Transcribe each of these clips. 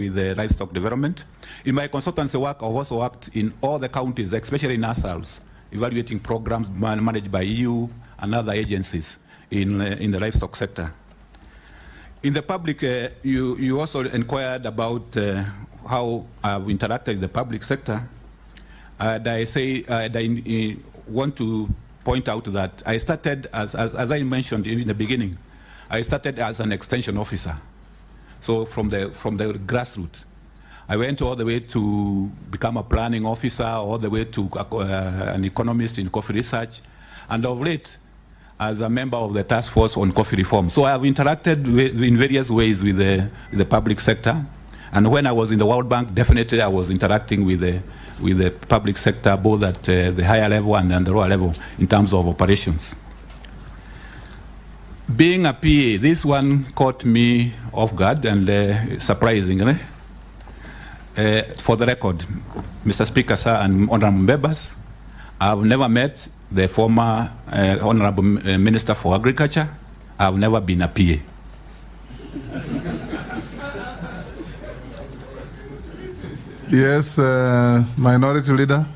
with the livestock development. In my consultancy work, I've also worked in all the counties, especially in ourselves, evaluating programs managed by EU and other agencies in the livestock sector. In the public, you also inquired about how I've interacted with the public sector. And I want to point out that I started, as I mentioned in the beginning, I started as an extension officer. So from the grassroots, I went all the way to become a planning officer, all the way to an economist in coffee research, and of late, as a member of the task force on coffee reform. So I have interacted in various ways with the public sector. And when I was in the World Bank, definitely I was interacting with the public sector, both at the higher level and the lower level in terms of operations. Being a PA, this one caught me off guard and surprisingly. For the record, Mr. Speaker, sir, and honorable members, I've never met the former honorable Minister for Agriculture. I've never been a PA. Yes, Minority Leader.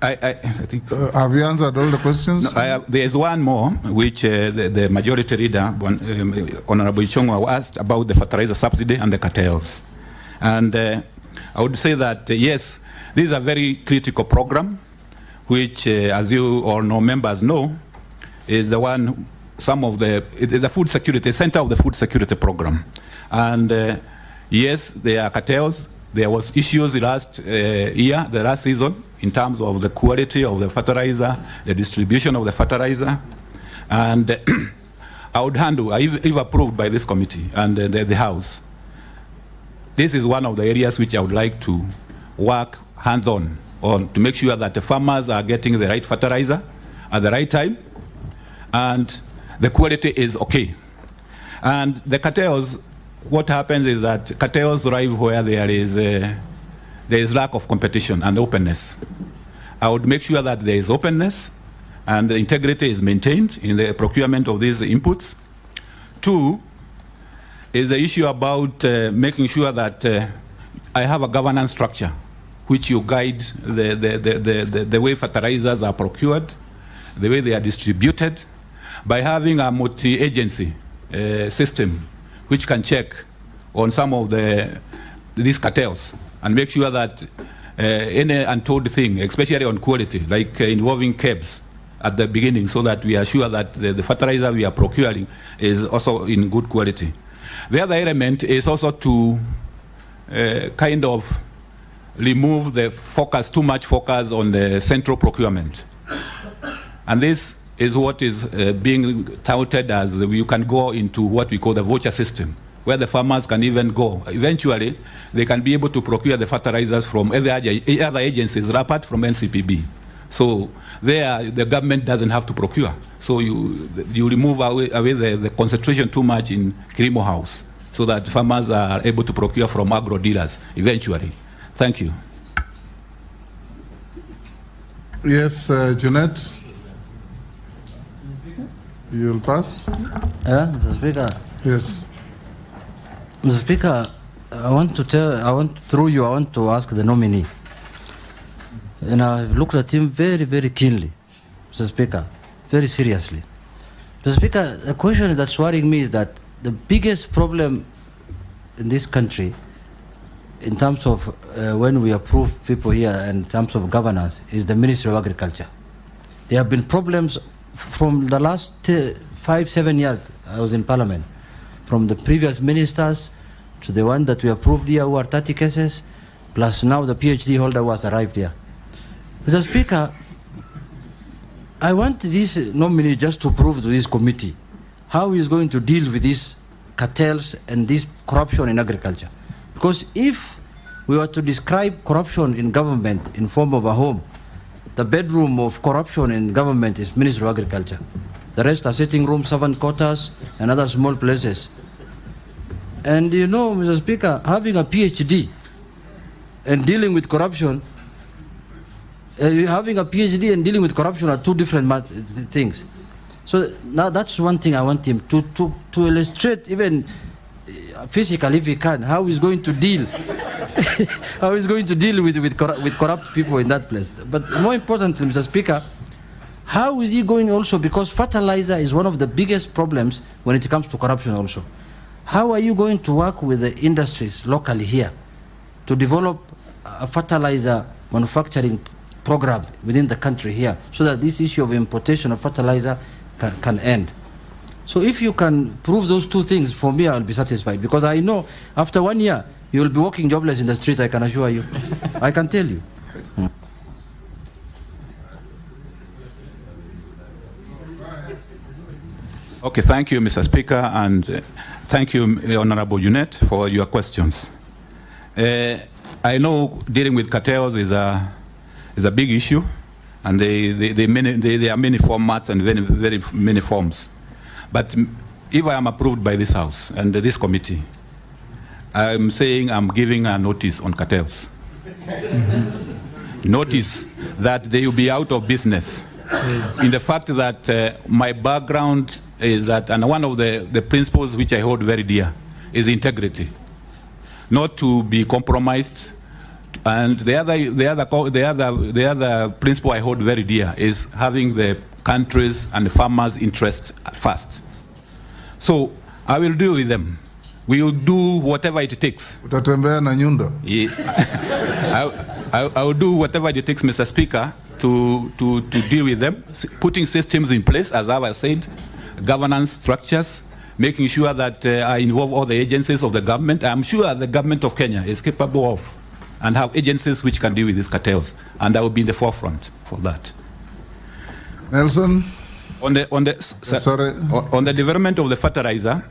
I think so. Have you answered all the questions? No, there is one more, which the Majority Leader, Honorable Gachagua, asked about the fertilizer subsidy and the cartels. And I would say that, yes, this is a very critical program, which, as you all know, members know, is the one, the food security, center of the food security program. And yes, there are cartels. There was issues last the last season, in terms of the quality of the fertilizer, the distribution of the fertilizer. And I would handle, if approved by this committee and the House, this is one of the areas which I would like to work hands-on to make sure that the farmers are getting the right fertilizer at the right time and the quality is okay. And the cartels, what happens is that cartels thrive where there is lack of competition and openness. I would make sure that there is openness and the integrity is maintained in the procurement of these inputs. Two is the issue about making sure that I have a governance structure which you guide the way fertilizers are procured, the way they are distributed, by having a multi-agency system which can check on some of these cartels and make sure that any untold thing, especially on quality, like involving KEBS at the beginning, so that we are sure that the fertilizer we are procuring is also in good quality. The other element is also to kind of remove the focus, too much focus on the central procurement. And this is what is being touted as you can go into what we call the voucher system, where the farmers can even go. Eventually, they can be able to procure the fertilizers from other agencies apart from NCPB. So there, the government doesn't have to procure. So you remove away the concentration too much in Kilimo House, so that farmers are able to procure from agro dealers eventually. Thank you. Yes, Jeanette. You'll pass? Mr. Speaker. Yes. Mr. Speaker, I want to ask the nominee. And I've looked at him very, very keenly, Mr. Speaker, very seriously. Mr. Speaker, the question that's worrying me is that the biggest problem in this country, in terms of when we approve people here in terms of governance, is the Ministry of Agriculture. There have been problems from the last 5-7 years I was in Parliament, from the previous ministers to the one that we approved here who are 30 cases, plus now the PhD holder who has arrived here. Mr. Speaker, I want this nominee just to prove to this committee how he is going to deal with these cartels and this corruption in agriculture. Because if we were to describe corruption in government in form of a home, the bedroom of corruption in government is Ministry of Agriculture. The rest are sitting rooms, servant quarters, and other small places. And you know, Mr. Speaker, having a PhD and dealing with corruption, having a PhD and dealing with corruption are two different things. So now that's one thing I want him to illustrate. Even physically, if he can, how he's going to deal, how he's going to deal with corrupt people in that place. But more importantly, Mr. Speaker, how is he going also, because fertilizer is one of the biggest problems when it comes to corruption also. How are you going to work with the industries locally here to develop a fertilizer manufacturing program within the country here so that this issue of importation of fertilizer can end? So if you can prove those two things, for me, I'll be satisfied, because I know after 1 year, you will be walking jobless in the street, I can assure you. I can tell you. Okay, thank you, Mr. Speaker, and thank you, Honorable Junet, for your questions. I know dealing with cartels is a big issue, and there are many formats and very many forms. But if I am approved by this House and this committee, I'm saying I'm giving a notice on cartels. Notice that they will be out of business. In the fact that my background is that, and one of the principles which I hold very dear is integrity, not to be compromised. And the other principle I hold very dear is having the country's and the farmers' interest at first. So I will deal with them. We will do whatever it takes. Utatembea na nyundo. I will do whatever it takes, Mr. Speaker, to deal with them, putting systems in place, as I said, governance structures, making sure that I involve all the agencies of the government. I'm sure the government of Kenya is capable of and have agencies which can deal with these cartels, and I will be in the forefront for that. Nelson? On the development of the fertilizer,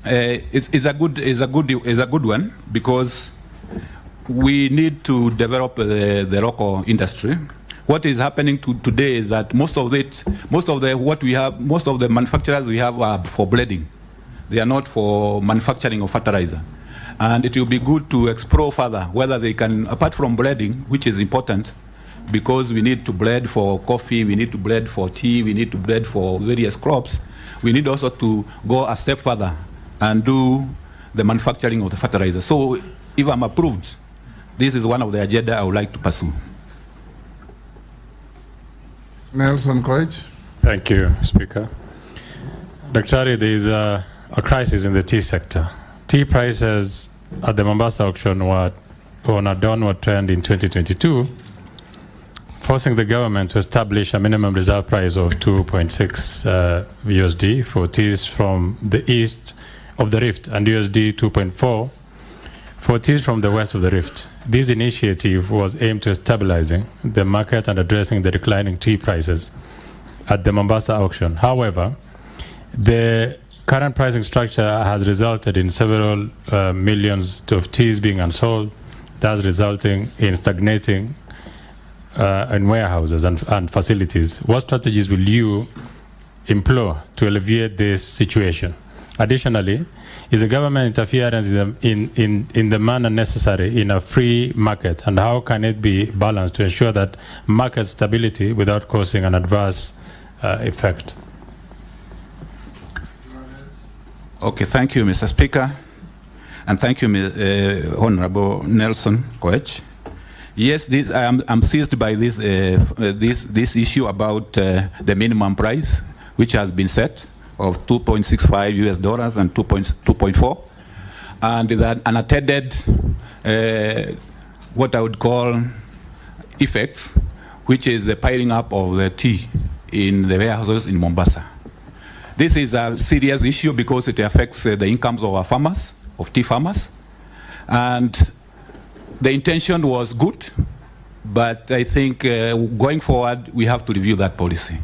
it's a good one, because we need to develop the local industry. What is happening today is that most of the manufacturers we have are for bleeding. They are not for manufacturing of fertilizer. And it will be good to explore further whether they can, apart from bleeding, which is important, because we need to blend for coffee, we need to blend for tea, we need to blend for various crops. We need also to go a step further and do the manufacturing of the fertilizer. So if I'm approved, this is one of the agenda I would like to pursue. Nelson Koech. Thank you, Speaker. Dr. there is a crisis in the tea sector. Tea prices at the Mombasa auction were on a downward trend in 2022, forcing the government to establish a minimum reserve price of 2.6 USD for teas from the east of the Rift and USD 2.4 for teas from the west of the Rift. This initiative was aimed at stabilizing the market and addressing the declining tea prices at the Mombasa auction. However, the current pricing structure has resulted in several millions of teas being unsold, thus resulting in stagnating in warehouses and facilities. What strategies will you employ to alleviate this situation? Additionally, is the government interference in the manner necessary in a free market, and how can it be balanced to ensure that market stability without causing an adverse effect? Okay, thank you, Mr. Speaker, and thank you, Honorable Nelson Koech. Yes, I'm seized by this issue about the minimum price, which has been set of $2.65 US and 2.4, and that unattended what I would call effects, which is the piling up of the tea in the warehouses in Mombasa. This is a serious issue because it affects the incomes of our farmers, of tea farmers, and the intention was good, but I think going forward we have to review that policy.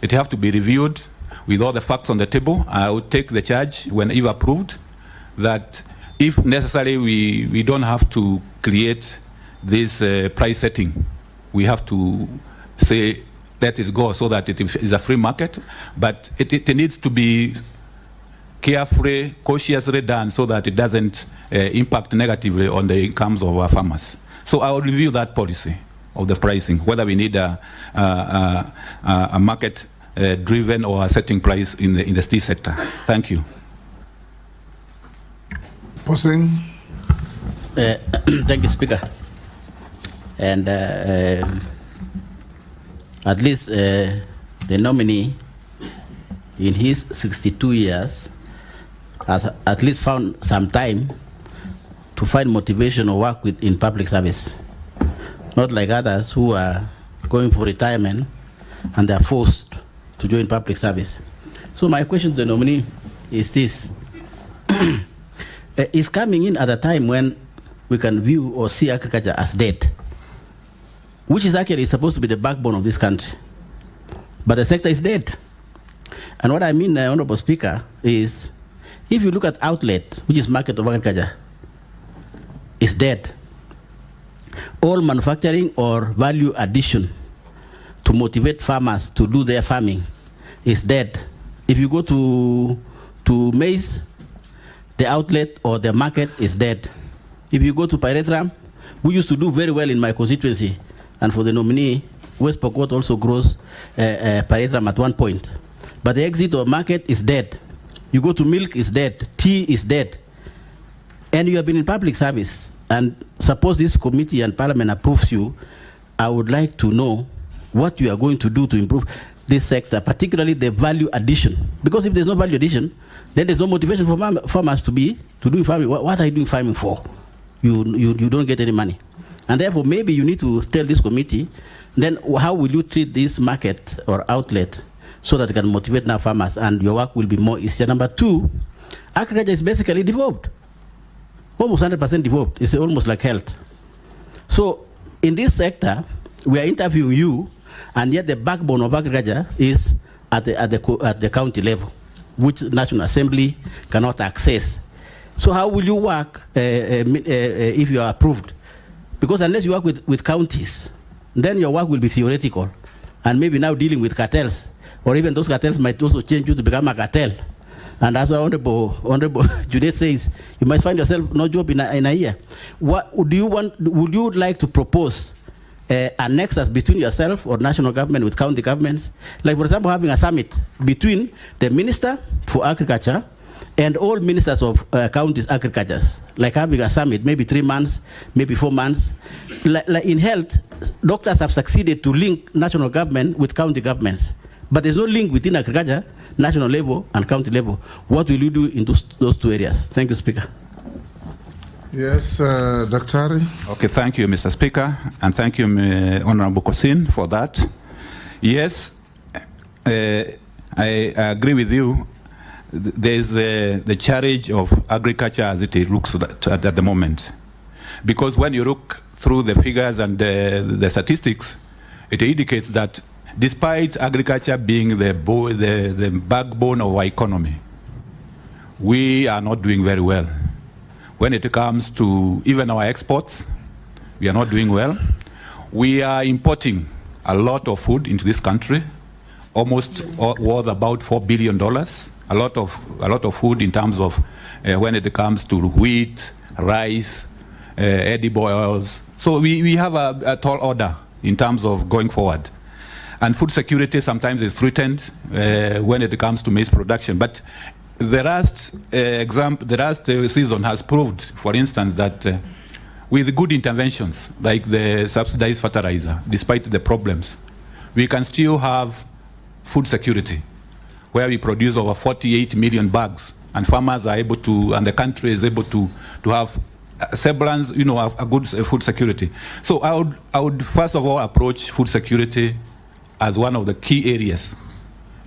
It has to be reviewed with all the facts on the table. I will take the charge when if approved that if necessary we don't have to create this price setting. We have to say let it go so that it is a free market, but it needs to be carefully, cautiously done so that it doesn't impact negatively on the incomes of our farmers. So I will review that policy of the pricing, whether we need a market driven or a setting price in the tea sector. Thank you. Posing. Thank you, Speaker. And at least the nominee, in his 62 years, has at least found some time to find motivation or work in public service. Not like others who are going for retirement and they are forced to join public service. So my question to the nominee is this. Is coming in at a time when we can view or see agriculture as dead, which is actually supposed to be the backbone of this country. But the sector is dead. And what I mean, Honorable Speaker, is if you look at outlet, which is market of agriculture, is dead. All manufacturing or value addition to motivate farmers to do their farming is dead. If you go to maize, the outlet or the market is dead. If you go to pyrethrum, we used to do very well in my constituency, and for the nominee, West Pokot also grows pyrethrum at one point. But the exit or market is dead. You go to milk, is dead. Tea is dead. And you have been in public service. And suppose this committee and parliament approves you, I would like to know what you are going to do to improve this sector, particularly the value addition. Because if there's no value addition, then there's no motivation for farmers to do farming. What are you doing farming for? You don't get any money. And therefore, maybe you need to tell this committee, then how will you treat this market or outlet so that it can motivate now farmers and your work will be more easier. Number two, agriculture is basically devolved. Almost 100% devolved. It's almost like health. So in this sector, we are interviewing you, and yet the backbone of agriculture is at the county level, which National Assembly cannot access. So how will you work if you are approved? Because unless you work with counties, then your work will be theoretical, and maybe now dealing with cartels, or even those cartels might also change you to become a cartel. And as Honorable Juliet says, you might find yourself no job in a year. What do you want? Would you like to propose a nexus between yourself or national government with county governments? Like, for example, having a summit between the Minister for Agriculture and all ministers of counties' agricultures, like having a summit, maybe 3 months, maybe 4 months. Like in health, doctors have succeeded to link national government with county governments, but there's no link within agriculture, national level and county level. What will you do in those two areas? Thank you, Speaker. Yes, Daktari. Okay, thank you, Mr. Speaker, and thank you, Honorable Kosin, for that. Yes, I agree with you. There is the challenge of agriculture as it looks at the moment. Because when you look through the figures and the statistics, it indicates that despite agriculture being the backbone of our economy, we are not doing very well. When it comes to even our exports, we are not doing well. We are importing a lot of food into this country, almost worth about $4 billion. A lot of food in terms of when it comes to wheat, rice, edible oils. So we have a tall order in terms of going forward. And food security sometimes is threatened when it comes to maize production. But the last season has proved, for instance, that with good interventions, like the subsidized fertilizer, despite the problems, we can still have food security, where we produce over 48 million bags, and farmers are able to, and the country is able to have semblance, a good food security. So I would first of all approach food security as one of the key areas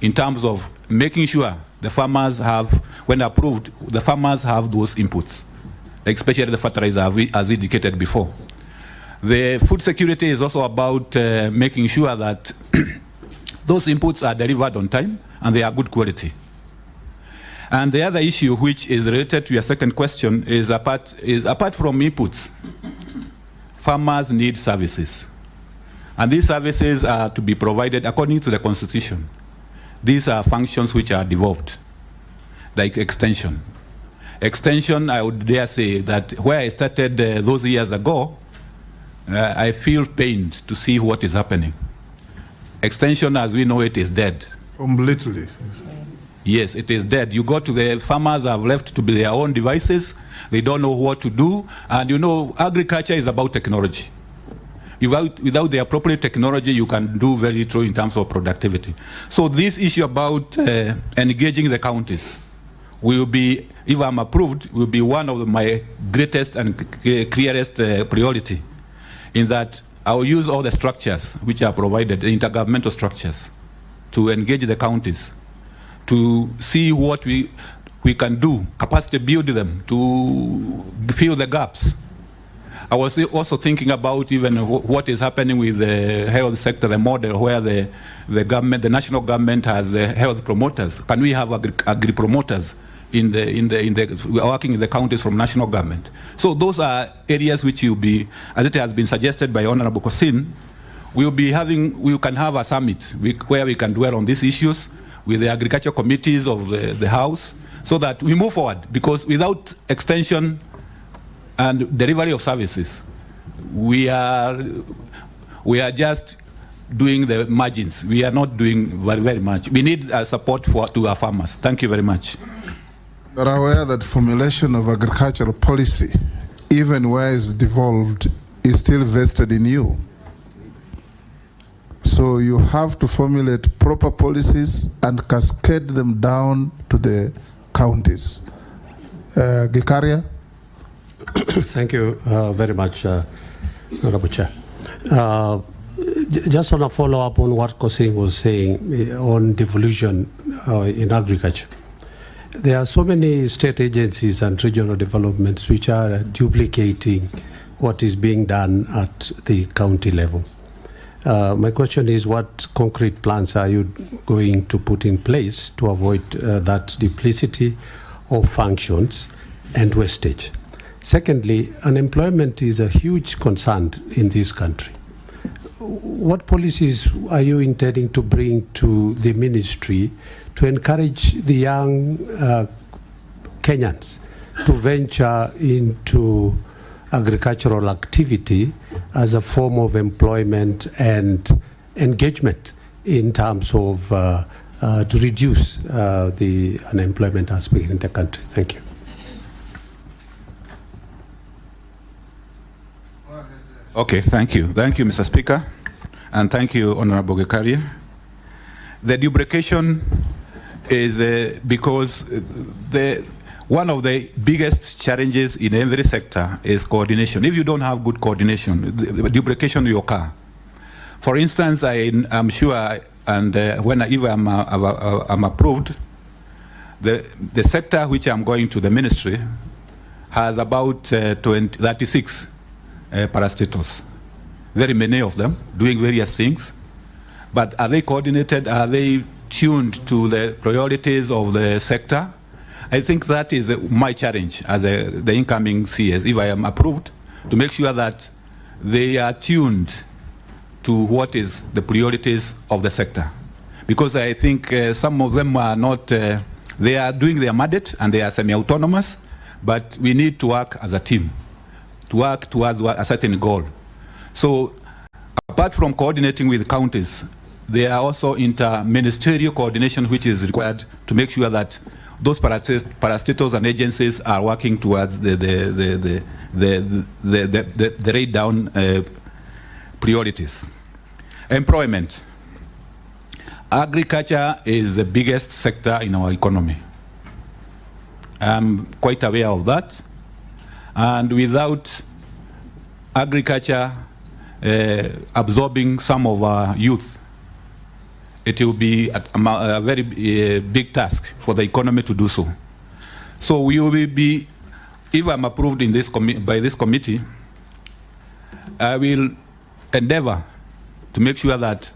in terms of making sure the farmers have, when approved, the farmers have those inputs, especially the fertilizer, as indicated before. The food security is also about making sure that those inputs are delivered on time and they are good quality. And the other issue, which is related to your second question, is apart from inputs, farmers need services. And these services are to be provided according to the Constitution. These are functions which are devolved, like extension. Extension, I would dare say that where I started those years ago, I feel pained to see what is happening. Extension, as we know it, is dead. Completely. Yes, it is dead. You go to the farmers have left to be their own devices, They don't know what to do. And you know, agriculture is about technology. Without the appropriate technology, you can do very little in terms of productivity. So this issue about engaging the counties will be, if I'm approved, will be one of my greatest and clearest priority, in that I will use all the structures which are provided, the intergovernmental structures, to engage the counties, to see what we can do, capacity build them, to fill the gaps. I was also thinking about even what is happening with the health sector, the model where the government, the national government has the health promoters. Can we have agri promoters working in the counties from national government? So those are areas which will be, as it has been suggested by Honorable Kosin, we can have a summit where we can dwell on these issues with the agriculture committees of the House, so that we move forward, because without extension and delivery of services, we are just doing the margins. We are not doing very much. We need support to our farmers. Thank you very much. You are aware that formulation of agricultural policy, even where it's devolved, is still vested in you. So you have to formulate proper policies and cascade them down to the counties. Gachagua? Thank you very much, Honorable Chair. Just on a follow-up on what Kosin was saying on devolution in agriculture. There are so many state agencies and regional developments which are duplicating what is being done at the county level. My question is, what concrete plans are you going to put in place to avoid that duplicity of functions and wastage? Secondly, unemployment is a huge concern in this country. What policies are you intending to bring to the ministry to encourage the young Kenyans to venture into agricultural activity as a form of employment and engagement in terms of to reduce the unemployment aspect in the country? Thank you. Okay, thank you. Thank you, Mr. Speaker. And thank you, Honorable Gachagua. The duplication is because one of the biggest challenges in every sector is coordination. If you don't have good coordination, the duplication will occur. For instance, I'm sure, and if I'm approved, the sector which I'm going to, the ministry, has about 36 parastatals. Very many of them doing various things. But are they coordinated? Are they tuned to the priorities of the sector? I think that is my challenge as the incoming CS, if I am approved, to make sure that they are tuned to what is the priorities of the sector. Because I think some of them are not, they are doing their mandate and they are semi-autonomous, but we need to work as a team, to work towards a certain goal. So apart from coordinating with counties, there are also inter-ministerial coordination which is required to make sure that those parastatals and agencies are working towards the laid down priorities. Employment. Agriculture is the biggest sector in our economy. I'm quite aware of that. And without agriculture absorbing some of our youth, it will be a very big task for the economy to do so. So we will be, if I'm approved in this by this committee, I will endeavor to make sure that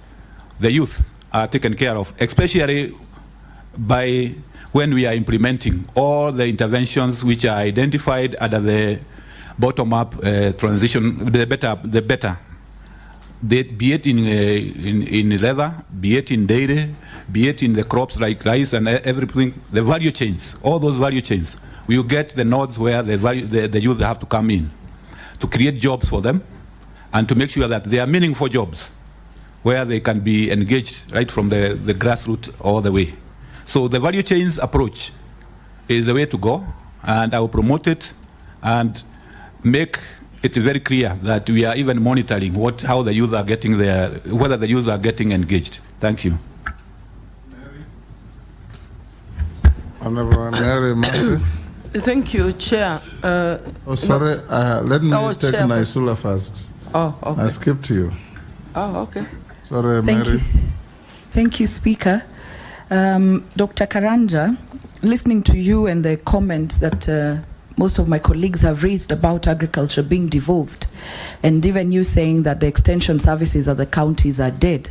the youth are taken care of, especially by when we are implementing all the interventions which are identified under the bottom-up transition, the better. Be it in leather, be it in dairy, be it in the crops like rice and everything, the value chains, all those value chains, we will get the nodes where the youth have to come in to create jobs for them and to make sure that they are meaningful jobs where they can be engaged right from the grassroots all the way. So the value chains approach is the way to go, and I will promote it and make it very clear that we are even monitoring how the youth are getting whether the youth are getting engaged. Thank you. Honorable Mary Mercy. Thank you, Chair. Sorry, let me take Chair. Naisula first. Oh, okay. I skipped you. Oh, okay. Sorry, Thank Mary. you. Thank you, Speaker. Dr. Karanja, listening to you and the comments that most of my colleagues have raised about agriculture being devolved, and even you saying that the extension services at the counties are dead,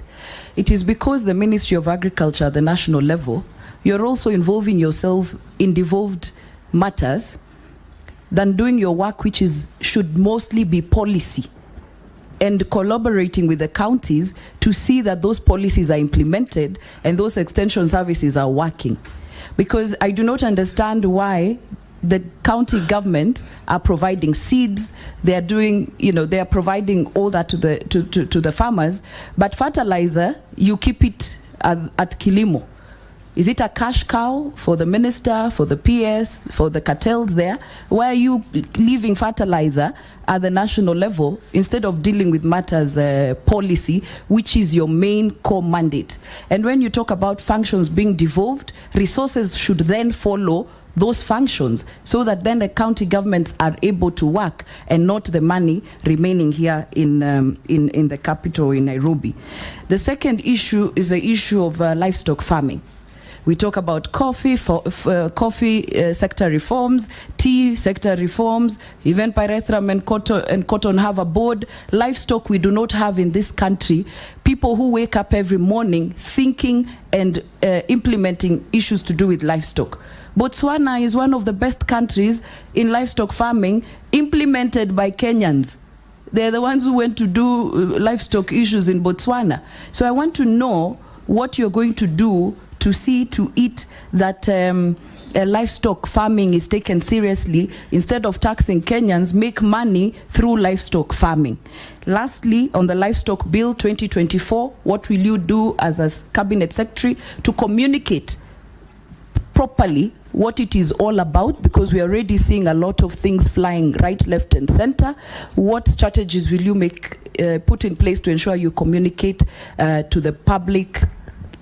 it is because the Ministry of Agriculture at the national level, you're also involving yourself in devolved matters than doing your work, which should mostly be policy, and collaborating with the counties to see that those policies are implemented and those extension services are working. Because I do not understand why the county government are providing seeds, they are doing, they are providing all that to the farmers, but fertilizer, you keep it at Kilimo. Is it a cash cow for the minister, for the PS, for the cartels there? Why are you leaving fertilizer at the national level instead of dealing with matters policy, which is your main core mandate? And when you talk about functions being devolved, resources should then follow those functions so that then the county governments are able to work and not the money remaining here in the capital in Nairobi. The second issue is the issue of livestock farming. We talk about coffee sector reforms, tea sector reforms, even pyrethrum and cotton have a board. Livestock we do not have in this country. People who wake up every morning thinking and implementing issues to do with livestock. Botswana is one of the best countries in livestock farming, implemented by Kenyans. They're the ones who went to do livestock issues in Botswana. So I want to know what you're going to do to see to it that livestock farming is taken seriously. Instead of taxing Kenyans, make money through livestock farming. Lastly, on the livestock bill 2024, what will you do as a cabinet secretary to communicate properly what it is all about, because we are already seeing a lot of things flying right, left and center? What strategies will you put in place to ensure you communicate to the public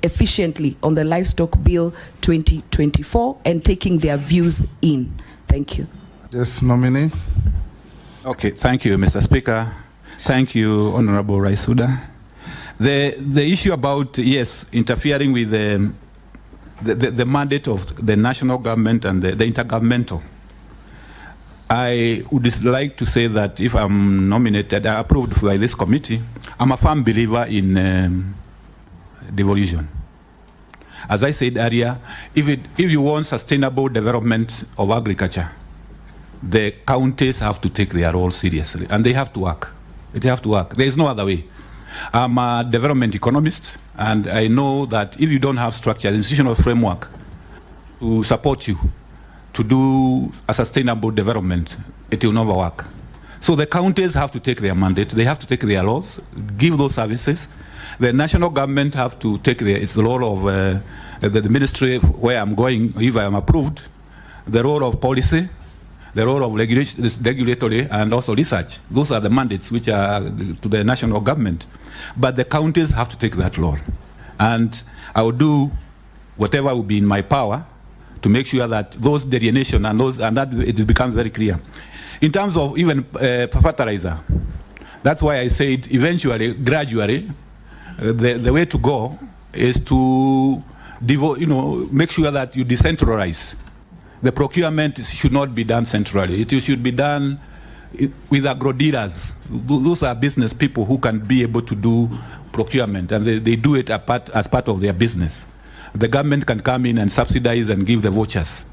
efficiently on the livestock bill 2024 and taking their views in? Thank you. Yes, nominee. Okay, thank you, Mr. Speaker. Thank you, Honorable Raisuda. The issue about, yes, interfering with the mandate of the national government and the intergovernmental, I would like to say that if I'm nominated, approved by this committee, I'm a firm believer in devolution. As I said earlier, if you want sustainable development of agriculture, the counties have to take their role seriously, and they have to work. They have to work. There is no other way. I'm a development economist, and I know that if you don't have structure, institutional framework to support you to do a sustainable development, it will never work. So the counties have to take their mandate. They have to take their laws, give those services. The national government have to take its role of the ministry where I'm going, if I am approved, the role of policy, the role of regulatory and also research. Those are the mandates which are to the national government. But the counties have to take that role. And I will do whatever will be in my power to make sure that those delineation and that it becomes very clear. In terms of even fertilizer, that's why I said eventually, gradually, the way to go is to make sure that you decentralize. The procurement should not be done centrally. It should be done with agro dealers. Those are business people who can be able to do procurement, and they do it as part of their business. The government can come in and subsidize and give the vouchers.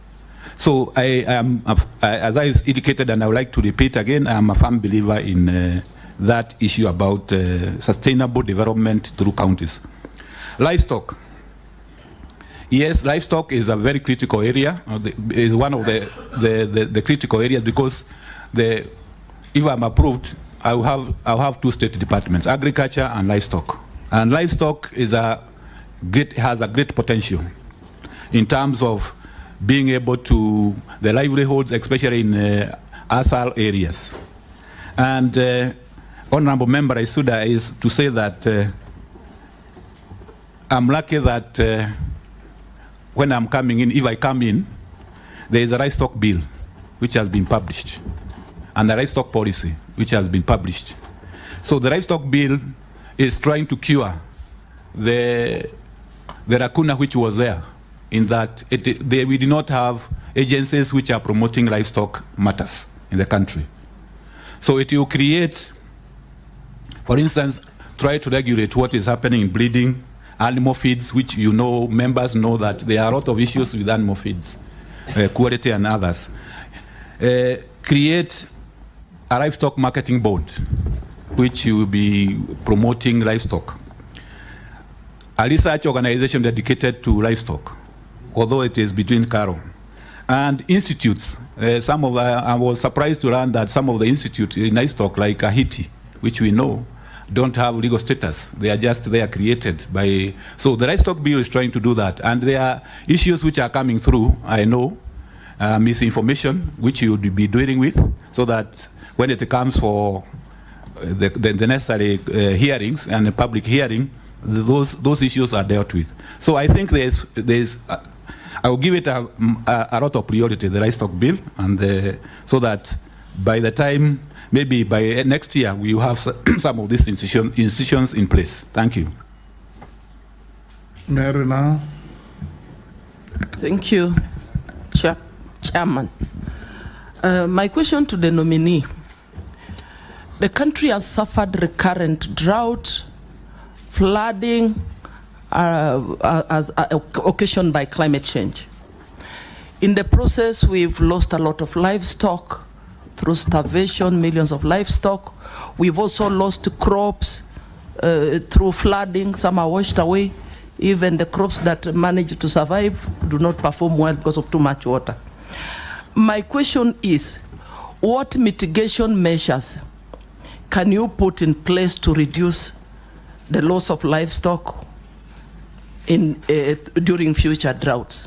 So I am, as I indicated, and I would like to repeat again, I am a firm believer in that issue about sustainable development through counties. Livestock. Yes, livestock is a very critical area. Is one of the critical areas, because if I'm approved, I'll have two state departments: agriculture and livestock. And livestock has a great potential in terms of being able to the livelihoods, especially in ASAL areas. And Honorable Member Isuda is to say that I'm lucky that when I'm coming in, if I come in, there is a livestock bill which has been published and a livestock policy which has been published. So the livestock bill is trying to cure the lacuna which was there, in that we do not have agencies which are promoting livestock matters in the country. So it will create, for instance, try to regulate what is happening in breeding, animal feeds, which members know that there are a lot of issues with animal feeds, quality and others. Create a livestock marketing board, which will be promoting livestock. A research organization dedicated to livestock, although it is between cattle. And institutes, I was surprised to learn that some of the institutes in livestock, like Haiti, which we know, don't have legal status. They are created by, so the livestock bill is trying to do that. And there are issues which are coming through, I know, misinformation, which you would be dealing with, so that when it comes for the necessary hearings and the public hearing, those issues are dealt with. So I think I will give it a lot of priority, the livestock bill, and so that by the time, maybe by next year, we will have some of these institutions in place. Thank you. Marina. Thank you, Chairman. My question to the nominee. The country has suffered recurrent drought, flooding, as occasioned by climate change. In the process, we've lost a lot of livestock through starvation, millions of livestock. We've also lost crops through flooding. Some are washed away. Even the crops that manage to survive do not perform well because of too much water. My question is, what mitigation measures can you put in place to reduce the loss of livestock during future droughts?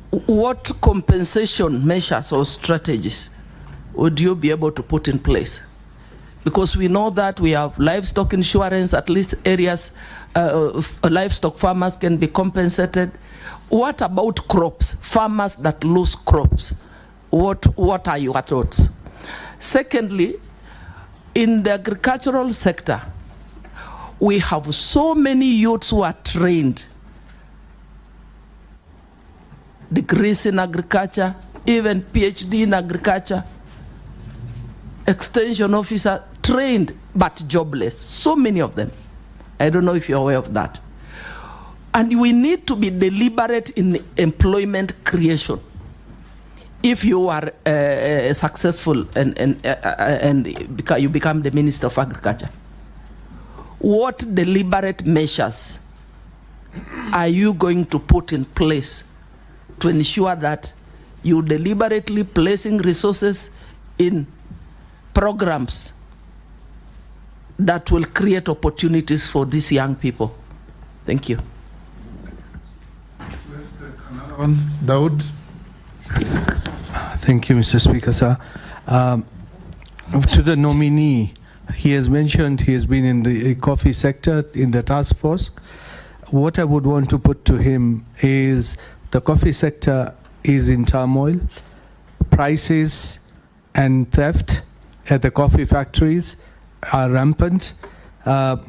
What compensation measures or strategies would you be able to put in place? Because we know that we have livestock insurance, at least areas, livestock farmers can be compensated. What about crops, farmers that lose crops? What are your thoughts? Secondly, in the agricultural sector, we have so many youths who are trained, degrees in agriculture, even PhD in agriculture, extension officer, trained but jobless, so many of them. I don't know if you're aware of that. And we need to be deliberate in employment creation. If you are successful and you become the Minister of Agriculture, what deliberate measures are you going to put in place to ensure that you deliberately placing resources in programs that will create opportunities for these young people? Thank you. Let's take another one. Daud. Thank you, Mr. Speaker, sir. To the nominee, he has mentioned he has been in the coffee sector in the task force. What I would want to put to him is the coffee sector is in turmoil. Prices and theft at the coffee factories are rampant.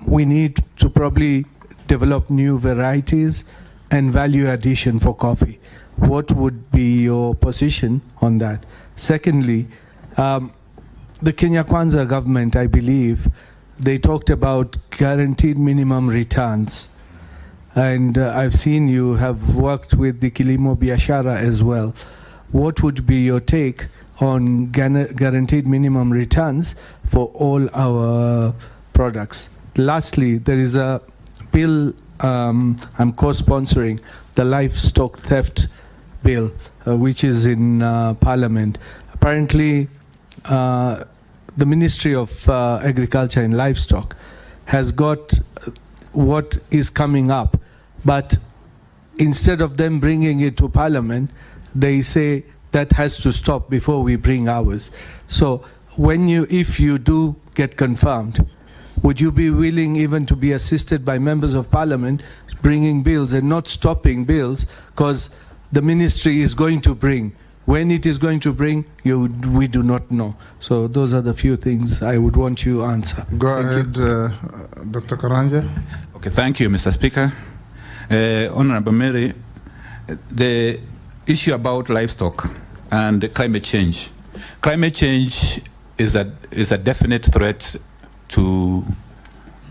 We need to probably develop new varieties and value addition for coffee. What would be your position on that? Secondly, the Kenya Kwanza government, I believe, they talked about guaranteed minimum returns. And I've seen you have worked with the Kilimo Biashara as well. What would be your take on guaranteed minimum returns for all our products? Lastly, there is a bill I'm co-sponsoring, the livestock theft bill, which is in Parliament. Apparently, the Ministry of Agriculture and Livestock has got what is coming up, but instead of them bringing it to Parliament, they say that has to stop before we bring ours. So if you do get confirmed, would you be willing even to be assisted by members of parliament bringing bills and not stopping bills because the ministry is going to bring? When it is going to bring, we do not know. So those are the few things I would want you to answer. Go ahead, Dr. Karanja. Okay, thank you, Mr. Speaker. Honorable Mary, the issue about livestock and climate change. Climate change is a definite threat to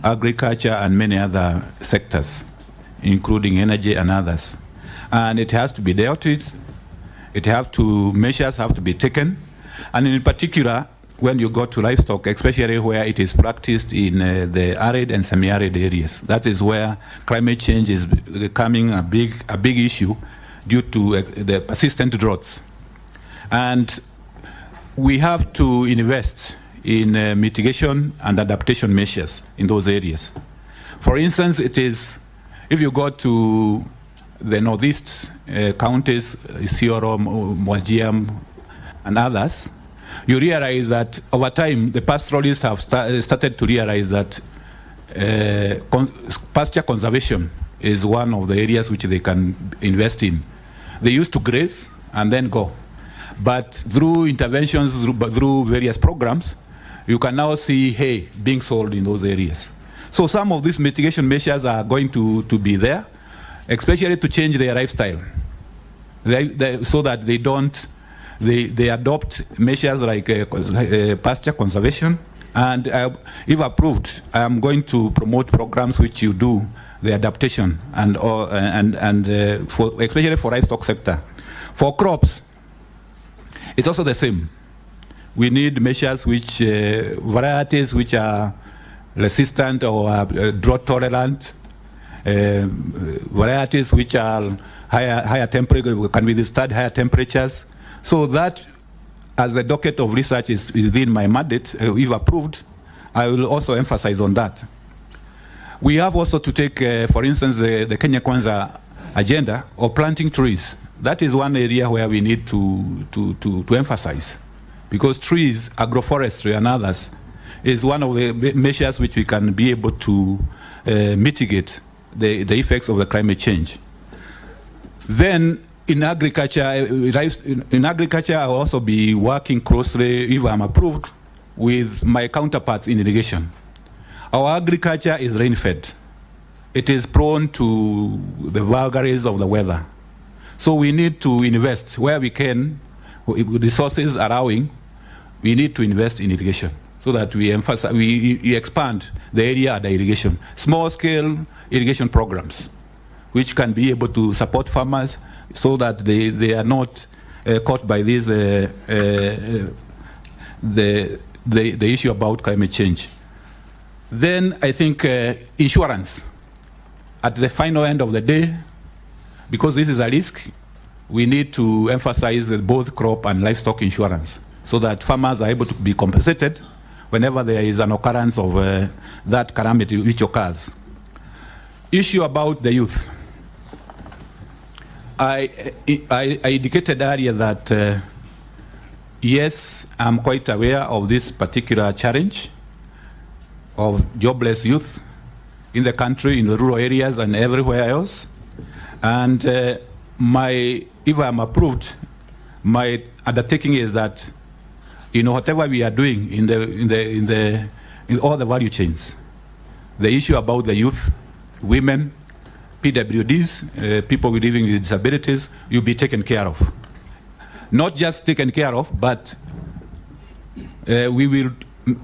agriculture and many other sectors, including energy and others. And it has to be dealt with. Measures have to be taken. And in particular, when you go to livestock, especially where it is practiced in the arid and semi-arid areas, that is where climate change is becoming a big issue due to the persistent droughts. And we have to invest in mitigation and adaptation measures in those areas. For instance, if you go to the northeast counties, Isiolo, Mwajiam, and others, you realize that over time, the pastoralists have started to realize that pasture conservation is one of the areas which they can invest in. They used to graze and then go. But through interventions, through various programs, you can now see hay being sold in those areas. So some of these mitigation measures are going to be there, especially to change their lifestyle, so that they adopt measures like pasture conservation. And if approved, I am going to promote programs which you do the adaptation especially for livestock sector. For crops, it's also the same. We need measures which varieties which are resistant or drought tolerant, varieties which are higher temperature, can withstand higher temperatures. So that, as the docket of research is within my mandate, if approved, I will also emphasize on that. We have also to take, for instance, the Kenya Kwanza agenda of planting trees. That is one area where we need to emphasize, because trees, agroforestry and others, is one of the measures which we can be able to mitigate the effects of the climate change. Then in agriculture, I'll also be working closely, if I'm approved, with my counterparts in irrigation. Our agriculture is rain-fed. It is prone to the vagaries of the weather. So we need to invest where we can, with resources allowing, we need to invest in irrigation so that we expand the area under irrigation. Small-scale irrigation programs, which can be able to support farmers so that they are not caught by this the issue about climate change. Then I think insurance. At the final end of the day, because this is a risk, we need to emphasize both crop and livestock insurance so that farmers are able to be compensated whenever there is an occurrence of that calamity which occurs. Issue about the youth. I indicated earlier that yes, I'm quite aware of this particular challenge of jobless youth in the country, in the rural areas and everywhere else. And if I'm approved, my undertaking is that, whatever we are doing in all the value chains, the issue about the youth, women, PWDs, people living with disabilities, will be taken care of. Not just taken care of, but we will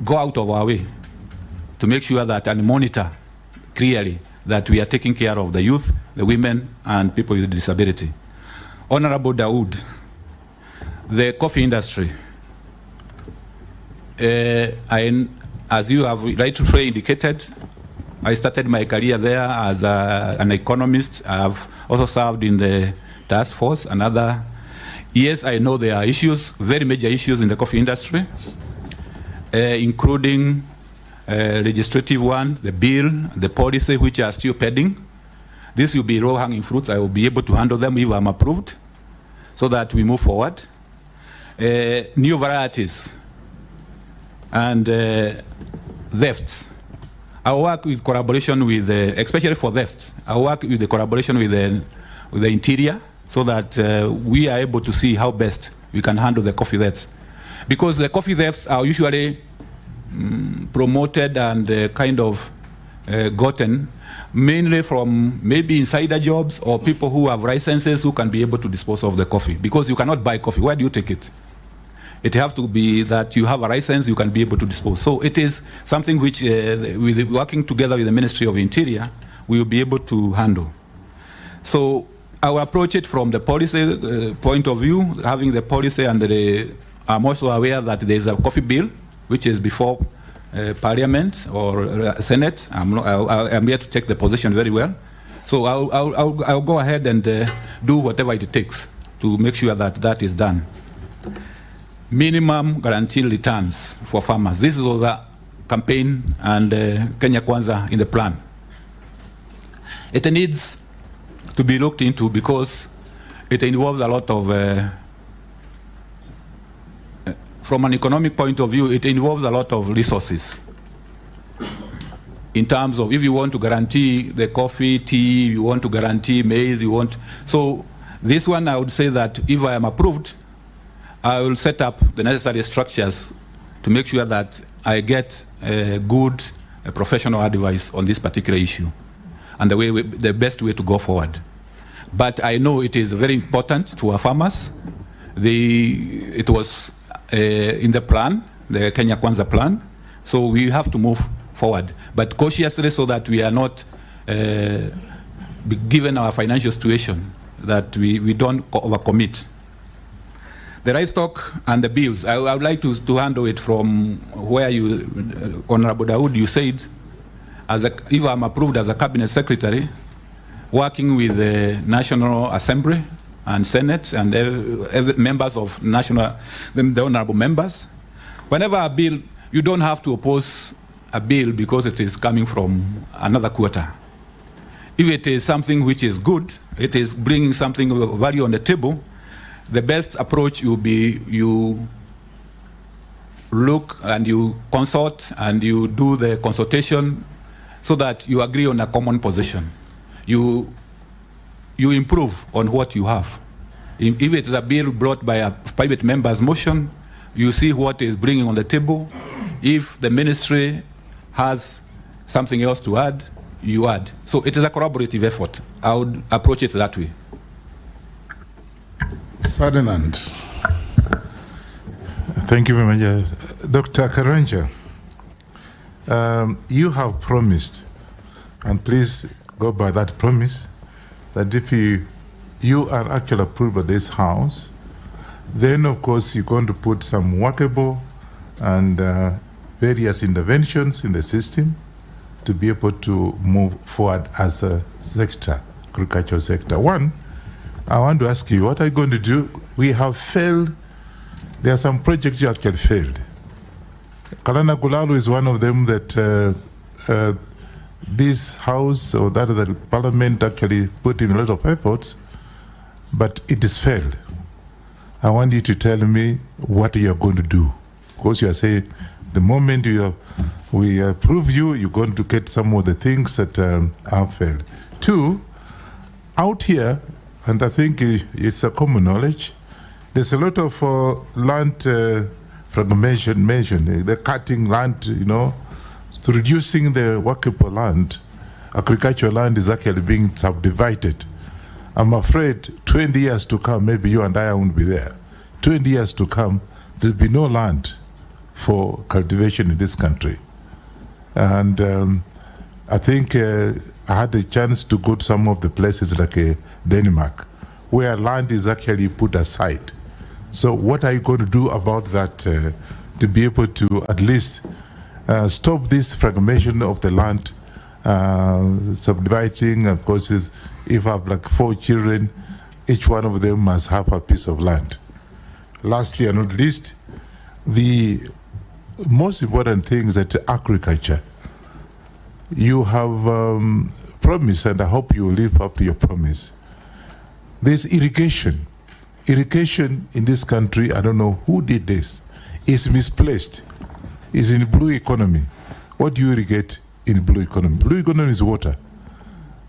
go out of our way to make sure that and monitor clearly that we are taking care of the youth, the women, and people with disability. Honorable Dawood, the coffee industry, as you have rightfully indicated, I started my career there as an economist. I have also served in the task force and other. Yes, I know there are issues, very major issues in the coffee industry, including legislative one, the bill, the policy, which are still pending. This will be low-hanging fruits. I will be able to handle them if I'm approved, so that we move forward. new varieties and theft. I work with collaboration with, especially for theft, I work with the collaboration with the interior so that we are able to see how best we can handle the coffee thefts. Because the coffee thefts are usually promoted and kind of gotten mainly from maybe insider jobs or people who have licenses who can be able to dispose of the coffee. Because you cannot buy coffee. Where do you take it? It has to be that you have a license, you can be able to dispose. So it is something which, with working together with the Ministry of Interior, we will be able to handle. So I will approach it from the policy point of view, having the policy, and I'm also aware that there is a coffee bill which is before Parliament or Senate. I'm here to take the position very well. So I'll go ahead and do whatever it takes to make sure that that is done. Minimum guaranteed returns for farmers. This is the campaign and Kenya Kwanza in the plan. It needs to be looked into because it involves a lot of, from an economic point of view, it involves a lot of resources. In terms of if you want to guarantee the coffee, tea, you want to guarantee maize, you want. So this one, I would say that if I am approved, I will set up the necessary structures to make sure that I get good professional advice on this particular issue and the best way to go forward. But I know it is very important to our farmers. It was in the plan, the Kenya Kwanza plan, so we have to move forward, but cautiously so that we are not, given our financial situation, that we don't overcommit. The livestock and the bills, I would like to handle it from where you, Honorable Dawood, you said, if I'm approved as a cabinet secretary, working with the National Assembly and Senate and members of the honorable members, whenever a bill, you don't have to oppose a bill because it is coming from another quarter. If it is something which is good, it is bringing something of value on the table, the best approach will be you look and you consult and you do the consultation so that you agree on a common position. You improve on what you have. If it is a bill brought by a private member's motion, you see what is bringing on the table. If the ministry has something else to add, you add. So it is a collaborative effort. I would approach it that way. Ferdinand. Thank you very much. Dr. Karanja, you have promised, and please go by that promise, that if you are actually approved by this House, then of course you're going to put some workable and various interventions in the system to be able to move forward as a sector, agricultural sector. One, I want to ask you, what are you going to do? We have failed. There are some projects you actually failed. Kalana Gulalu is one of them that this House or that of the Parliament actually put in a lot of efforts, but it is failed. I want you to tell me what you are going to do. Because you are saying the moment we approve you, you're going to get some of the things that have failed. Two, out here, and I think it's a common knowledge, there's a lot of land fragmentation, the cutting land, reducing the workable land. Agricultural land is actually being subdivided. I'm afraid 20 years to come, maybe you and I won't be there. 20 years to come, there'll be no land for cultivation in this country. And I think I had a chance to go to some of the places like Denmark, where land is actually put aside. So what are you going to do about that to be able to at least stop this fragmentation of the land, subdividing? Of course, if I have like 4 children, each one of them must have a piece of land. Lastly and not least, the most important thing is that agriculture. You have promised, and I hope you will live up to your promise. There's irrigation. irrigation in this country, I don't know who did this, is misplaced. Is in blue economy. What do you irrigate in blue economy? Blue economy is water.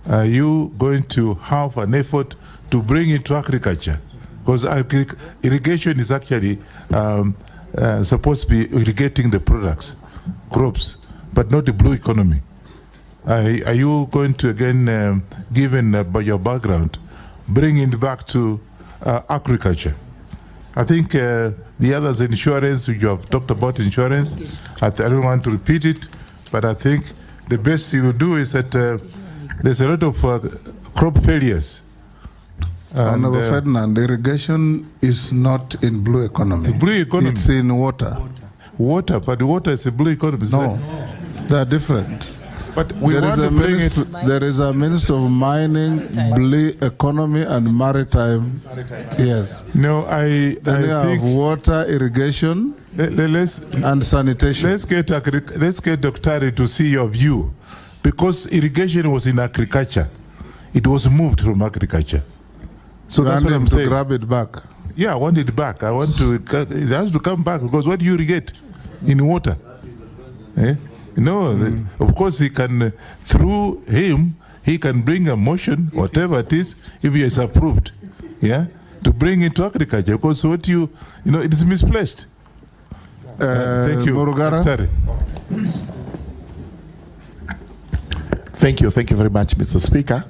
Are you going to have an effort to bring it to agriculture? Because irrigation is actually supposed to be irrigating the products, crops, but not the blue economy. Are you going to, again, given by your background, bring it back to agriculture? I think the others, insurance, you have talked about insurance. I don't want to repeat it, but I think the best you will do is that there's a lot of crop failures. Honorable Ferdinand, irrigation is not in blue economy. Blue economy. It's in water. Water, but water is a blue economy. No, they are different. But we want to bring it. There is a Minister of Mining, Blue Economy and Maritime. Yes. No, I think water, irrigation, and sanitation. Let's get Dr. to see your view, because irrigation was in agriculture. It was moved from agriculture. So that's what I'm saying. To grab it back. Yeah, I want it back. I want to. It has to come back, because what do you irrigate in water? No, of course he can, through him, he can bring a motion, whatever it is, if he is approved, to bring it to agriculture, because what it is misplaced. Thank you. Murugara? Sorry. Thank you very much, Mr. Speaker.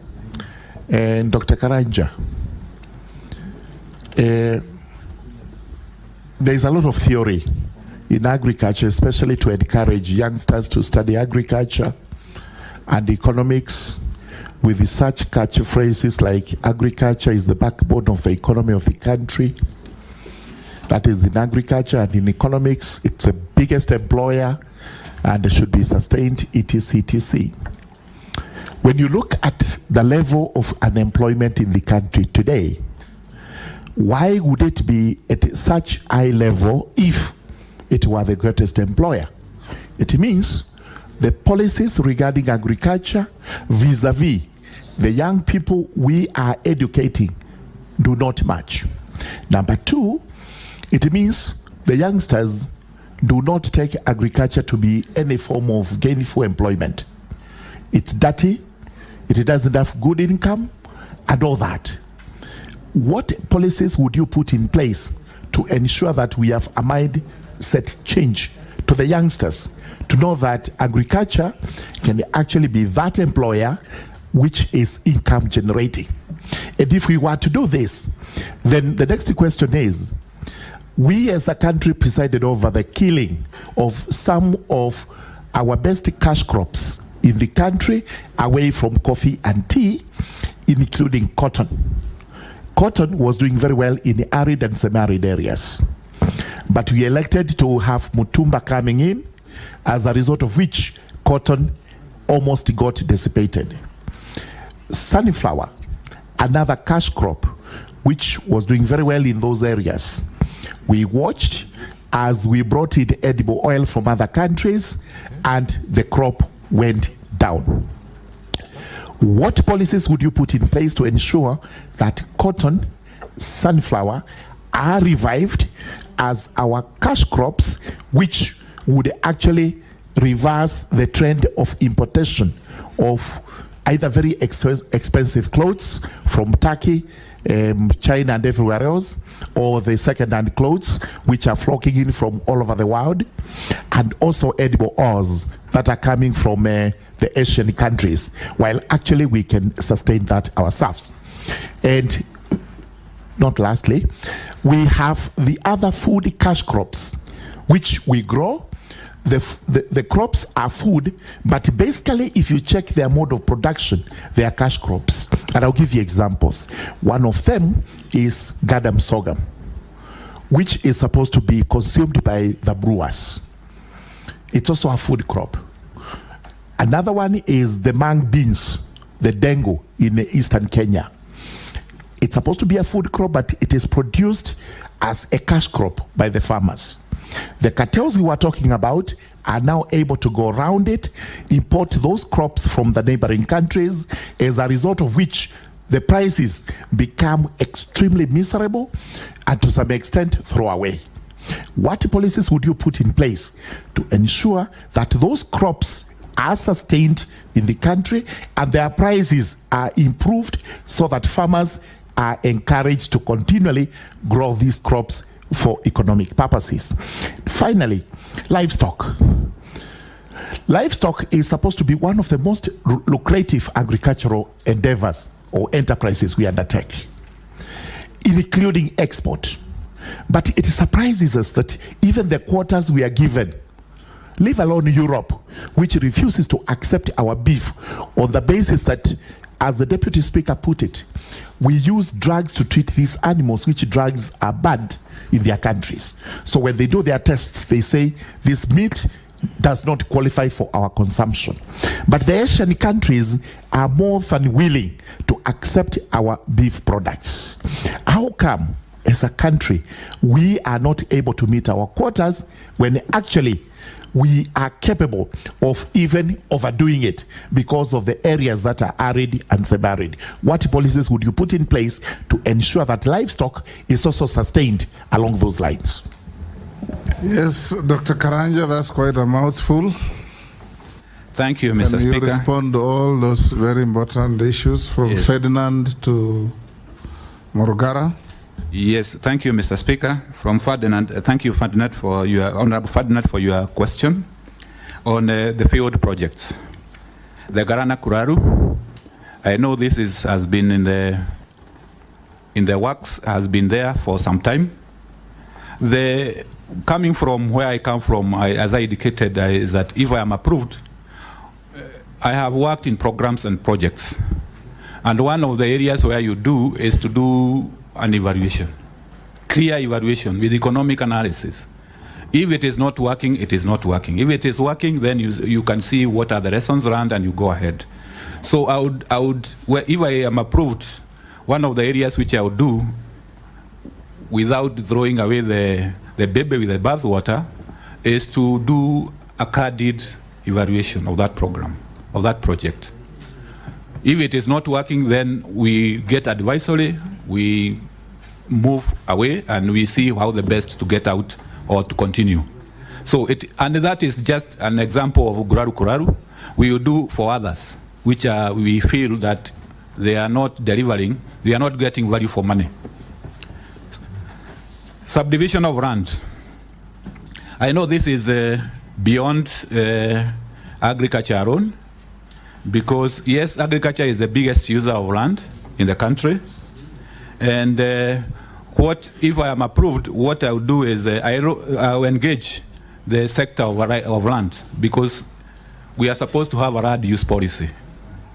And Dr. Karanja, there is a lot of theory in agriculture, especially to encourage youngsters to study agriculture and economics, with such catchphrases like agriculture is the backbone of the economy of the country. That is in agriculture, and in economics, it's the biggest employer and should be sustained, etc. When you look at the level of unemployment in the country today, why would it be at such high level if it were the greatest employer? It means the policies regarding agriculture vis-a-vis the young people we are educating do not match. Number two, it means the youngsters do not take agriculture to be any form of gainful employment. It's dirty, it doesn't have good income, and all that. What policies would you put in place to ensure that we have a mindset change to the youngsters, to know that agriculture can actually be that employer which is income generating? And if we were to do this, then the next question is, we as a country presided over the killing of some of our best cash crops in the country, away from coffee and tea, including cotton. Cotton was doing very well in the arid and semi-arid areas. But we elected to have Mutumba coming in, as a result of which cotton almost got dissipated. Sunflower, another cash crop, which was doing very well in those areas. We watched as we brought in edible oil from other countries, and the crop went down. What policies would you put in place to ensure that cotton, sunflower are revived as our cash crops, which would actually reverse the trend of importation of either very expensive clothes from Turkey, China and everywhere else, or the second-hand clothes which are flocking in from all over the world, and also edible oils that are coming from the Asian countries, while actually we can sustain that ourselves. And not lastly, we have the other food cash crops which we grow. The crops are food, but basically if you check their mode of production, they are cash crops. And I'll give you examples. One of them is gadam sorghum, which is supposed to be consumed by the brewers. It's also a food crop. Another one is the mang beans, the dengu in eastern Kenya. It's supposed to be a food crop, but it is produced as a cash crop by the farmers. The cartels we were talking about are now able to go around it, import those crops from the neighboring countries, as a result of which the prices become extremely miserable and to some extent throw away. What policies would you put in place to ensure that those crops are sustained in the country and their prices are improved so that farmers are encouraged to continually grow these crops for economic purposes? Finally, livestock. Livestock is supposed to be one of the most lucrative agricultural endeavors or enterprises we undertake, including export. But it surprises us that even the quotas we are given, leave alone Europe, which refuses to accept our beef on the basis that, as the Deputy Speaker put it, we use drugs to treat these animals, which drugs are banned in their countries. So when they do their tests, they say this meat does not qualify for our consumption. But the Asian countries are more than willing to accept our beef products. How come, as a country, we are not able to meet our quotas when actually we are capable of even overdoing it because of the areas that are arid and semi-arid? What policies would you put in place to ensure that livestock is also sustained along those lines? Yes, Dr. Karanja, that's quite a mouthful. Thank you, Mr. Can Speaker. you respond to all those very important issues from Yes. Ferdinand to Morugara? Yes, thank you, Mr. Speaker. From Ferdinand, thank you, Ferdinand, for your Honorable Ferdinand, for your question on the field projects. The Garana Kuraru, I know this has been in the works, has been there for some time. Coming from where I come from, as I indicated, is that if I am approved, I have worked in programs and projects. And one of the areas where you do is to do an evaluation, clear evaluation with economic analysis. If it is not working, it is not working. If it is working, then you can see what are the lessons learned and you go ahead. So if I am approved, one of the areas which I would do without throwing away the baby with the bathwater is to do a candid evaluation of that program, of that project. If it is not working, then we get advisory, we move away, and we see how the best to get out or to continue. So and that is just an example of Guraru Kuraru. We will do for others, which we feel that they are not delivering, they are not getting value for money. Subdivision of land. I know this is beyond agriculture alone, because yes, agriculture is the biggest user of land in the country. And if I am approved, what I will do is I will engage the sector of land, because we are supposed to have a land use policy,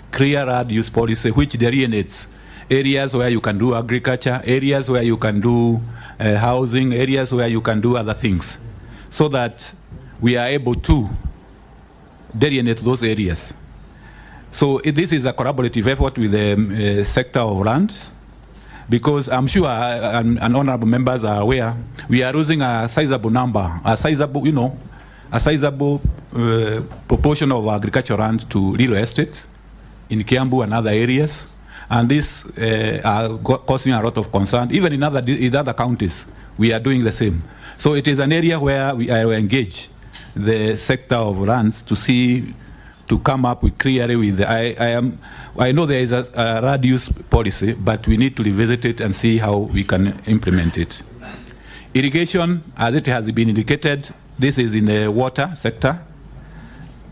clear land use policy, which delineates areas where you can do agriculture, areas where you can do housing, areas where you can do other things, so that we are able to delineate those areas. So this is a collaborative effort with the sector of land, because I'm sure and honorable members are aware, we are losing a sizable number, a sizable proportion of agricultural land to real estate in Kiambu and other areas. And this are causing a lot of concern. Even in other counties, we are doing the same. So it is an area where I will engage the sector of lands to come up with clearly with I know there is a land use policy, but we need to revisit it and see how we can implement it. Irrigation, as it has been indicated, this is in the water sector,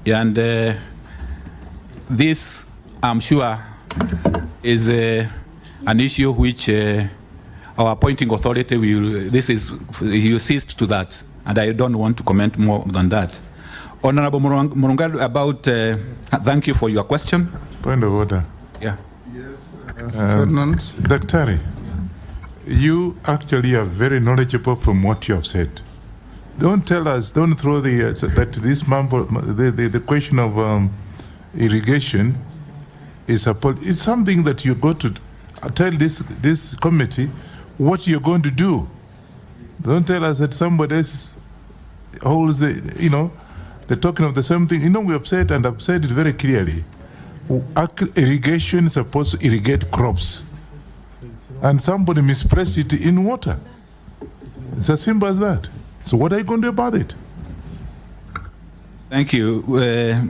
and this, I'm sure, is an issue which our appointing authority will cease to that, and I don't want to comment more than that. Honorable Murungaru, about thank you for your question. Point of order. Yes, Ferdinand. Daktari, you actually are very knowledgeable from what you have said. Don't tell us, don't throw that this the question of irrigation is something that you go to tell this committee what you're going to do. Don't tell us that somebody else holds they're talking of the same thing. We have said, and I've said it very clearly. irrigation is supposed to irrigate crops, and somebody misplaced it in water. It's as simple as that. So what are you going to do about it? Thank you,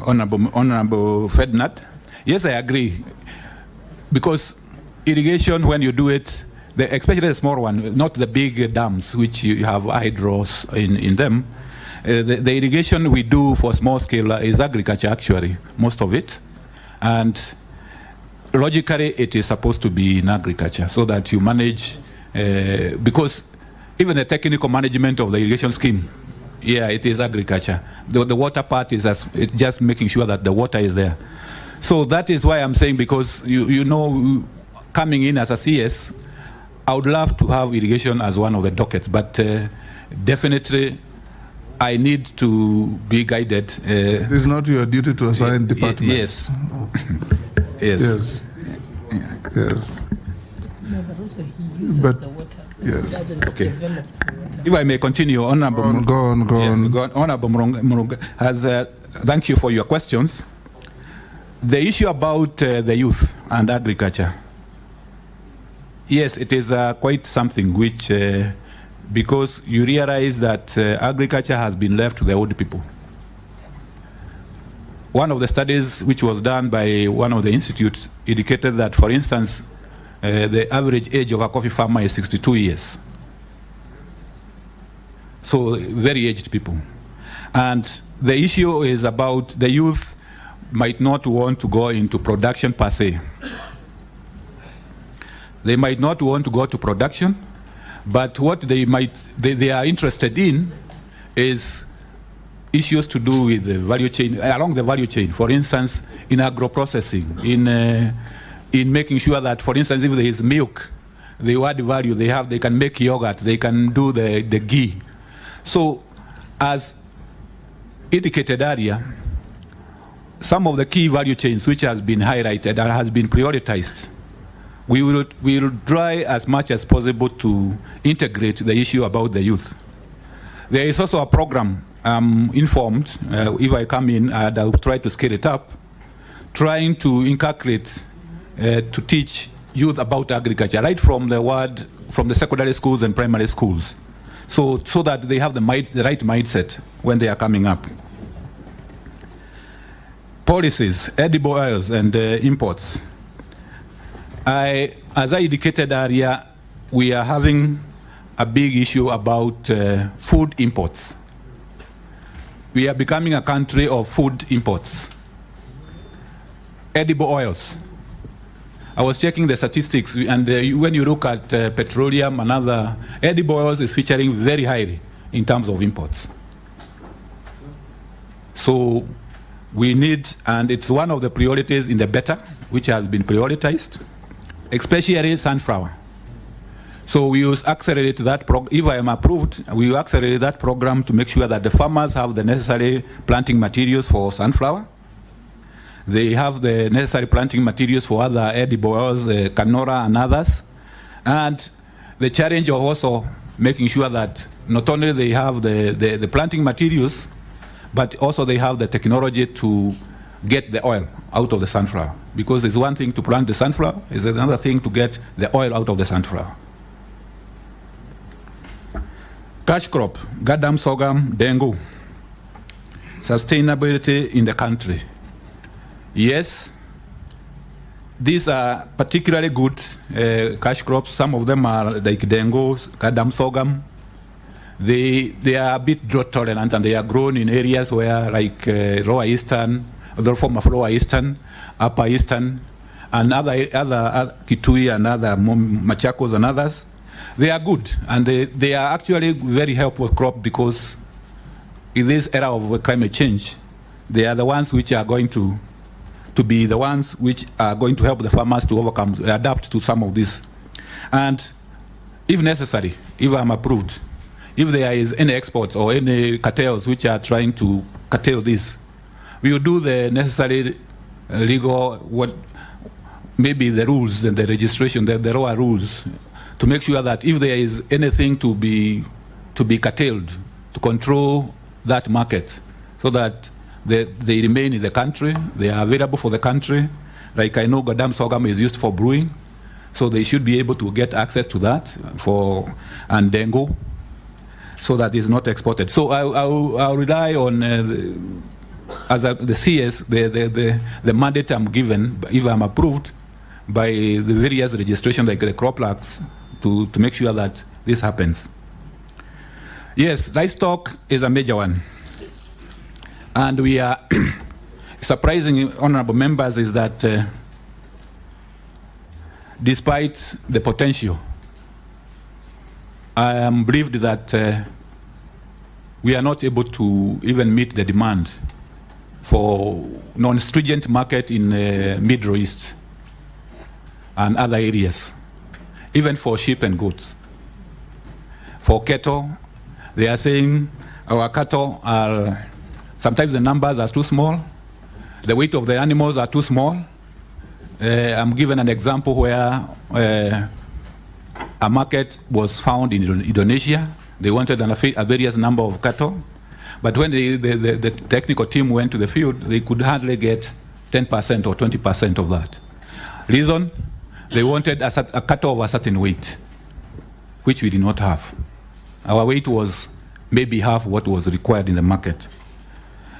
Honorable Ferdinand. Yes, I agree. Because irrigation, when you do it, especially the small one, not the big dams, which you have hydros in them, the irrigation we do for small scale is agriculture, actually, most of it. And logically, it is supposed to be in agriculture so that you manage, because even the technical management of the irrigation scheme, yeah, it is agriculture. The water part is it's just making sure that the water is there. So that is why I'm saying, because you know, coming in as a CS, I would love to have irrigation as one of the dockets, but definitely I need to be guided. It is not your duty to assign departments. Yes. Yes. Yes. Yes. No, but also he uses But- the water. yes. He doesn't Okay. develop the water. If I may continue, Honorable Go on. Honorable Murunga has, thank you for your questions. The issue about the youth and agriculture. Yes, it is quite something which, because you realize that agriculture has been left to the old people. One of the studies which was done by one of the institutes indicated that, for instance, the average age of a coffee farmer is 62 years. So very aged people. And the issue is about the youth might not want to go into production per se. They might not want to go to production, but what they are interested in is issues to do with the value chain, along the value chain. For instance, in agro-processing, in making sure that, for instance, if there is milk, the add value they can make yogurt, they can do the ghee. So, as indicated earlier, some of the key value chains which has been highlighted and has been prioritized, we will try as much as possible to integrate the issue about the youth. There is also a program, informed, if I come in and I'll try to scale it up, trying to inculcate, to teach youth about agriculture, right from the secondary schools and primary schools, so that they have the right mindset when they are coming up. Policies, edible oils and imports. As I indicated earlier, we are having a big issue about food imports. We are becoming a country of food imports. Edible oils. I was checking the statistics, and when you look at petroleum and other, edible oils is featuring very highly in terms of imports. So we need, and it's one of the priorities in the BETA, which has been prioritized, especially sunflower. So we will accelerate that if I am approved, we will accelerate that program to make sure that the farmers have the necessary planting materials for sunflower. They have the necessary planting materials for other edible oils, canola and others. And the challenge of also making sure that not only they have the planting materials, but also they have the technology to get the oil out of the sunflower. Because it's one thing to plant the sunflower, it's another thing to get the oil out of the sunflower. Cash crop, gadam, sorghum, dengu. Sustainability in the country. Yes, these are particularly good cash crops. Some of them are like dengu, gadam, sorghum. They are a bit drought tolerant, and they are grown in areas where, like Lower Eastern, other form of Lower Eastern, Upper Eastern, and other Kitui and other Machakos and others. They are good, and they are actually very helpful crop, because in this era of climate change, they are the ones which are going to be the ones which are going to help the farmers to adapt to some of this. And if necessary, if I'm approved, if there is any exports or any cartels which are trying to curtail this, we will do the necessary legal, maybe the rules and the registration, the raw rules, to make sure that if there is anything to be curtailed, to control that market, so that they remain in the country, they are available for the country, Like I know Godam sorghum is used for brewing, so they should be able to get access to that and dengo, so that it's not exported. So I'll rely on the CS, the mandate I'm given, if I'm approved by the various registration, like the crop lags, to make sure that this happens. Yes, livestock is a major one. And we are surprising, honorable members, is that despite the potential, I am believed that we are not able to even meet the demand for non-stringent market in Middle East and other areas, even for sheep and goats. For cattle, they are saying our cattle are, sometimes the numbers are too small, the weight of the animals are too small. I'm given an example where a market was found in Indonesia. They wanted a various number of cattle, but when the technical team went to the field, they could hardly get 10% or 20% of that. Reason? They wanted a cattle of a certain weight, which we did not have. Our weight was maybe half what was required in the market.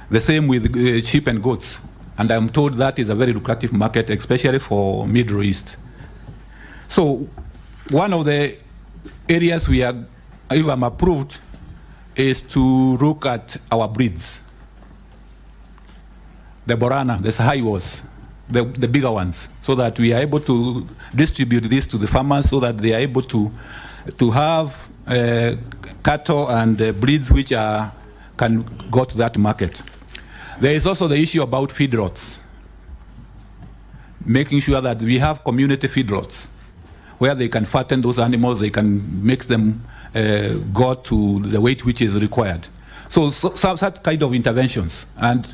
The same with sheep and goats. And I'm told that is a very lucrative market, especially for Middle East. So one of the areas we are, if I'm approved, is to look at our breeds. The Borana, the Sahaiwas, the bigger ones, so that we are able to distribute this to the farmers so that they are able to have cattle and breeds which can go to that market. There is also the issue about feedlots, making sure that we have community feedlots where they can fatten those animals, they can make them go to the weight which is required. So such kind of interventions. And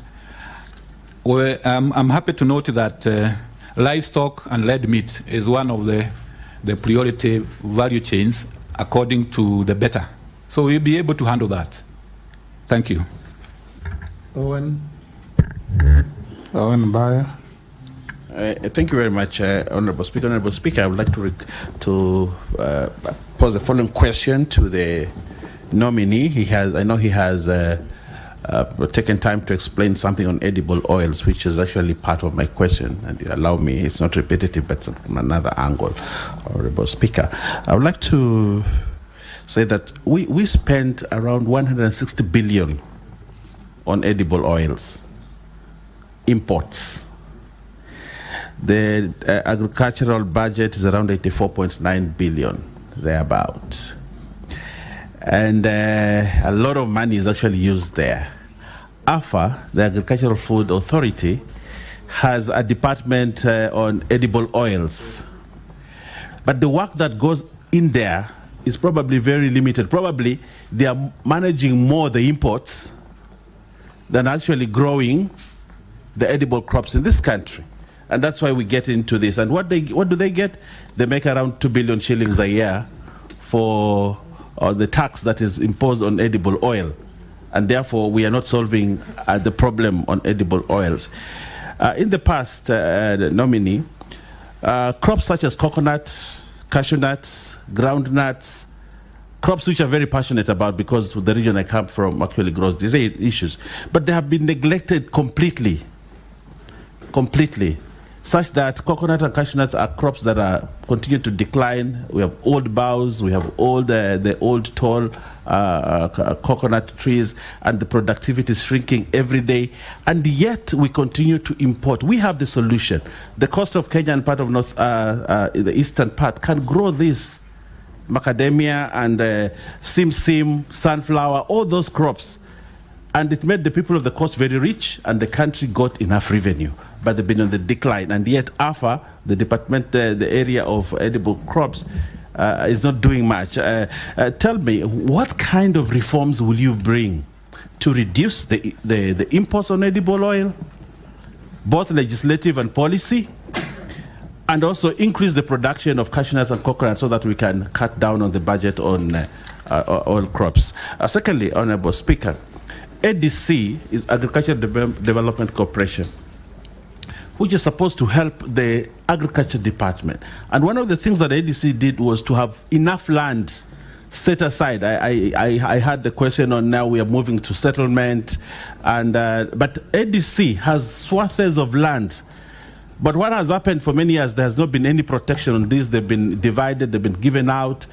I'm happy to note that livestock and lead meat is one of the priority value chains according to the beta. So we'll be able to handle that. Thank you. Owen Bayer. Thank you very much, Honorable Speaker. Honorable Speaker, I would like to pose the following question to the nominee. I know he has taken time to explain something on edible oils, which is actually part of my question, and you allow me, it's not repetitive, but it's from another angle. Honorable Speaker, I would like to say that we spent around 160 billion on edible oils imports. The agricultural budget is around 84.9 billion, thereabout. And a lot of money is actually used there. AFA, the Agricultural Food Authority, has a department on edible oils. But the work that goes in there is probably very limited. Probably they are managing more the imports than actually growing the edible crops in this country. And that's why we get into this. And what do they get? They make around 2 billion shillings a year for the tax that is imposed on edible oil. And therefore, we are not solving the problem on edible oils. In the past, the nominee, crops such as coconut, cashew nuts, ground nuts, crops which are very passionate about because the region I come from actually grows these issues, but they have been neglected completely, such that coconut and cashew nuts are crops that are continue to decline. We have old boughs, we have the old tall coconut trees, and the productivity is shrinking every day, and yet we continue to import. We have the solution. The coast of Kenya and part of the eastern part can grow this macadamia and simsim, sunflower, all those crops. And it made the people of the coast very rich, and the country got enough revenue. But they've been on the decline. And yet AFA, the department, the area of edible crops, is not doing much. Tell me, what kind of reforms will you bring to reduce the imports on edible oil, both legislative and policy, and also increase the production of cashew nuts and coconut so that we can cut down on the budget on oil crops? Secondly, Honorable Speaker, ADC is Agricultural Development Corporation, which is supposed to help the agriculture department. And one of the things that ADC did was to have enough land set aside. I had the question on now we are moving to settlement, and but ADC has swathes of land. But what has happened for many years, there has not been any protection on this. They've been divided, they've been given out.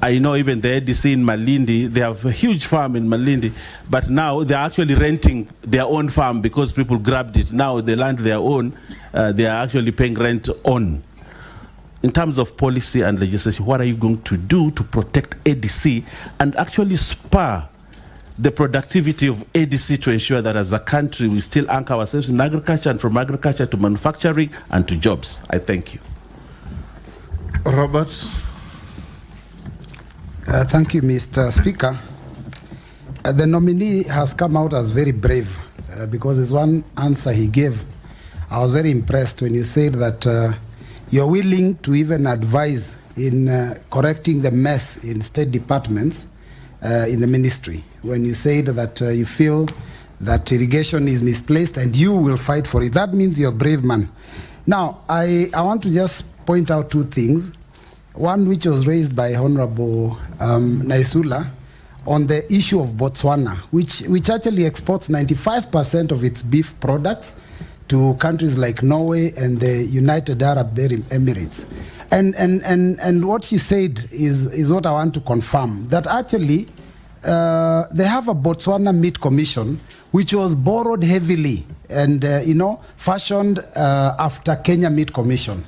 I know even the ADC in Malindi, they have a huge farm in Malindi, but now they're actually renting their own farm because people grabbed it. Now the land they own, they are actually paying rent on. In terms of policy and legislation, what are you going to do to protect ADC and actually spur the productivity of ADC to ensure that as a country we still anchor ourselves in agriculture, and from agriculture to manufacturing and to jobs? I thank you. Robert. Thank you, Mr. Speaker. The nominee has come out as very brave because there's one answer he gave. I was very impressed when you said that you're willing to even advise in correcting the mess in state departments in the ministry. When you said that you feel that irrigation is misplaced and you will fight for it, that means you're a brave man. Now, I want to just point out two things. One which was raised by Honorable Naisula on the issue of Botswana, which actually exports 95% of its beef products to countries like Norway and the United Arab Emirates. And what she said is what I want to confirm, that actually they have a Botswana Meat Commission which was borrowed heavily and fashioned after Kenya Meat Commission.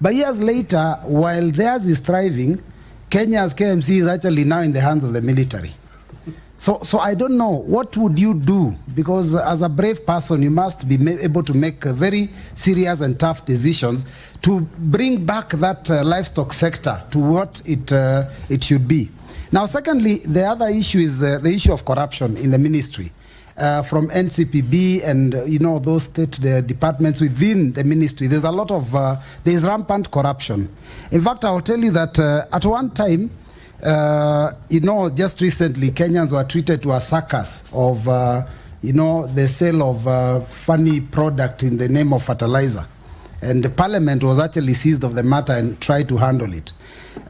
But years later, while theirs is thriving, Kenya's KMC is actually now in the hands of the military. So I don't know, what would you do? Because as a brave person, you must be able to make very serious and tough decisions to bring back that livestock sector to what it should be. Now, secondly, the other issue is the issue of corruption in the ministry. From NCPB and those state departments within the ministry, there's a lot of there's rampant corruption. In fact, I will tell you that at one time, just recently, Kenyans were treated to a circus of the sale of funny product in the name of fertilizer, and the parliament was actually seized of the matter and tried to handle it.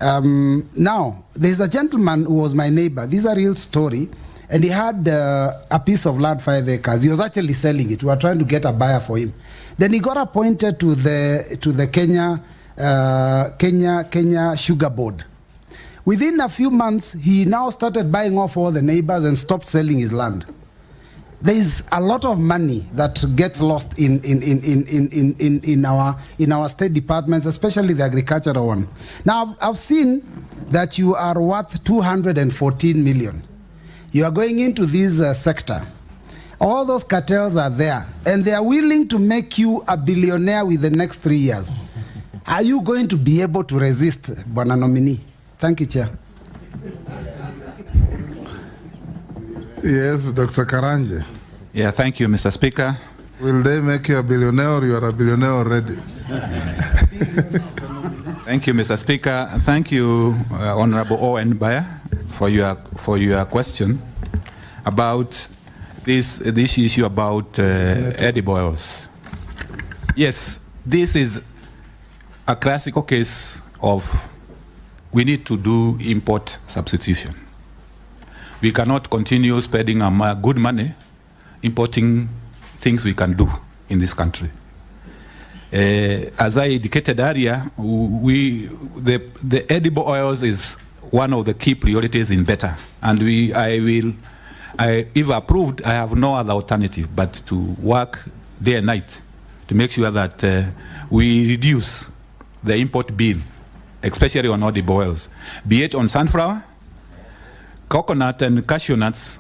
Now, there's a gentleman who was my neighbor. This is a real story. And he had a piece of land, 5 acres. He was actually selling it. We were trying to get a buyer for him. Then he got appointed to the Kenya Sugar Board. Within a few months, he now started buying off all the neighbors and stopped selling his land. There is a lot of money that gets lost in our state departments, especially the agricultural one. Now, I've seen that you are worth 214 million. You are going into this sector. All those cartels are there, and they are willing to make you a billionaire within the next 3 years. Are you going to be able to resist, Bwana Nominee? Thank you, Chair. Yes, Dr. Karanje. Yeah, thank you, Mr. Speaker. Will they make you a billionaire, or you are a billionaire already? Thank you, Mr. Speaker. Thank you, Honorable Owen Bayer, for your question about this issue about edible oils. Yes, this is a classical case of we need to do import substitution. We cannot continue spending our good money importing things we can do in this country. As I indicated earlier, the edible oils is one of the key priorities in BETA, and if approved, I have no other alternative but to work day and night to make sure that we reduce the import bill, especially on edible oils, be it on sunflower, coconut, and cashew nuts.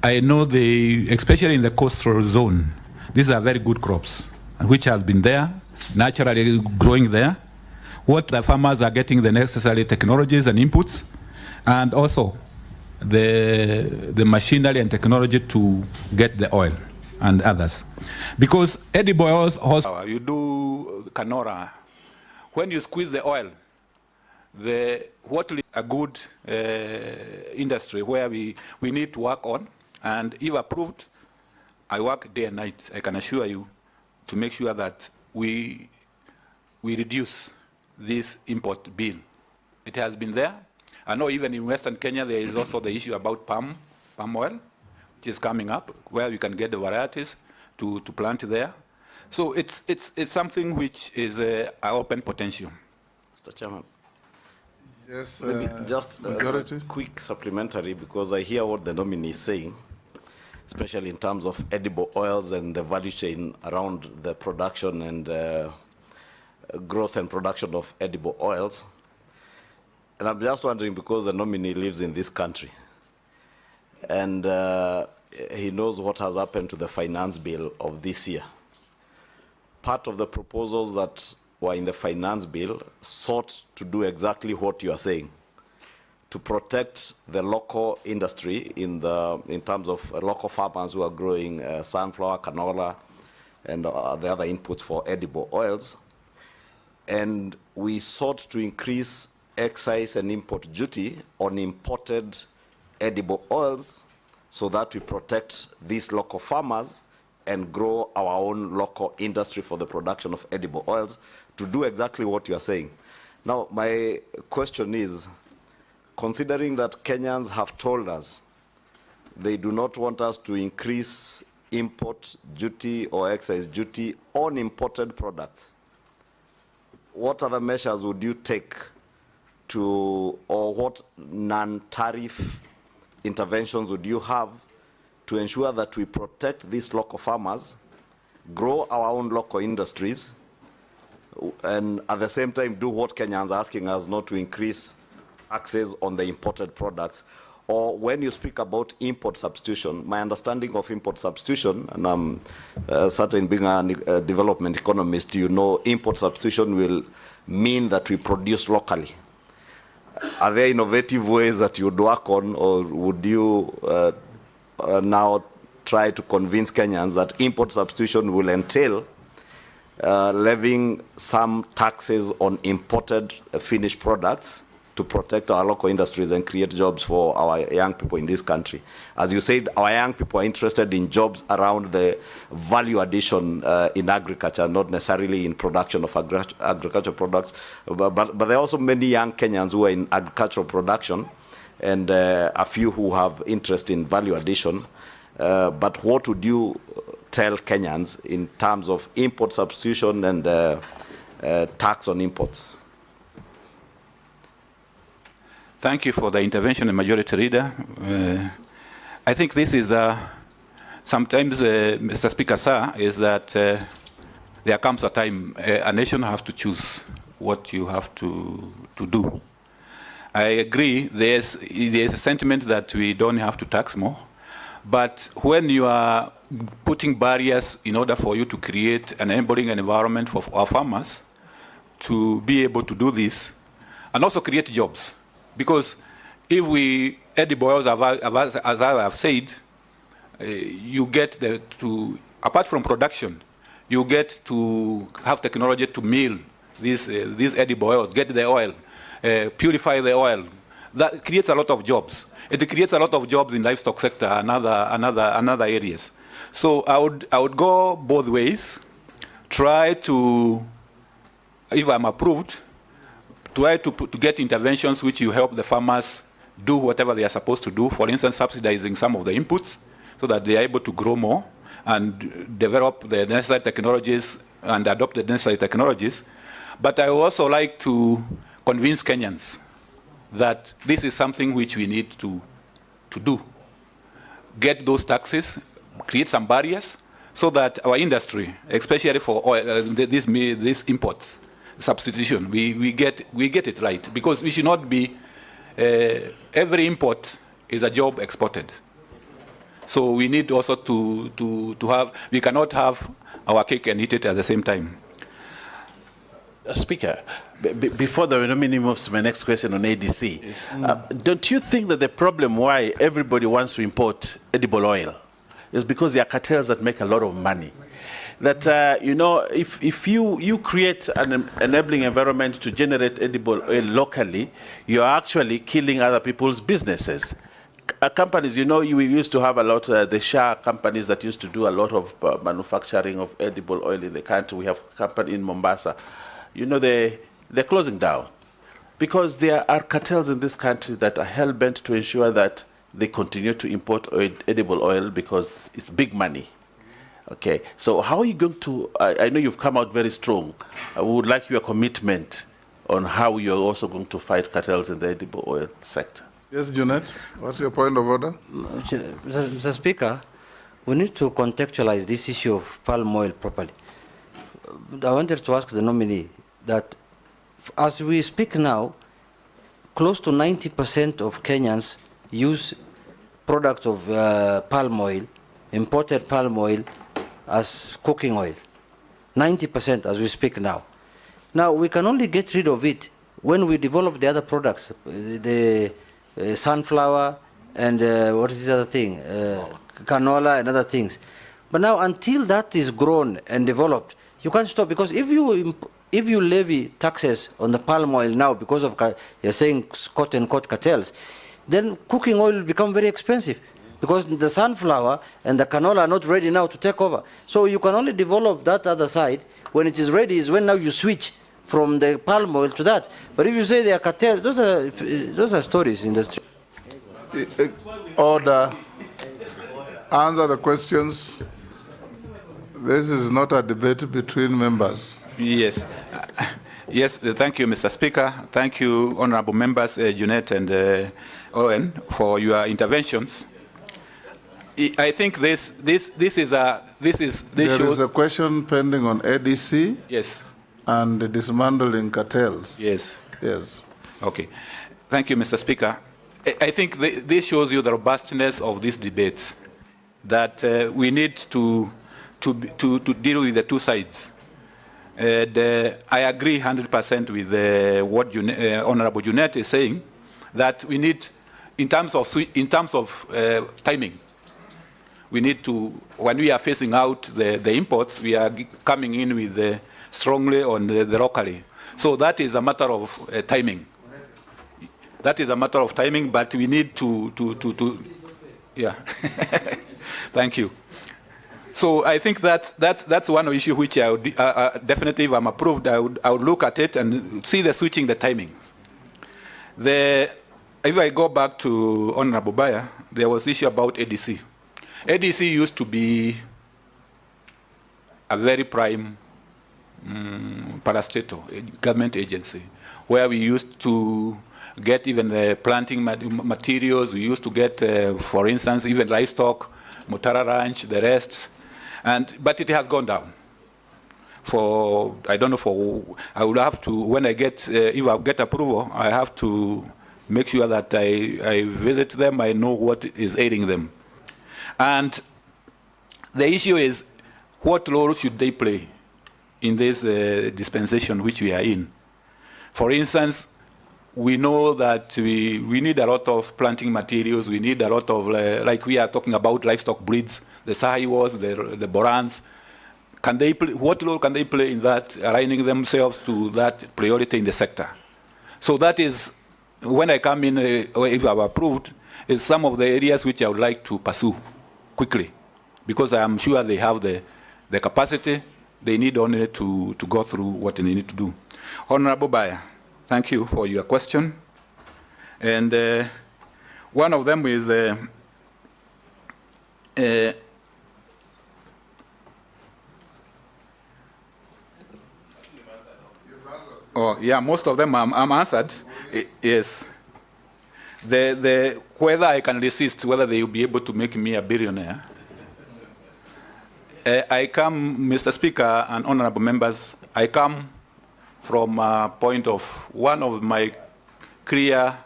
I know especially in the coastal zone, these are very good crops, which has been there, naturally growing there. What the farmers are getting the necessary technologies and inputs, and also the machinery and technology to get the oil and others. Because edible oils also, you do canola. When you squeeze the oil, what is a good industry where we need to work on, and if approved, I work day and night, I can assure you, to make sure that we reduce this import bill. It has been there. I know even in Western Kenya there is also the issue about palm oil, which is coming up, where you can get the varieties to plant there. So it's something which is an open potential. Mr. Chairman. Yes, Just a quick supplementary, because I hear what the nominee is saying, especially in terms of edible oils and the value chain around the production and growth and production of edible oils. And I'm just wondering, because the nominee lives in this country, and he knows what has happened to the finance bill of this year. Part of the proposals that were in the finance bill sought to do exactly what you are saying, to protect the local industry in terms of local farmers who are growing sunflower, canola, and the other inputs for edible oils. And we sought to increase excise and import duty on imported edible oils so that we protect these local farmers and grow our own local industry for the production of edible oils, to do exactly what you are saying. Now, my question is, considering that Kenyans have told us they do not want us to increase import duty or excise duty on imported products, what other measures would you take to, or what non-tariff interventions would you have to ensure that we protect these local farmers, grow our own local industries, and at the same time do what Kenyans are asking us, not to increase access on the imported products? Or when you speak about import substitution, my understanding of import substitution, and I'm certain being a development economist, you know import substitution will mean that we produce locally. Are there innovative ways that you'd work on, or would you now try to convince Kenyans that import substitution will entail levying some taxes on imported finished products to protect our local industries and create jobs for our young people in this country? As you said, our young people are interested in jobs around the value addition in agriculture, not necessarily in production of agricultural products. But there are also many young Kenyans who are in agricultural production, and a few who have interest in value addition. But what would you tell Kenyans in terms of import substitution and tax on imports? Thank you for the intervention, Majority Leader. I think this is sometimes, Mr. Speaker, sir, is that there comes a time a nation has to choose what you have to do. I agree, there's a sentiment that we don't have to tax more, but when you are putting barriers in order for you to create an enabling environment for our farmers to be able to do this, and also create jobs, because if we edible oils, as I have said, you get apart from production, you get to have technology to mill these edible oils, get the oil, purify the oil. That creates a lot of jobs. It creates a lot of jobs in livestock sector and other areas. So I would go both ways. Try to, if I'm approved, try to get interventions which you help the farmers do whatever they are supposed to do. For instance, subsidizing some of the inputs so that they are able to grow more and develop the necessary technologies and adopt the necessary technologies. But I would also like to convince Kenyans that this is something which we need to do. Get those taxes, create some barriers so that our industry, especially for oil, these imports, substitution, we get it right, because we should not be every import is a job exported. So we need also to have, we cannot have our cake and eat it at the same time. Speaker, before the nominee moves to my next question on ADC, yes. Don't you think that the problem why everybody wants to import edible oil is because there are cartels that make a lot of money? That, you know, if you create an enabling environment to generate edible oil locally, you're actually killing other people's businesses. companies, you know, we used to have a lot, the Shah companies that used to do a lot of manufacturing of edible oil in the country. We have a company in Mombasa. You know, they're closing down because there are cartels in this country that are hell-bent to ensure that they continue to import edible oil because it's big money. Okay, so how are you going to, I know you've come out very strong. I would like your commitment on how you're also going to fight cartels in the edible oil sector. Yes, Junet, what's your point of order? Mr. Speaker, we need to contextualize this issue of palm oil properly. I wanted to ask the nominee that as we speak now, close to 90% of Kenyans use products of palm oil, imported palm oil, as cooking oil. 90% as we speak now. Now, we can only get rid of it when we develop the other products, the sunflower and what is the other thing? Canola and other things. But now, until that is grown and developed, you can't stop, because if you levy taxes on the palm oil now because of, you're saying, quote-unquote cartels, then cooking oil will become very expensive because the sunflower and the canola are not ready now to take over. So you can only develop that other side. When it is ready is when now you switch from the palm oil to that. But if you say they are cartels, those are stories in the street. Order. Answer the questions. This is not a debate between members. Yes. Yes, thank you, Mr. Speaker. Thank you, honorable members, Junet and Owen, for your interventions. I think this shows. There is a question pending on ADC. Yes. And the dismantling cartels. Yes. Yes. Okay. Thank you, Mr. Speaker. I think this shows you the robustness of this debate, that we need to deal with the two sides. And I agree 100% with what Honorable Junet is saying, that we need, in terms of timing, we need to, when we are phasing out the imports, we are coming in with strongly on the locally. So that is a matter of timing. That is a matter of timing, but we need to yeah. Thank you. So I think that's one issue which I would definitely, if I'm approved, I would look at it and see the switching the timing. If I go back to Honorable Baya, there was issue about ADC. ADC used to be a very prime parastatal government agency, where we used to get even the planting materials. We used to get, for instance, even livestock, Mutara Ranch, the rest. But it has gone down. I don't know, I will have to, when I get, if I get approval, I have to make sure that I visit them, I know what is aiding them. And the issue is, what role should they play in this dispensation which we are in? For instance, we know that we need a lot of planting materials, we need a lot of, like we are talking about livestock breeds, the Sahiwas, the Borans. What role can they play in that, aligning themselves to that priority in the sector? So that is, when I come in, if I'm approved, is some of the areas which I would like to pursue quickly, because I am sure they have the capacity. They need only to go through what they need to do. Honorable Baya, thank you for your question. And one of them is, oh yeah, most of them I'm answered. Yes. Whether I can resist, whether they will be able to make me a billionaire. I come, Mr. Speaker and honorable members, I come from a point of, one of my clear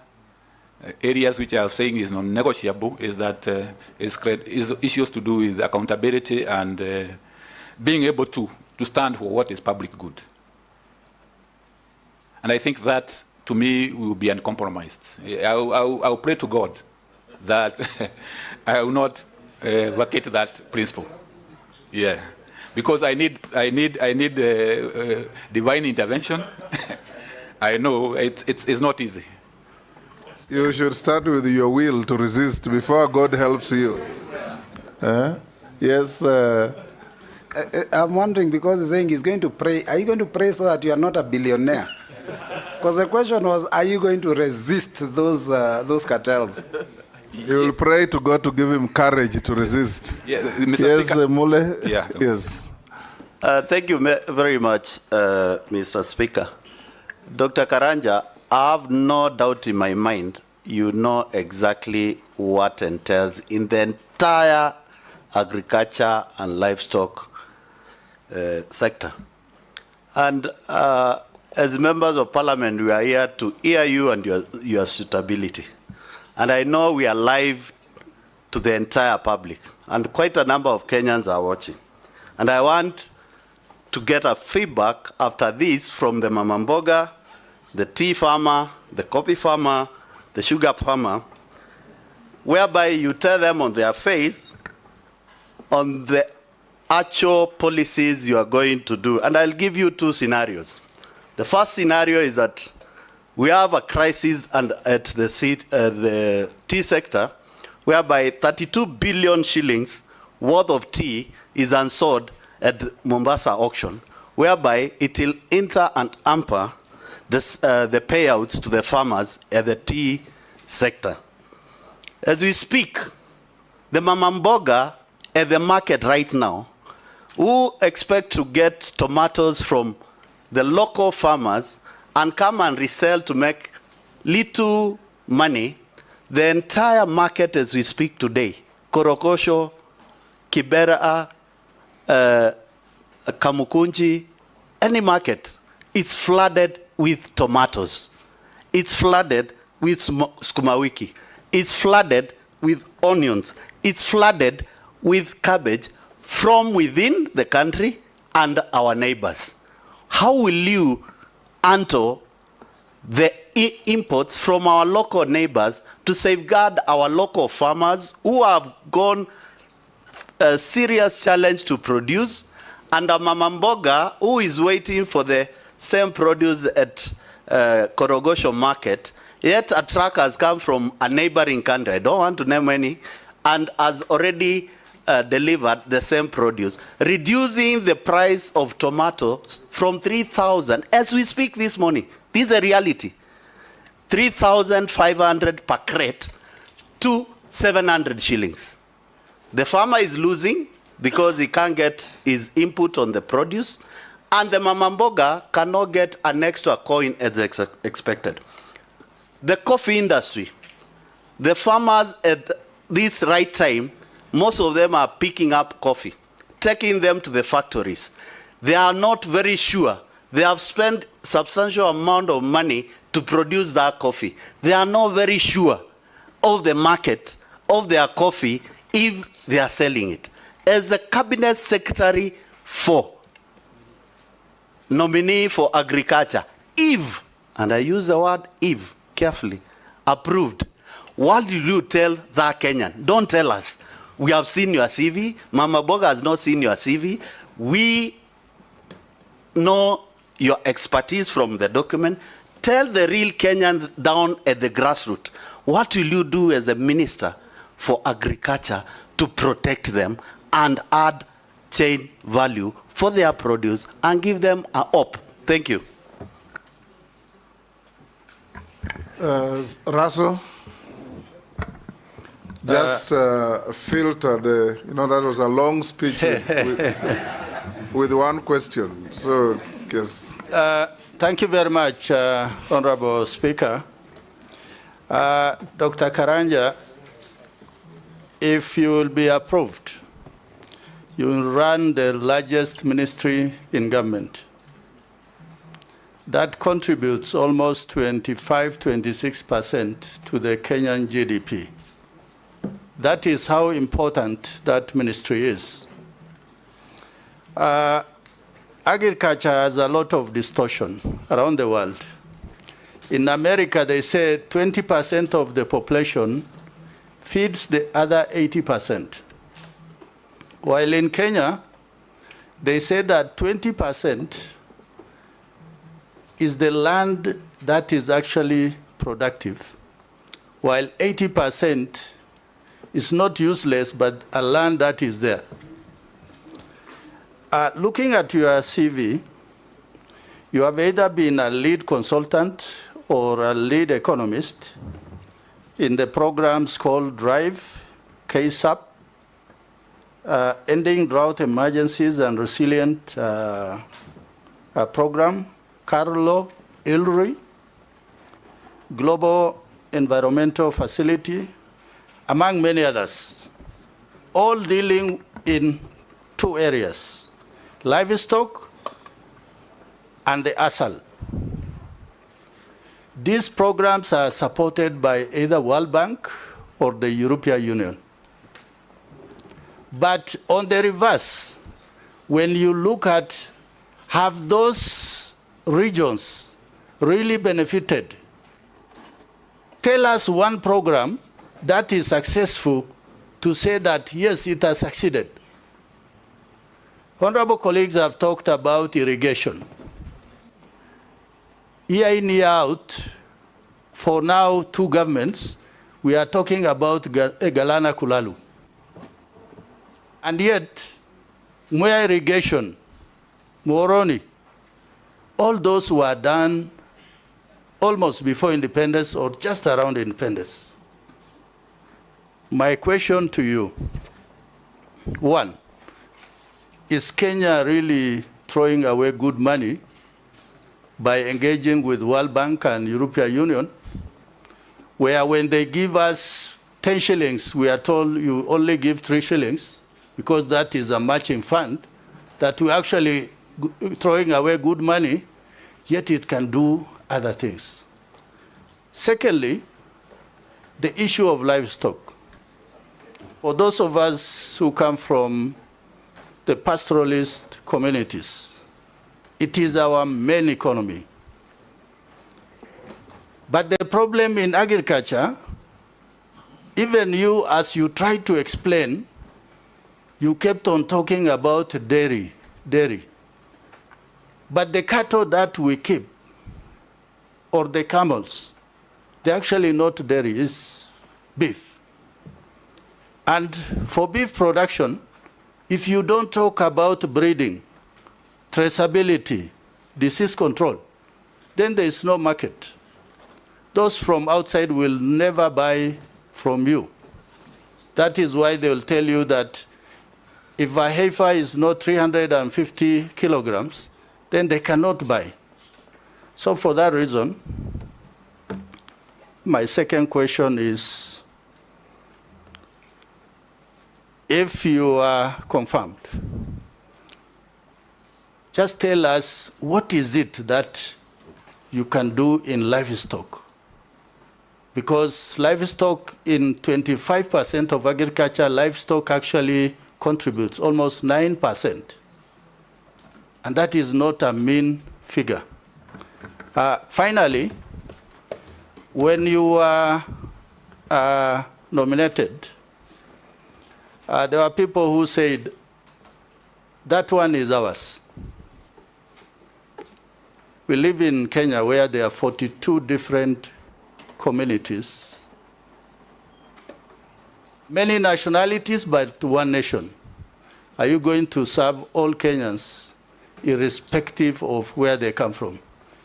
areas which I am saying is non-negotiable is that is issues to do with accountability and being able to stand for what is public good. And I think that, to me, will be uncompromised. I'll pray to God that I will not vacate that principle. Yeah, because I need divine intervention. I know it's not easy. You should start with your will to resist before God helps you. Yes. I'm wondering, because he's saying he's going to pray. Are you going to pray so that you are not a billionaire? Because the question was, are you going to resist those cartels? He will pray to God to give him courage to resist. Yeah, Mr. Yes, Speaker. Mule? Yeah. Yes. Thank you very much, Mr. Speaker. Dr. Karanja, I have no doubt in my mind you know exactly what entails in the entire agriculture and livestock sector. And as members of parliament, we are here to hear you and your suitability. And I know we are live to the entire public, and quite a number of Kenyans are watching. And I want to get a feedback after this from the Mamamboga, the tea farmer, the coffee farmer, the sugar farmer, whereby you tell them on their face on the actual policies you are going to do. And I'll give you two scenarios. The first scenario is that we have a crisis at the tea sector, whereby 32 billion shillings worth of tea is unsold at the Mombasa auction, whereby it will enter and hamper the payouts to the farmers at the tea sector. As we speak, the Mamamboga at the market right now, who expect to get tomatoes from the local farmers and come and resell to make little money, the entire market as we speak today, Korokosho, Kibera, Kamukunji, any market, it's flooded with tomatoes. It's flooded with skumawiki. It's flooded with onions. It's flooded with cabbage from within the country and our neighbors. How will you handle the imports from our local neighbors to safeguard our local farmers who have gone a serious challenge to produce, and a Mamamboga who is waiting for the same produce at Korogosho market, yet a truck has come from a neighboring country, I don't want to name any, and has already delivered the same produce, reducing the price of tomatoes from 3,000, as we speak this morning, this is a reality, 3,500 per crate to 700 shillings. The farmer is losing because he can't get his input on the produce, and the Mamamboga cannot get an extra coin as expected. The coffee industry, the farmers at this right time, most of them are picking up coffee, taking them to the factories. They are not very sure. They have spent substantial amount of money to produce that coffee. They are not very sure of the market of their coffee if they are selling it. As a cabinet secretary for nominee for agriculture, if, and I use the word if carefully, approved, what will you tell that Kenyan? Don't tell us. We have seen your CV. Mama Boga has not seen your CV. We know your expertise from the document. Tell the real Kenyan down at the grassroots, what will you do as a minister for agriculture to protect them and add chain value for their produce and give them a hope? Thank you. Russell, just filter the, that was a long speech with one question. So, yes. Thank you very much, Honorable Speaker. Dr. Karanja, if you will be approved, you will run the largest ministry in government. That contributes almost 25–26% to the Kenyan GDP. That is how important that ministry is. Agriculture has a lot of distortion around the world. In America, they say 20% of the population feeds the other 80%. While in Kenya, they say that 20% is the land that is actually productive. while 80% is not useless, but a land that is there. Looking at your CV, you have either been a lead consultant or a lead economist in the programs called DRIVE, KSAP, Ending Drought Emergencies and Resilient Program, Carlo, ILRI, Global Environmental Facility, among many others, all dealing in two areas, livestock and the ASAL. These programs are supported by either World Bank or the European Union. But on the reverse, when you look at have those regions really benefited, tell us one program that is successful to say that, yes, it has succeeded. Honorable colleagues have talked about irrigation. Year in, year out, for now, two governments, we are talking about Galana Kulalu. And yet, Mwea irrigation, Moroni, all those were done almost before independence or just around independence. My question to you, one, is Kenya really throwing away good money by engaging with World Bank and European Union, where when they give us 10 shillings, we are told you only give 3 shillings, because that is a matching fund, that we're actually throwing away good money, yet it can do other things. Secondly, the issue of livestock. For those of us who come from the pastoralist communities, it is our main economy. But the problem in agriculture, even you, as you try to explain, you kept on talking about dairy. But the cattle that we keep, or the camels, they're actually not dairy, it's beef. And for beef production, if you don't talk about breeding, traceability, disease control, then there is no market. Those from outside will never buy from you. That is why they will tell you that if a heifer is not 350 kilograms, then they cannot buy. So for that reason, my second question is, if you are confirmed, just tell us what is it that you can do in livestock? Because livestock, in 25% of agriculture, livestock actually contributes almost 9%. And that is not a mean figure. Finally, when you were nominated, there were people who said, that one is ours. We live in Kenya where there are 42 different communities, many nationalities, but one nation. Are you going to serve all Kenyans, irrespective of where they come from?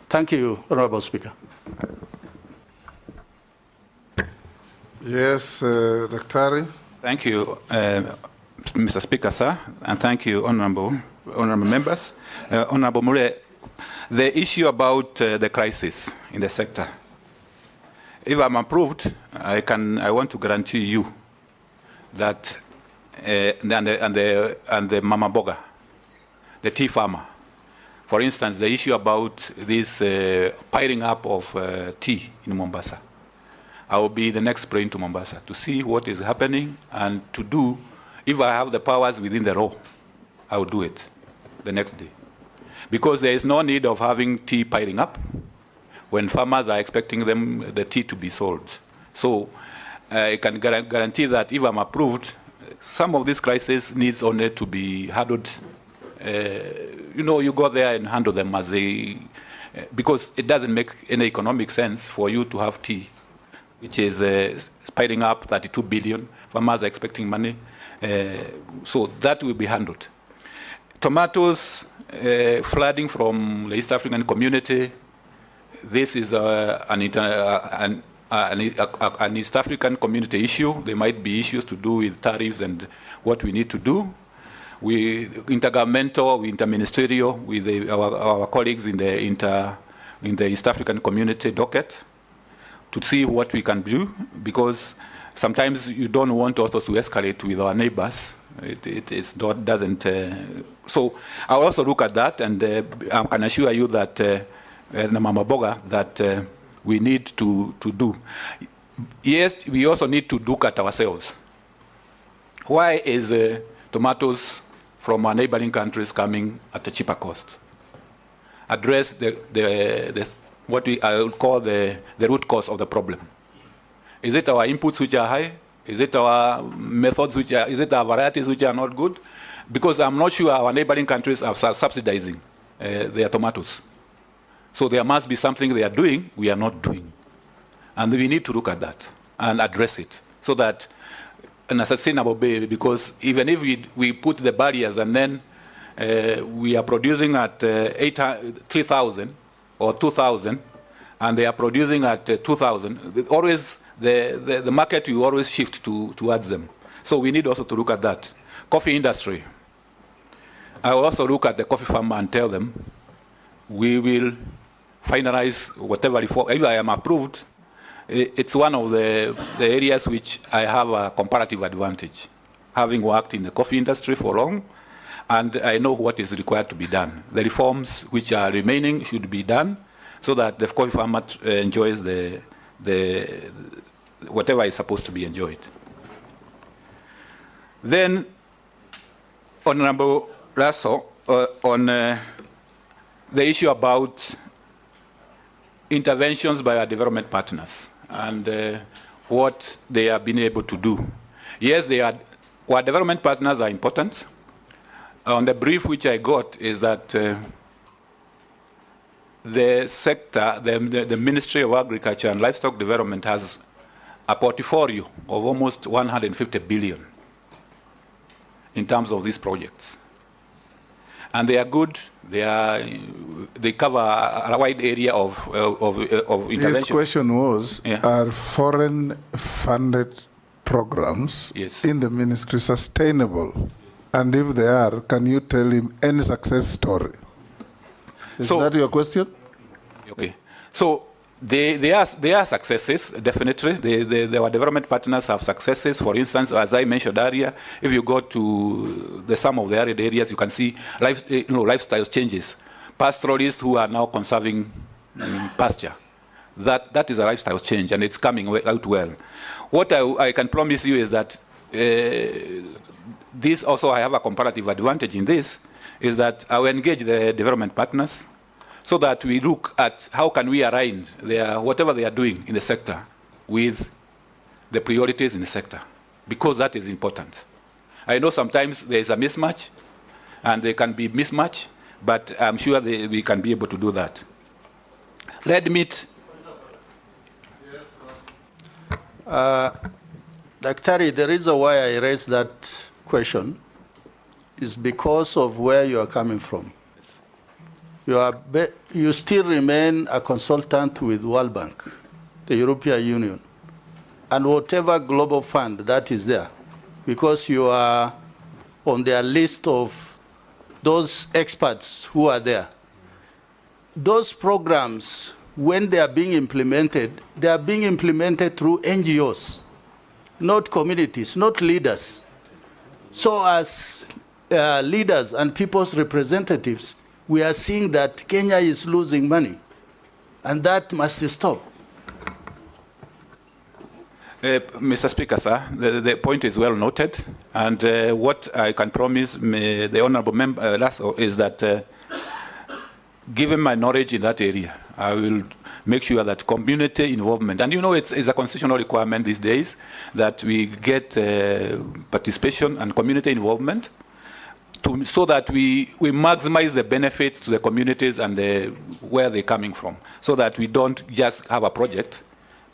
Thank you, Honorable Speaker. Yes, Daktari. Thank you, Mr. Speaker, sir, and thank you, honorable members. Honorable Mure, the issue about the crisis in the sector. If I'm approved, I want to guarantee you that and the mama boga, the tea farmer, for instance, the issue about this piling up of tea in Mombasa, I will be the next brain to Mombasa to see what is happening and to do, if I have the powers within the law, I will do it the next day. Because there is no need of having tea piling up when farmers are expecting the tea to be sold. So I can guarantee that if I'm approved, some of these crises needs only to be handled. You go there and handle them as they, because it doesn't make any economic sense for you to have tea which is spiring up 32 billion. Farmers are expecting money. So that will be handled. Tomatoes, flooding from the East African community. This is an East African community issue. There might be issues to do with tariffs and what we need to do. We intergovernmental, interministerial with our colleagues in the East African community docket to see what we can do, because sometimes you don't want also to escalate with our neighbors. It doesn't. So I'll also look at that, and I can assure you that Namamaboga, that we need to do. Yes, we also need to look at ourselves. Why is tomatoes from our neighboring countries coming at a cheaper cost? Address what I would call the root cause of the problem. Is it our inputs which are high? Is it our methods which are, is it our varieties which are not good? Because I'm not sure our neighboring countries are subsidizing their tomatoes. So there must be something they are doing we are not doing. And we need to look at that and address it so that in a sustainable way, because even if we put the barriers and then we are producing at 3,000 or 2,000, and they are producing at 2,000, always the market will always shift towards them. So we need also to look at that. Coffee industry. I will also look at the coffee farmer and tell them, we will finalize whatever reform. If I am approved, it's one of the areas which I have a comparative advantage, having worked in the coffee industry for long, and I know what is required to be done. The reforms which are remaining should be done so that the coffee farmer enjoys the whatever is supposed to be enjoyed. Then, Honorable Lasso, on the issue about interventions by our development partners and what they have been able to do. Yes, our development partners are important. On the brief which I got is that the sector, the Ministry of Agriculture and Livestock Development has a portfolio of almost 150 billion in terms of these projects. And they are good. They cover a wide area of intervention. His question was, are foreign-funded programs in the ministry sustainable? And if they are, can you tell him any success story? Is that your question? Okay. So they are successes, definitely. Our development partners have successes. For instance, as I mentioned earlier, if you go to some of the arid areas, you can see lifestyle changes. Pastoralists who are now conserving pasture. That is a lifestyle change, and it's coming out well. What I can promise you is that this also, I have a comparative advantage in this, is that I will engage the development partners so that we look at how can we align whatever they are doing in the sector with the priorities in the sector, because that is important. I know sometimes there is a mismatch, and there can be mismatch, but I'm sure we can be able to do that. Red meat. Dr. the reason why I raised that question is because of where you are coming from. You still remain a consultant with World Bank, the European Union, and whatever global fund that is there, because you are on their list of those experts who are there. Those programs, when they are being implemented, they are being implemented through NGOs, not communities, not leaders. So as leaders and people's representatives, we are seeing that Kenya is losing money, and that must stop. Mr. Speaker, sir, the point is well noted, and what I can promise the honourable member is that given my knowledge in that area, I will make sure that community involvement, and you know it's a constitutional requirement these days that we get participation and community involvement so that we maximize the benefits to the communities and where they're coming from, so that we don't just have a project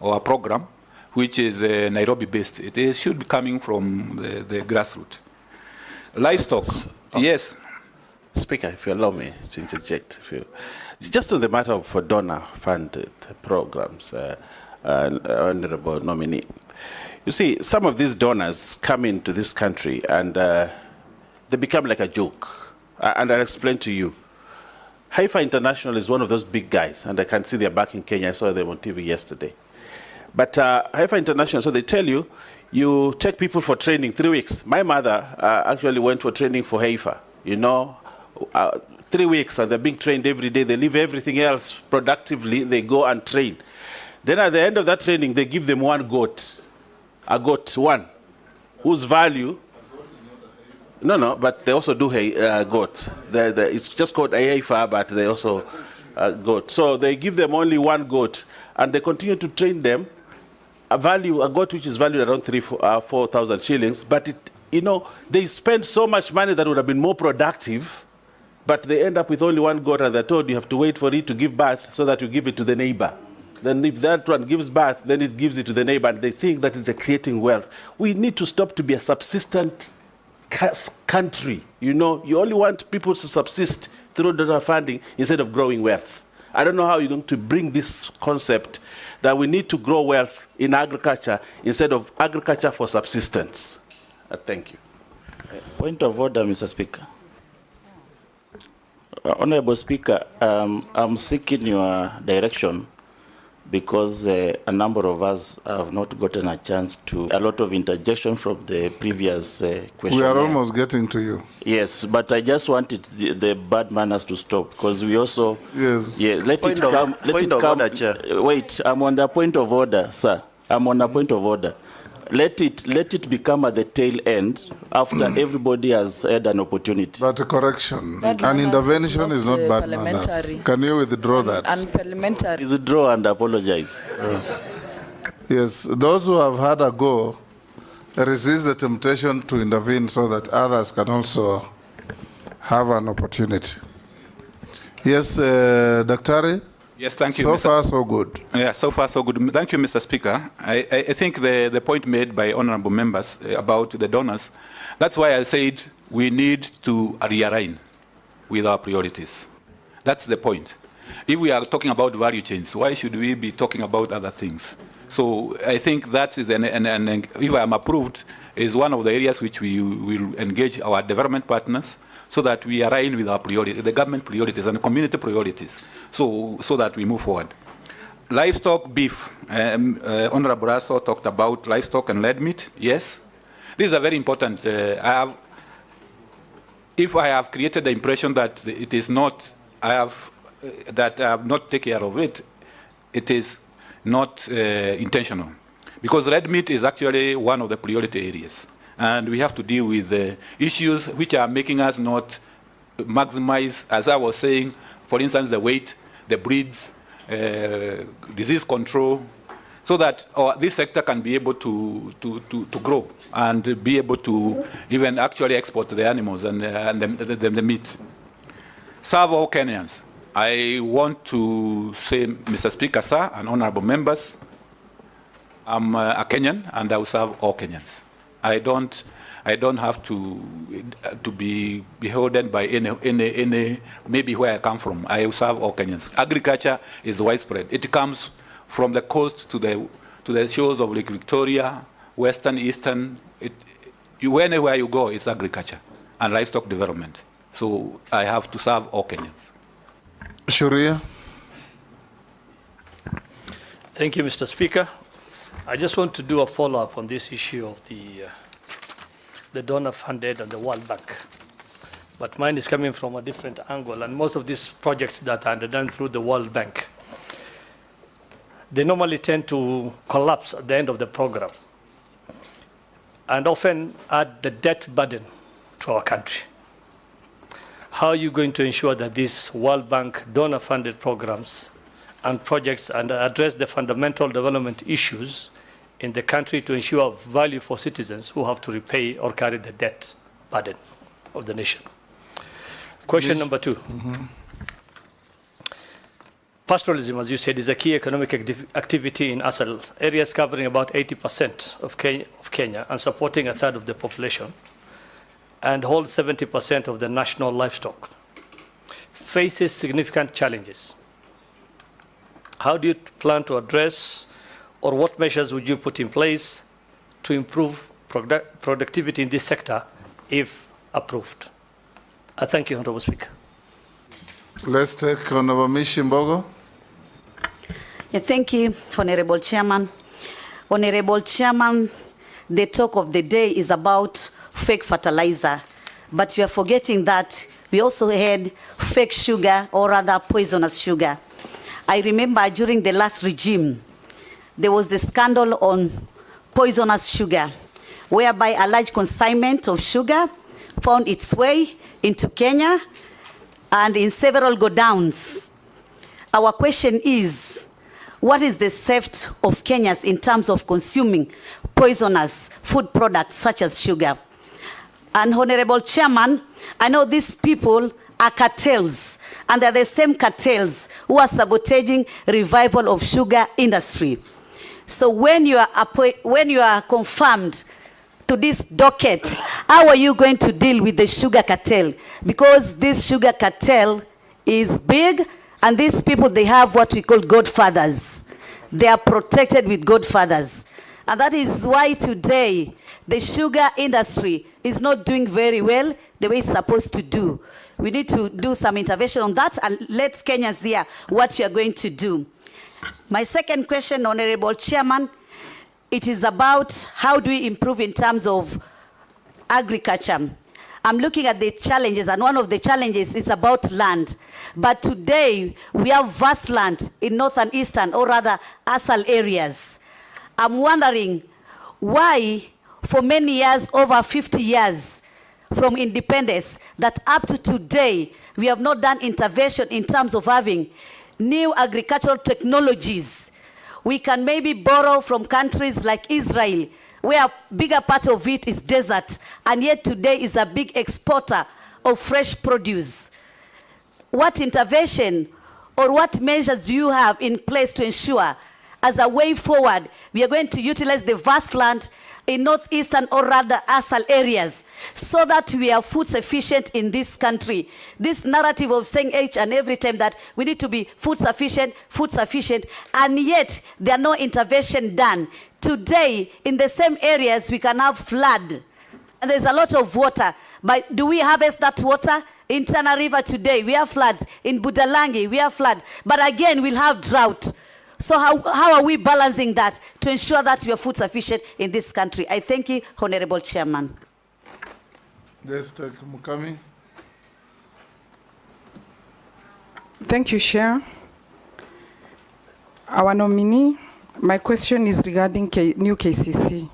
or a program, which is Nairobi-based. It should be coming from the grassroots. Livestock, yes. Speaker, if you allow me to interject. Just on the matter of donor-funded programs, Honorable Nominee. You see, some of these donors come into this country and they become like a joke. And I'll explain to you. Haifa International is one of those big guys, and I can see they're back in Kenya. I saw them on TV yesterday. But Haifa International, so they tell you, you take people for training 3 weeks. My mother actually went for training for Haifa, 3 weeks, and they're being trained every day. They leave everything else productively. They go and train. Then at the end of that training, they give them one goat, a goat, one, whose value, no, but they also do goats. It's just called Haifa, but they also goat. So they give them only one goat, and they continue to train them. A goat which is valued around 4,000 shillings, but they spend so much money that would have been more productive, but they end up with only one goat, and they're told you have to wait for it to give birth so that you give it to the neighbor. Then if that one gives birth, then it gives it to the neighbor, and they think that it's creating wealth. We need to stop to be a subsistent country. You only want people to subsist through donor funding instead of growing wealth. I don't know how you're going to bring this concept that we need to grow wealth in agriculture instead of agriculture for subsistence. Thank you. Point of order, Mr. Speaker. Honorable Speaker, I'm seeking your direction because a number of us have not gotten a chance to, a lot of interjection from the previous question. We are almost getting to you. Yes, but I just wanted the bad manners to stop because we also, yes. Yeah, let it come. Order, Chair. Wait, I'm on the point of order, sir. I'm on the point of order. Let it become at the tail end after everybody has had an opportunity. But a correction, an intervention is not bad manners. Can you withdraw that? Unparliamentary. Withdraw and apologize. Yes. Yes, those who have had a go resist the temptation to intervene so that others can also have an opportunity. Yes, Daktari? Yes, thank you. So far, so good. Yeah, so far, so good. Thank you, Mr. Speaker. I think the point made by honorable members about the donors, that's why I said we need to realign with our priorities. That's the point. If we are talking about value chains, why should we be talking about other things? So I think that is, and if I am approved, is one of the areas which we will engage our development partners so that we align with our priorities, the government priorities and community priorities, so that we move forward. Livestock, beef. Honorable Raso talked about livestock and lead meat. Yes, these are very important. If I have created the impression that it is not, that I have not taken care of it, it is not intentional. Because red meat is actually one of the priority areas. And we have to deal with the issues which are making us not maximize, as I was saying, for instance, the weight, the breeds, disease control, so that this sector can be able to grow and be able to even actually export the animals and the meat. Serve all Kenyans. I want to say, Mr. Speaker, sir, and honorable members, I'm a Kenyan and I will serve all Kenyans. I don't have to be beholden by any maybe where I come from. I will serve all Kenyans. Agriculture is widespread. It comes from the coast to the shores of Lake Victoria, western, eastern. Anywhere you go, it's agriculture and livestock development. So I have to serve all Kenyans. Sharia. Thank you, Mr. Speaker. I just want to do a follow-up on this issue of the donor-funded and the World Bank. But mine is coming from a different angle, and most of these projects that are done through the World Bank, they normally tend to collapse at the end of the program and often add the debt burden to our country. How are you going to ensure that these World Bank donor-funded programs and projects and address the fundamental development issues in the country to ensure value for citizens who have to repay or carry the debt burden of the nation? Question number two. pastoralism, as you said, is a key economic activity in ASAL, areas covering about 80% of Kenya and supporting a third of the population, and holds 70% of the national livestock, faces significant challenges. How do you plan to address, or what measures would you put in place to improve productivity in this sector if approved? I thank you, Honorable Speaker. Let's take Honorable Mishimbogo. Yeah, thank you, Honorable Chairman. Honorable Chairman, the talk of the day is about fake fertilizer, but you are forgetting that we also had fake sugar, or rather poisonous sugar. I remember during the last regime, there was the scandal on poisonous sugar, whereby a large consignment of sugar found its way into Kenya and in several godowns. Our question is, what is the safety of Kenyans in terms of consuming poisonous food products such as sugar? And Honorable Chairman, I know these people are cartels, and they're the same cartels who are sabotaging revival of sugar industry. So when you are confirmed to this docket, how are you going to deal with the sugar cartel? Because this sugar cartel is big, and these people, they have what we call godfathers. They are protected with godfathers. And that is why today the sugar industry is not doing very well the way it's supposed to do. We need to do some intervention on that, and let Kenyans hear what you are going to do. My second question, Honorable Chairman, it is about how do we improve in terms of agriculture. I'm looking at the challenges, and one of the challenges is about land. But today, we have vast land in northern, eastern, or rather, ASAL areas. I'm wondering why, for many years, over 50 years from independence, that up to today, we have not done intervention in terms of having new agricultural technologies. We can maybe borrow from countries like Israel, where a bigger part of it is desert, and yet today is a big exporter of fresh produce. What intervention or what measures do you have in place to ensure, as a way forward, we are going to utilize the vast land in northeastern, or rather ASAL areas, so that we are food sufficient in this country? This narrative of saying each and every time that we need to be food sufficient, and yet there are no intervention done. Today, in the same areas, we can have flood, and there's a lot of water, but do we harvest that water? In Tana River today, we have floods. In Budalangi, we have flood, but again, we'll have drought. So how are we balancing that to ensure that we are food sufficient in this country? I thank you, Honorable Chairman. Mukami. Thank you, Chair. Our nominee, my question is regarding new KCC.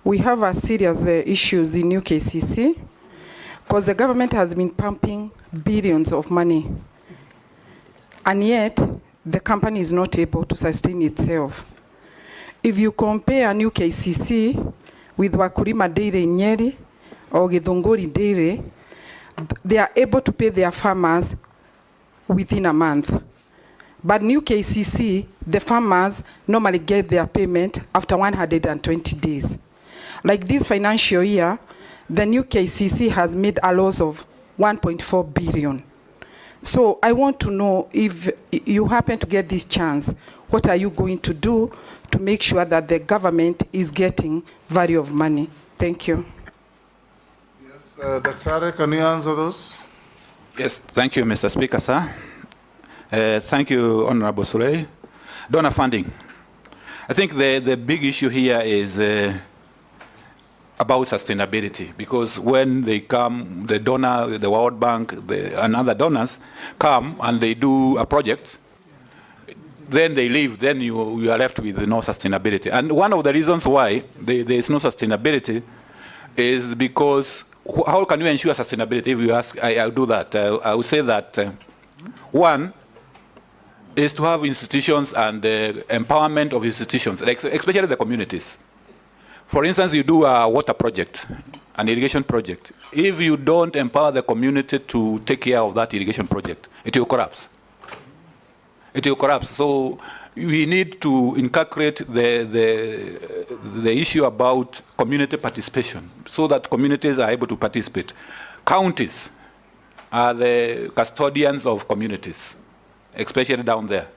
We have a serious issues in new KCC because the government has been pumping billions of money, and yet the company is not able to sustain itself. If you compare new KCC with Wakulima Dairy in Nyeri or Githunguri Dairy, they are able to pay their farmers within a month. But new KCC, the farmers normally get their payment after 120 days. Like this financial year, the new KCC has made a loss of 1.4 billion. So I want to know, if you happen to get this chance, what are you going to do to make sure that the government is getting value of money? Thank you. Yes, Dr. can you answer those? Yes, thank you, Mr. Speaker, sir. Thank you, Honorable Surrey. Donor funding. I think the big issue here is about sustainability, because when they come, the donor, the World Bank, and other donors come and they do a project, then they leave, then you are left with no sustainability. And one of the reasons why there is no sustainability is because how can you ensure sustainability? If you ask, I'll do that. I would say that one is to have institutions and empowerment of institutions, especially the communities. For instance, you do a water project, an irrigation project. If you don't empower the community to take care of that irrigation project, it will collapse. it will collapse. So we need to inculcate the issue about community participation so that communities are able to participate. Counties are the custodians of communities, especially down there.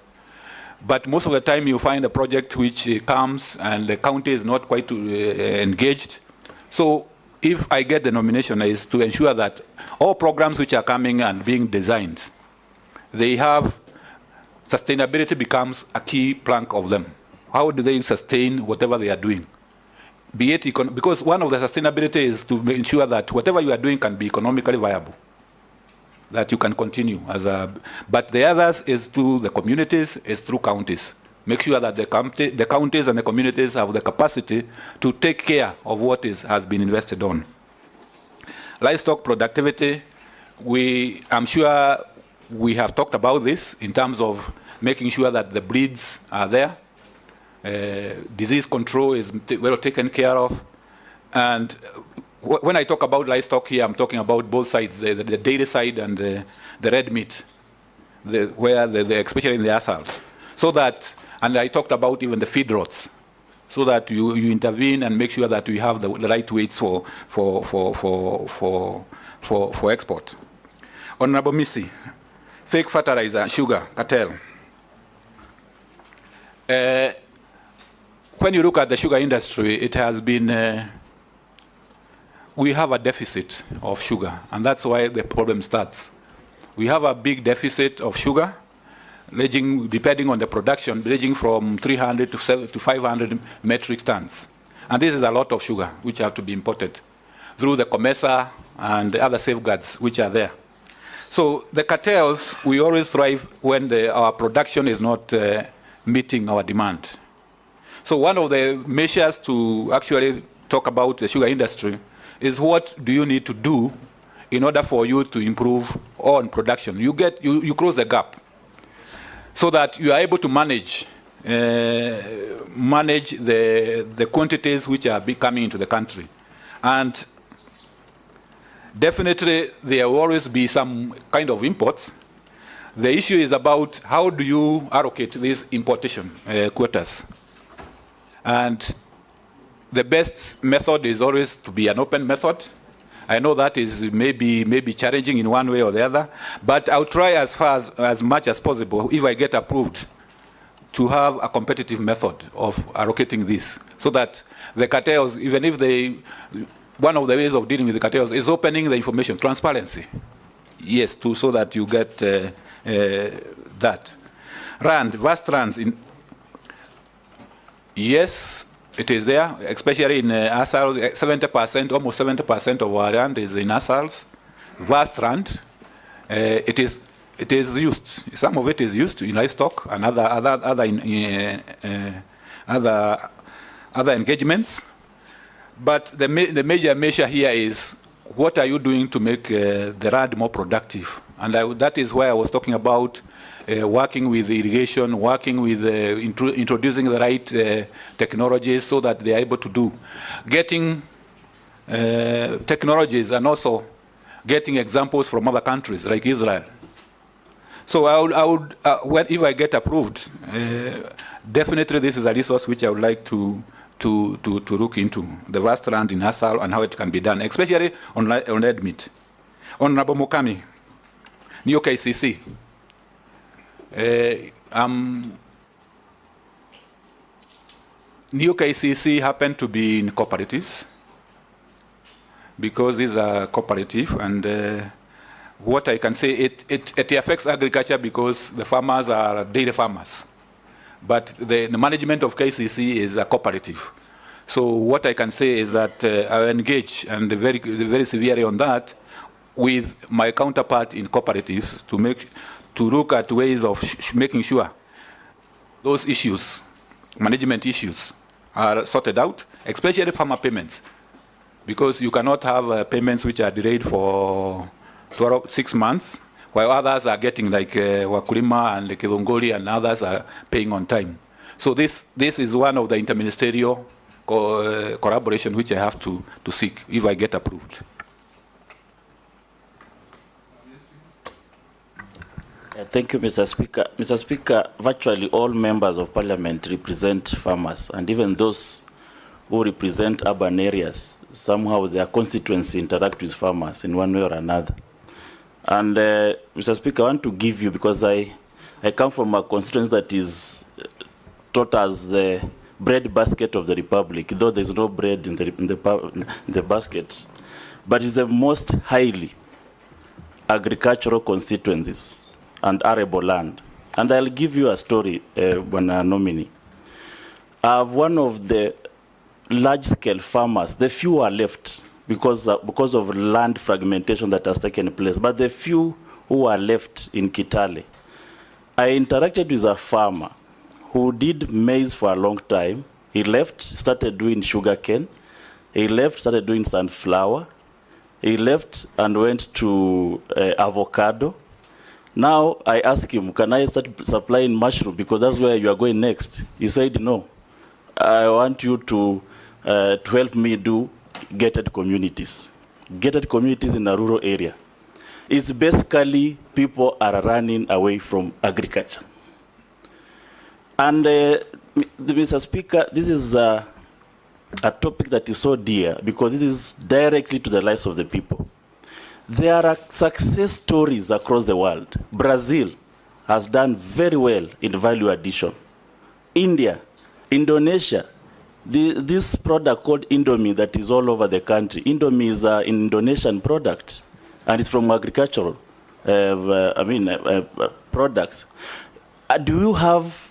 But most of the time you find a project which comes and the county is not quite engaged. So if I get the nomination is to ensure that all programs which are coming and being designed, they have sustainability becomes a key plank of them. How do they sustain whatever they are doing? Be it because one of the sustainability is to ensure that whatever you are doing can be economically viable, that you can continue as a. But the others is to the communities, is through counties. Make sure that the counties and the communities have the capacity to take care of what has been invested on. Livestock productivity, I'm sure we have talked about this in terms of making sure that the breeds are there. Disease control is well taken care of. And when I talk about livestock here, I'm talking about both sides, the dairy side and the red meat, especially in the assals. So that, and I talked about even the feed rots, so that you intervene and make sure that we have the right weights for export. Honorable Missy, fake fertilizer, sugar, cartel. When you look at the sugar industry, it has been, we have a deficit of sugar, and that's why the problem starts. We have a big deficit of sugar, ranging, depending on the production, ranging from 300 to 500 metric tons. And this is a lot of sugar, which have to be imported through the COMESA and the other safeguards which are there. So the cartels, we always thrive when our production is not meeting our demand. So one of the measures to actually talk about the sugar industry is what do you need to do in order for you to improve on production. You close the gap so that you are able to manage the quantities which are coming into the country. And definitely there will always be some kind of imports. The issue is about how do you allocate these importation quotas. And the best method is always to be an open method. I know that is maybe challenging in one way or the other, but I'll try as much as possible, if I get approved, to have a competitive method of allocating this, so that the cartels, even if one of the ways of dealing with the cartels is opening the information, transparency. Yes, so that you get that. Vast runs in. Yes, it is there, especially in assals. 70%, almost 70% of our land is in assals. Vast land. It is used. Some of it is used in livestock and other engagements. But the major measure here is what are you doing to make the land more productive? And that is why I was talking about working with irrigation, working with introducing the right technologies so that they are able to do. Getting technologies and also getting examples from other countries like Israel. So if I get approved, definitely this is a resource which I would like to look into, the vast land in Assal and how it can be done, especially on red meat. Honorable Mukami, New KCC. New KCC happened to be in cooperatives because these are cooperative, and what I can say, it affects agriculture because the farmers are dairy farmers. But the management of KCC is a cooperative. So what I can say is that I engage and very severely on that with my counterpart in cooperatives to look at ways of making sure those issues, management issues, are sorted out, especially farmer payments, because you cannot have payments which are delayed for 6 months, while others are getting, like Wakulima and Kidongoli and others are paying on time. So this is one of the interministerial collaboration which I have to seek if I get approved. Thank you, Mr. Speaker. Mr. Speaker, virtually all members of parliament represent farmers, and even those who represent urban areas, somehow their constituency interact with farmers in one way or another. And Mr. Speaker, I want to give you, because I come from a constituency that is taught as the bread basket of the Republic, though there's no bread in the basket, but it's the most highly agricultural constituencies and arable land. And I'll give you a story, when a nominee. One of the large-scale farmers, the few are left because of land fragmentation that has taken place, but the few who are left in Kitale, I interacted with a farmer who did maize for a long time. He left, started doing sugarcane. He left, started doing sunflower. He left and went to avocado. Now I asked him, can I start supplying mushroom, because that's where you are going next? He said, no, I want you to help me do gated communities. Gated communities in a rural area. It's basically people are running away from agriculture. And Mr. Speaker, this is a topic that is so dear, because this is directly to the lives of the people. There are success stories across the world. Brazil has done very well in value addition. India, Indonesia, this product called Indomie that is all over the country. Indomie is an Indonesian product, and it's from agricultural products. Do you have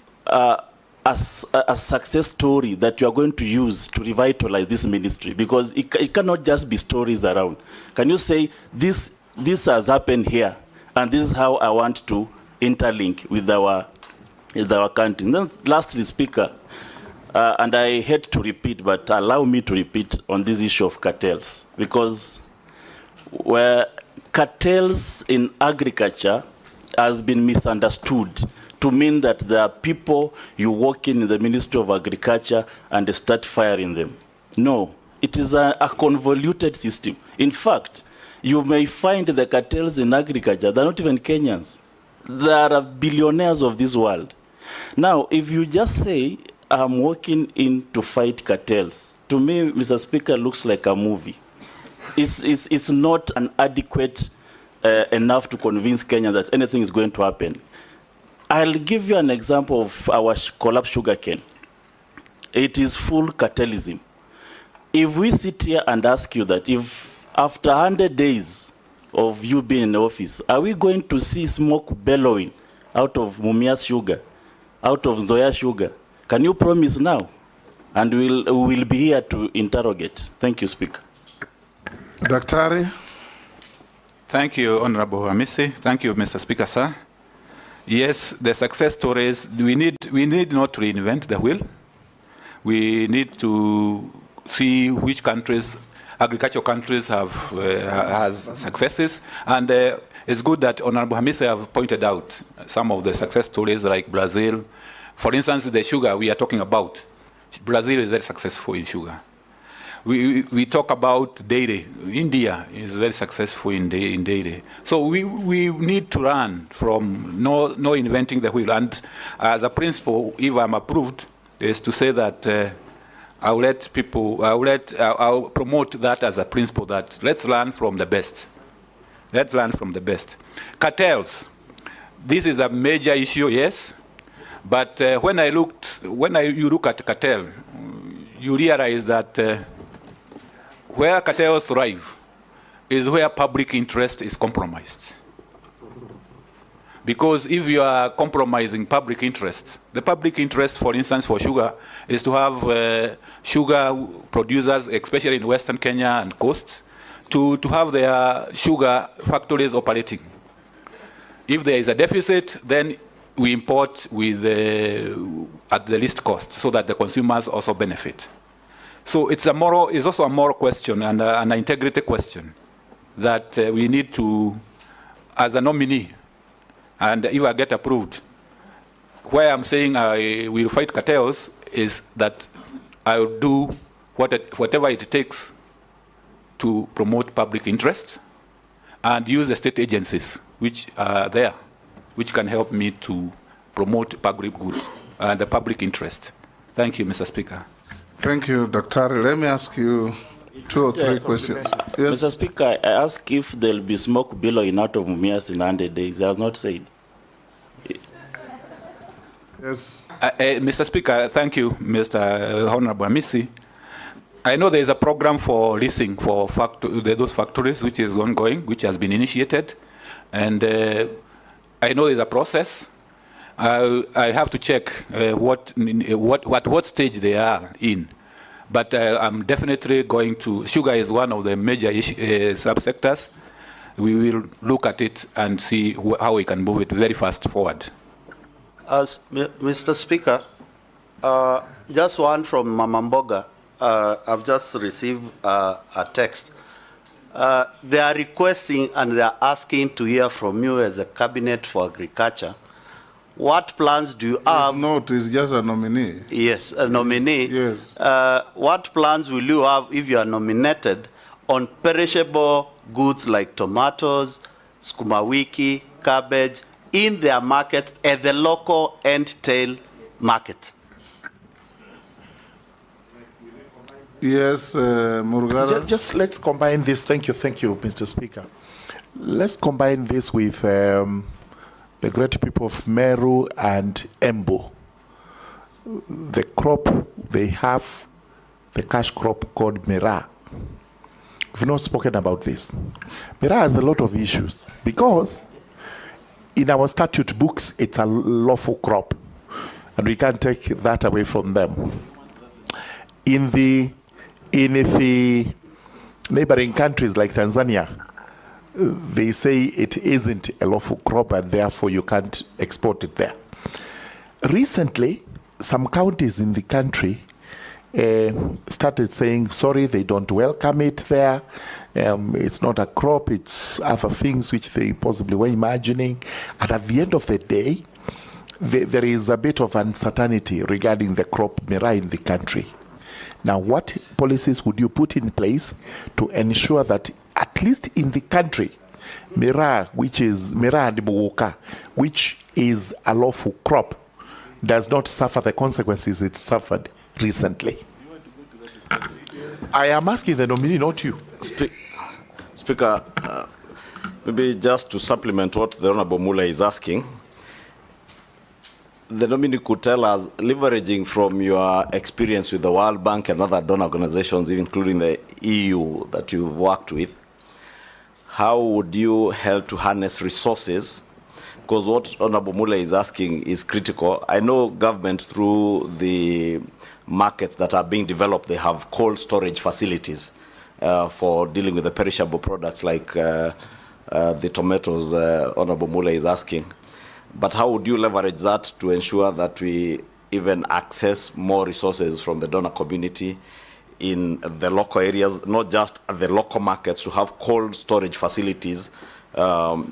a success story that you are going to use to revitalize this ministry? Because it cannot just be stories around. Can you say, this has happened here, and this is how I want to interlink with our country? And then lastly, Speaker, and I hate to repeat, but allow me to repeat on this issue of cartels, because where cartels in agriculture has been misunderstood to mean that there are people you walk in the Ministry of Agriculture and they start firing them. No, it is a convoluted system. In fact, you may find the cartels in agriculture, they're not even Kenyans. There are billionaires of this world. Now, if you just say, I'm walking in to fight cartels, to me, Mr. Speaker, looks like a movie. It's not an adequate enough to convince Kenyans that anything is going to happen. I'll give you an example of our collapsed sugarcane. It is full cartelism. If we sit here and ask you that, if after 100 days of you being in office, are we going to see smoke bellowing out of Mumia's sugar, out of Zoya's sugar? Can you promise now? And we'll be here to interrogate. Thank you, Speaker. Daktari. Thank you, Honorable Hamisi. Thank you, Mr. Speaker, sir. Yes, the success stories, we need not to reinvent the wheel. We need to see which countries, agricultural countries has successes. And it's good that Honorable Hamisi have pointed out some of the success stories like Brazil. For instance, the sugar we are talking about. Brazil is very successful in sugar. We talk about dairy. India is very successful in dairy. So we need to run from no inventing the wheel. And as a principle, if I'm approved, is to say that I'll promote that as a principle, that let's learn from the best. Let's learn from the best. Cartels. This is a major issue, yes. But when you look at cartel, you realize that where cartels thrive is where public interest is compromised. Because if you are compromising public interest, the public interest, for instance, for sugar, is to have sugar producers, especially in Western Kenya and coast, to have their sugar factories operating. If there is a deficit, then we import with at the least cost, so that the consumers also benefit. So it's also a moral question and an integrity question that we need to, as a nominee, and if I get approved, where I'm saying I will fight cartels is that I will do whatever it takes to promote public interest and use the state agencies which are there which can help me to promote public good and the public interest. Thank you, Mr. Speaker. Thank you, Dr. Let me ask you 2 or 3 questions. Yes. Mr. Speaker, I ask if there will be smoke billowing out of Mumias in 100 days. He has not said. Yes. Mr. Speaker, thank you, Mr. Honorable Amisi. I know there is a program for leasing for those factories which is ongoing, which has been initiated. And I know there's a process. I have to check what stage they are in. But I'm definitely going to, sugar is one of the major subsectors. We will look at it and see how we can move it very fast forward. Mr. Speaker, just one from Mamamboga. I've just received a text. They are requesting and they are asking to hear from you as a cabinet for agriculture. What plans do you have? It's just a nominee. Yes, a nominee. Yes. What plans will you have if you are nominated on perishable goods like tomatoes, sukuma wiki, cabbage, in their market at the local end-tail market? Yes, Murugara. Just let's combine this. Thank you, Mr. Speaker. Let's combine this with the great people of Meru and Embu. The crop they have, the cash crop called Mira. We've not spoken about this. Mira has a lot of issues because in our statute books, it's a lawful crop, and we can't take that away from them. In the neighboring countries like Tanzania, they say it isn't a lawful crop and therefore you can't export it there. Recently, some counties in the country started saying, sorry, they don't welcome it there. It's not a crop, it's other things which they possibly were imagining. And at the end of the day, there is a bit of uncertainty regarding the crop Mira in the country. Now, what policies would you put in place to ensure that at least in the country, Mira, which is Mira and Muguka, which is a lawful crop, does not suffer the consequences it suffered recently? I am asking the nominee, not you. Speaker, maybe just to supplement what the Honorable Mula is asking, the nominee could tell us, leveraging from your experience with the World Bank and other donor organizations, including the EU that you've worked with, how would you help to harness resources? Because what Honorable Mula is asking is critical. I know government, through the markets that are being developed, they have cold storage facilities for dealing with the perishable products like the tomatoes Honorable Mula is asking. But how would you leverage that to ensure that we even access more resources from the donor community in the local areas, not just at the local markets, to have cold storage facilities around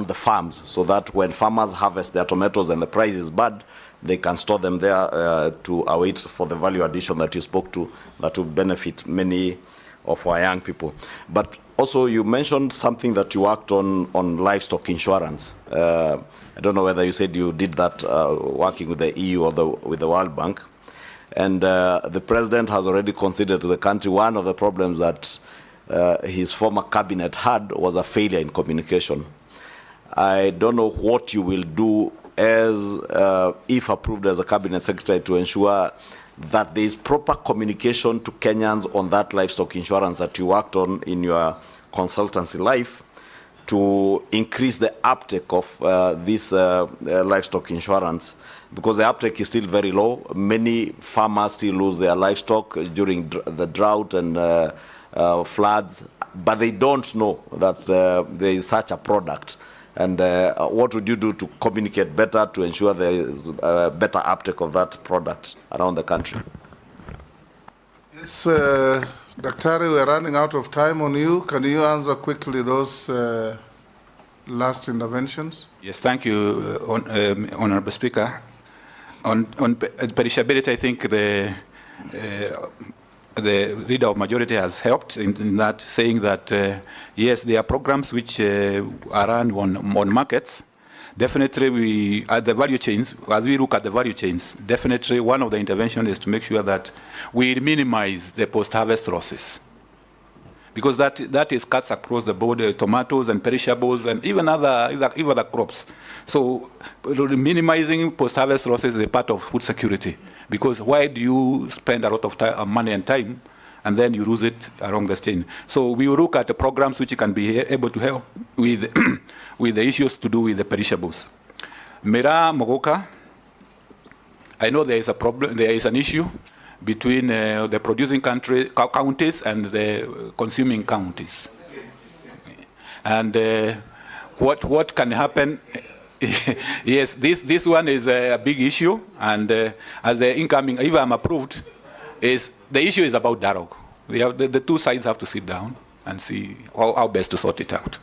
the farms, so that when farmers harvest their tomatoes and the price is bad, they can store them there to await for the value addition that you spoke to, that will benefit many of our young people. But also, you mentioned something that you worked on livestock insurance. I don't know whether you said you did that working with the EU or with the World Bank. And the president has already considered to the country one of the problems that his former cabinet had was a failure in communication. I don't know what you will do as, if approved as a cabinet secretary, to ensure that there is proper communication to Kenyans on that livestock insurance that you worked on in your consultancy life, to increase the uptake of this livestock insurance, because the uptake is still very low. Many farmers still lose their livestock during the drought and floods, but they don't know that there is such a product. And what would you do to communicate better to ensure there is better uptake of that product around the country? Yes, Daktari, we're running out of time on you. Can you answer quickly those last interventions? Yes, thank you, Honorable Speaker. On perishability, I think the leader of majority has helped in that, saying that yes, there are programs which are run on markets, definitely we, at the value chains, as we look at the value chains, definitely one of the interventions is to make sure that we minimize the post-harvest losses. Because that is cuts across the board, tomatoes and perishables and even other crops. So minimizing post-harvest losses is a part of food security. Because why do you spend a lot of time, money and time and then you lose it along the chain? So we will look at the programs which can be able to help with, with the issues to do with the perishables. Mera Mogoka, I know there is a problem, there is an issue between the producing counties and the consuming counties. And what can happen? Yes, this one is a big issue, and as the incoming, if I'm approved, is the issue is about dialogue. The two sides have to sit down and see how best to sort it out.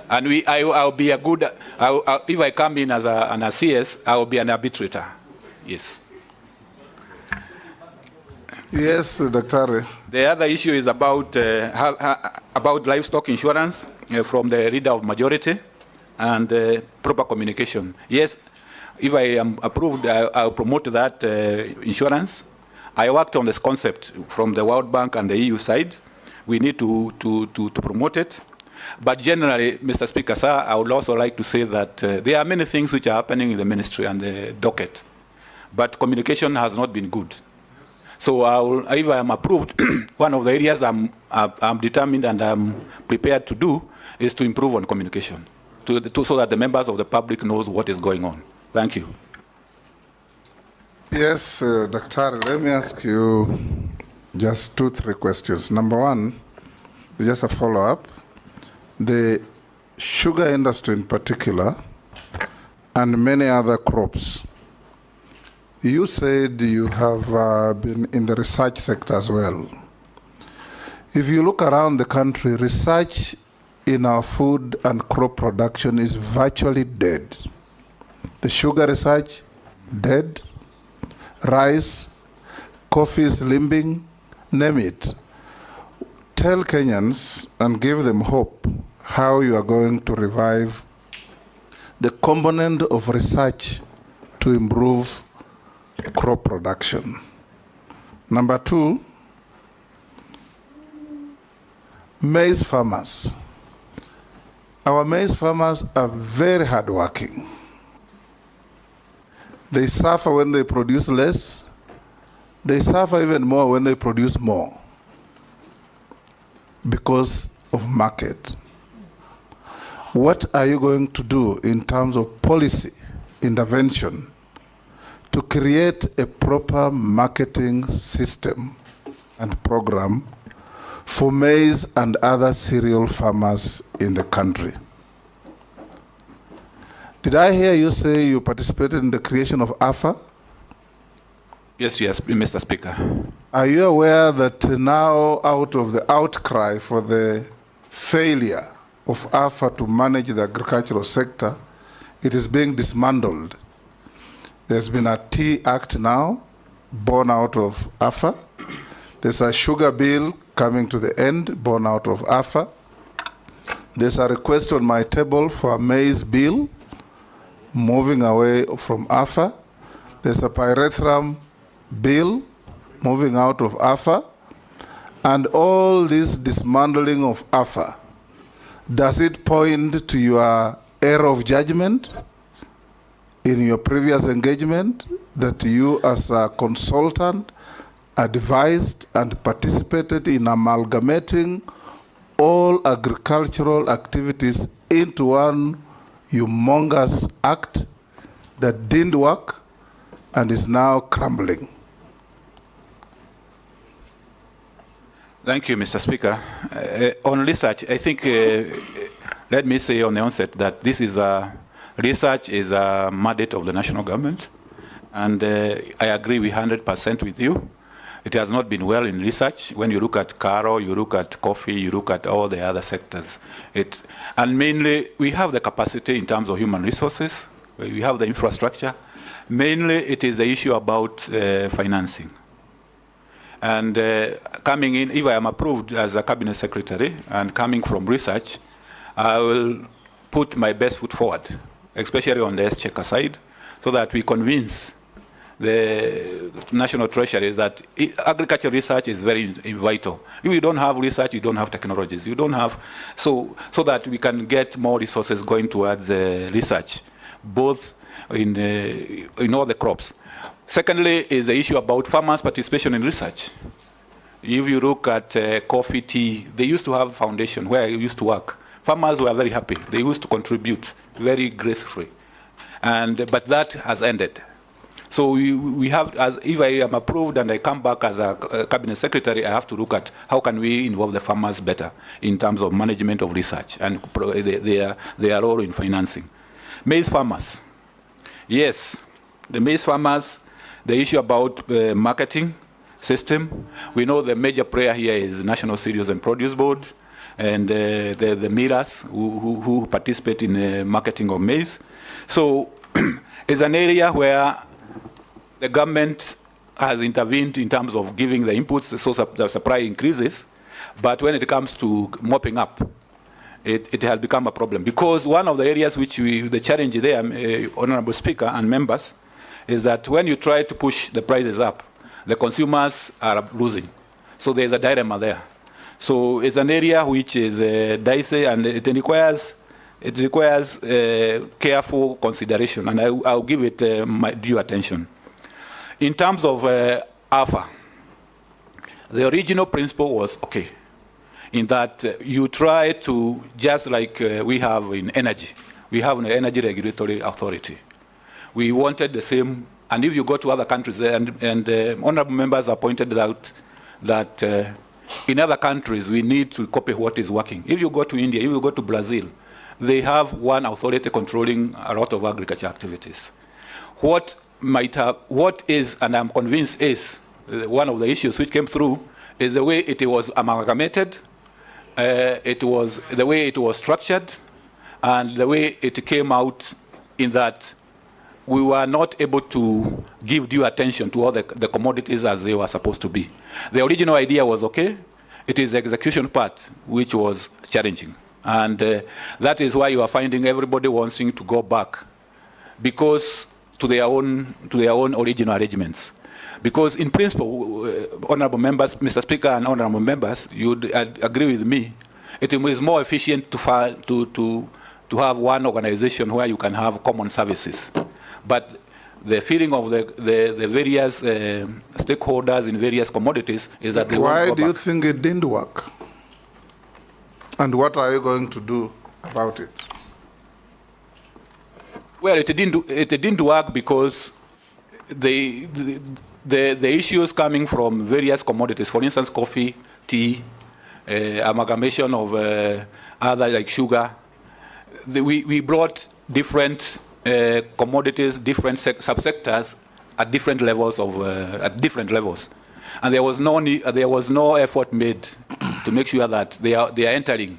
And I'll be a good, if I come in as an CS, I will be an arbitrator. Yes. Yes, Dr. The other issue is about livestock insurance from the leader of majority and proper communication. Yes, if I am approved, I'll promote that insurance. I worked on this concept from the World Bank and the EU side. We need to promote it. But generally, Mr. Speaker, sir, I would also like to say that there are many things which are happening in the ministry and the docket, but communication has not been good. So if I am approved, one of the areas I'm determined and I'm prepared to do is to improve on communication, so that the members of the public knows what is going on. Thank you. Yes, Dr. Let me ask you just 2-3 questions. Number one, just a follow-up. The sugar industry in particular and many other crops, you said you have been in the research sector as well. If you look around the country, research in our food and crop production is virtually dead. The sugar research, dead. Rice, coffee is limping, name it. Tell Kenyans and give them hope how you are going to revive the component of research to improve crop production. Number two, maize farmers. Our maize farmers are very hardworking. They suffer when they produce less. They suffer even more when they produce more because of market. What are you going to do in terms of policy intervention to create a proper marketing system and program for maize and other cereal farmers in the country? Did I hear you say you participated in the creation of AFA? Yes, Mr. Speaker. Are you aware that now, out of the outcry for the failure of AFA to manage the agricultural sector, it is being dismantled? There's been a Tea Act now, born out of AFA. There's a sugar bill coming to the end, born out of AFA. There's a request on my table for a maize bill, moving away from AFA. There's a pyrethrum bill, moving out of AFA. And all this dismantling of AFA, does it point to your error of judgment in your previous engagement, that you as a consultant advised and participated in amalgamating all agricultural activities into one humongous act that didn't work and is now crumbling? Thank you, Mr. Speaker. On research, I think, let me say on the onset that this is research is a mandate of the national government, and I agree 100% with you. It has not been well in research. When you look at Karo, you look at coffee, you look at all the other sectors. And mainly, we have the capacity in terms of human resources. We have the infrastructure. Mainly, it is the issue about financing. And coming in, if I am approved as a cabinet secretary and coming from research, I will put my best foot forward especially on the exchequer side, so that we convince the national treasury that agriculture research is very vital. If you don't have research, you don't have technologies. You don't have, so that we can get more resources going towards research, both in all the crops. Secondly is the issue about farmers' participation in research. If you look at coffee, tea, they used to have a foundation where I used to work. Farmers were very happy. They used to contribute very gracefully. But that has ended. So we have, if I am approved and I come back as a cabinet secretary, I have to look at how can we involve the farmers better in terms of management of research and their role in financing. Maize farmers. Yes, the maize farmers, the issue about marketing system. We know the major player here is National Cereals and Produce Board and the millers who participate in marketing of maize. So it's an area where the government has intervened in terms of giving the inputs so the supply increases, but when it comes to mopping up, it has become a problem. Because one of the areas which the challenge there, Honorable Speaker and members, is that when you try to push the prices up, the consumers are losing. So there's a dilemma there. So it's an area which is dicey and it requires careful consideration, and I'll give it my due attention. In terms of AFA, the original principle was okay, in that you try to, just like we have in energy, we have an energy regulatory authority. We wanted the same, and if you go to other countries, and honorable members have pointed out that in other countries we need to copy what is working. If you go to India, if you go to Brazil, they have one authority controlling a lot of agriculture activities. What is, and I'm convinced is, one of the issues which came through is the way it was amalgamated, it was the way it was structured, and the way it came out in that we were not able to give due attention to all the commodities as they were supposed to be. The original idea was okay. It is the execution part which was challenging. And that is why you are finding everybody wanting to go back because to their own original arrangements. Because in principle, honorable members, Mr. Speaker and honorable members, you would agree with me, it is more efficient to have one organization where you can have common services. But the feeling of the various stakeholders in various commodities is that they Why want to go do you back. think it didn't work? And what are you going to do about it? Well, it didn't work because the issues coming from various commodities, for instance, coffee, tea, amalgamation of other like sugar. We brought different commodities, different subsectors at different levels and there was no effort made to make sure that they are entering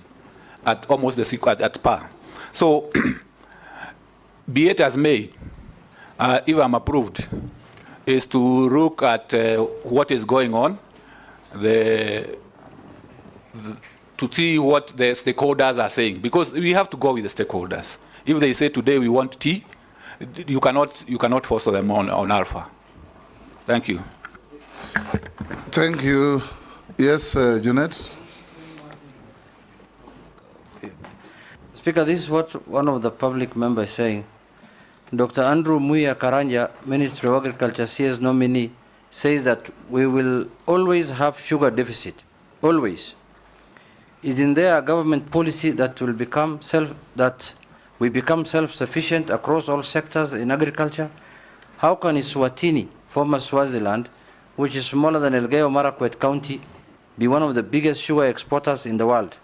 at almost at par. So, be it as may, if I'm approved, is to look at what is going on, to see what the stakeholders are saying, because we have to go with the stakeholders. If they say today we want tea, you cannot force them on alpha. Thank you. Thank you. Yes, Junet. Speaker, this is what one of the public members is saying. Dr. Andrew Muya Karanja, Ministry of Agriculture, CS nominee, says that we will always have sugar deficit, always. Isn't there a government policy that will become we become self-sufficient across all sectors in agriculture? How can Eswatini, former Swaziland, which is smaller than Elgeyo Marakwet County, be one of the biggest sugar exporters in the world?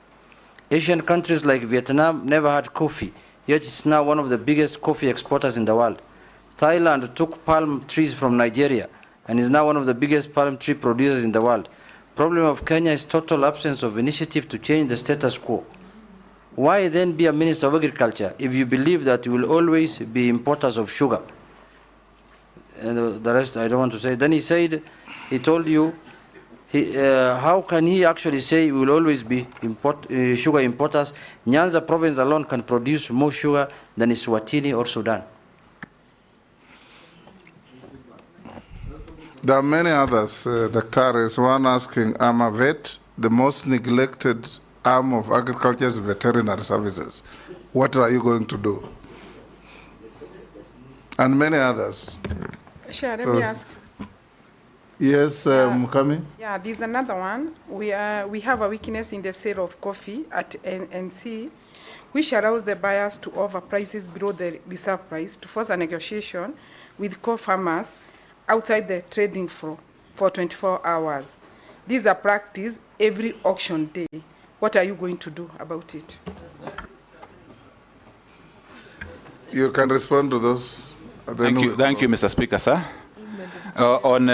Asian countries like Vietnam never had coffee, yet it's now one of the biggest coffee exporters in the world. Thailand took palm trees from Nigeria and is now one of the biggest palm tree producers in the world. Problem of Kenya is total absence of initiative to change the status quo. Why then be a Minister of Agriculture if you believe that you will always be importers of sugar? And the rest I don't want to say. Then he said, he told you how can he actually say we will always be sugar importers? Nyanza province alone can produce more sugar than Eswatini or Sudan. There are many others, Dr. Is one asking, I'm a vet, the most neglected arm of agriculture is veterinary services. What are you going to do? And many others. Sure, let me ask. Yes, Mukami? Yeah, there's another one. We have a weakness in the sale of coffee at NC, which allows the buyers to offer prices below the reserve price to force a negotiation with co-farmers outside the trading floor for 24 hours. This is a practice every auction day. What are you going to do about it? You can respond to those. Thank you, Mr. Speaker, sir. On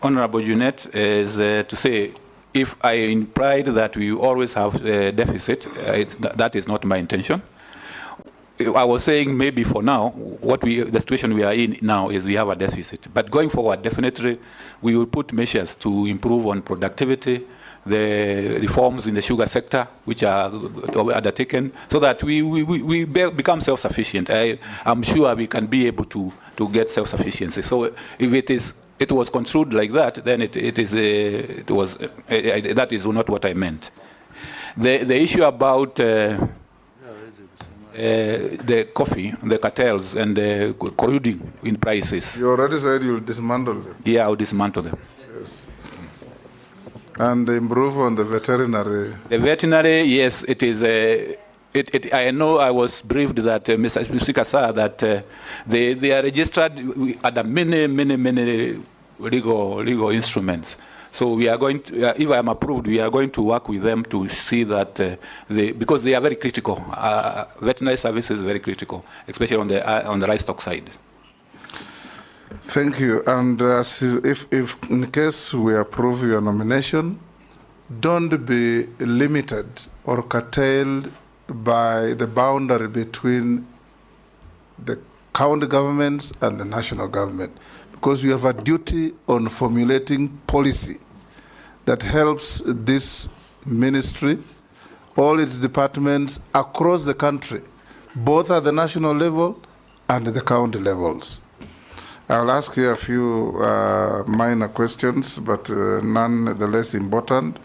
Honorable Junet is to say, if I implied that we always have a deficit, that is not my intention. I was saying maybe for now, the situation we are in now is we have a deficit. But going forward, definitely, we will put measures to improve on productivity, the reforms in the sugar sector, which are undertaken, so that we become self-sufficient. I'm sure we can be able to get self-sufficiency. So if it was construed like that, then that is not what I meant. The issue about the coffee, the cartels, and the colluding in prices. You already said you'll dismantle them. Yeah, I'll dismantle them. Yes. And improve on the veterinary. The veterinary, yes, it is. I know I was briefed that Mr. Speaker, sir, that they are registered under many legal instruments. So we are going to, if I am approved, we are going to work with them to see that because they are very critical. Veterinary services is very critical, especially on the livestock side. Thank you. And if in case we approve your nomination, don't be limited or curtailed by the boundary between the county governments and the national government, because you have a duty on formulating policy that helps this ministry, all its departments across the country, both at the national level and the county levels. I'll ask you a few minor questions, but none the less important.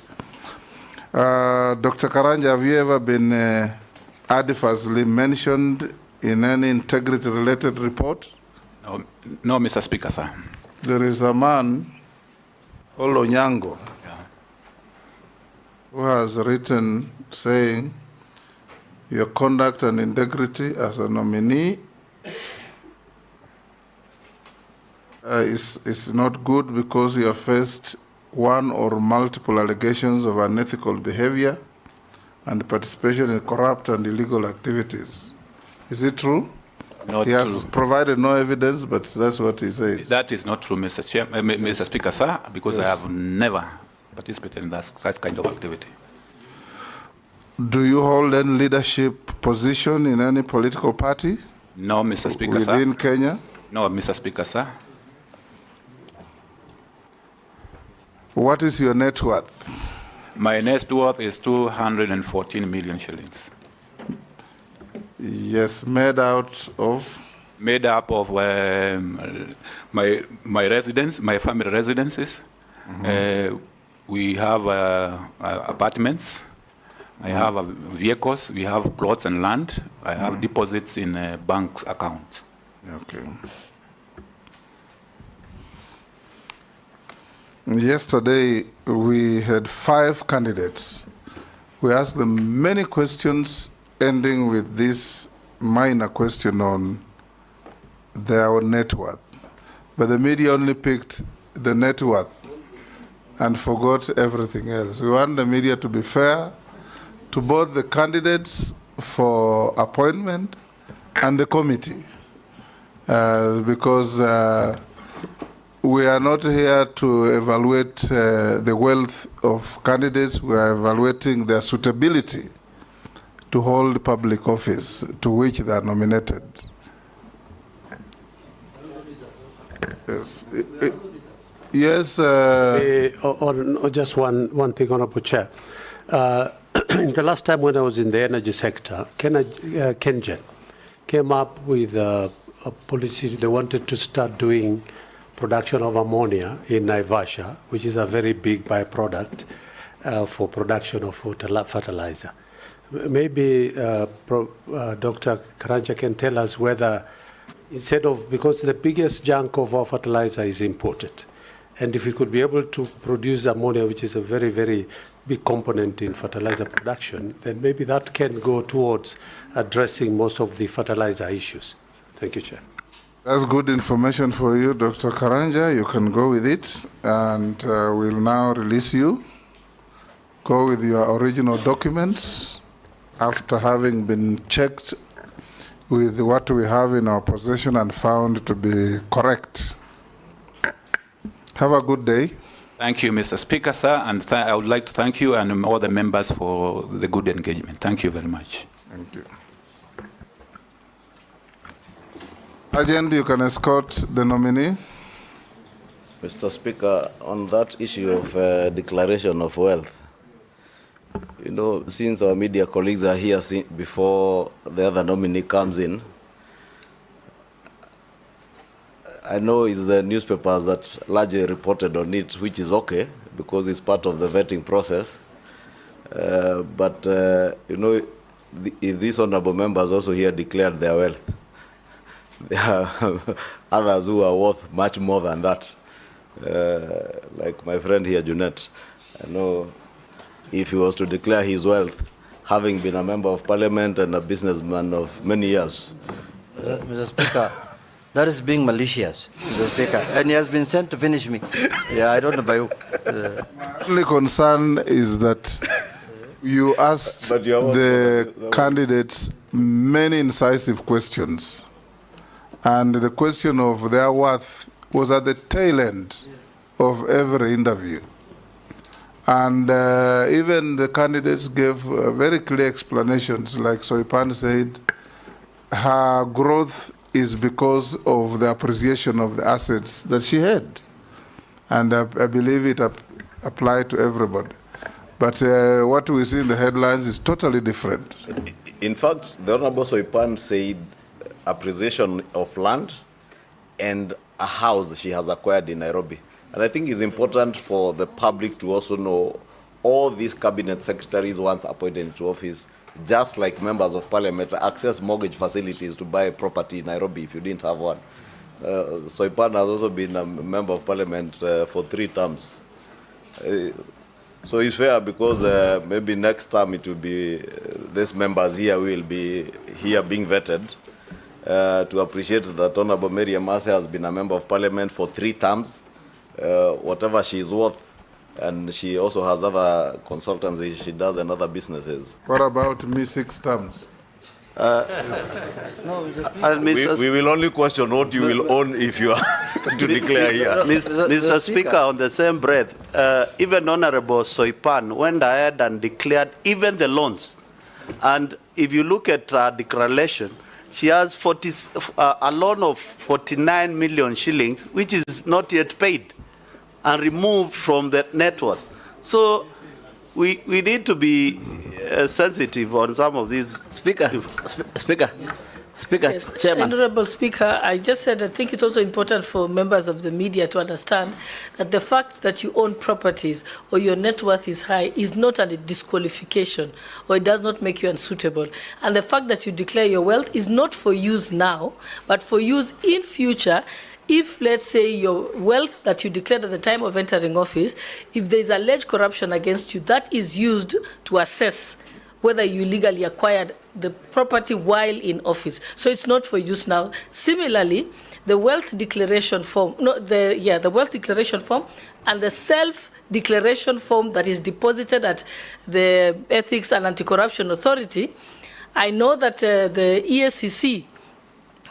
Dr. Karanja, have you ever been adversely mentioned in any integrity-related report? No, Mr. Speaker, sir. There is a man, Olonyango, who has written saying your conduct and integrity as a nominee is not good because you have faced one or multiple allegations of unethical behavior and participation in corrupt and illegal activities. Is it true? Not he has true. provided no evidence, but that's what he says. That is not true, Mr. Speaker, sir, because yes. I have never participated in such kind of activity. Do you hold any leadership position in any political party? No, Mr. Speaker, sir. Within Kenya? No, Mr. Speaker, sir. What is your net worth? My net worth is 214 million shillings. Yes, made out of? Made up of my residence, my family residences. Mm-hmm. We have apartments. I have vehicles. We have plots and land. I have deposits in a bank account. Okay. Yesterday, we had 5 candidates. We asked them many questions, ending with this minor question on their net worth. But the media only picked the net worth and forgot everything else. We want the media to be fair to both the candidates for appointment and the committee, because we are not here to evaluate the wealth of candidates. We are evaluating their suitability to hold public office to which they are nominated. Yes. Yes. On just one thing, Honorable Chair. The last time when I was in the energy sector, KenGen came up with a policy. They wanted to start doing production of ammonia in Naivasha, which is a very big byproduct for production of fertilizer. Maybe Dr. Karanja can tell us whether, instead of, because the biggest chunk of our fertilizer is imported, and if we could be able to produce ammonia, which is a very, very big component in fertilizer production, then maybe that can go towards addressing most of the fertilizer issues. Thank you, Chair. That's good information for you, Dr. Karanja. You can go with it, and we'll now release you. Go with your original documents after having been checked with what we have in our possession and found to be correct. Have a good day. Thank you, Mr. Speaker, sir, and I would like to thank you and all the members for the good engagement. Thank you very much. Thank you. Agent, you can escort the nominee. Mr. Speaker, on that issue of declaration of wealth, you know, since our media colleagues are here before the other nominee comes in, I know it's the newspapers that largely reported on it, which is okay, because it's part of the vetting process. But, you know, if these honorable members also here declared their wealth, there are others who are worth much more than that. Like my friend here, Junet. I know if he was to declare his wealth, having been a member of parliament and a businessman of many years. Mr. Speaker, that is being malicious, Mr. Speaker. And he has been sent to finish me. Yeah, I don't know by who. My only concern is that you asked the candidates many incisive questions. And the question of their worth was at the tail end of every interview. And even the candidates gave very clear explanations, like Soipan said, her growth is because of the appreciation of the assets that she had. And I believe it applied to everybody. But what we see in the headlines is totally different. In fact, the Honorable Soipan said appreciation of land and a house she has acquired in Nairobi. And I think it's important for the public to also know all these cabinet secretaries once appointed into office, just like members of parliament, access mortgage facilities to buy a property in Nairobi if you didn't have one. Soipan has also been a member of parliament for 3 terms. So it's fair because maybe next time it will be, these members here will be here being vetted to appreciate that Honorable Mary Amase has been a member of parliament for 3 terms. Whatever she is worth, and she also has other consultancies she does and other businesses. What about me 6 terms? We will only question what you will own if you are to declare here. Mr. Speaker, on the same breath, even Honorable Soipan went ahead and declared even the loans. And if you look at her declaration, she has a loan of 49 million shillings, which is not yet paid and removed from the net worth. So we need to be sensitive on some of these. Speaker, Yes, Chairman. Honorable Speaker, I just said I think it's also important for members of the media to understand that the fact that you own properties or your net worth is high is not a disqualification, or it does not make you unsuitable. And the fact that you declare your wealth is not for use now, but for use in future. If, let's say, your wealth that you declared at the time of entering office, if there is alleged corruption against you, that is used to assess whether you legally acquired the property while in office. So it's not for use now. Similarly, the wealth declaration form, the wealth declaration form and the self-declaration form that is deposited at the Ethics and Anti-Corruption Authority, I know that the ESCC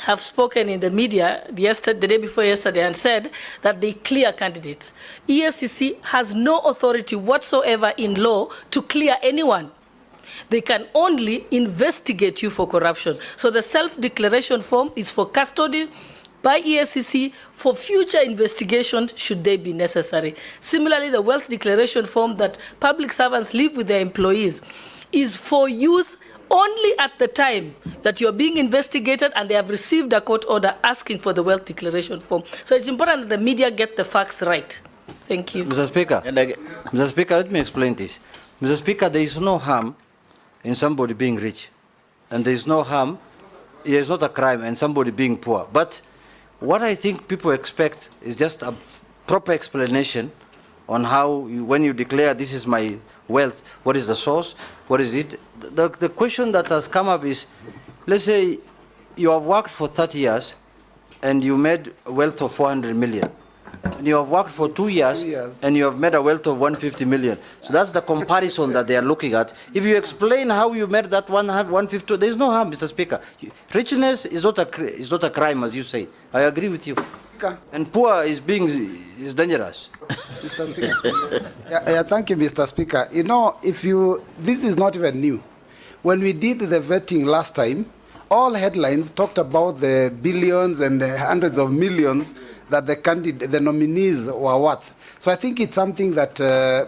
have spoken in the media the day before yesterday and said that they clear candidates. ESCC has no authority whatsoever in law to clear anyone. They can only investigate you for corruption. So the self-declaration form is for custody by EACC for future investigation should they be necessary. Similarly, the wealth declaration form that public servants leave with their employees is for use only at the time that you're being investigated and they have received a court order asking for the wealth declaration form. So it's important that the media get the facts right. Thank you. Mr. Speaker, Mr. Speaker, let me explain this. Mr. Speaker, there is no harm in somebody being rich, and there is no harm, it is not a crime in somebody being poor. But what I think people expect is just a proper explanation on how, when you declare this is my wealth, what is the source, what is it? The question that has come up is, let's say you have worked for 30 years and you made a wealth of 400 million. And you have worked for 2 years, and you have made a wealth of 150 million. So that's the comparison that they are looking at. If you explain how you made that 150, there is no harm, Mr. Speaker. Richness is not a crime, as you say. I agree with you. And poor is dangerous. Mr. Speaker. Thank you, Mr. Speaker. You know, this is not even new. When we did the vetting last time, all headlines talked about the billions and the hundreds of millions that the nominees were worth. So I think it's something that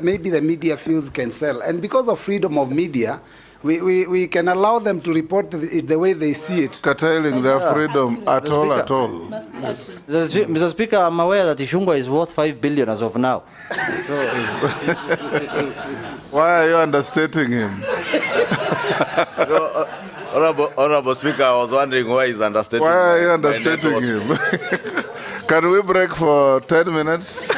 maybe the media feels can sell. And because of freedom of media, we can allow them to report it the way they see it. Curtailing their freedom at all. Mr. Speaker, I'm aware that Ishungwa is worth 5 billion as of now. Why are you understating him? Honorable Speaker, I was wondering why he's understating. Why are you understating him? Can we break for 10 minutes?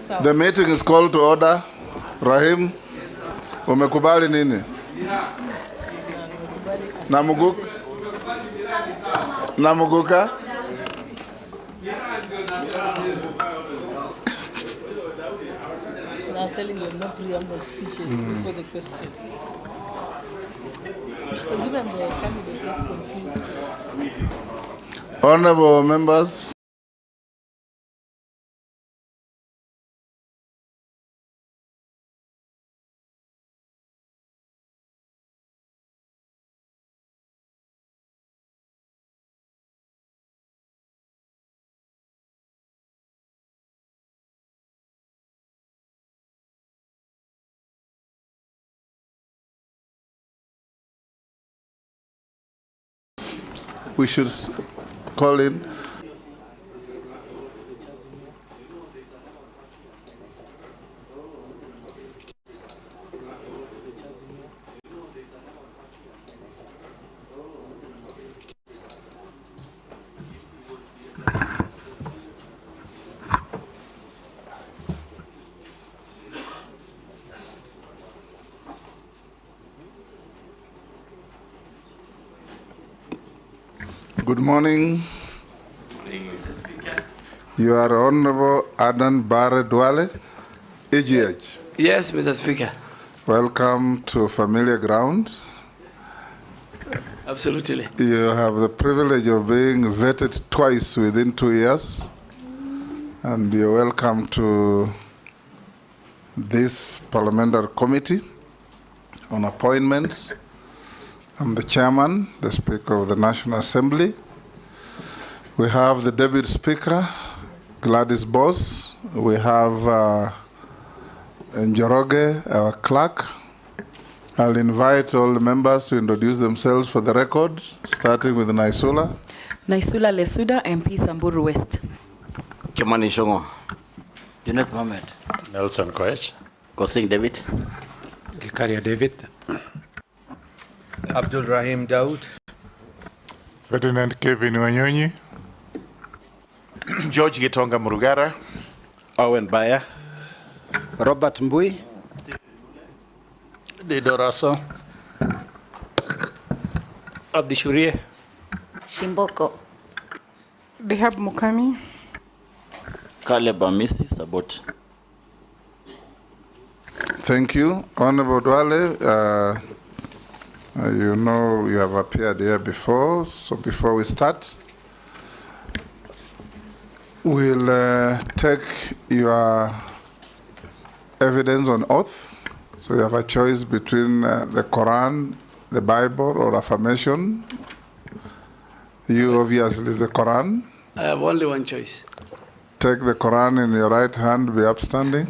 The meeting is called to order. Rahim, umekubali nini? Namuguka? I was telling you no preamble speeches before the question. Because even the candidate gets confused. Honorable members, we should call in. Good morning. Mr. Speaker. You are Honorable Adan Bare Duale, EGH. Yes, Mr. Speaker. Welcome to familiar ground. Absolutely. You have the privilege of being vetted twice within 2 years, and you're welcome to this parliamentary committee on appointments. I'm the chairman, the Speaker of the National Assembly. We have the Deputy Speaker, Gladys Boss. We have Njoroge, our clerk. I'll invite all the members to introduce themselves for the record, starting with Naisula. Naisula Lesuda, MP Samburu West. Kimani Shongo. Junet Mohamed. Nelson Koech. Kosing David. Gikaria David. Abdul Rahim Daoud. Ferdinand Kevin Wanyonyi. George Gitonga Murugara. Owen Baya. Robert Mbui. Didoraso. Abdishurie. Shimboko. Dehab Mukami. Caleb Amisi Sabot. Thank you. Honorable Duale, you know you have appeared here before, so before we start, we'll take your evidence on oath. So you have a choice between the Quran, the Bible, or affirmation. You obviously is the Quran. I have only one choice. Take the Quran in your right hand, be upstanding.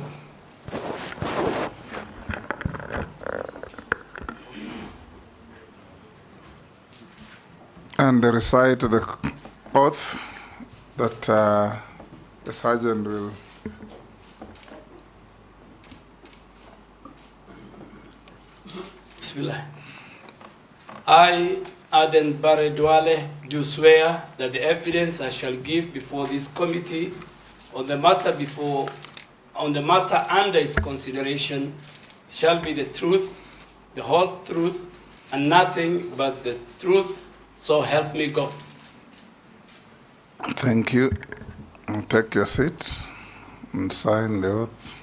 And recite the oath that the sergeant will. Bismillah. I, Aden Bare Duale, do swear that the evidence I shall give before this committee on the matter under its consideration shall be the truth, the whole truth, and nothing but the truth. So help me God. Thank you. And take your seat and sign the oath.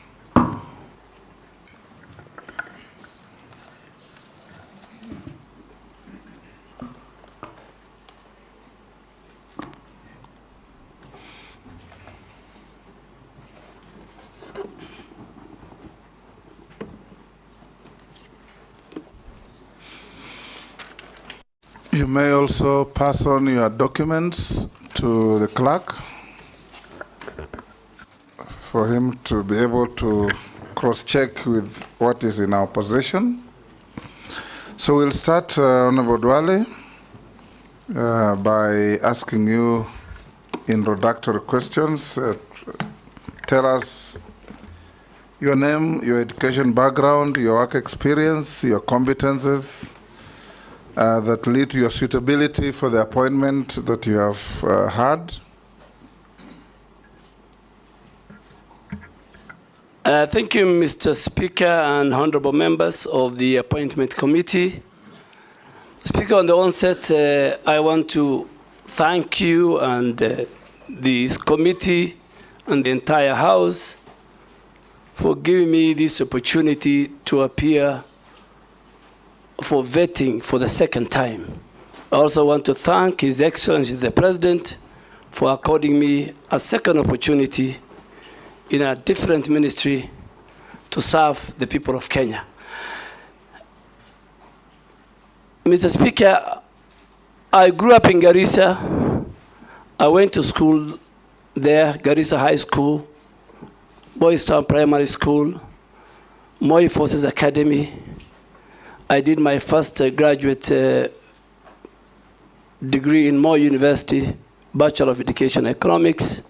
You may also pass on your documents to the clerk for him to be able to cross-check with what is in our possession. So we'll start, Honorable Duale, by asking you introductory questions. Tell us your name, your education background, your work experience, your competences, that lead to your suitability for the appointment that you have had. Thank you, Mr. Speaker and honorable members of the Appointment Committee. Speaker, on the onset, I want to thank you and this committee and the entire House for giving me this opportunity to appear for vetting for the second time. I also want to thank His Excellency the President for according me a second opportunity in a different ministry to serve the people of Kenya. Mr. Speaker, I grew up in Garissa. I went to school there, Garissa High School, Boys Town Primary School, Moi Forces Academy. I did my first graduate degree in Moi University, Bachelor of Education Economics.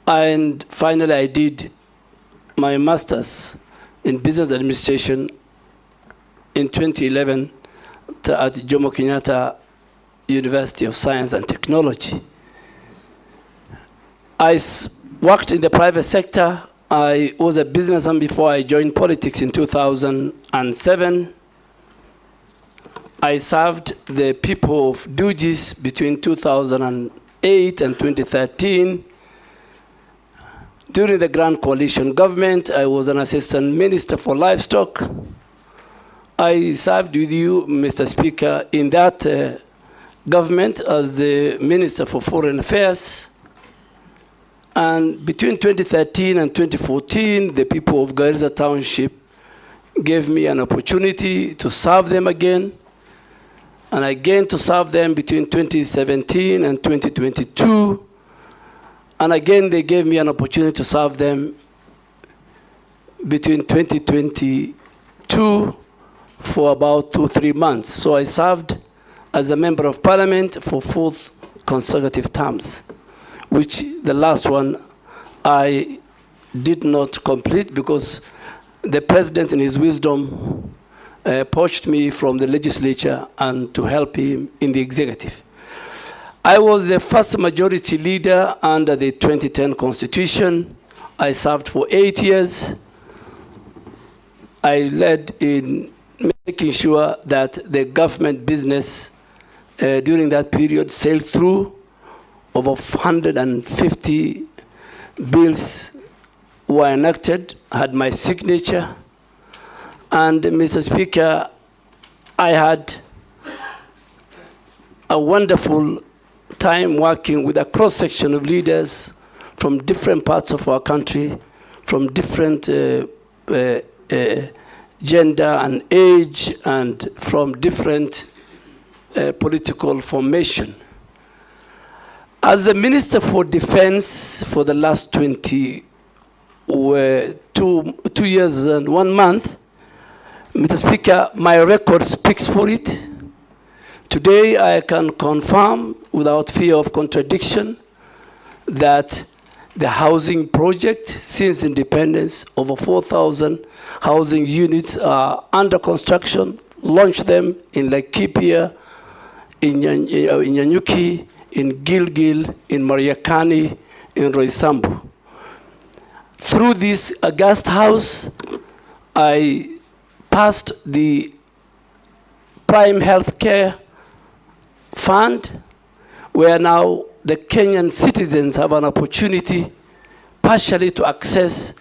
And finally, I did my master's in business administration in 2011 at Jomo Kenyatta University of Science and Technology. I worked in the private sector. I was a businessman before I joined politics in 2007. I served the people of Dugis between 2008 and 2013. During the Grand Coalition government, I was an assistant minister for livestock. I served with you, Mr. Speaker, in that government as the Minister for Foreign Affairs. And between 2013 and 2014, the people of Garissa Township gave me an opportunity to serve them again. And again to serve them between 2017 and 2022. And again, they gave me an opportunity to serve them between 2022 for about 2-3 months. So I served as a member of parliament for 4 consecutive terms, which the last one I did not complete because the president in his wisdom poached me from the legislature and to help him in the executive. I was the first majority leader under the 2010 Constitution. I served for 8 years. I led in making sure that the government business during that period sailed through. Over 150 bills were enacted, had my signature. And Mr. Speaker, I had a wonderful time working with a cross-section of leaders from different parts of our country, from different gender and age, and from different political formation. As the Minister for Defense for the last 2 years and 1 month, Mr. Speaker, my record speaks for it. Today, I can confirm without fear of contradiction that the housing project, since independence, over 4,000 housing units are under construction, launched them in Laikipia, in Nyanyuki, in Gilgil, in Mariakani, in Roysambu. Through this august house, I passed the Prime Healthcare Fund, where now the Kenyan citizens have an opportunity partially to access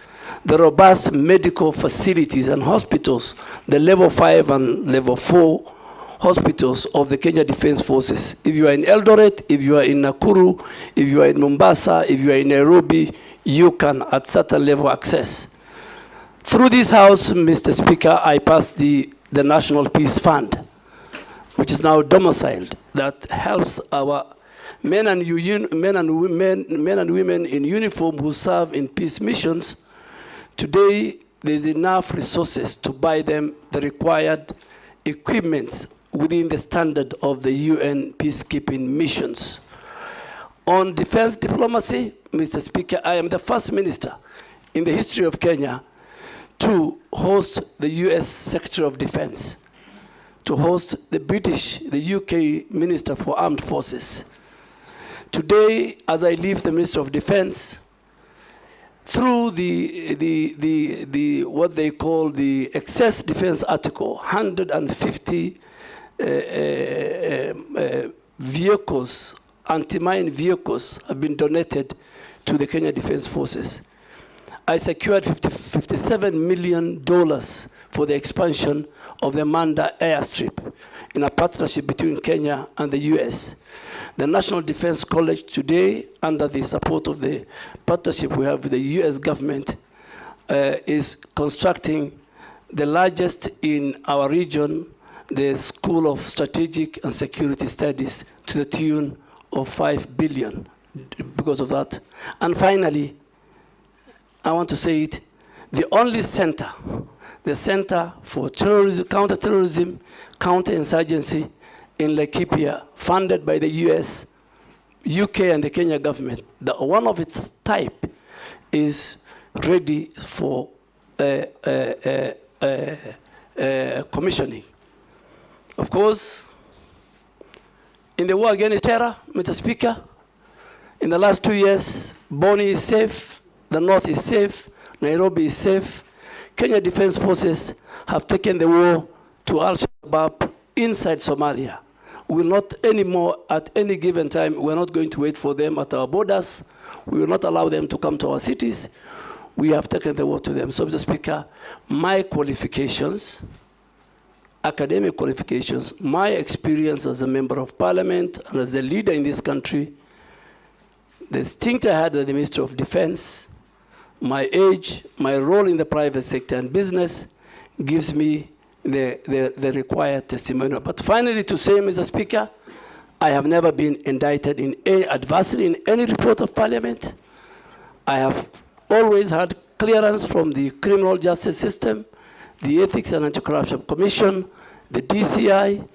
the robust medical facilities and hospitals, the level 5 and level 4 hospitals of the Kenya Defense Forces. If you are in Eldoret, if you are in Nakuru, if you are in Mombasa, if you are in Nairobi, you can at certain level access. Through this house, Mr. Speaker, I passed the National Peace Fund, which is now domiciled, that helps our men and women in uniform who serve in peace missions. Today, there's enough resources to buy them the required equipments within the standard of the UN peacekeeping missions. On defense diplomacy, Mr. Speaker, I am the first minister in the history of Kenya to host the US Secretary of Defense, to host the British, the UK Minister for Armed Forces. Today, as I leave the Ministry of Defense, through the what they call the excess defense article, 150 vehicles, anti-mine vehicles have been donated to the Kenya Defense Forces. I secured $57 million for the expansion of the Manda airstrip in a partnership between Kenya and the US. The National Defense College today, under the support of the partnership we have with the US government, is constructing the largest in our region, the School of Strategic and Security Studies, to the tune of $5 billion because of that. And finally, I want to say it, the only center, the Center for Terrorism, Counterterrorism, Counterinsurgency in Laikipia, funded by the US, UK, and the Kenya government. One of its type is ready for commissioning. Of course, in the war against terror, Mr. Speaker, in the last 2 years, Boni is safe, the North is safe, Nairobi is safe. Kenya Defense Forces have taken the war to Al-Shabaab inside Somalia. We will not anymore, at any given time, we're not going to wait for them at our borders. We will not allow them to come to our cities. We have taken the war to them. So, Mr. Speaker, my qualifications, academic qualifications, my experience as a member of parliament and as a leader in this country, the stint I had at the Ministry of Defense, my age, my role in the private sector and business gives me the required testimonial. But finally, to say, Mr. Speaker, I have never been indicted in any adversely in any report of parliament. I have always had clearance from the criminal justice system, the Ethics and Anti-Corruption Commission, the DCI.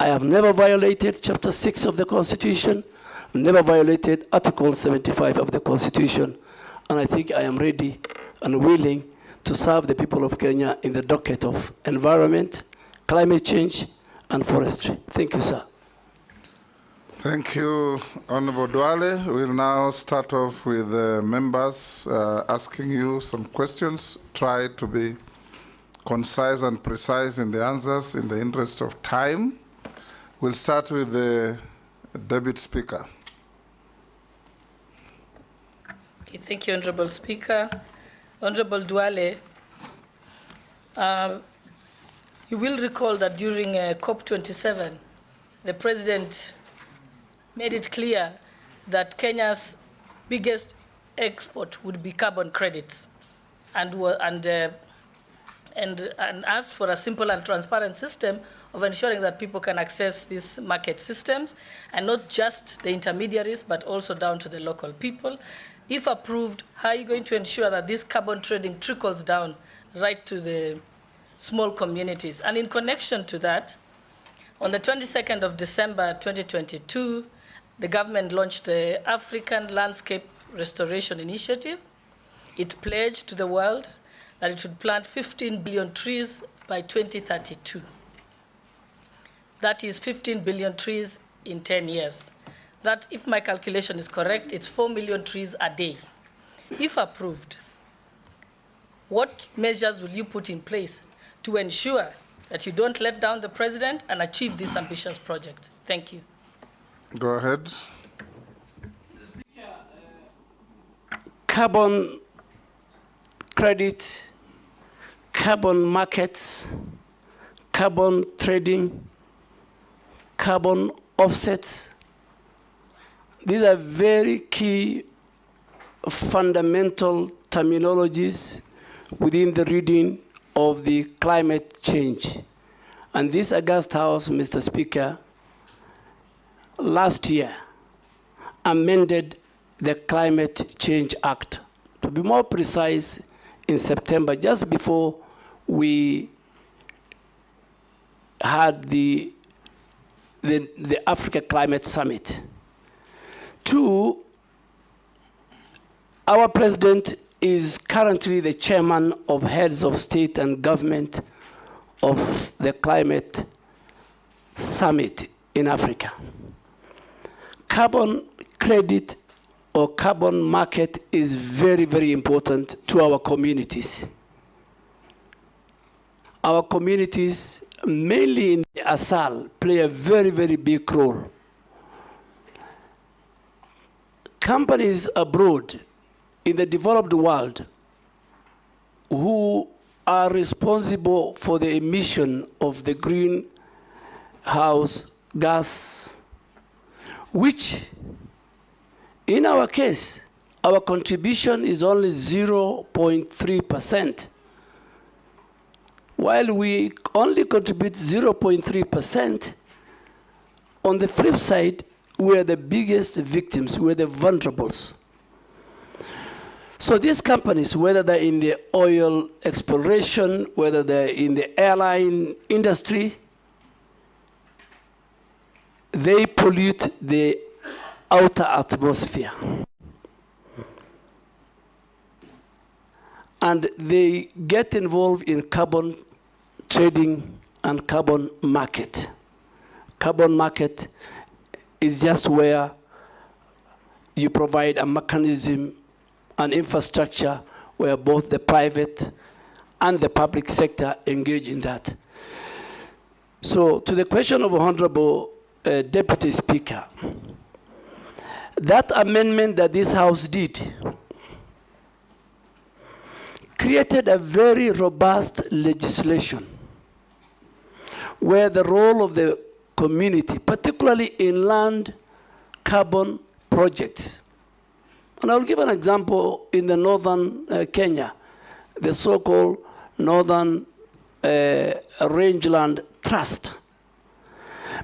I have never violated Chapter 6 of the Constitution, never violated Article 75 of the Constitution. And I think I am ready and willing to serve the people of Kenya in the docket of environment, climate change, and forestry. Thank you, sir. Thank you, Honorable Duale. We'll now start off with members asking you some questions. Try to be concise and precise in the answers in the interest of time. We'll start with the Deputy Speaker. Okay, thank you, Honorable Speaker. Honorable Duale, you will recall that during COP27, the President made it clear that Kenya's biggest export would be carbon credits, and asked for a simple and transparent system of ensuring that people can access these market systems, and not just the intermediaries, but also down to the local people. If approved, how are you going to ensure that this carbon trading trickles down right to the small communities? And in connection to that, on the 22nd of December 2022, the government launched the African Landscape Restoration Initiative. It pledged to the world that it would plant 15 billion trees by 2032. That is 15 billion trees in 10 years. That, if my calculation is correct, it's 4 million trees a day. If approved, what measures will you put in place to ensure that you don't let down the president and achieve this ambitious project? Thank you. Go ahead. Carbon credit, carbon markets, carbon trading, carbon offsets. These are very key fundamental terminologies within the reading of the climate change. And this August House, Mr. Speaker, last year amended the Climate Change Act. To be more precise, in September, just before we had the Africa Climate Summit. Two, our president is currently the chairman of heads of state and government of the Climate Summit in Africa. Carbon credit or carbon market is very, very important to our communities. Our communities, mainly in the ASAL, play a very, very big role. Companies abroad in the developed world who are responsible for the emission of the greenhouse gas, which in our case, our contribution is only 0.3%. While we only contribute 0.3%, on the flip side, we are the biggest victims, we are the vulnerables. So these companies, whether they're in the oil exploration, whether they're in the airline industry, they pollute the outer atmosphere. And they get involved in carbon trading and carbon market. Carbon market is just where you provide a mechanism, an infrastructure where both the private and the public sector engage in that. So to the question of Honorable Deputy Speaker, that amendment that this House did created a very robust legislation where the role of the community, particularly in land carbon projects. And I'll give an example in the northern Kenya, the so-called Northern Rangeland Trust.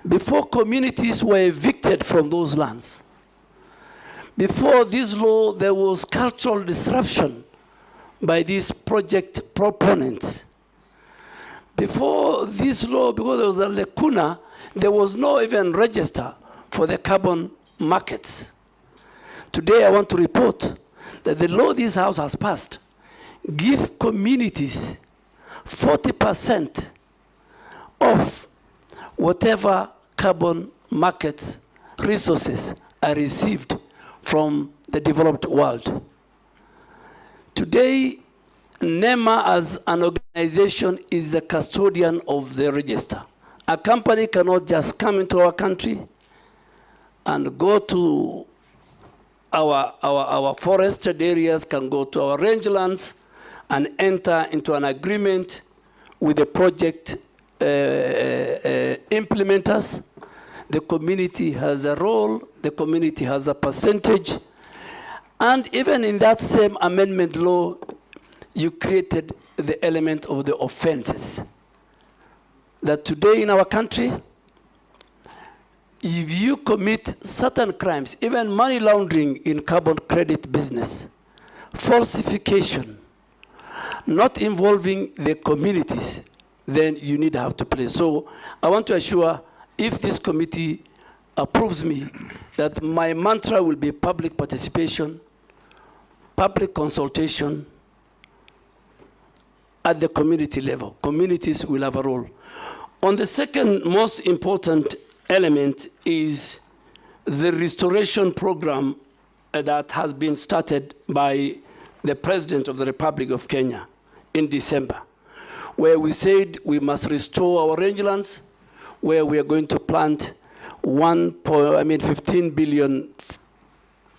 Before communities were evicted from those lands, before this law, there was cultural disruption by these project proponents. Before this law, because there was a lacuna, there was no even register for the carbon markets. Today, I want to report that the law this House has passed gives communities 40% of whatever carbon markets resources are received from the developed world. Today, NEMA as an organization is a custodian of the register. A company cannot just come into our country and go to our forested areas, can go to our rangelands and enter into an agreement with the project implementers. The community has a role, the community has a percentage, and even in that same amendment law, you created the element of the offenses. That today in our country, if you commit certain crimes, even money laundering in carbon credit business, falsification, not involving the communities, then you need to have to play. So I want to assure, if this committee approves me, that my mantra will be public participation, public consultation at the community level. Communities will have a role. On the second most important element is the restoration program that has been started by the President of the Republic of Kenya in December, where we said we must restore our rangelands, where we are going to plant 15 billion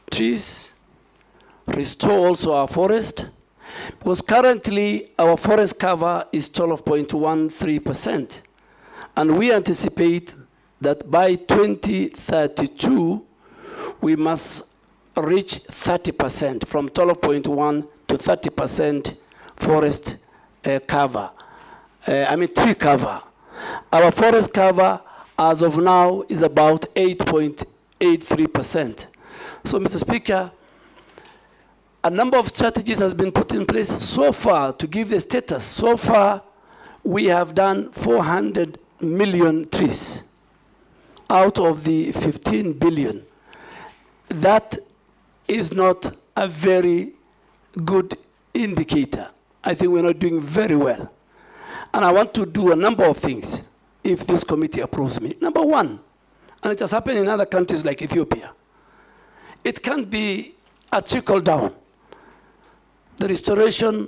trees, restore also our forest, because currently our forest cover is 12.13%. And we anticipate that by 2032, we must reach 30%, from 12.1 to 30% forest cover. Tree cover. Our forest cover, as of now, is about 8.83%. So, Mr. Speaker, a number of strategies has been put in place so far to give the status. So far, we have done 400 million trees out of the 15 billion. That is not a very good indicator. I think we're not doing very well. And I want to do a number of things if this committee approves me. Number one, and it has happened in other countries like Ethiopia, it can't be a trickle down. The restoration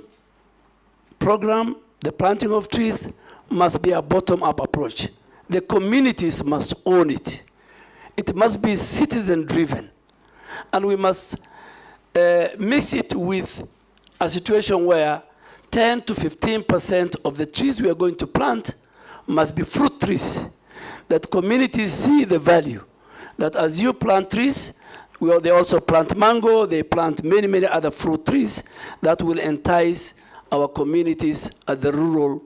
program, the planting of trees, must be a bottom-up approach. The communities must own it. It must be citizen-driven. And we must mix it with a situation where 10 to 15% of the trees we are going to plant must be fruit trees, that communities see the value, that as you plant trees, they also plant mango, they plant many, many other fruit trees that will entice our communities at the rural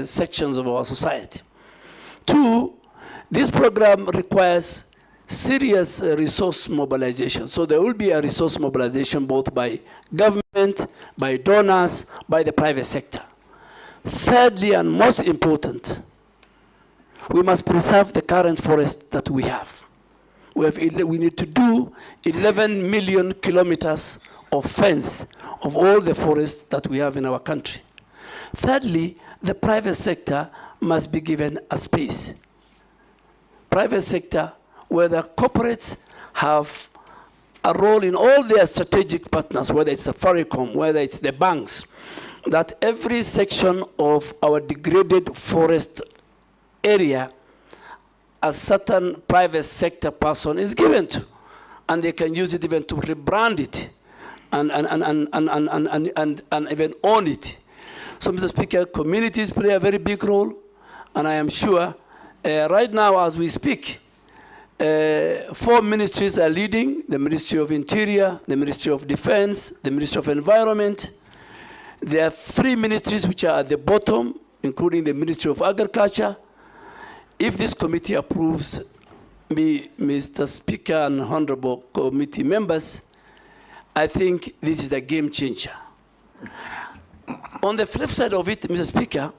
sections of our society. Two, this program requires serious resource mobilization. So there will be a resource mobilization both by government, by donors, by the private sector. Thirdly, and most important, we must preserve the current forest that we have. We need to do 11 million kilometers of fence of all the forests that we have in our country. Thirdly, the private sector must be given a space. Private sector, where the corporates have a role in all their strategic partners, whether it's Safaricom, whether it's the banks, that every section of our degraded forest area, a certain private sector person is given to, and they can use it even to rebrand it and even own it. So, Mr. Speaker, communities play a very big role, and I am sure right now as we speak, 4 ministries are leading: the Ministry of Interior, the Ministry of Defense, the Ministry of Environment. There are 3 ministries which are at the bottom, including the Ministry of Agriculture. If this committee approves me, Mr. Speaker and honorable committee members, I think this is a game changer. On the flip side of it, Mr. Speaker,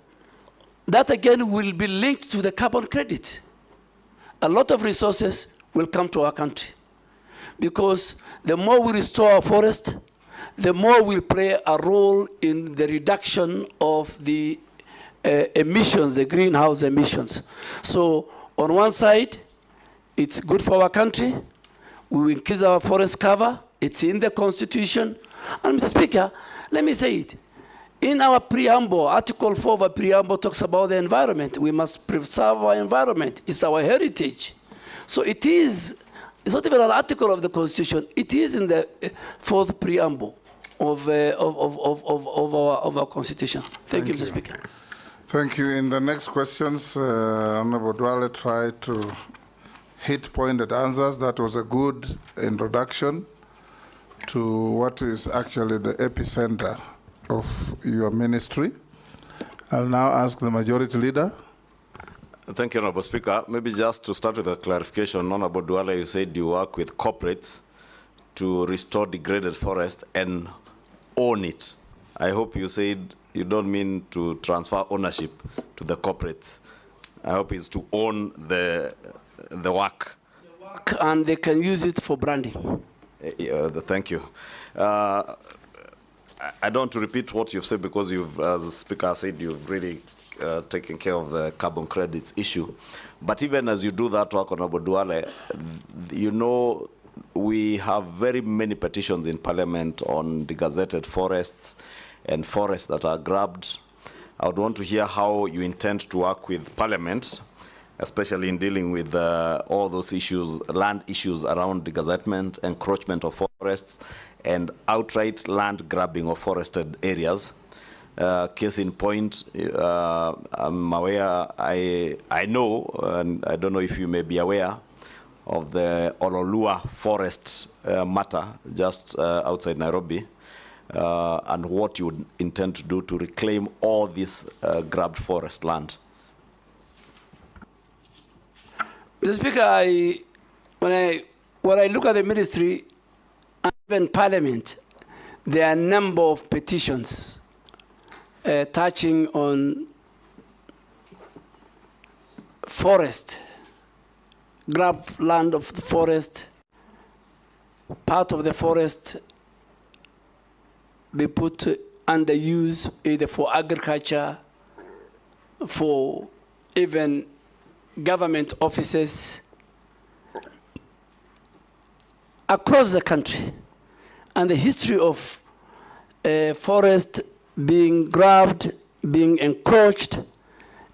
that again will be linked to the carbon credit. A lot of resources will come to our country, because the more we restore our forest, the more we'll play a role in the reduction of the emissions, the greenhouse emissions. So on one side, it's good for our country. We will increase our forest cover. It's in the Constitution. And Mr. Speaker, let me say it. In our preamble, Article 4 of our preamble talks about the environment. We must preserve our environment. It's our heritage. So it is, it's not even an article of the Constitution. It is in the 4th preamble of our Constitution. Thank you, Mr. Speaker. Thank you. In the next questions, Honorable Duale tried to hit pointed answers. That was a good introduction to what is actually the epicenter of your ministry. I'll now ask the Majority Leader. Thank you, Honorable Speaker. Maybe just to start with a clarification, Honorable Duale, you said you work with corporates to restore degraded forest and own it. I hope you said you don't mean to transfer ownership to the corporates. I hope it's to own the work. And they can use it for branding. Thank you. I don't want to repeat what you've said, because you've, as the Speaker said, you've really taken care of the carbon credits issue. But even as you do that work, Honorable Duale, you know, we have very many petitions in Parliament on degazetted forests and forests that are grabbed. I would want to hear how you intend to work with Parliament, especially in dealing with all those issues, land issues around degazettement, encroachment of forests, and outright land grabbing of forested areas. Case in point, I'm aware, I know, and I don't know if you may be aware of the Ololua forest matter just outside Nairobi, and what you would intend to do to reclaim all this grabbed forest land. Mr. Speaker, when I look at the ministry and even Parliament, there are a number of petitions touching on forest, grabbed land of the forest, part of the forest be put under use either for agriculture, for even government offices. across the country, and the history of forest being grabbed, being encroached,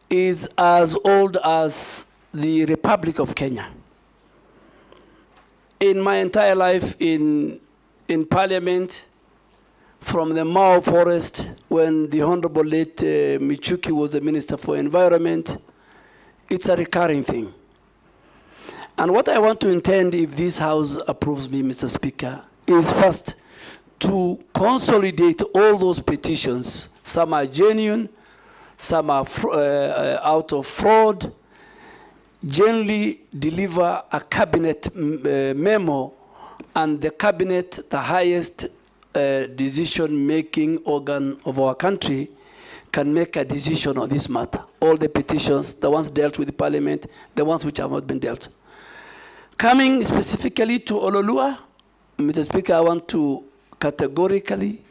is as old as the Republic of Kenya. In my entire life in Parliament, from the Mao Forest, when the Honorable late Michuki was the Minister for Environment, it's a recurring thing. And what I want to intend, if this House approves me, Mr. Speaker, is first to consolidate all those petitions. Some are genuine, some are out of fraud. Generally deliver a cabinet memo, and the cabinet, the highest decision-making organ of our country, can make a decision on this matter. All the petitions, the ones dealt with the Parliament, the ones which have not been dealt. Coming specifically to Ololua, Mr. Speaker, I want to categorically,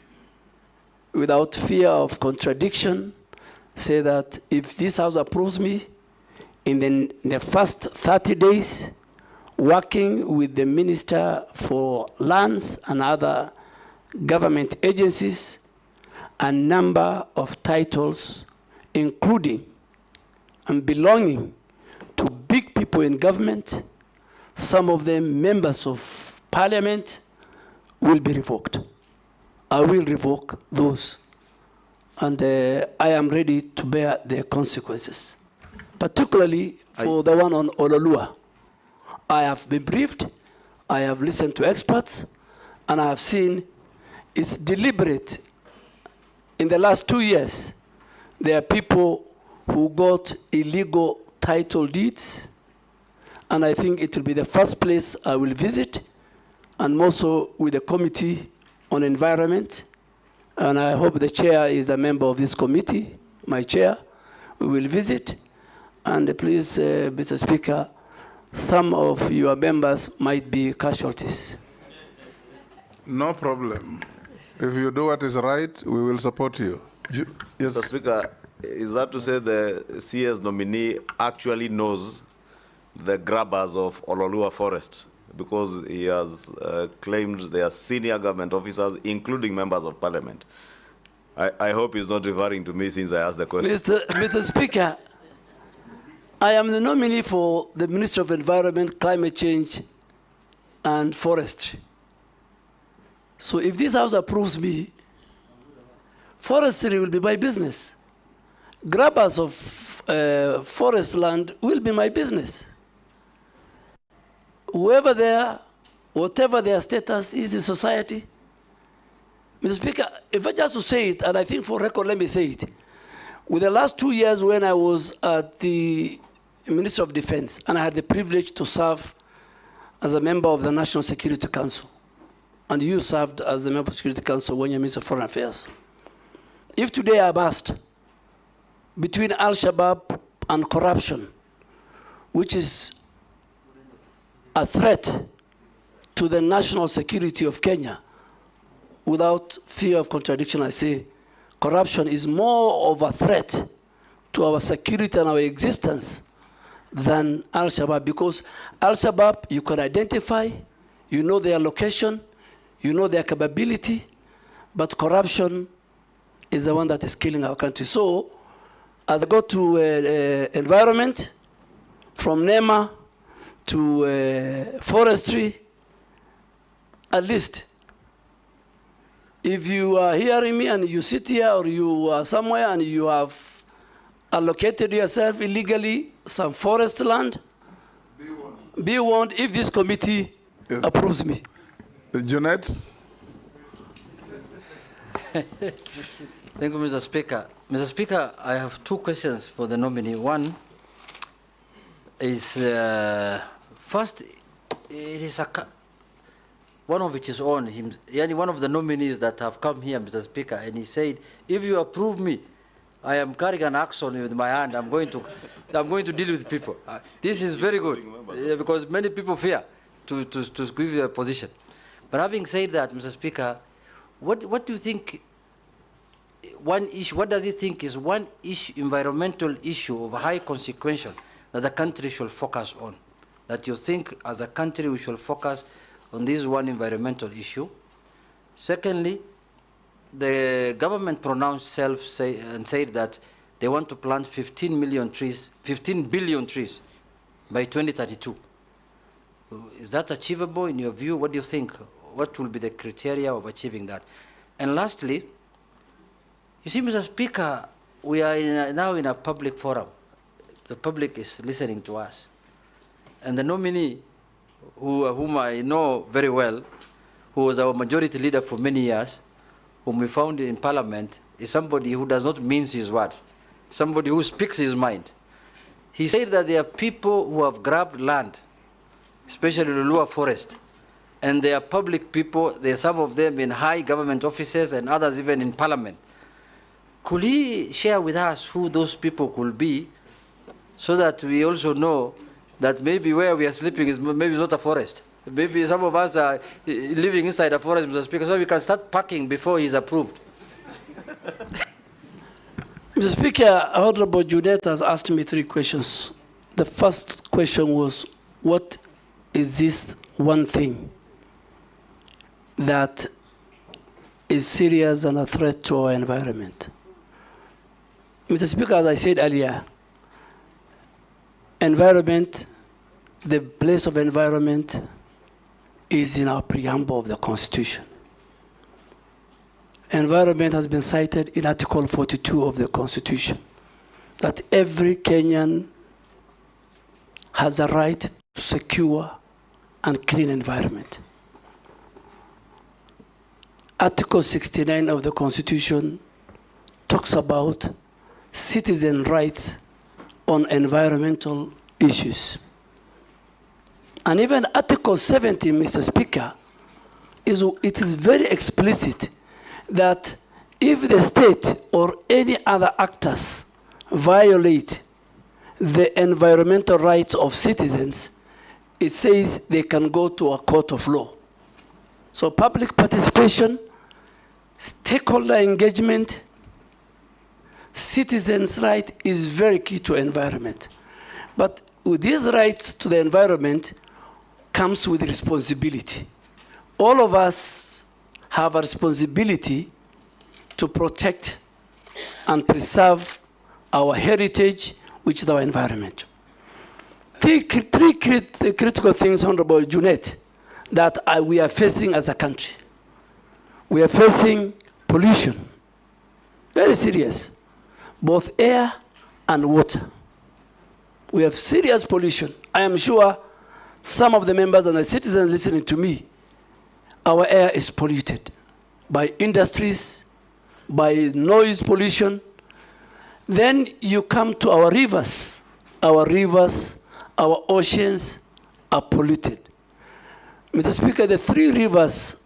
without fear of contradiction, say that if this House approves me, in the first 30 days, working with the Minister for Lands and other government agencies, a number of titles, including and belonging to big people in government, some of them members of Parliament, will be revoked. I will revoke those, and I am ready to bear the consequences. Particularly for the one on Ololua. I have been briefed, I have listened to experts, and I have seen it's deliberate. In the last 2 years, there are people who got illegal title deeds, and I think it will be the first place I will visit, and also with the Committee on Environment, and I hope the chair is a member of this committee, my chair. We will visit. And please, Mr. Speaker, some of your members might be casualties. No problem. If you do what is right, we will support you. Yes. Mr. Speaker, is that to say the CS nominee actually knows the grabbers of Ololua Forest? Because he has claimed they are senior government officers, including members of Parliament. I hope he's not referring to me since I asked the question. Mr. Speaker, I am the nominee for the Minister of Environment, Climate Change, and Forestry. So if this House approves me, forestry will be my business. Grabbers of forest land will be my business. Whoever they are, whatever their status is in society. Mr. Speaker, if I just to say it, and I think for record, let me say it. With the last 2 years when I was at the Minister of Defense, and I had the privilege to serve as a member of the National Security Council, and you served as a member of the Security Council when you're Minister of Foreign Affairs. If today I'm asked between Al-Shabaab and corruption, which is a threat to the national security of Kenya, without fear of contradiction, I say corruption is more of a threat to our security and our existence than Al-Shabaab, because Al-Shabaab, you can identify, you know their location, you know their capability, but corruption is the one that is killing our country. So, as I go to environment, from NEMA to forestry, at least, if you are hearing me and you sit here or you are somewhere and you have allocated yourself illegally some forest land, be warned if this committee approves me. Junet? Thank you, Mr. Speaker. Mr. Speaker, I have 2 questions for the nominee. One is, first, it is one of which is on him, one of the nominees that have come here, Mr. Speaker, and he said, if you approve me, I am carrying an axe with my hand. I'm going to deal with people. This is very good because many people fear to give you a position. But having said that, Mr. Speaker, what do you think? One issue. What does he think is one issue, environmental issue of high consequence that the country should focus on? That you think, as a country, we should focus on this one environmental issue. Secondly, the government pronounced and said that they want to plant 15 billion trees by 2032. Is that achievable in your view? What do you think? What will be the criteria of achieving that? And lastly, you see, Mr. Speaker, we are now in a public forum. The public is listening to us. And the nominee, whom I know very well, who was our majority leader for many years, whom we found in Parliament, is somebody who does not mince his words, somebody who speaks his mind. He said that there are people who have grabbed land, especially the Lua forest, and they are public people. There are some of them in high government offices and others even in Parliament. Could he share with us who those people could be, so that we also know that maybe where we are sleeping is maybe not a forest? Maybe some of us are living inside a forest, Mr. Speaker, so we can start packing before he's approved. Mr. Speaker, Honorable Junet has asked me 3 questions. The first question was, what is this one thing that is serious and a threat to our environment? Mr. Speaker, as I said earlier, environment, the place of environment is in our preamble of the Constitution. Environment has been cited in Article 42 of the Constitution, that every Kenyan has a right to secure and clean environment. Article 69 of the Constitution talks about citizen rights on environmental issues. And even Article 70, Mr. Speaker, it is very explicit that if the state or any other actors violate the environmental rights of citizens, it says they can go to a court of law. So public participation, stakeholder engagement, citizens' right is very key to environment. But with these rights to the environment comes with responsibility. All of us have a responsibility to protect and preserve our heritage, which is our environment. Three critical things, Honorable Junet, that we are facing as a country. We are facing pollution, very serious, both air and water. We have serious pollution. I am sure some of the members and the citizens listening to me, our air is polluted by industries, by noise pollution. Then you come to our rivers. Our rivers, our oceans are polluted. Mr. Speaker, the 3 rivers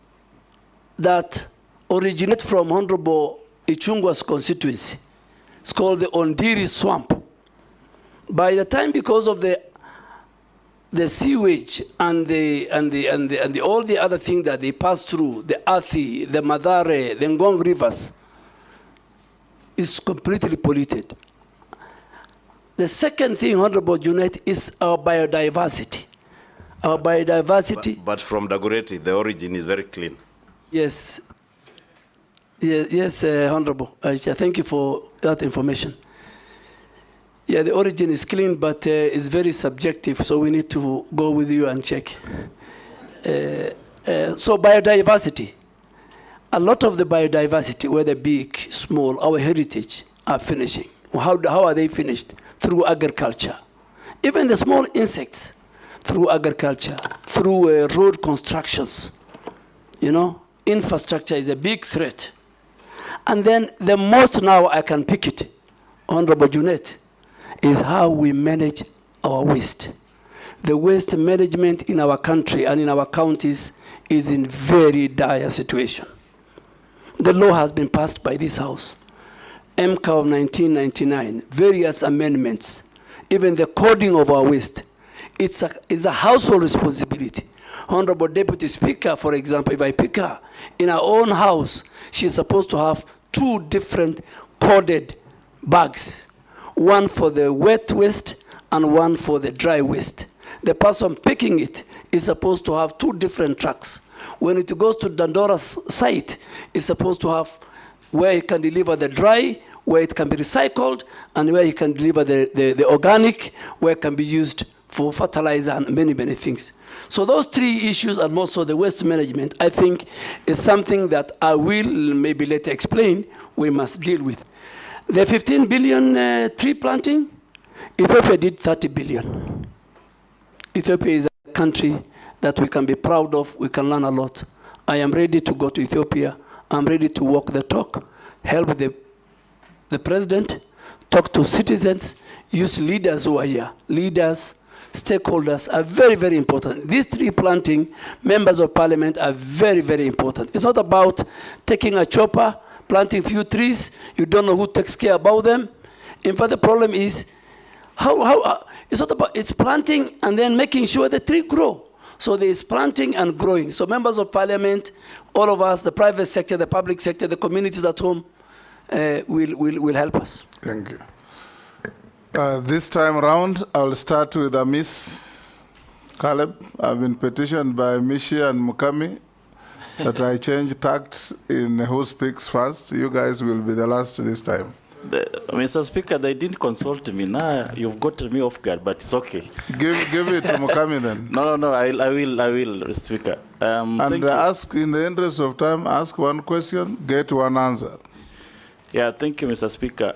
that originate from Honorable Ichungwa's constituency, it's called the Ondiri Swamp. By the time, because of the sewage and all the other things that they pass through, the Athi, the Madare, the Ngong rivers, is completely polluted. The second thing, Honorable Junet, is our biodiversity. Our biodiversity. But from Dagoretti, the origin is very clean. Yes. Yes, Honorable. Thank you for that information. Yeah, the origin is clean, but it's very subjective, so we need to go with you and check. So biodiversity. A lot of the biodiversity, whether big, small, our heritage, are finishing. How are they finished? Through agriculture. Even the small insects, through agriculture, through road constructions. You know, infrastructure is a big threat. And then the most now I can pick it, Honorable Junet, is how we manage our waste. The waste management in our country and in our counties is in very dire situation. The law has been passed by this House. MCA of 1999, various amendments, even the coding of our waste. It's a household responsibility. Honorable Deputy Speaker, for example, if I pick her, in her own house, she's supposed to have 2 different coded bags, one for the wet waste and one for the dry waste. the person picking it is supposed to have 2 different trucks. When it goes to Dandora's site, it's supposed to have where he can deliver the dry, where it can be recycled, and where he can deliver the organic, where it can be used for fertilizer and many, many things. So those 3 issues, and also the waste management, I think is something that I will maybe later explain we must deal with. The 15 billion tree planting, Ethiopia did 30 billion. Ethiopia is a country that we can be proud of, we can learn a lot. I am ready to go to Ethiopia. I'm ready to walk the talk, help the president, talk to citizens, use leaders who are here. Leaders, stakeholders are very, very important. These tree planting, members of parliament are very, very important. It's not about taking a chopper, planting few trees, you don't know who takes care about them. In fact, the problem is, it's not about, it's planting and then making sure the tree grow. So there is planting and growing. So members of parliament, all of us, the private sector, the public sector, the communities at home, will help us. Thank you. This time around, I'll start with Miss Caleb. I've been petitioned by Mishi and Mukami that I change tact in who speaks first. You guys will be the last this time. Mr. Speaker, they didn't consult me. Now you've got me off guard, but it's okay. Give it to Mukami then. No, I will, Speaker. And ask, in the interest of time, ask one question, get one answer. Yeah, thank you, Mr. Speaker.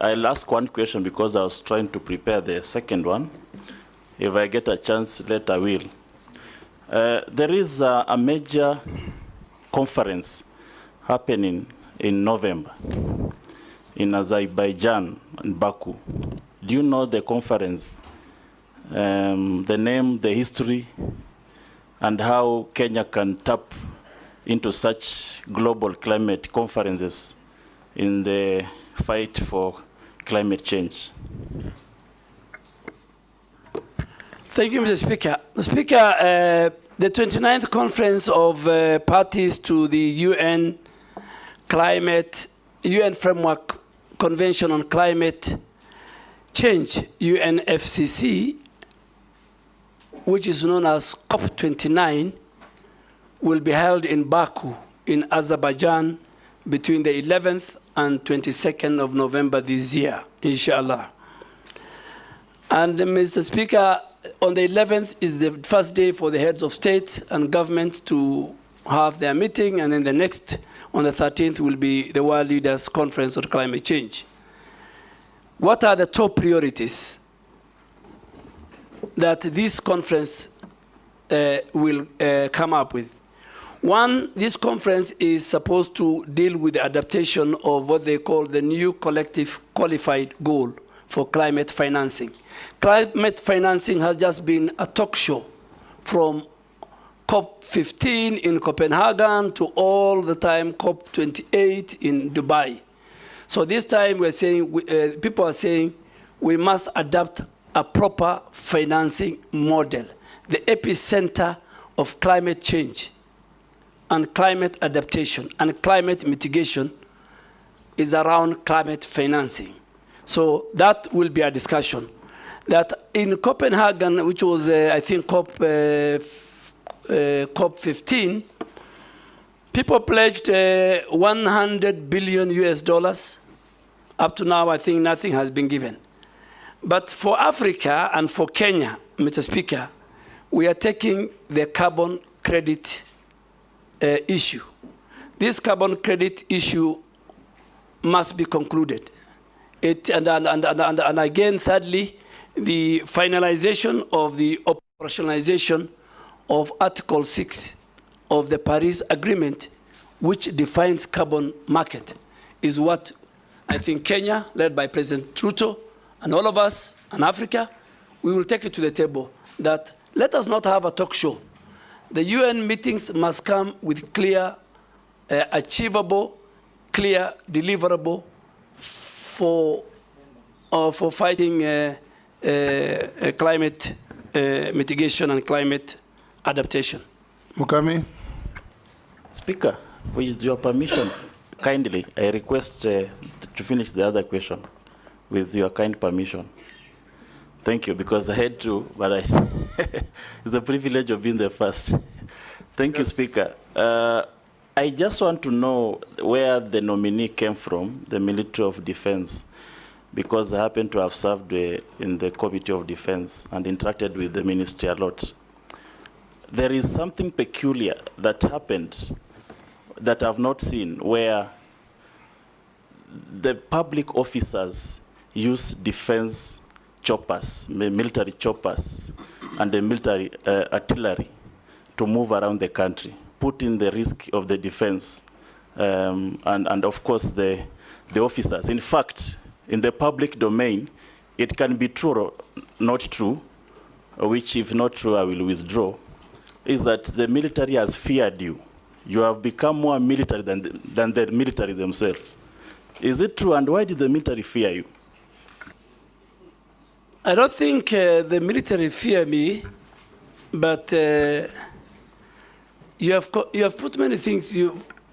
I'll ask one question because I was trying to prepare the second one. If I get a chance, later I will. There is a major conference happening in November in Azerbaijan and Baku. Do you know the conference, the name, the history, and how Kenya can tap into such global climate conferences in the fight for climate change? Thank you, Mr. Speaker. Mr. Speaker, the 29th conference of parties to the UN Framework Convention on Climate Change, UNFCCC, which is known as COP29, will be held in Baku in Azerbaijan between the 11th and 22nd of November this year, inshallah. And Mr. Speaker, on the 11th is the first day for the heads of state and government to have their meeting, and then the next, on the 13th, will be the World Leaders Conference on Climate Change. What are the top priorities that this conference will come up with? One, this conference is supposed to deal with the adaptation of what they call the new collective qualified goal for climate financing. Climate financing has just been a talk show from COP15 in Copenhagen to all the time COP28 in Dubai. So this time we're saying, people are saying we must adapt a proper financing model. The epicenter of climate change and climate adaptation and climate mitigation is around climate financing. So that will be a discussion. That in Copenhagen, which was, I think, COP15, people pledged $100 billion US. Up to now, I think nothing has been given. But for Africa and for Kenya, Mr. Speaker, we are taking the carbon credit issue. This carbon credit issue must be concluded. And again, thirdly, the finalization of the operationalization of Article 6 of the Paris Agreement, which defines carbon market, is what I think Kenya, led by President Ruto, and all of us, and Africa, we will take it to the table that let us not have a talk show. The UN meetings must come with clear, achievable, clear, deliverable for fighting climate mitigation and climate adaptation. Mukami. Speaker, with your permission, kindly, I request to finish the other question with your kind permission. Thank you, because I had to, but it's a privilege of being the first. Thank you, Speaker. I just want to know where the nominee came from, the Military of Defense, because I happen to have served in the Committee of Defense and interacted with the ministry a lot. There is something peculiar that happened that I've not seen, where the public officers use defense choppers, military choppers, and the military artillery to move around the country, putting the risk of the defense and of course the officers. In fact, in the public domain, it can be true or not true, which if not true, I will withdraw, is that the military has feared you. You have become more military than the military themselves. Is it true, and why did the military fear you? I don't think the military fear me, but you have put many things.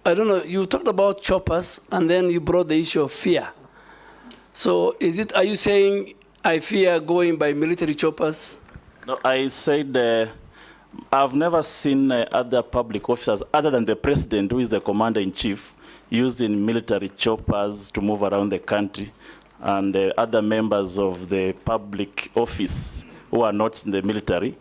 I don't know. You talked about choppers, and then you brought the issue of fear. So, are you saying I fear going by military choppers? No, I said I've never seen other public officers other than the president, who is the commander-in-chief, using military choppers to move around the country, and other members of the public office who are not in the military.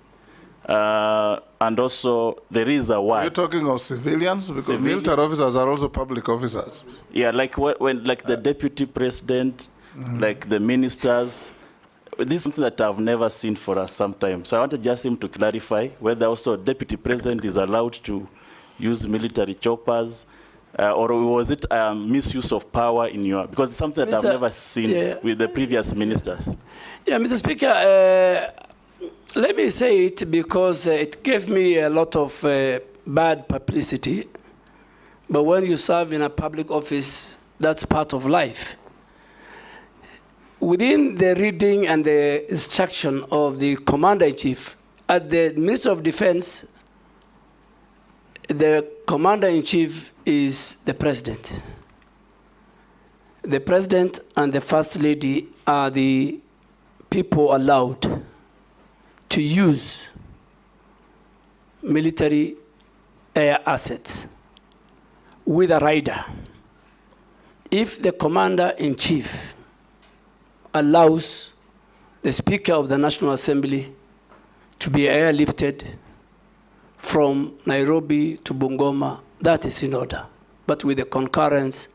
And also, there is a word. You're talking of civilians? Because military officers are also public officers. Yeah, like like the deputy president, like the ministers. This is something that I've never seen for us sometime. So I wanted just him to clarify whether also deputy president is allowed to use military choppers, or was it misuse of power in your, because it's something that I've never seen with the previous ministers. Yeah, Mr. Speaker, let me say it because it gave me a lot of bad publicity. But when you serve in a public office, that's part of life. Within the reading and the instruction of the Commander-in-Chief, at the Ministry of Defense, the Commander-in-Chief is the President. The President and the First Lady are the people allowed to use military air assets with a rider. If the Commander-in-Chief allows the Speaker of the National Assembly to be airlifted from Nairobi to Bungoma, that is in order, but with the concurrence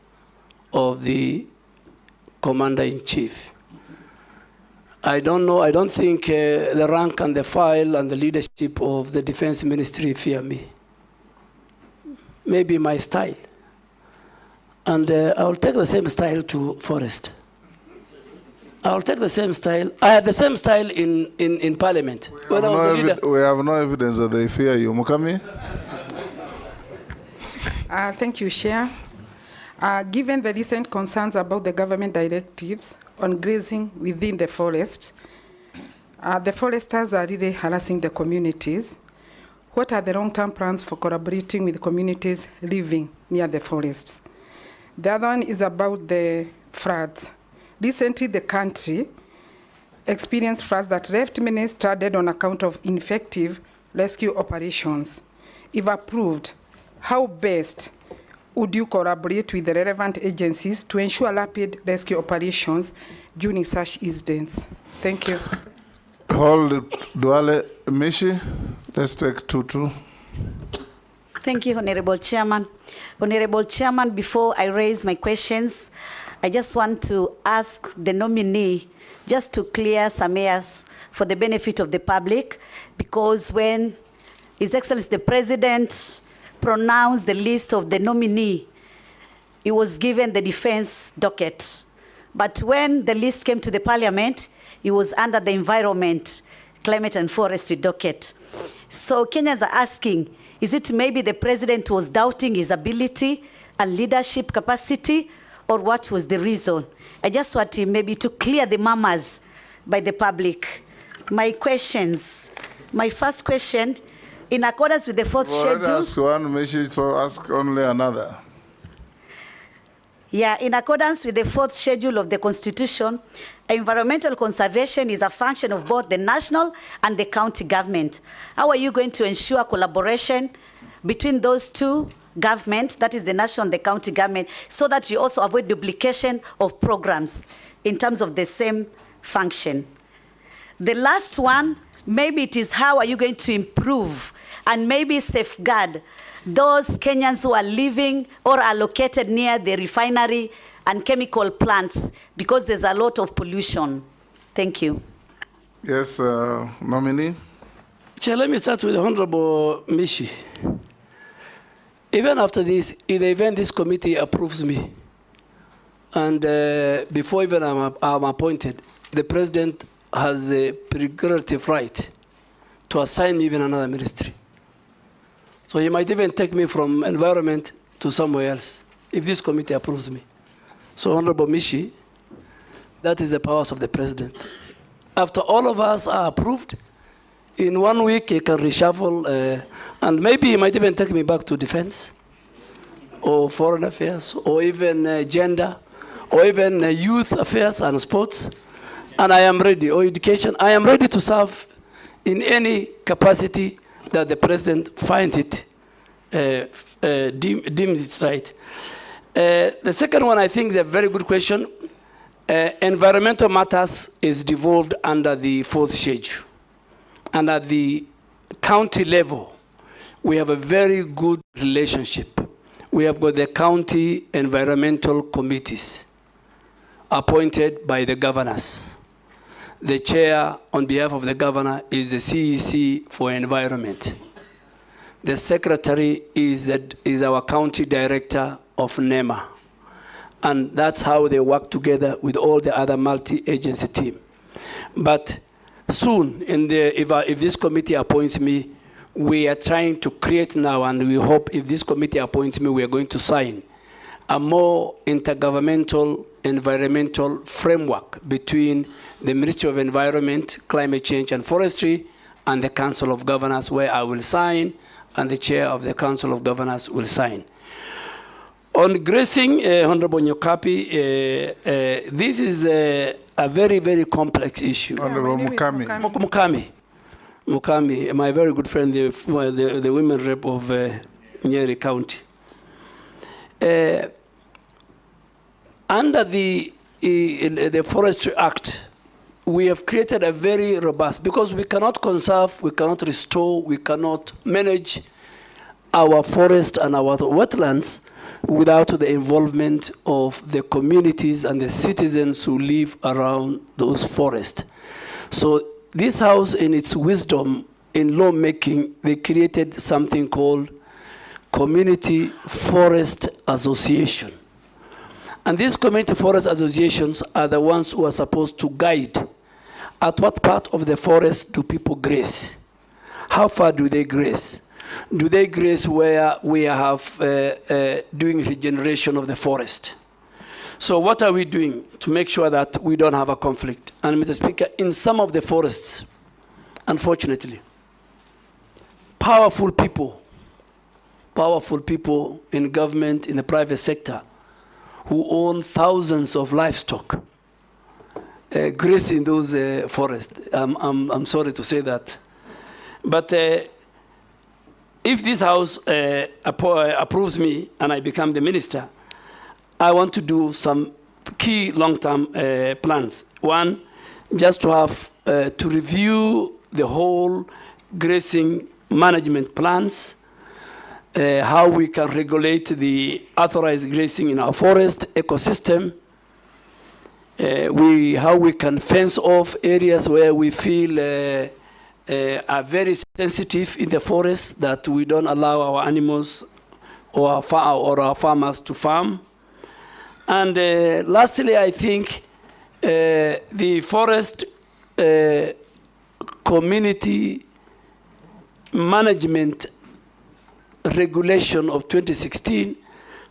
of the Commander-in-Chief. I don't know, I don't think the rank and the file and the leadership of the Defense Ministry fear me. Maybe my style. And I'll take the same style to Forest. I'll take the same style. I had the same style in Parliament. We have no evidence that they fear you. Mukami? Thank you, Chair. Given the recent concerns about the government directives on grazing within the forest foresters are really harassing the communities. What are the long-term plans for collaborating with communities living near the forests? The other one is about the floods. Recently, the country experienced floods that left many stranded on account of ineffective rescue operations. If approved, how best would you collaborate with the relevant agencies to ensure rapid rescue operations during such incidents? Thank you. Hold Duale Mishi. Let's take 2-2. Thank you, Honorable Chairman. Honorable Chairman, before I raise my questions, I just want to ask the nominee just to clear some airs for the benefit of the public, because when His Excellency the President pronounced the list of the nominee, he was given the defense docket. But when the list came to the Parliament, he was under the environment, climate and forestry docket. So Kenyans are asking, is it maybe the President was doubting his ability and leadership capacity, or what was the reason? I just want him maybe to clear the murmurs by the public. My questions. My first question, in accordance with the fourth schedule. Ask one, Mishi, so ask only another. Yeah, in accordance with the fourth schedule of the Constitution, Environmental conservation is a function of both the national and the county government. How are you going to ensure collaboration between those two governments, that is the national and the county government, so that you also avoid duplication of programs in terms of the same function? The last one, maybe it is how are you going to improve and maybe safeguard those Kenyans who are living or are located near the refinery and chemical plants, because there's a lot of pollution. Thank you. Yes, nominee. Chair, let me start with Honorable Mishi. Even after this, in the event this committee approves me, and before even I'm appointed, the President has a prerogative right to assign me even another ministry. So he might even take me from environment to somewhere else if this committee approves me. So Honorable Mishi, that is the powers of the President. After all of us are approved, in 1 week he can reshuffle, and maybe he might even take me back to defense, or foreign affairs, or even gender, or even youth affairs and sports. And I am ready, or education. I am ready to serve in any capacity that the President finds it, deems it right. The second one, I think, is a very good question. Environmental matters is devolved under the 4th schedule. And at the county level, we have a very good relationship. We have got the county environmental committees appointed by the governors. The chair, on behalf of the governor, is the CEC for environment. The secretary is our county director of NEMA. And that's how they work together with all the other multi-agency team. But soon, if this committee appoints me, we are trying to create now, and we hope if this committee appoints me, we are going to sign a more intergovernmental environmental framework between the Ministry of Environment, Climate Change and Forestry and the Council of Governors, where I will sign and the chair of the Council of Governors will sign. On grazing, Honorable Nyokapi, this is a very, very complex issue. Honorable Mukami. Mukami, my very good friend, the women rep of Nyeri County. Under the Forestry Act, we have created a very robust, because we cannot conserve, we cannot restore, we cannot manage our forest and our wetlands without the involvement of the communities and the citizens who live around those forests. So this house, in its wisdom in lawmaking, they created something called Community Forest Association. And these community forest associations are the ones who are supposed to guide at what part of the forest do people graze? How far do they graze? Do they graze where we have doing regeneration of the forest? So what are we doing to make sure that we don't have a conflict? And Mr. Speaker, in some of the forests, unfortunately, powerful people in government, in the private sector, who own thousands of livestock, graze in those forests. I'm sorry to say that. But if this House approves me and I become the minister, I want to do some key long-term plans. One, just to have to review the whole grazing management plans, how we can regulate the authorized grazing in our forest ecosystem, how we can fence off areas where we feel are very sensitive in the forest, that we don't allow our animals or our farmers to farm. And lastly, I think the forest community management regulation of 2016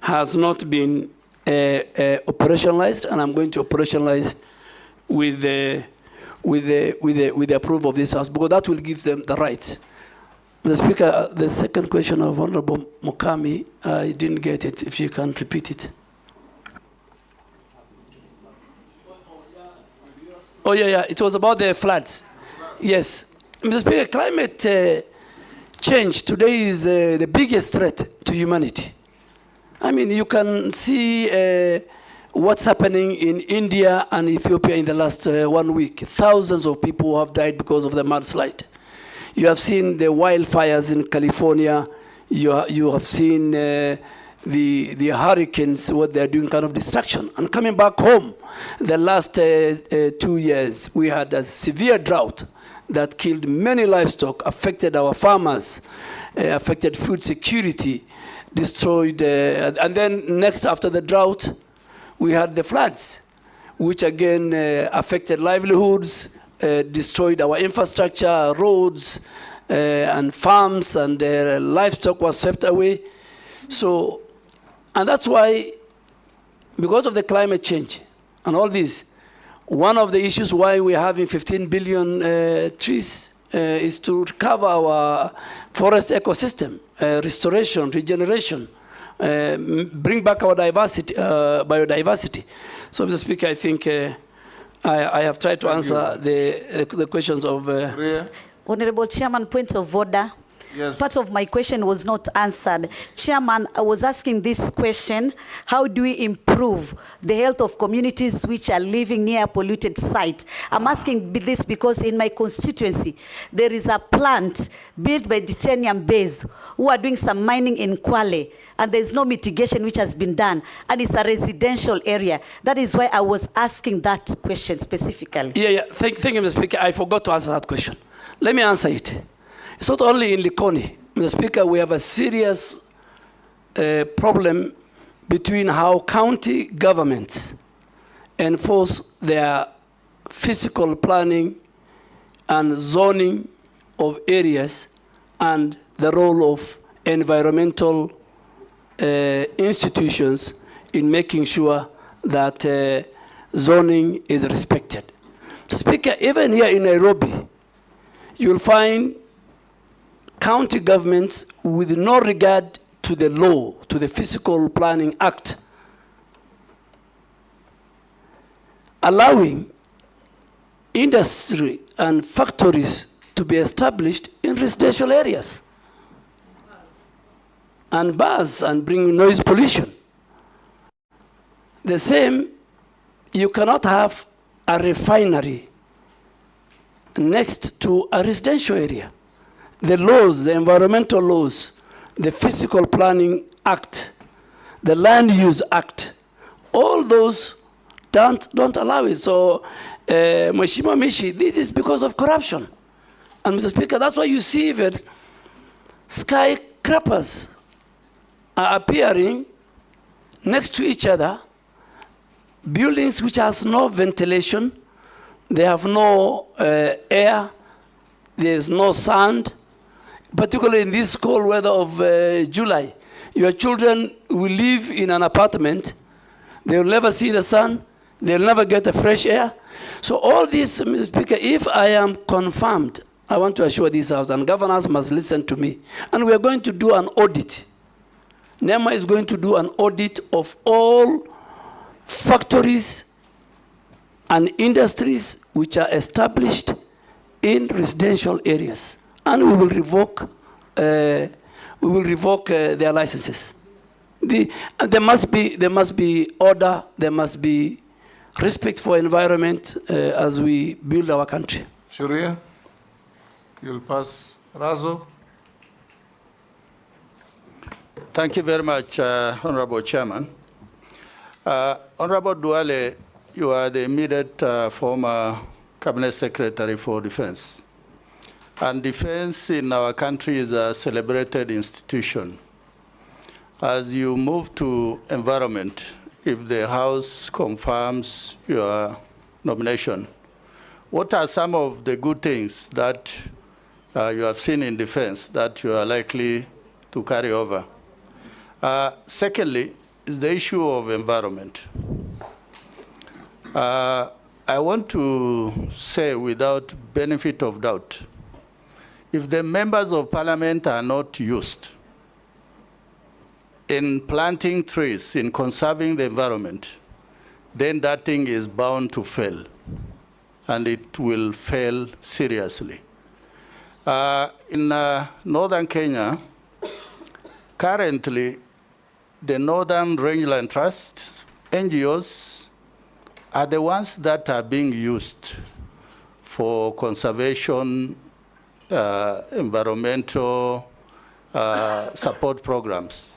has not been operationalized, and I'm going to operationalize with the approval of this House, because that will give them the rights. The Speaker, the second question of Honorable Mukami, I didn't get it. If you can repeat it. Oh, yeah. It was about the floods. Yes. Mr. Speaker, climate change today is the biggest threat to humanity. I mean, you can see what's happening in India and Ethiopia in the last 1 week. Thousands of people have died because of the mudslide. You have seen the wildfires in California. You have seen the hurricanes, what they're doing, kind of destruction. And coming back home, the last 2 years, we had a severe drought that killed many livestock, affected our farmers, affected food security, destroyed, and then next after the drought, we had the floods, which again affected livelihoods, destroyed our infrastructure, roads, and farms, and livestock was swept away. So, and that's why, because of the climate change and all this, one of the issues why we're having 15 billion trees is to recover our forest ecosystem, restoration, regeneration, bring back our biodiversity. So, Mr. Speaker, I think I have tried to answer the questions of... Honorable Chairman, point of order. Yes. Part of my question was not answered. Chairman, I was asking this question: how do we improve the health of communities which are living near a polluted site? I'm asking this because in my constituency, there is a plant built by Titanium Base who are doing some mining in Kwale, and there's no mitigation which has been done, and it's a residential area. That is why I was asking that question specifically. Yeah. Thank you, Mr. Speaker. I forgot to answer that question. Let me answer it. It's not only in Likoni. Mr. Speaker, we have a serious problem between how county governments enforce their physical planning and zoning of areas and the role of environmental institutions in making sure that zoning is respected. Mr. Speaker, even here in Nairobi, you'll find county governments with no regard to the law, to the Physical Planning Act, allowing industry and factories to be established in residential areas and bars and bring noise pollution. The same, you cannot have a refinery next to a residential area. The laws, the environmental laws, the Physical Planning Act, the Land Use Act, all those don't allow it. So, Mheshimiwa Mishi, this is because of corruption. And Mr. Speaker, that's why you see even skyscrapers are appearing next to each other, buildings which has no ventilation, they have no air, there's no sand, particularly in this cold weather of July. Your children will live in an apartment, they will never see the sun, they will never get the fresh air. So all this, Mr. Speaker, if I am confirmed, I want to assure this House, and governors must listen to me, and we are going to do an audit. NEMA is going to do an audit of all factories and industries which are established in residential areas, and we will revoke their licenses. There must be order. There must be respect for environment as we build our country. Sharia, you'll pass. Razo. Thank you very much, Honorable Chairman. Honorable Duale, you are the immediate former Cabinet Secretary for Defense. And defense in our country is a celebrated institution. As you move to environment, if the House confirms your nomination, what are some of the good things that you have seen in defense that you are likely to carry over? Secondly, is the issue of environment. I want to say without benefit of doubt, if the members of parliament are not used in planting trees, in conserving the environment, then that thing is bound to fail. and it will fail seriously. In northern Kenya, currently, the Northern Rangeland Trust, NGOs, are the ones that are being used for conservation, environmental support programs.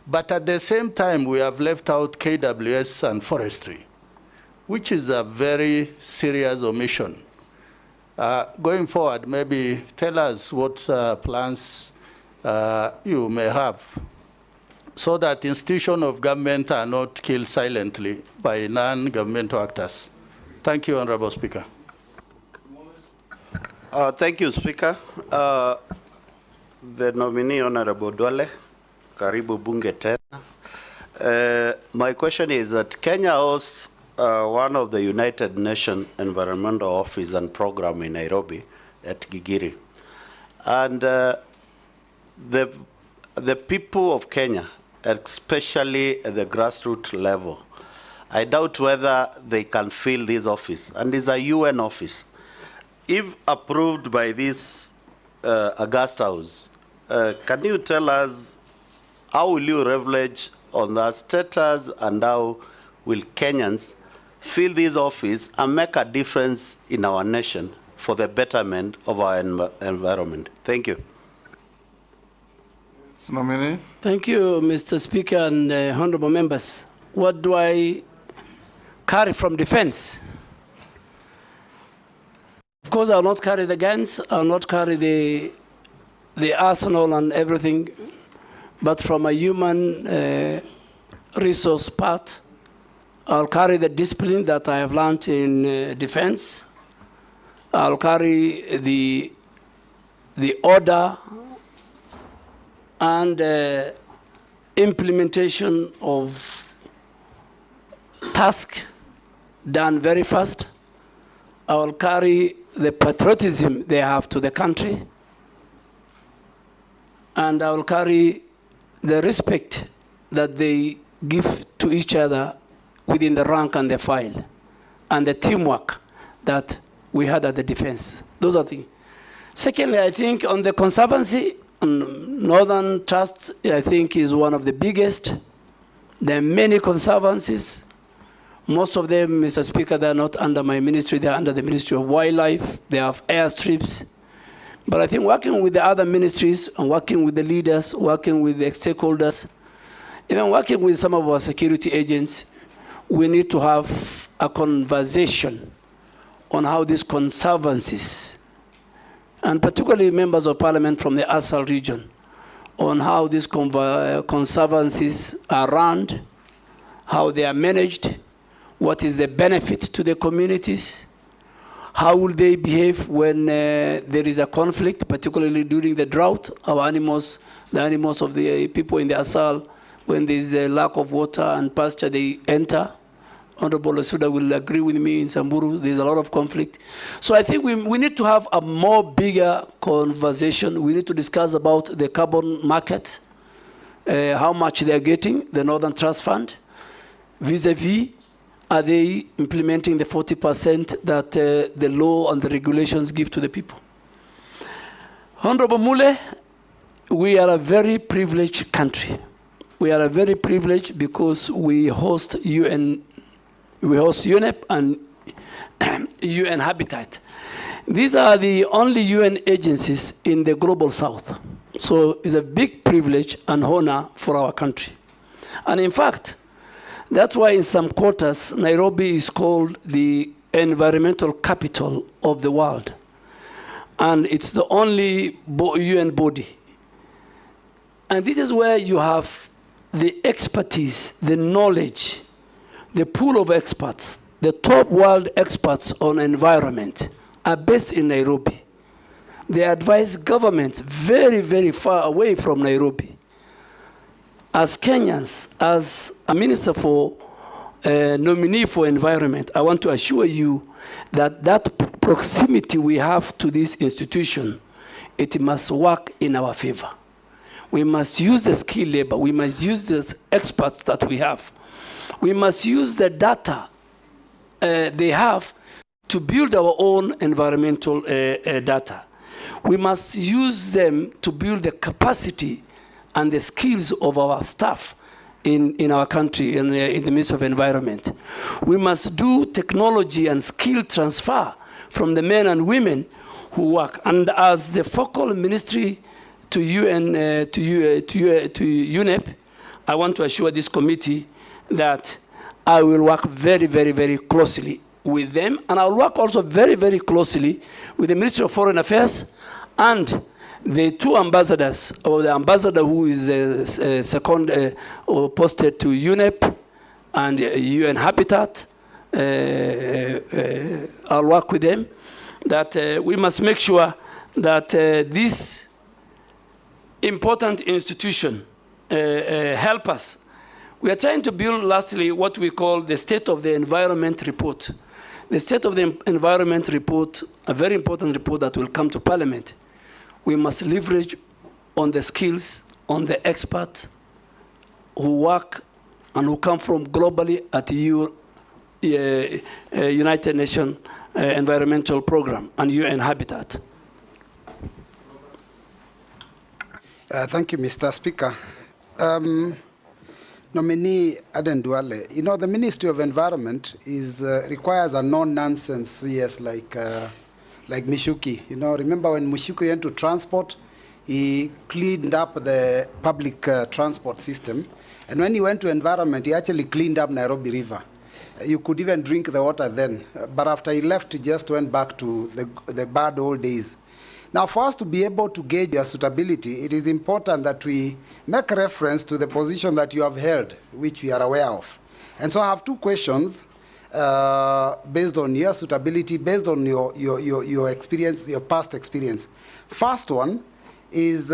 But at the same time, we have left out KWS and forestry, which is a very serious omission. Going forward, maybe tell us what plans you may have, so that institutions of government are not killed silently by non-governmental actors. Thank you, Honorable Speaker. Thank you, Speaker. The nominee, Honorable Dwale, Karibu Bunge tena. My question is that Kenya hosts one of the United Nations Environmental Office and Program in Nairobi at Gigiri. And the people of Kenya, especially at the grassroots level, I doubt whether they can fill this office. And it's a UN office. If approved by this Augusta House, can you tell us how will you leverage on that status, and how will Kenyans fill this office and make a difference in our nation for the betterment of our environment? Thank you. Nominee. Thank you, Mr. Speaker and honorable members. What do I carry from defense? Of course, I will not carry the guns, I will not carry the arsenal and everything, but from a human resource part, I'll carry the discipline that I have learned in defense. I'll carry the order and implementation of task done very fast. I will carry the patriotism they have to the country, and I will carry the respect that they give to each other within the rank and the file, and the teamwork that we had at the defense. Those are things. Secondly, I think on the conservancy, Northern Trust, I think, is one of the biggest. There are many conservancies. Most of them, Mr. Speaker, they are not under my ministry. They are under the Ministry of Wildlife. They have airstrips. But I think working with the other ministries and working with the leaders, working with the stakeholders, even working with some of our security agents, we need to have a conversation on how these conservancies, and particularly members of parliament from the Asal region, on how these conservancies are run, how they are managed, what is the benefit to the communities, how will they behave when there is a conflict, particularly during the drought. Our animals, the animals of the people in the Asal, when there is a lack of water and pasture, they enter. Honorable Asuda will agree with me, in Samburu, there's a lot of conflict. So I think we need to have a more bigger conversation. We need to discuss about the carbon market, how much they're getting, the Northern Trust Fund, vis-a-vis, are they implementing the 40% that the law and the regulations give to the people? Honorable Mule, we are a very privileged country. We are a very privileged because we host UN, we host UNEP and UN Habitat. These are the only UN agencies in the global south. So it's a big privilege and honor for our country. And in fact, that's why in some quarters, Nairobi is called the environmental capital of the world. And it's the only UN body. And this is where you have the expertise, the knowledge, the pool of experts, the top world experts on environment are based in Nairobi. They advise governments very, very far away from Nairobi. As Kenyans, as a minister for nominee for environment, I want to assure you that that proximity we have to this institution, it must work in our favor. We must use the skilled labor. We must use the experts that we have. We must use the data they have to build our own environmental data. We must use them to build the capacity and the skills of our staff in our country, in the midst of environment. We must do technology and skill transfer from the men and women who work. And as the focal ministry to UNEP, I want to assure this committee that I will work very, very, very closely with them, and I'll work also very, very closely with the Ministry of Foreign Affairs and the two ambassadors, or the ambassador who is second or posted to UNEP and UN Habitat. I'll work with them, that we must make sure that this important institution help us. We are trying to build, lastly, what we call the State of the Environment Report. The State of the Environment Report, a very important report that will come to Parliament. We must leverage on the skills, on the experts who work and who come from globally at the United Nations Environmental Program and UN Habitat. Thank you, Mr. Speaker. Nominee Aden Duale, you know, the Ministry of Environment requires a no-nonsense CS like Mishuki. You know, remember when Mishuki went to transport, he cleaned up the public transport system. And when he went to environment, he actually cleaned up Nairobi River. You could even drink the water then. But after he left, he just went back to the bad old days. Now, for us to be able to gauge your suitability, it is important that we make reference to the position that you have held, which we are aware of. And so I have two questions based on your suitability, based on your experience, your past experience. First one is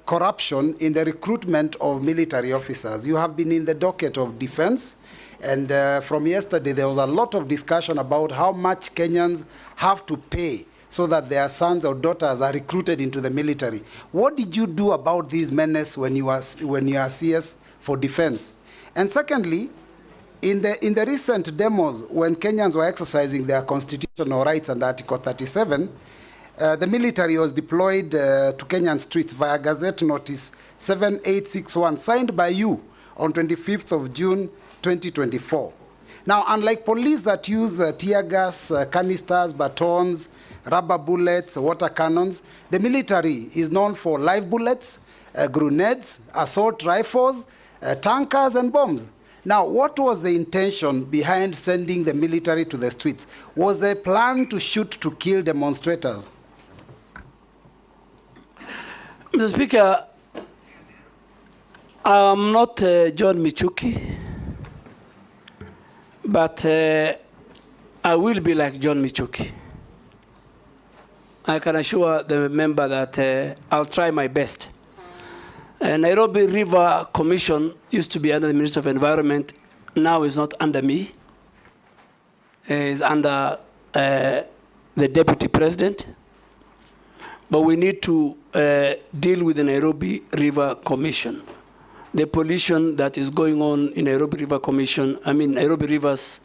corruption in the recruitment of military officers. You have been in the docket of defense, and from yesterday there was a lot of discussion about how much Kenyans have to pay so that their sons or daughters are recruited into the military. What did you do about these menace when you are CS for defense? And secondly, in the recent demos, when Kenyans were exercising their constitutional rights under Article 37, the military was deployed to Kenyan streets via Gazette Notice 7861, signed by you on 25th of June 2024. Now, unlike police that use tear gas, canisters, batons, rubber bullets, water cannons, the military is known for live bullets, grenades, assault rifles, tankers, and bombs. Now, what was the intention behind sending the military to the streets? Was there a plan to shoot to kill demonstrators? Mr. Speaker, I'm not John Michuki, but I will be like John Michuki. I can assure the member that I'll try my best. Nairobi River Commission used to be under the Ministry of Environment. Now it's not under me. It's under the Deputy President. But we need to deal with the Nairobi River Commission. The pollution that is going on in Nairobi River Commission, Nairobi rivers,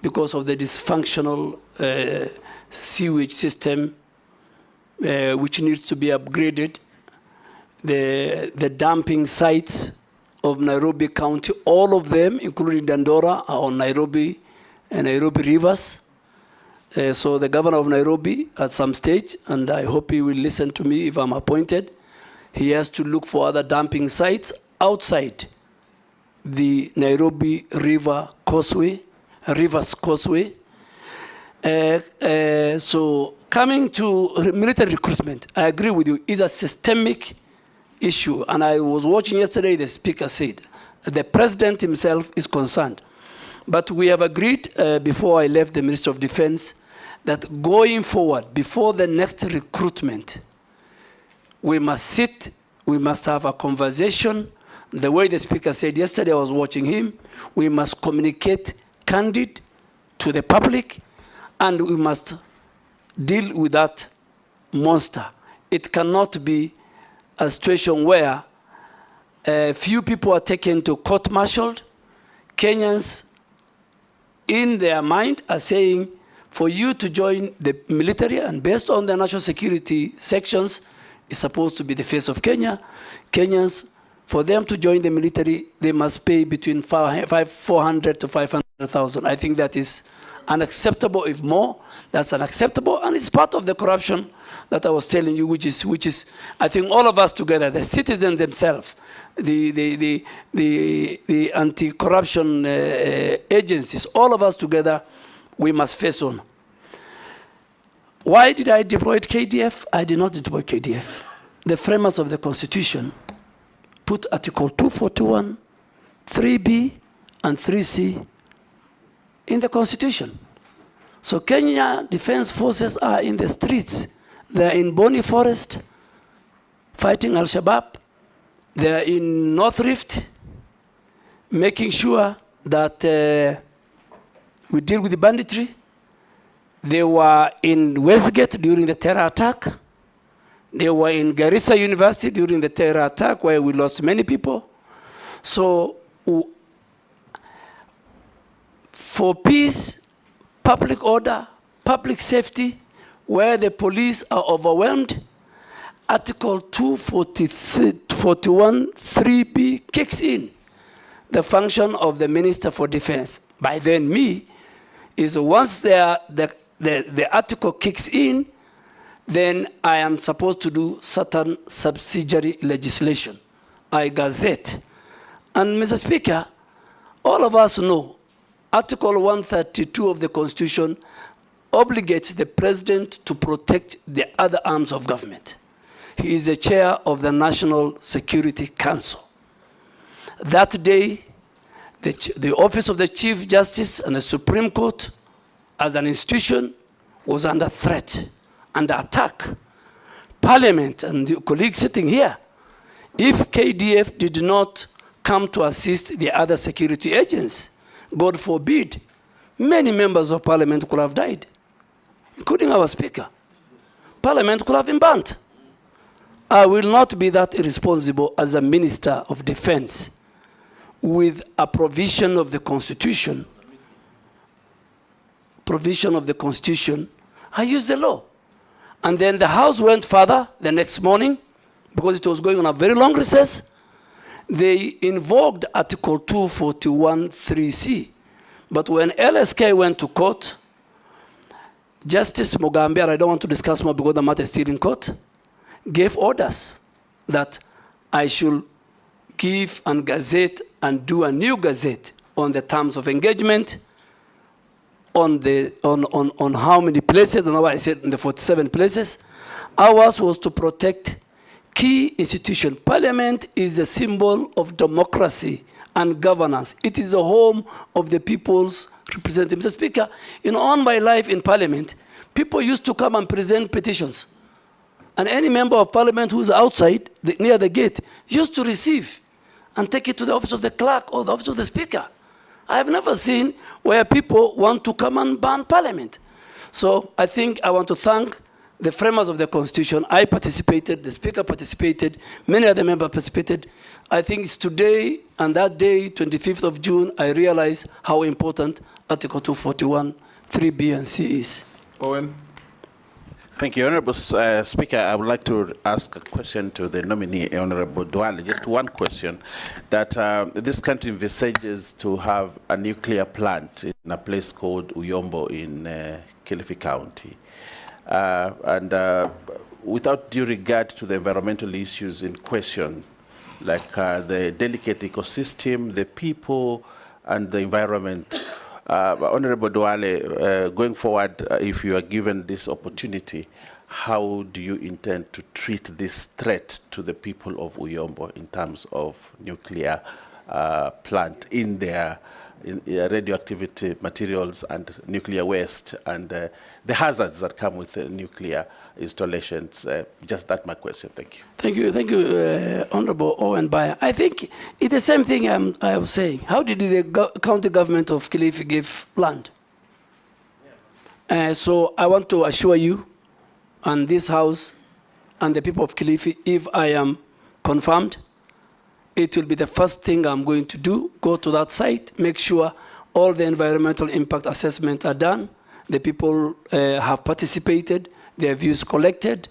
because of the dysfunctional sewage system, which needs to be upgraded. The dumping sites of Nairobi County, all of them, including Dandora, are on Nairobi and Nairobi rivers. So the governor of Nairobi, at some stage, and I hope he will listen to me if I'm appointed, he has to look for other dumping sites outside the Nairobi River Causeway, Rivers Causeway. So coming to military recruitment, I agree with you, it's a systemic issue. And I was watching yesterday, the speaker said, the president himself is concerned. But we have agreed before I left the Ministry of Defense that going forward, before the next recruitment, we must sit, we must have a conversation. The way the speaker said yesterday, I was watching him, we must communicate candid to the public, and we must deal with that monster. It cannot be a situation where few people are taken to court-martialed. Kenyans, in their mind, are saying, for you to join the military, and based on the national security sections, it's supposed to be the face of Kenya. Kenyans, for them to join the military, they must pay between 400 to 500,000. I think that is unacceptable. If more, that's unacceptable, and it's part of the corruption that I was telling you, which is I think all of us together, the citizens themselves, the anti-corruption agencies, all of us together, we must face on. Why did I deploy KDF? I did not deploy KDF. The framers of the Constitution put Article 241, 3B, and 3C in the Constitution. So Kenya Defense Forces are in the streets. They're in Boni Forest fighting Al-Shabaab. They're in North Rift making sure that we deal with the banditry. They were in Westgate during the terror attack. They were in Garissa University during the terror attack where we lost many people. So for peace, public order, public safety, where the police are overwhelmed, Article 241 3B kicks in the function of the Minister for Defense. By then, me, is once the article kicks in, then I am supposed to do certain subsidiary legislation. I gazette. And Mr. Speaker, all of us know Article 132 of the Constitution obligates the President to protect the other arms of government. He is the chair of the National Security Council. That day, the Office of the Chief Justice and the Supreme Court, as an institution, was under threat, under attack. Parliament and the colleagues sitting here, if KDF did not come to assist the other security agents, God forbid, many members of Parliament could have died, including our Speaker. Parliament could have been burnt. I will not be that irresponsible as a Minister of Defense with a provision of the Constitution. I used the law. And then the House went further the next morning, because it was going on a very long recess. They invoked Article 241 3C. But when LSK went to court, Justice Mugambe, I don't want to discuss more because the matter is still in court, gave orders that I should give and gazette and do a new gazette on the terms of engagement, on how many places, and I said in the 47 places. Ours was to protect key institutions. Parliament is a symbol of democracy and governance. It is the home of the people's representatives. Mr. Speaker, all my life in Parliament, people used to come and present petitions. And any member of Parliament who's outside, near the gate, used to receive and take it to the office of the clerk or the office of the Speaker. I have never seen where people want to come and ban Parliament. So I think I want to thank the framers of the Constitution. I participated, the Speaker participated, many other members participated. I think it's today and that day, 25th of June, I realized how important Article 241, 3B and C is. Owen. Thank you, Honorable Speaker. I would like to ask a question to the nominee, Honorable Duale. Just one question, that this country envisages to have a nuclear plant in a place called Uyombo in Kilifi County. Without due regard to the environmental issues in question, like the delicate ecosystem, the people, and the environment, Honorable Duale, going forward, if you are given this opportunity, how do you intend to treat this threat to the people of Uyombo in terms of nuclear plant in their radioactivity materials and nuclear waste and the hazards that come with nuclear installations? Just that my question. Thank you. Thank you, Honorable Owen Bayer. I think it's the same thing I was saying. How did the county government of Kilifi give land? So I want to assure you and this House and the people of Kilifi, if I am confirmed, it will be the first thing I'm going to do, go to that site, make sure all the environmental impact assessments are done, The people have participated, their views collected.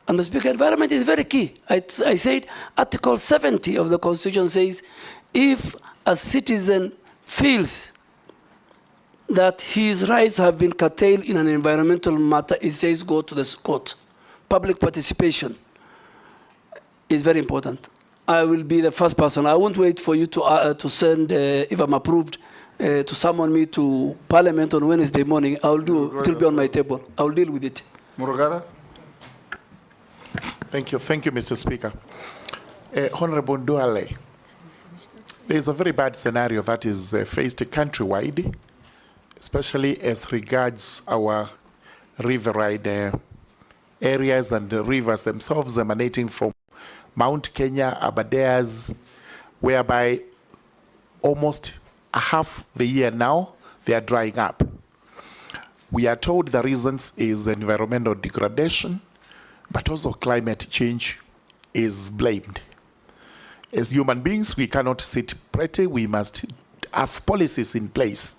And Mr. Speaker, environment is very key. I said Article 70 of the Constitution says if a citizen feels that his rights have been curtailed in an environmental matter, it says go to the court. Public participation is very important. I will be the first person. I won't wait for you to send, if I'm approved, to summon me to Parliament on Wednesday morning. I'll do, it will be on my table. I'll deal with it. Murugara? Thank you, Mr. Speaker. Honorable Nduale, there is a very bad scenario that is faced countrywide, especially as regards our riverine areas and the rivers themselves emanating from Mount Kenya, Aberdares, whereby almost half the year now they are drying up. We are told the reasons is environmental degradation, but also climate change is blamed. As human beings, we cannot sit pretty. We must have policies in place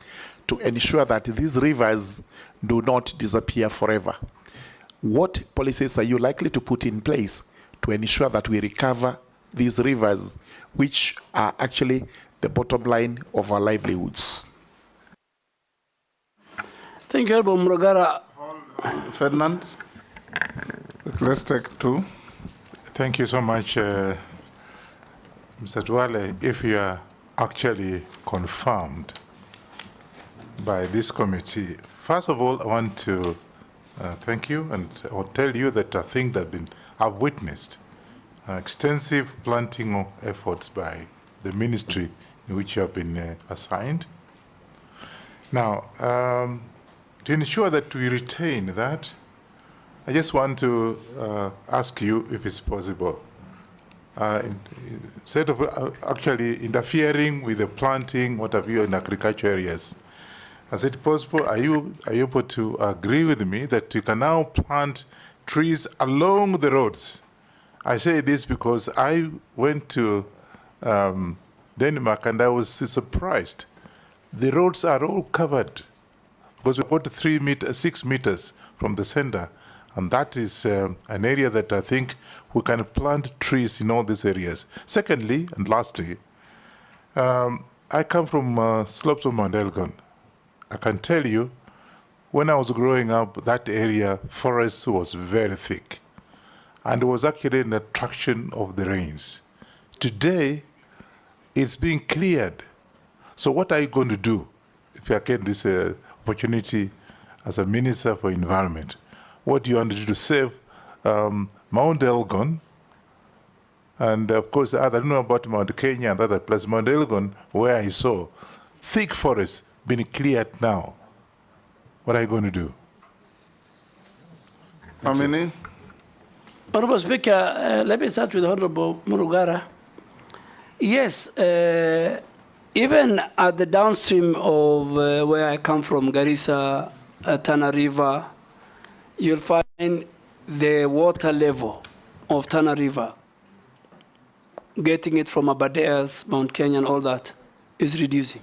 to ensure that these rivers do not disappear forever. What policies are you likely to put in place to ensure that we recover these rivers, which are actually the bottom line of our livelihoods? Thank you, Honorable Murugara. Ferdinand, let's take two. Thank you so much, Mr. Duale. If you are actually confirmed by this committee, first of all, I want to thank you, and I will tell you that I think that I've witnessed extensive planting efforts by the ministry in which you have been assigned. Now, to ensure that we retain that, I just want to ask you if it's possible. Instead of actually interfering with the planting, what have you, in agriculture areas, is it possible, are you able to agree with me that you can now plant trees along the roads? I say this because I went to Denmark and I was surprised. The roads are all covered because we got 6 meters from the center. And that is an area that I think we can plant trees in all these areas. Secondly, and lastly, I come from slopes of Mount Elgon. I can tell you, when I was growing up, that area, forest was very thick. And it was actually an attraction of the rains. Today, it's being cleared. So what are you going to do if you get this opportunity as a Minister for Environment? What do you want to do to save Mount Elgon? And of course, I don't know about Mount Kenya and other places. Mount Elgon, where I saw thick forests being cleared now. What are you going to do? Amini? Honorable Speaker, let me start with Honorable Murugara. Yes, even at the downstream of where I come from, Garissa, Tana River, you'll find the water level of Tana River, getting it from Aberdares, Mount Kenya, and all that, is reducing.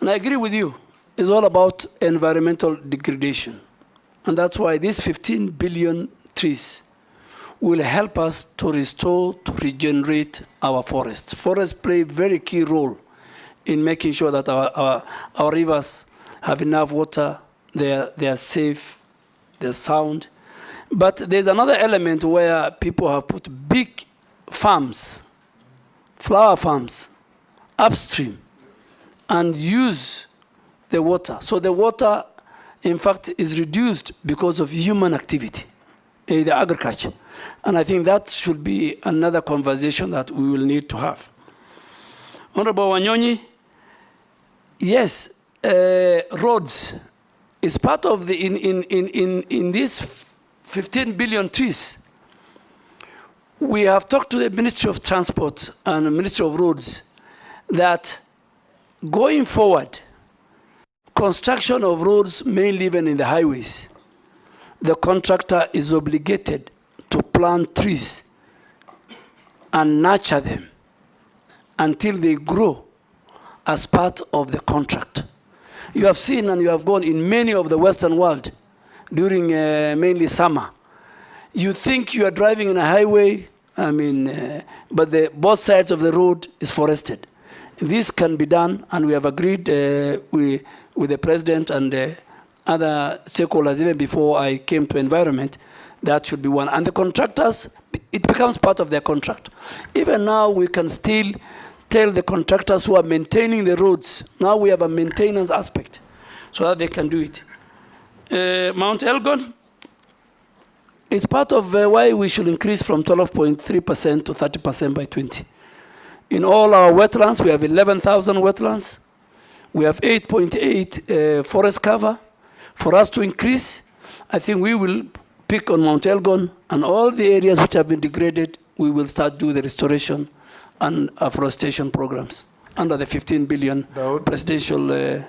And I agree with you. It's all about environmental degradation. And that's why these 15 billion trees will help us to restore, to regenerate our forests. Forests play a very key role in making sure that our rivers have enough water, they are safe, they're sound. But there's another element where people have put big farms, flower farms, upstream, and use the water. So the water, in fact, is reduced because of human activity, the agriculture. And I think that should be another conversation that we will need to have. Honorable Wanyonyi, yes, roads is part of the, in these 15 billion trees. We have talked to the Ministry of Transport and the Ministry of Roads that going forward, construction of roads, mainly even in the highways, the contractor is obligated to plant trees and nurture them until they grow as part of the contract. You have seen and you have gone in many of the Western world during mainly summer. You think you are driving in a highway, but both sides of the road is forested. This can be done, and we have agreed with the president and other stakeholders even before I came to environment. That should be one. And the contractors, it becomes part of their contract. Even now, we can still tell the contractors who are maintaining the roads, now we have a maintenance aspect, so that they can do it. Mount Elgon is part of why we should increase from 12.3% to 30% by 20. In all our wetlands, we have 11,000 wetlands. We have 8.8 forest cover. For us to increase, I think we will pick on Mount Elgon, and all the areas which have been degraded, we will start do the restoration and afforestation programs under the 15 billion presidential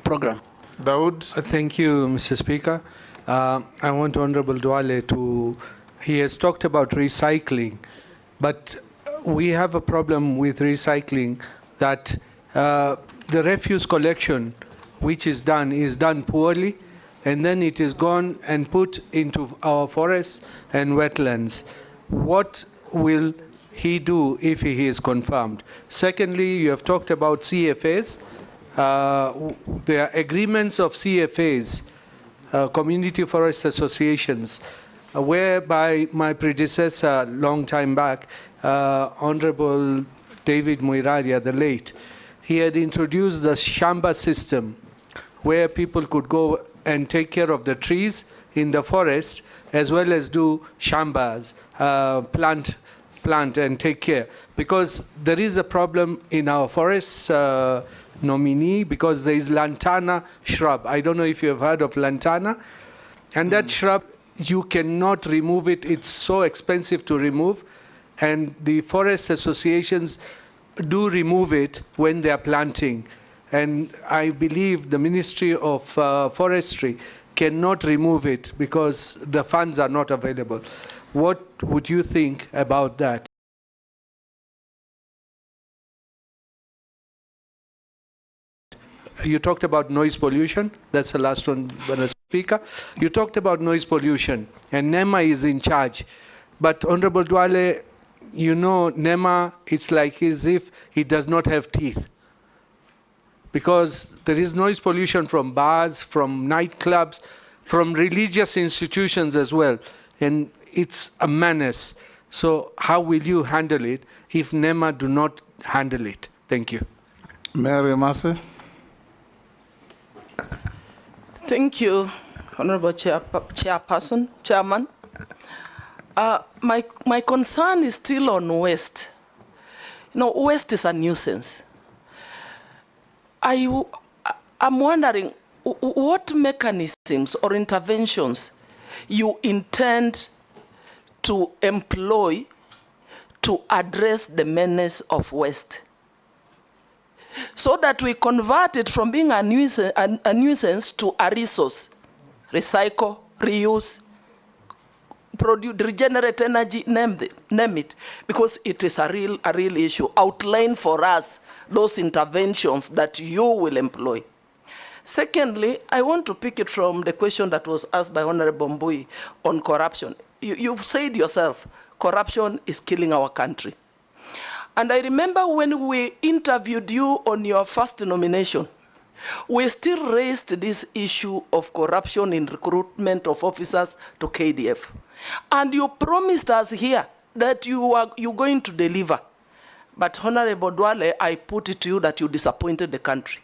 program. Daud. Thank you, Mr. Speaker. I want Honorable Duale he has talked about recycling, but we have a problem with recycling that the refuse collection which is done poorly, and then it is gone and put into our forests and wetlands. What will he do if he is confirmed? Secondly, you have talked about CFAs. There are agreements of CFAs, Community Forest Associations, whereby my predecessor, long time back, Honorable David Muiraria, the late, he had introduced the Shamba system, where people could go and take care of the trees in the forest, as well as do shambas, plant and take care. Because there is a problem in our forests, Nominee, because there is lantana shrub. I don't know if you have heard of lantana. And that shrub, you cannot remove it. It's so expensive to remove. And the forest associations do remove it when they are planting. And I believe the Ministry of Forestry cannot remove it because the funds are not available. What would you think about that? You talked about noise pollution. That's the last one, Mr. Speaker. You talked about noise pollution, and NEMA is in charge. But Honorable Duale, you know, NEMA, it's like as if it does not have teeth. Because there is noise pollution from bars, from nightclubs, from religious institutions as well. And it's a menace. So how will you handle it if NEMA do not handle it? Thank you. Mary Massey. Thank you, Honorable Chairman. My concern is still on waste. You know, waste is a nuisance. I'm wondering what mechanisms or interventions you intend to employ to address the menace of waste, so that we convert it from being a nuisance to a resource. Recycle, reuse, produce, regenerate energy, name it, because it is a real issue. Outline for us those interventions that you will employ. Secondly, I want to pick it from the question that was asked by Honorable Mbui on corruption. You've said yourself, corruption is killing our country. And I remember when we interviewed you on your first nomination, we still raised this issue of corruption in recruitment of officers to KDF. And you promised us here that you're going to deliver. But Honorable Duale, I put it to you that you disappointed the country.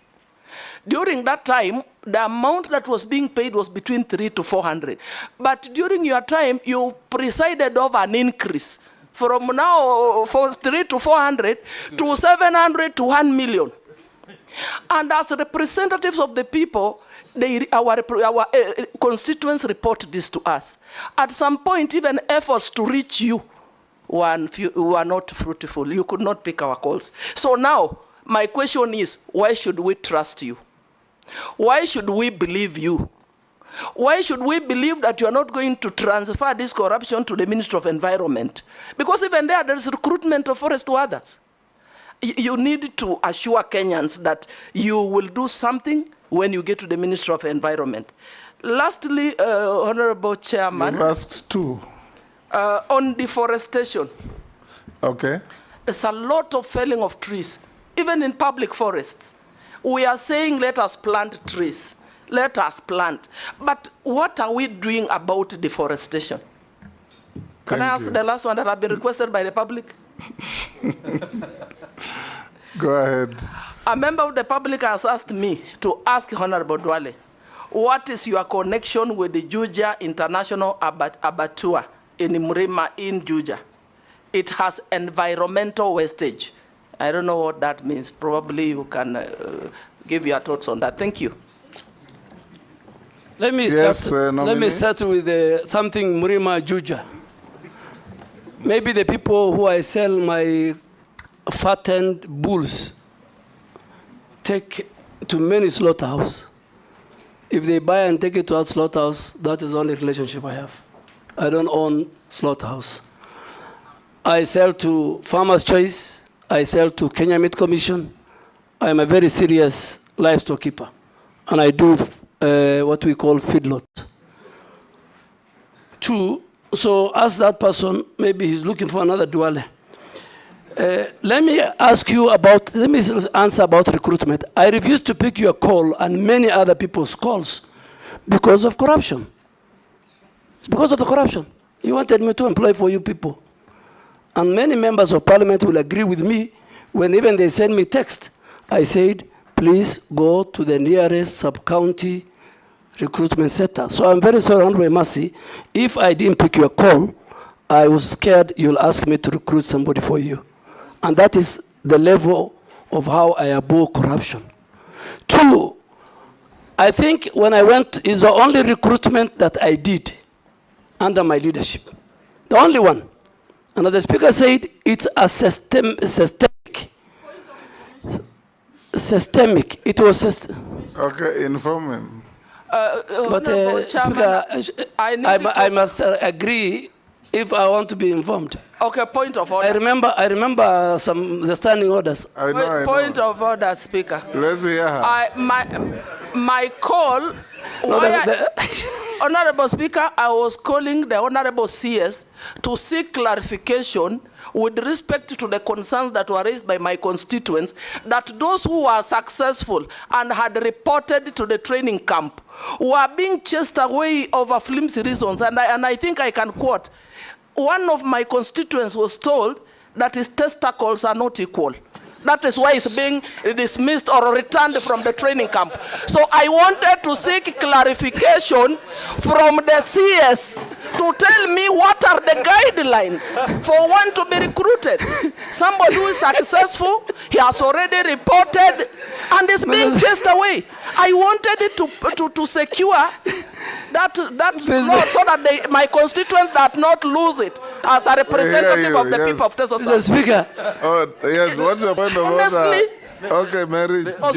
During that time, the amount that was being paid was between 300 to 400. But during your time, you presided over an increase from now for 300 to 400 to 700 to 1 million. And as representatives of the people, our constituents report this to us. At some point, even efforts to reach you were not fruitful. You could not pick our calls. So now, my question is, why should we trust you? Why should we believe you? Why should we believe that you are not going to transfer this corruption to the Ministry of Environment? Because even there is recruitment of forest to others. you need to assure Kenyans that you will do something when you get to the Ministry of Environment. Lastly, Honorable Chairman. You've asked two. On deforestation. Okay. There's a lot of felling of trees, even in public forests. We are saying let us plant trees. Let us plant. But what are we doing about deforestation? Can I ask the last one that have been requested by the public? Go ahead. A member of the public has asked me to ask Honorable Duale, what is your connection with the Juja International Abattoir in Mrima in Juja? It has environmental wastage. I don't know what that means. Probably you can give your thoughts on that. Thank you. Let me start with something Mrima Juja. Maybe the people who I sell my fattened bulls take to many slaughterhouse. If they buy and take it to our slaughterhouse, that is the only relationship I have. I don't own slaughterhouse. I sell to Farmers Choice. I sell to Kenya Meat Commission. I am a very serious livestock keeper. And I do what we call feedlot. Two, so ask that person, maybe he's looking for another Duale. Let me answer about recruitment. I refuse to pick your call and many other people's calls because of corruption. It's because of the corruption. You wanted me to employ for you people. And many members of parliament will agree with me when even they send me text. I said, please go to the nearest sub-county recruitment center. So I'm very sorry, Honorable Mercy, if I didn't pick your call, I was scared you'll ask me to recruit somebody for you. And that is the level of how I abhor corruption. Two, I think when I went, is the only recruitment that I did under my leadership. The only one. And the speaker said it's a systemic. It was Okay, inform him. But Speaker, I must agree if I want to be informed. Okay, point of order. I remember the standing orders. I know. Point of order, Speaker. Let's hear her. My call, Honorable Speaker, I was calling the Honorable CS to seek clarification with respect to the concerns that were raised by my constituents, that those who were successful and had reported to the training camp were being chased away over flimsy reasons. And I think I can quote, one of my constituents was told that his testicles are not equal. That is why it's being dismissed or returned from the training camp. So I wanted to seek clarification from the CS to tell me what are the guidelines for one to be recruited. Somebody who is successful, he has already reported and is being chased away. I wanted it to secure that slot so that my constituents does not lose it as a representative of the people of Teso South. Mr. Speaker. Oh, yes, what's your point of order? Honestly, okay, Mary. It was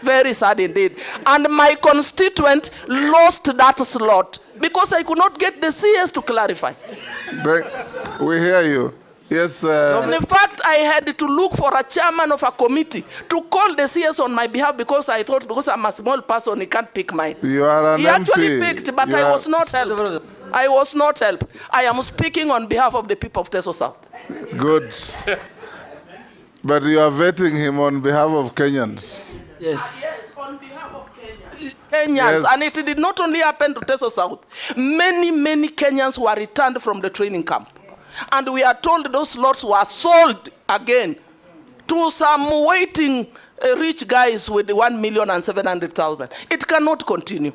very sad indeed. And my constituent lost that slot because I could not get the CS to clarify. We hear you. Yes. In fact, I had to look for a chairman of a committee to call the CS on my behalf because I thought because I'm a small person, he can't pick mine. You are an He MP. actually picked, but I was not helped. I was not helped. I am speaking on behalf of the people of Teso South. Good. But you are vetting him on behalf of Kenyans. Yes. Yes, on behalf of Kenyans. Yes. And it did not only happen to Teso South. Many Kenyans were returned from the training camp. And we are told those lots were sold again to some waiting rich guys with 1,700,000. It cannot continue.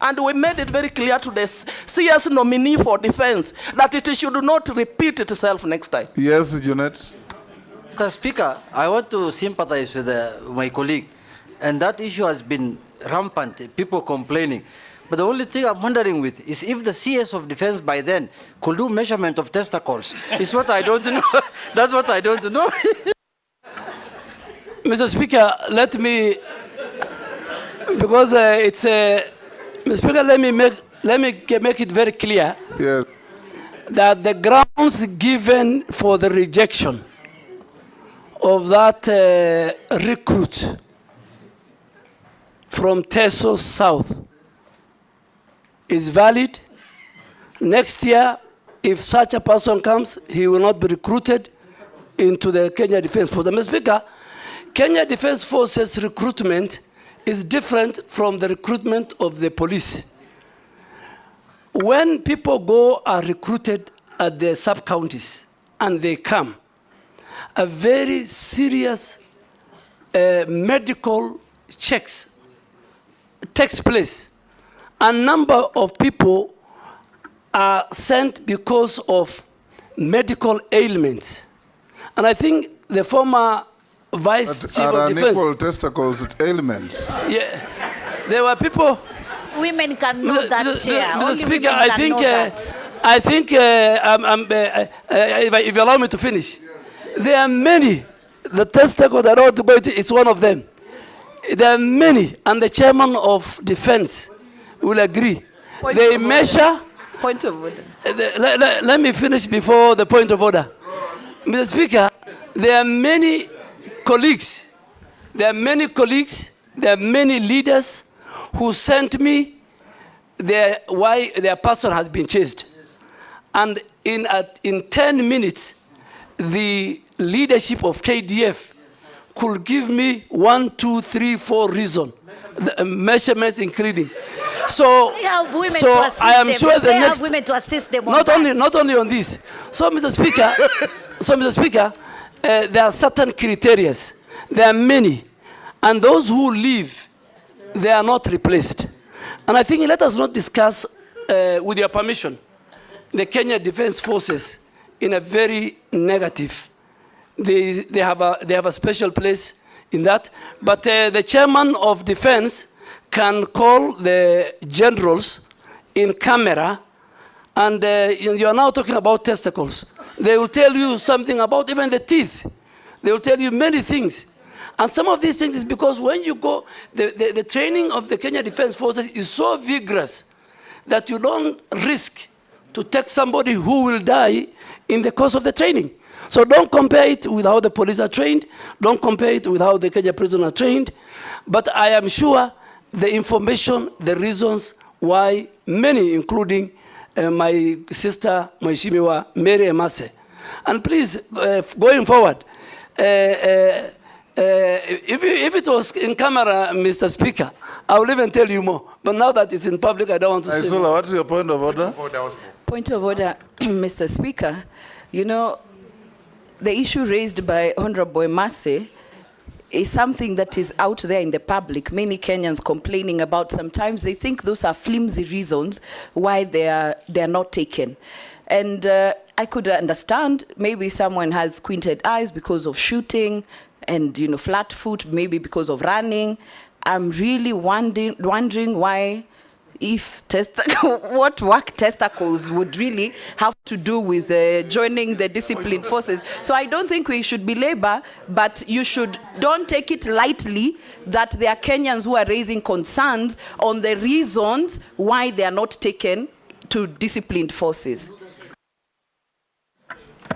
And we made it very clear to the CS nominee for defense that it should not repeat itself next time. Yes, Junet. Mr. Speaker, I want to sympathize with my colleague. And that issue has been rampant, people complaining. But the only thing I'm wondering with is if the CS of Defense by then could do measurement of testicles. It's what I don't know. That's what I don't know. Mr. Speaker, let me, because it's a, Mr. Speaker, let me make it very clear that the grounds given for the rejection of that recruit from Teso South is valid. Next year, if such a person comes, he will not be recruited into the Kenya Defense Force. Mr. Speaker, Kenya Defense Forces recruitment is different from the recruitment of the police. When people go are recruited at the sub-counties and they come, a very serious medical checks takes place. A number of people are sent because of medical ailments. And I think the former Vice Chief of Defense... unequal testicles ailments. Yeah, there were people... Women can know that, Chair. Mr. Only Speaker, women can know that. I think, if you allow me to finish, there are many. The testicle that I want to go into is one of them. There are many, and the chairman of defense will agree. They measure... Point of order. Let me finish before the point of order. Mr. Speaker, there are many colleagues, there are many leaders who sent me why their person has been chased. And in 10 minutes, the leadership of KDF could give me 1, 2, 3, 4 reasons, measurements including. So I am sure the next, women to assist them not only on this. So, Mr. Speaker, there are certain criteria. There are many, and those who leave, they are not replaced. And I think let us not discuss, with your permission, the Kenya Defense Forces in a very negative. They have a special place in that. But the chairman of defense can call the generals in camera, and you are now talking about testicles. They will tell you something about even the teeth. They will tell you many things. And some of these things is because when you go, the training of the Kenya Defense Forces is so vigorous that you don't risk to take somebody who will die in the course of the training. So don't compare it with how the police are trained. Don't compare it with how the Kenya prisoners are trained. But I am sure the information, the reasons why many, including my sister, Mheshimiwa Mary Emase. And please, going forward, if it was in camera, Mr. Speaker, I will even tell you more. But now that it's in public, I don't want to say more. What's your point of order? Point of order, Mr. Speaker. You know, the issue raised by Honorable Emase is something that is out there in the public. Many Kenyans complaining about. Sometimes they think those are flimsy reasons why they are not taken. And I could understand maybe someone has squinted eyes because of shooting and, you know, flat foot, maybe because of running. I'm really wondering why, if what work testicles would really have to do with joining the disciplined forces. So I don't think we should belabor, but don't take it lightly that there are Kenyans who are raising concerns on the reasons why they are not taken to disciplined forces.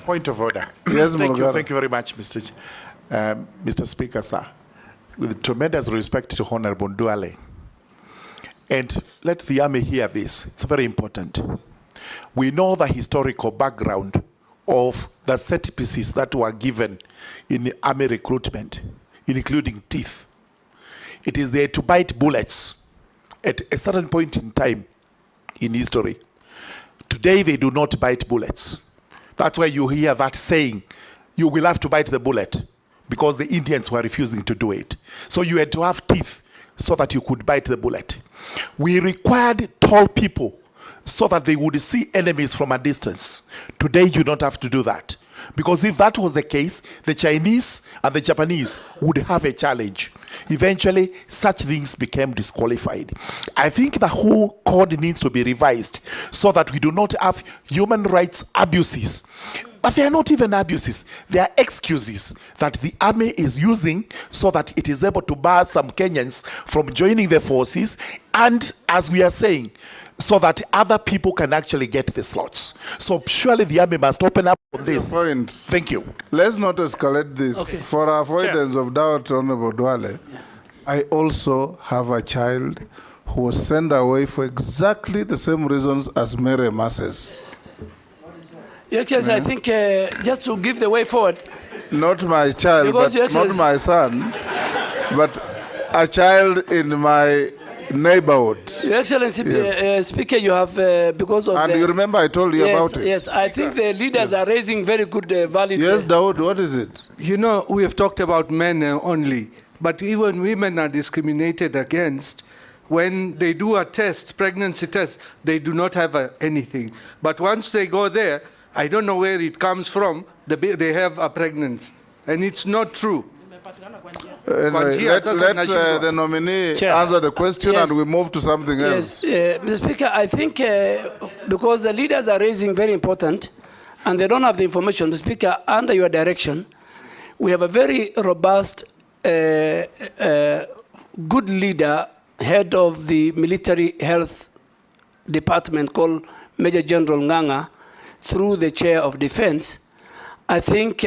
Point of order. Yes, thank you very much, Mr. Speaker, sir. With tremendous respect to Honorable Duale. And let the Army hear this. It's very important. We know the historical background of the set pieces that were given in the Army recruitment, including teeth. It is there to bite bullets at a certain point in time in history. Today, they do not bite bullets. That's why you hear that saying, you will have to bite the bullet, because the Indians were refusing to do it. So you had to have teeth so that you could bite the bullet. We required tall people so that they would see enemies from a distance. Today, you don't have to do that. Because if that was the case, the Chinese and the Japanese would have a challenge. Eventually, such things became disqualified. I think the whole code needs to be revised so that we do not have human rights abuses. But they are not even abuses. They are excuses that the army is using so that it is able to bar some Kenyans from joining the forces. And as we are saying, so that other people can actually get the slots. So surely the army must open up on this. Point. Thank you. Let's not escalate this. Okay. For avoidance of doubt, Honorable Duale, I also have a child who was sent away for exactly the same reasons as Mary Masses. Your Excellency, I think just to give the way forward. Not my child, Because, Your but not Excellency, my son, but a child in my neighborhood. Your Excellency, Yes. Speaker, you have, because of And the... you remember I told you yes, about it. Yes, I think the leaders are raising very good valid... Yes, Dawood, what is it? You know, we have talked about men only, but even women are discriminated against. When they do a test, pregnancy test, they do not have anything. But once they go there, I don't know where it comes from, they have a pregnancy. And it's not true. Anyway, let the nominee answer the question and we move to something else. Yes, Mr. Speaker, I think because the leaders are raising very important and they don't have the information, Mr. Speaker, under your direction, we have a very robust, good leader, head of the military health department called Major General Nganga, through the chair of defense. I think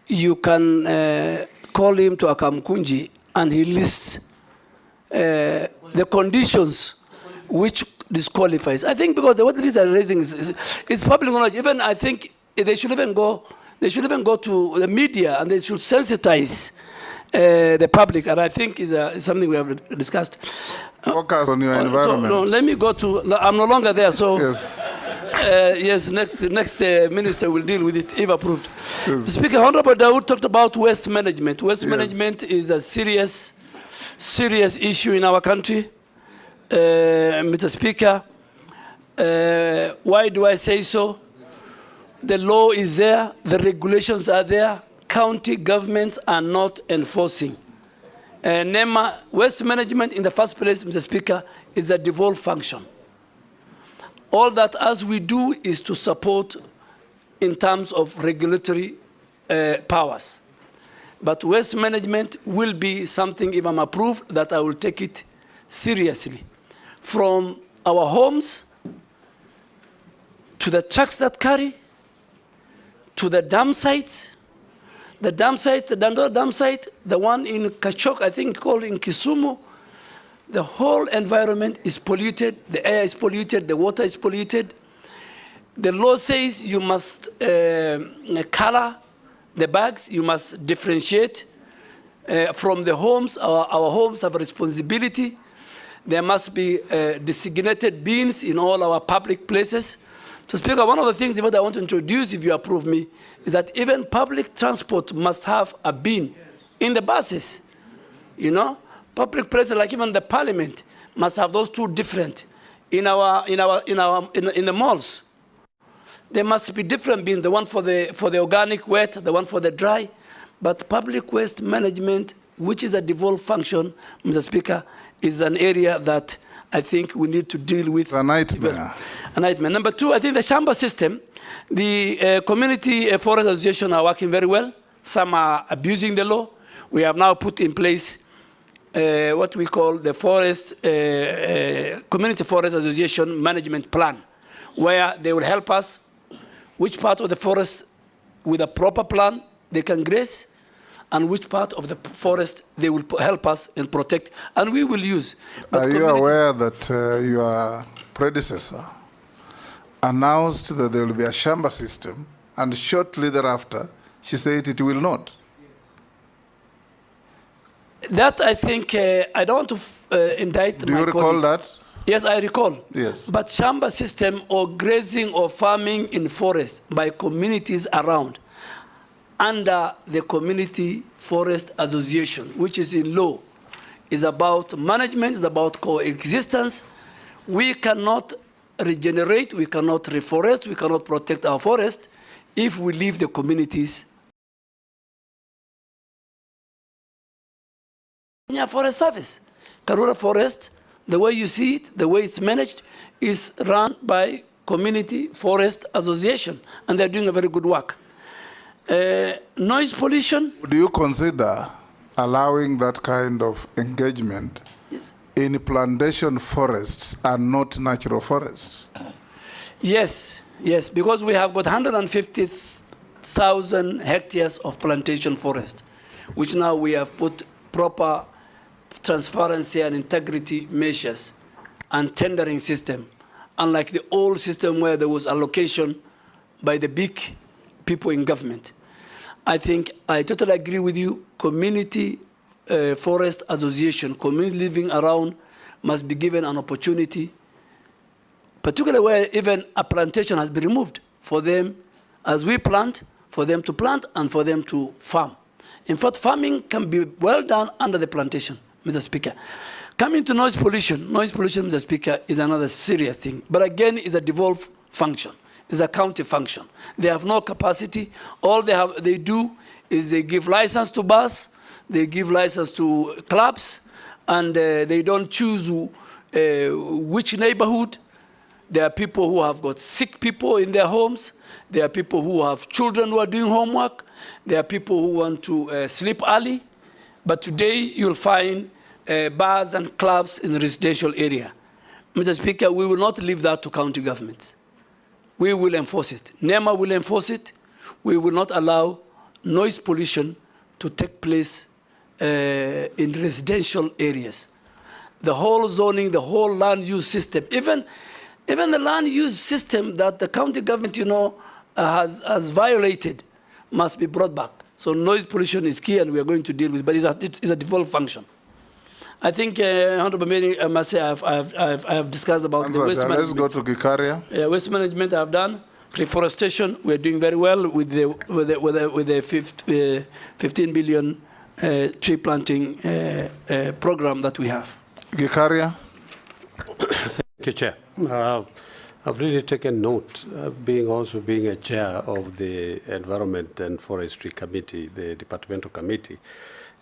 you can call him to Akamkunji and he lists the conditions which disqualifies. I think because what the leaders are raising is public knowledge. Even I think they should even go to the media and they should sensitize the public, and I think is something we have discussed. Focus on your environment. No, let me go to, I'm no longer there, so yes, yes, next minister will deal with it if approved. Yes. Speaker, Honorable Dawood talked about waste management. Waste management is a serious issue in our country. Mr. Speaker, why do I say so? The law is there, the regulations are there, county governments are not enforcing. NEMA, waste management in the first place, Mr. Speaker, is a devolved function. All that as we do is to support in terms of regulatory powers. But waste management will be something, if I'm approved, that I will take it seriously. From our homes, to the trucks that carry, to the dam sites, the Dandora dam site, the one in Kachok, I think called in Kisumu, the whole environment is polluted, the air is polluted, the water is polluted. The law says you must color the bags, you must differentiate from the homes. Our homes have a responsibility. There must be designated bins in all our public places. So, Speaker, one of the things that I want to introduce, if you approve me, is that even public transport must have a bin in the buses. You know, public places like even the parliament must have those two different. In the malls, there must be different bins. The one for the organic wet, the one for the dry. But public waste management, which is a devolved function, Mr. Speaker, is an area that I think we need to deal with. A nightmare. A nightmare. Number two, I think the Shamba system, the community forest association are working very well. Some are abusing the law. We have now put in place what we call the community forest association management plan, where they will help us which part of the forest with a proper plan they can graze, and which part of the forest they will help us and protect, and we will use. Are you aware that your predecessor announced that there will be a Shamba system, and shortly thereafter, she said it will not? That I think, I don't want to indict my Do you recall that? Yes, I recall. Yes. But Shamba system or grazing or farming in forest by communities around under the Community Forest Association, which is in law, is about management, is about coexistence. We cannot regenerate, we cannot reforest, we cannot protect our forest if we leave the communities. Kenya Forest Service, Karura Forest, the way you see it, the way it's managed, is run by Community Forest Association, and they're doing a very good work. Noise pollution. Do you consider allowing that kind of engagement in plantation forests are not natural forests? Yes, yes, because we have got 150,000 hectares of plantation forest, which now we have put proper transparency and integrity measures and tendering system, unlike the old system where there was allocation by the big people in government. I think I totally agree with you. Community forest association, community living around must be given an opportunity, particularly where even a plantation has been removed, for them, as we plant, for them to plant and for them to farm. In fact, farming can be well done under the plantation, Mr. Speaker. Coming to noise pollution, Mr. Speaker, is another serious thing. But again, it's a devolved function. It's a county function. They have no capacity. All they do is they give license to bus, they give license to clubs, and they don't choose which neighborhood. There are people who have got sick people in their homes. There are people who have children who are doing homework. There are people who want to sleep early. But today you'll find bars and clubs in the residential area. Mr. Speaker, we will not leave that to county governments. We will enforce it. NEMA will enforce it. We will not allow noise pollution to take place in residential areas. The whole zoning, the whole land use system, even the land use system that the county government, has violated, must be brought back. So noise pollution is key, and we are going to deal with it, but it's a default function. I think, Honorable Mayor, I must say I have discussed about the waste management. Let's go to Gikaria. Waste management I have done. Reforestation, we're doing very well with the 15 billion tree planting program that we have. Gikaria. Thank you, Chair. I've really taken note, being a chair of the Environment and Forestry Committee, the departmental committee,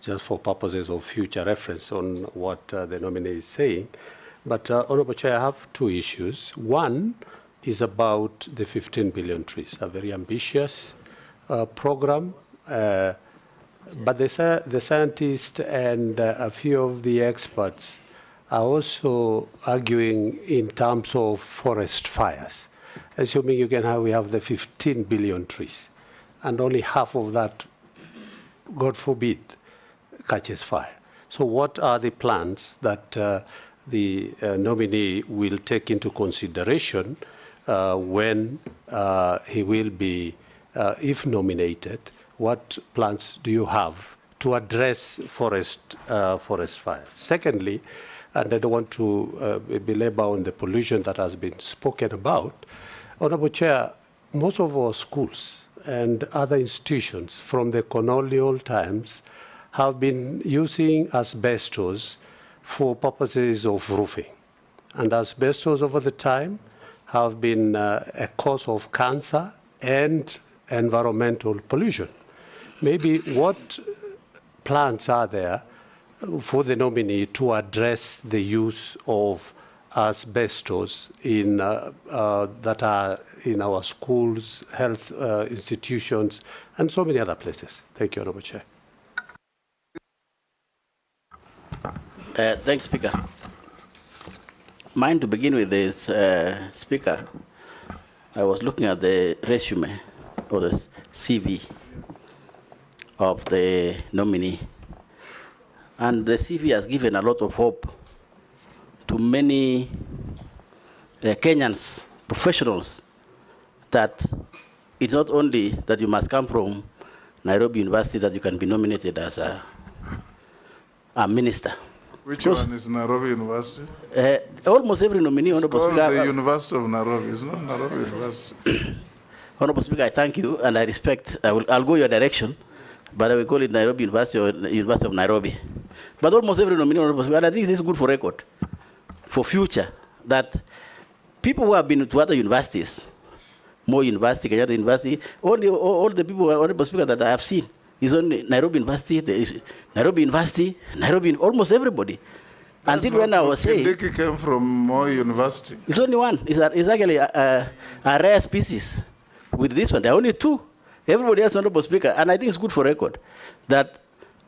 just for purposes of future reference on what the nominee is saying. But, Honorable Chair, I have two issues. One is about the 15 billion trees, a very ambitious program. But the scientists and a few of the experts are also arguing in terms of forest fires. Assuming we have the 15 billion trees, and only half of that, God forbid, catches fire. So what are the plans that the nominee will take into consideration when he will be, if nominated? What plans do you have to address forest fires? Secondly, and I don't want to belabor on the pollution that has been spoken about, Honorable Chair, most of our schools and other institutions from the colonial times have been using asbestos for purposes of roofing. And asbestos over the time have been a cause of cancer and environmental pollution. Maybe what plans are there for the nominee to address the use of asbestos that are in our schools, health institutions, and so many other places? Thank you, Honorable Chair. Thanks, Speaker. Mine to begin with is, Speaker, I was looking at the resume or the CV of the nominee. And the CV has given a lot of hope to many Kenyans, professionals, that it's not only that you must come from Nairobi University that you can be nominated as a minister. Which one is Nairobi University? Almost every nominee, Honorable Speaker. It's called the University of Nairobi. It's not Nairobi University. Honorable Speaker, I thank you and I respect. I'll go your direction, but I will call it Nairobi University or University of Nairobi. But almost every nominee, Honorable Speaker, and I think this is good for record, for future, that people who have been to other universities, Moi University, Kenyatta University, all the people, Honorable Speaker, that I have seen, is only Nairobi University, Nairobi, almost everybody. Until when I was saying... Kindiki came from Moi University. It's only one. It's actually a rare species. With this one, there are only two. Everybody else, Honorable Speaker, and I think it's good for record, that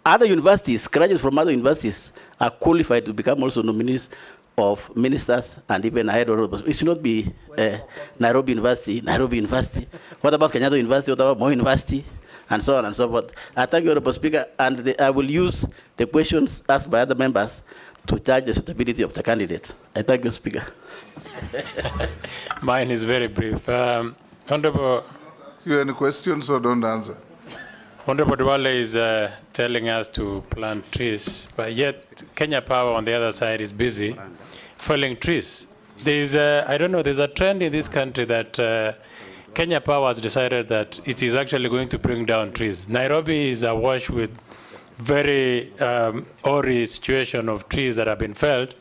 other universities, graduates from other universities are qualified to become also nominees of ministers and even higher honorables. It should not be Nairobi University. What about Kenyatta University? What about Moi University? And so on and so forth. I thank you, Honorable Speaker, and I will use the questions asked by other members to judge the suitability of the candidate. I thank you, Speaker. Mine is very brief. Honorable... You any questions or don't answer? Honorable Duale is telling us to plant trees, but yet Kenya Power on the other side is busy felling trees. There's I don't know, there's a trend in this country that Kenya Power has decided that it is actually going to bring down trees. Nairobi is awash with very hoary situation of trees that have been felled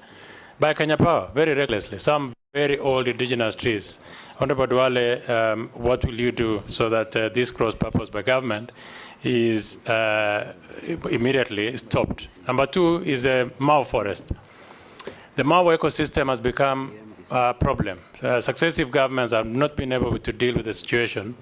by Kenya Power, very recklessly. Some very old indigenous trees. Honorable Duale, what will you do so that this cross-purpose by government is immediately stopped? Number two is a Mau forest. The Mau ecosystem has become a problem. Successive governments have not been able to deal with the situation.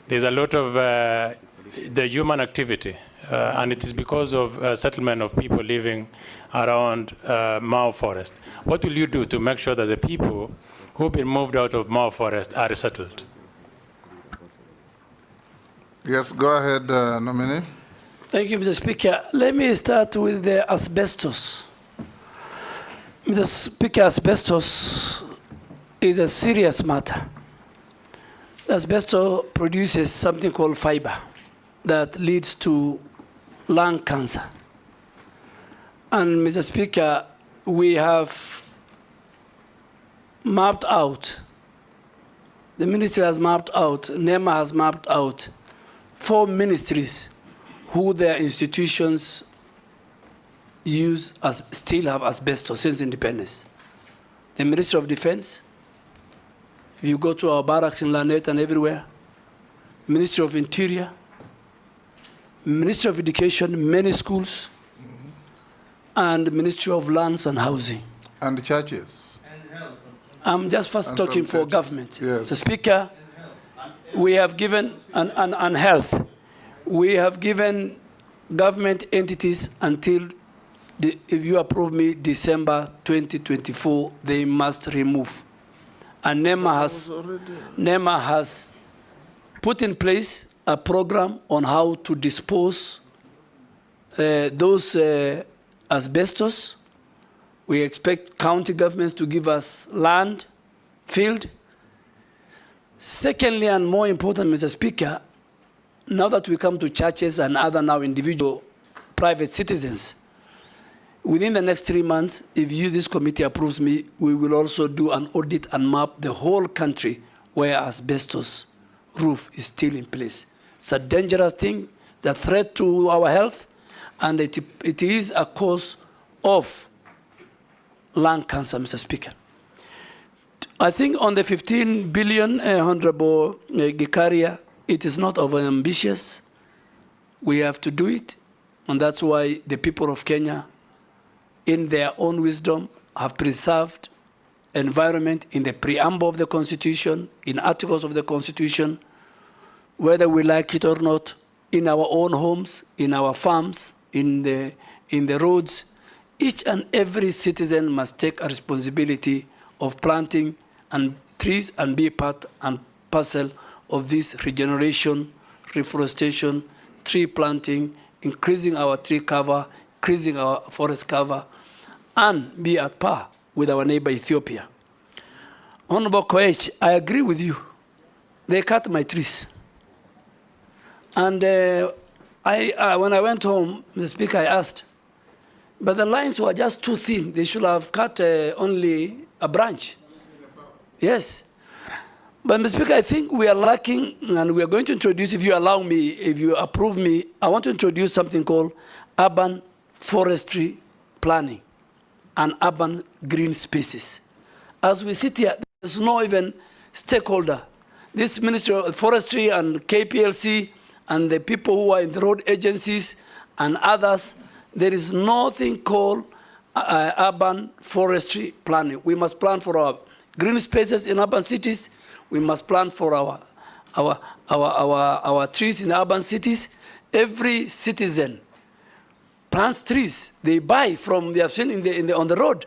There's a lot of the human activity, and it is because of settlement of people living around Mau forest. What will you do to make sure that the people who've been moved out of Mau forest are resettled? Yes, go ahead, nominee. Thank you, Mr. Speaker. Let me start with the asbestos. Mr. Speaker, asbestos is a serious matter. Asbestos produces something called fiber that leads to lung cancer. And Mr. Speaker, we have mapped out, the ministry has mapped out, NEMA has mapped out 4 ministries who their institutions still have asbestos since independence. The Ministry of Defense, if you go to our barracks in Lanet and everywhere, Ministry of Interior, Ministry of Education, many schools, and Ministry of Lands and Housing. And churches. I'm just first And talking some for government. Yes. So Speaker, we have given, and health, we have given government entities until, if you approve me, December 2024, they must remove. And NEMA has put in place a program on how to dispose those asbestos. We expect county governments to give us land, field. Secondly, and more important, Mr. Speaker, now that we come to churches and other now individual private citizens, within the next 3 months, if this committee approves me, we will also do an audit and map the whole country where asbestos roof is still in place. It's a dangerous thing, it's a threat to our health, and it is a cause of lung cancer, Mr. Speaker. I think on the 15 billion, Honorable Gachagua, it is not over-ambitious. We have to do it, and that's why the people of Kenya, in their own wisdom, have preserved environment in the preamble of the Constitution, in articles of the Constitution, whether we like it or not, in our own homes, in our farms, in the roads. Each and every citizen must take a responsibility of planting and trees and be part and parcel of this regeneration, reforestation, tree planting, increasing our tree cover, increasing our forest cover, and be at par with our neighbor Ethiopia. Honorable Koech, I agree with you. They cut my trees. And when I went home, the Speaker, I asked, but the lines were just too thin. They should have cut only a branch. Yes. But, Mr. Speaker, I think we are lacking, and we are going to introduce, if you allow me, if you approve me, I want to introduce something called urban forestry planning and urban green spaces. As we sit here, there's no even stakeholder. This Ministry of Forestry and KPLC and the people who are in the road agencies and others, there is nothing called urban forestry planning. We must plan for our green spaces in urban cities. We must plan for our trees in urban cities. Every citizen plants trees. They buy from, they have seen on the road.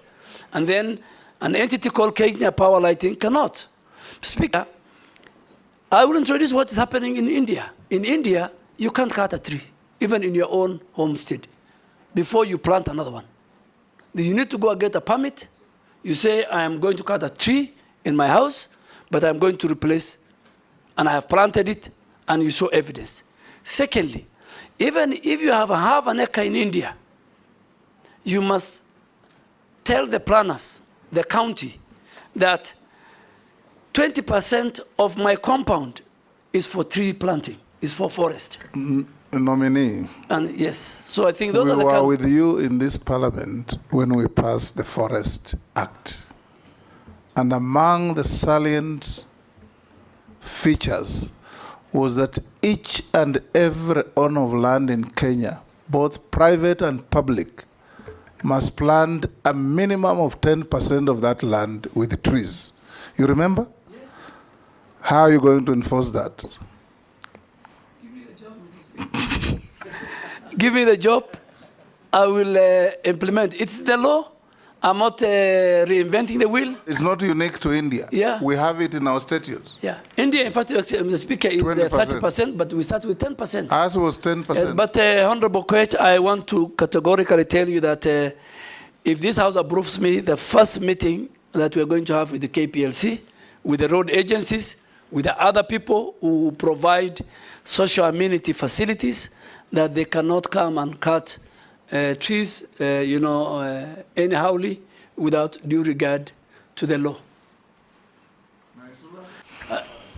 And then an entity called Kenya Power Lighting cannot. Speaker, I will introduce what is happening in India. In India, you can't cut a tree, even in your own homestead, before you plant another one. You need to go and get a permit. You say, I am going to cut a tree in my house, but I'm going to replace, and I have planted it, and you show evidence. Secondly, even if you have half an acre in India, you must tell the planners, the county, that 20% of my compound is for tree planting, is for forest. Nominee. And yes, so I think those we are the were with you in this parliament when we passed the Forest Act. And among the salient features was that each and every owner of land in Kenya, both private and public, must plant a minimum of 10% of that land with trees. You remember? Yes. How are you going to enforce that? Give me the job, Mrs. Speaker. Give me the job, I will implement. It's the law. I'm not reinventing the wheel. It's not unique to India. Yeah. We have it in our statutes. Yeah. India, in fact, Mr. Speaker, is 30%, but we start with 10%. Ours was 10%. Yes, but Honorable Quech, I want to categorically tell you that if this House approves me, the first meeting that we're going to have with the KPLC, with the road agencies, with the other people who provide social amenity facilities, that they cannot come and cut trees, anyhowly, without due regard to the law.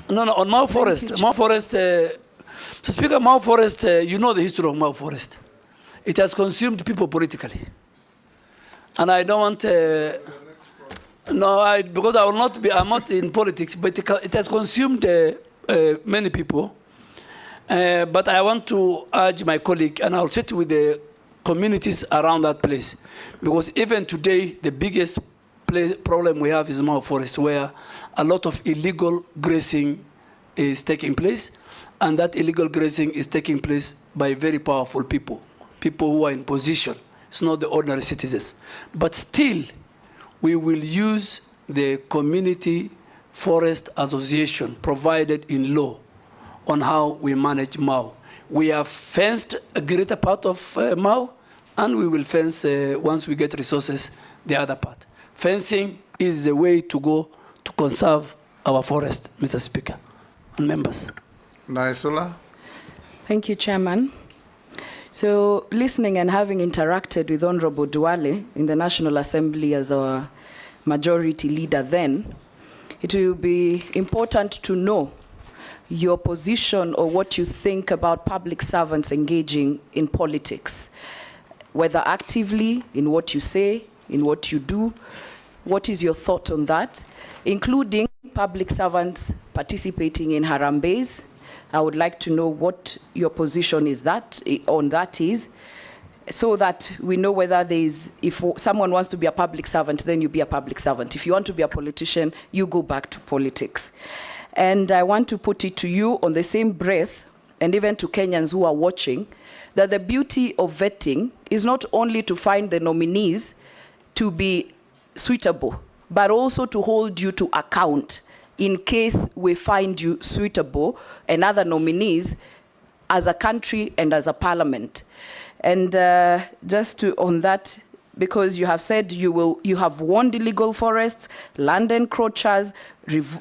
No, on Mau Forest, Mr. Speaker, Mau Forest, you know the history of Mau Forest. It has consumed people politically. And I don't want, because I will not be, I'm not in politics, but it has consumed many people. But I want to urge my colleague, and I'll sit with the communities around that place. Because even today, the biggest problem we have is Mau Forest, where a lot of illegal grazing is taking place. And that illegal grazing is taking place by very powerful people, people who are in position. It's not the ordinary citizens. But still, we will use the Community Forest Association provided in law on how we manage Mau. We have fenced a greater part of Mau, and we will fence, once we get resources, the other part. Fencing is the way to go to conserve our forest, Mr. Speaker and members. Naisula. Thank you, Chairman. So, listening and having interacted with Honorable Duale in the National Assembly as our majority leader then, it will be important to know your position or what you think about public servants engaging in politics, whether actively, in what you say, in what you do. What is your thought on that, including public servants participating in Harambees? I would like to know what your position is on that is, so that we know whether if someone wants to be a public servant, then you be a public servant. If you want to be a politician, you go back to politics. And I want to put it to you on the same breath, and even to Kenyans who are watching, that the beauty of vetting is not only to find the nominees to be suitable, but also to hold you to account in case we find you suitable and other nominees as a country and as a parliament. And on that, because you have said you have warned illegal forests, land encroachers,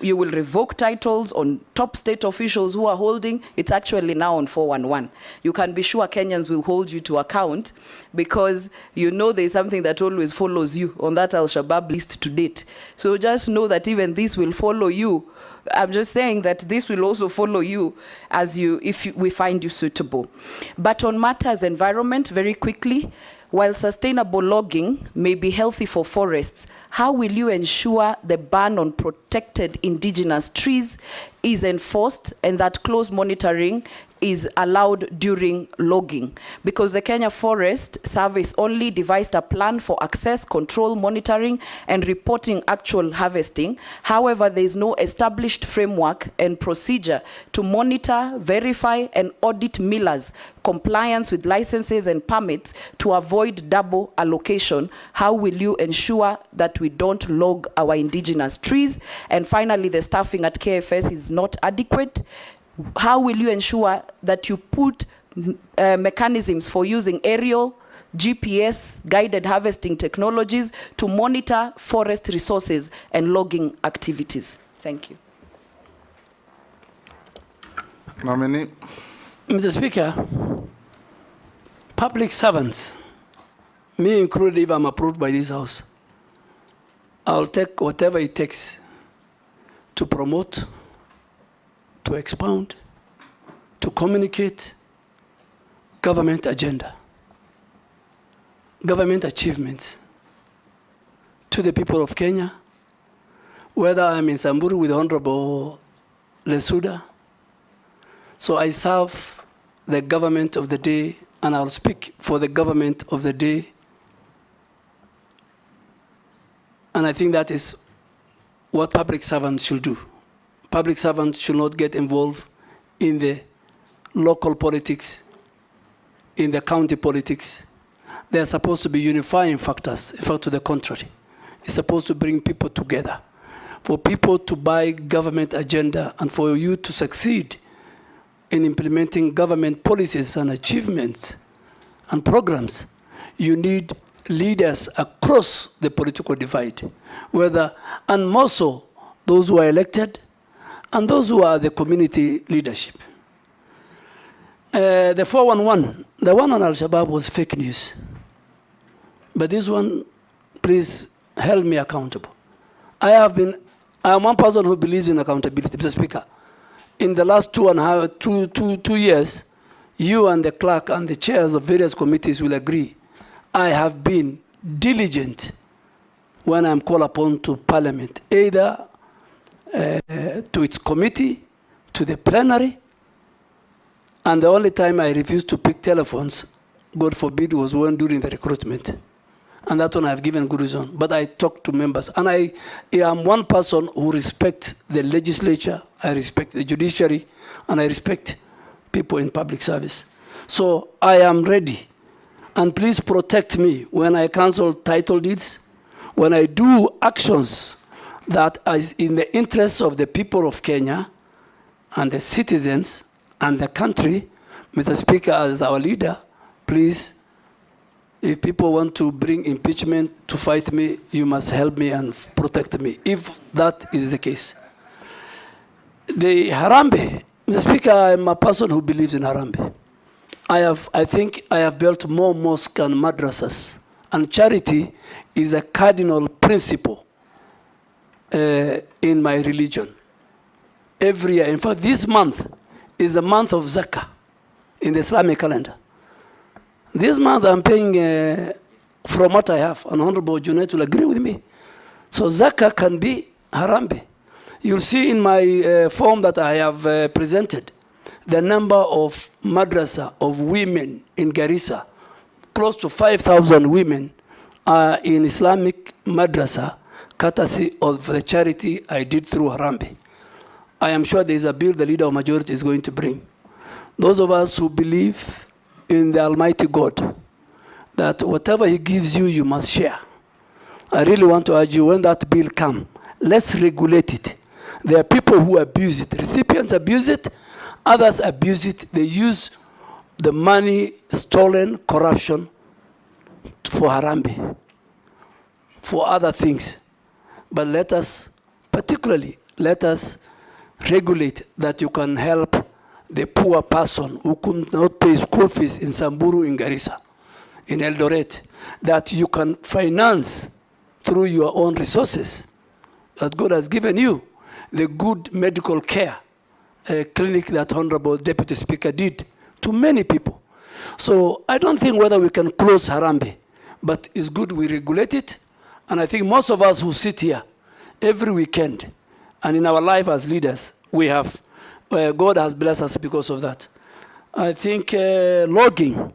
you will revoke titles on top state officials who are holding. It's actually now on 411. You can be sure Kenyans will hold you to account, because you know there's something that always follows you on that Al-Shabaab list to date. So just know that even this will follow you. I'm just saying that this will also follow you if we find you suitable. But on matters environment, very quickly, while sustainable logging may be healthy for forests, how will you ensure the ban on protected indigenous trees is enforced, and that close monitoring is allowed during logging, because the Kenya Forest Service only devised a plan for access, control, monitoring, and reporting actual harvesting. However, there is no established framework and procedure to monitor, verify, and audit millers' compliance with licenses and permits to avoid double allocation. How will you ensure that we don't log our indigenous trees? And finally, the staffing at KFS is not adequate. How will you ensure that you put mechanisms for using aerial, GPS, guided harvesting technologies to monitor forest resources and logging activities? Thank you. Nominee. Mr. Speaker, public servants, me included if I'm approved by this House, I'll take whatever it takes to promote, to expound, to communicate government agenda, government achievements to the people of Kenya, whether I'm in Samburu with Honorable Lesuda. So I serve the government of the day, and I'll speak for the government of the day. And I think that is what public servants should do. Public servants should not get involved in the local politics, in the county politics. They are supposed to be unifying factors. In fact, to the contrary. It's supposed to bring people together. For people to buy government agenda and for you to succeed in implementing government policies and achievements and programs, you need leaders across the political divide, and more so those who are elected and those who are the community leadership. The 411, the one on Al-Shabaab was fake news. But this one, please hold me accountable. I am one person who believes in accountability, Mr. Speaker. In the last 2 years, you and the clerk and the chairs of various committees will agree, I have been diligent when I'm called upon to Parliament, either to its committee, to the plenary, and the only time I refused to pick telephones, God forbid, was when during the recruitment. And that one I've given good reason. But I talk to members. And I am one person who respects the legislature, I respect the judiciary, and I respect people in public service. So I am ready. And please protect me when I cancel title deeds, when I do actions that is in the interests of the people of Kenya and the citizens and the country. Mr. Speaker, as our leader, please, if people want to bring impeachment to fight me, you must help me and protect me, if that is the case. The Harambee, Mr. Speaker, I'm a person who believes in Harambee. I think I have built more mosques and madrasas, and charity is a cardinal principle in my religion. Every year, in fact, this month is the month of Zakah in the Islamic calendar. This month I'm paying from what I have, and Honorable Junaid will agree with me. So Zakah can be Harambee. You'll see in my form that I have presented the number of madrasa of women in Garissa. Close to 5,000 women are in Islamic madrasa, courtesy of the charity I did through Harambee. I am sure there is a bill the leader of majority is going to bring. Those of us who believe in the Almighty God, that whatever He gives you, you must share. I really want to urge you, when that bill comes, let's regulate it. There are people who abuse it. Recipients abuse it. Others abuse it. They use the money, stolen, corruption for Harambee, for other things. But let us, particularly, let us regulate that you can help the poor person who could not pay school fees in Samburu, in Garissa, in Eldoret, that you can finance through your own resources that God has given you, the good medical care clinic that Honorable Deputy Speaker did to many people. So I don't think whether we can close Harambee, but it's good we regulate it. And I think most of us who sit here every weekend and in our life as leaders, we have, God has blessed us because of that. I think logging.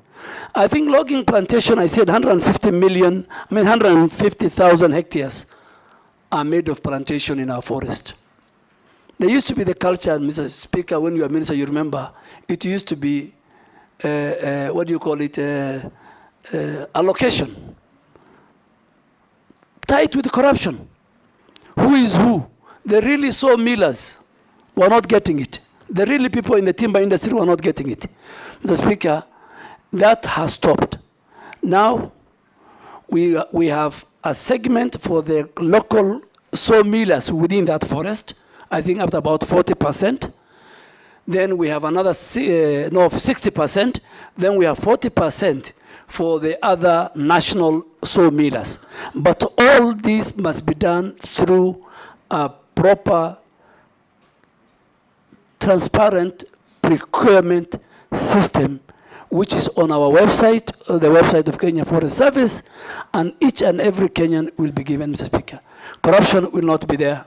I think logging plantation, I said 150,000 hectares are made of plantation in our forest. There used to be the culture, Mr. Speaker, when you were minister, you remember, it used to be, what do you call it, allocation. Tied with corruption. Who is who? The really sawmillers were not getting it. The really people in the timber industry were not getting it. Mr. Speaker, that has stopped. Now, we have a segment for the local sawmillers within that forest, I think up to about 40%. Then we have another 60%. Then we have 40% for the other national sawmillers. But all this must be done through a proper, transparent procurement system, which is on our website, the website of Kenya Forest Service, and each and every Kenyan will be given, Mr. Speaker. Corruption will not be there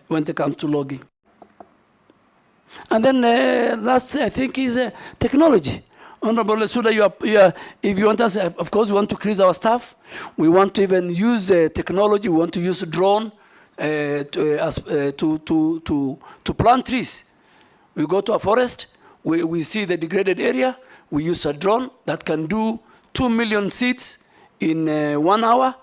when it comes to logging. And then last, I think, is technology. Honorable Lesuda, if you want us, of course, we want to increase our staff. We want to even use technology. We want to use a drone to plant trees. We go to a forest, we see the degraded area, we use a drone that can do 2 million seeds in 1 hour.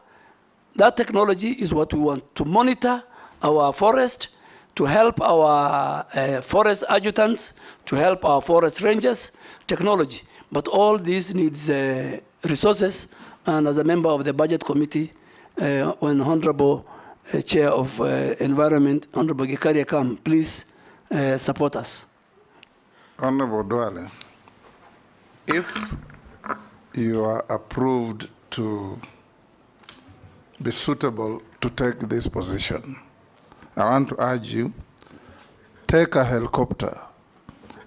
That technology is what we want to monitor our forest, to help our forest adjutants, to help our forest rangers, technology. But all this needs resources, and as a member of the budget committee, when Honorable Chair of Environment, Honorable Gachagua come, please support us. Honorable Duale, if you are approved to be suitable to take this position, I want to urge you, take a helicopter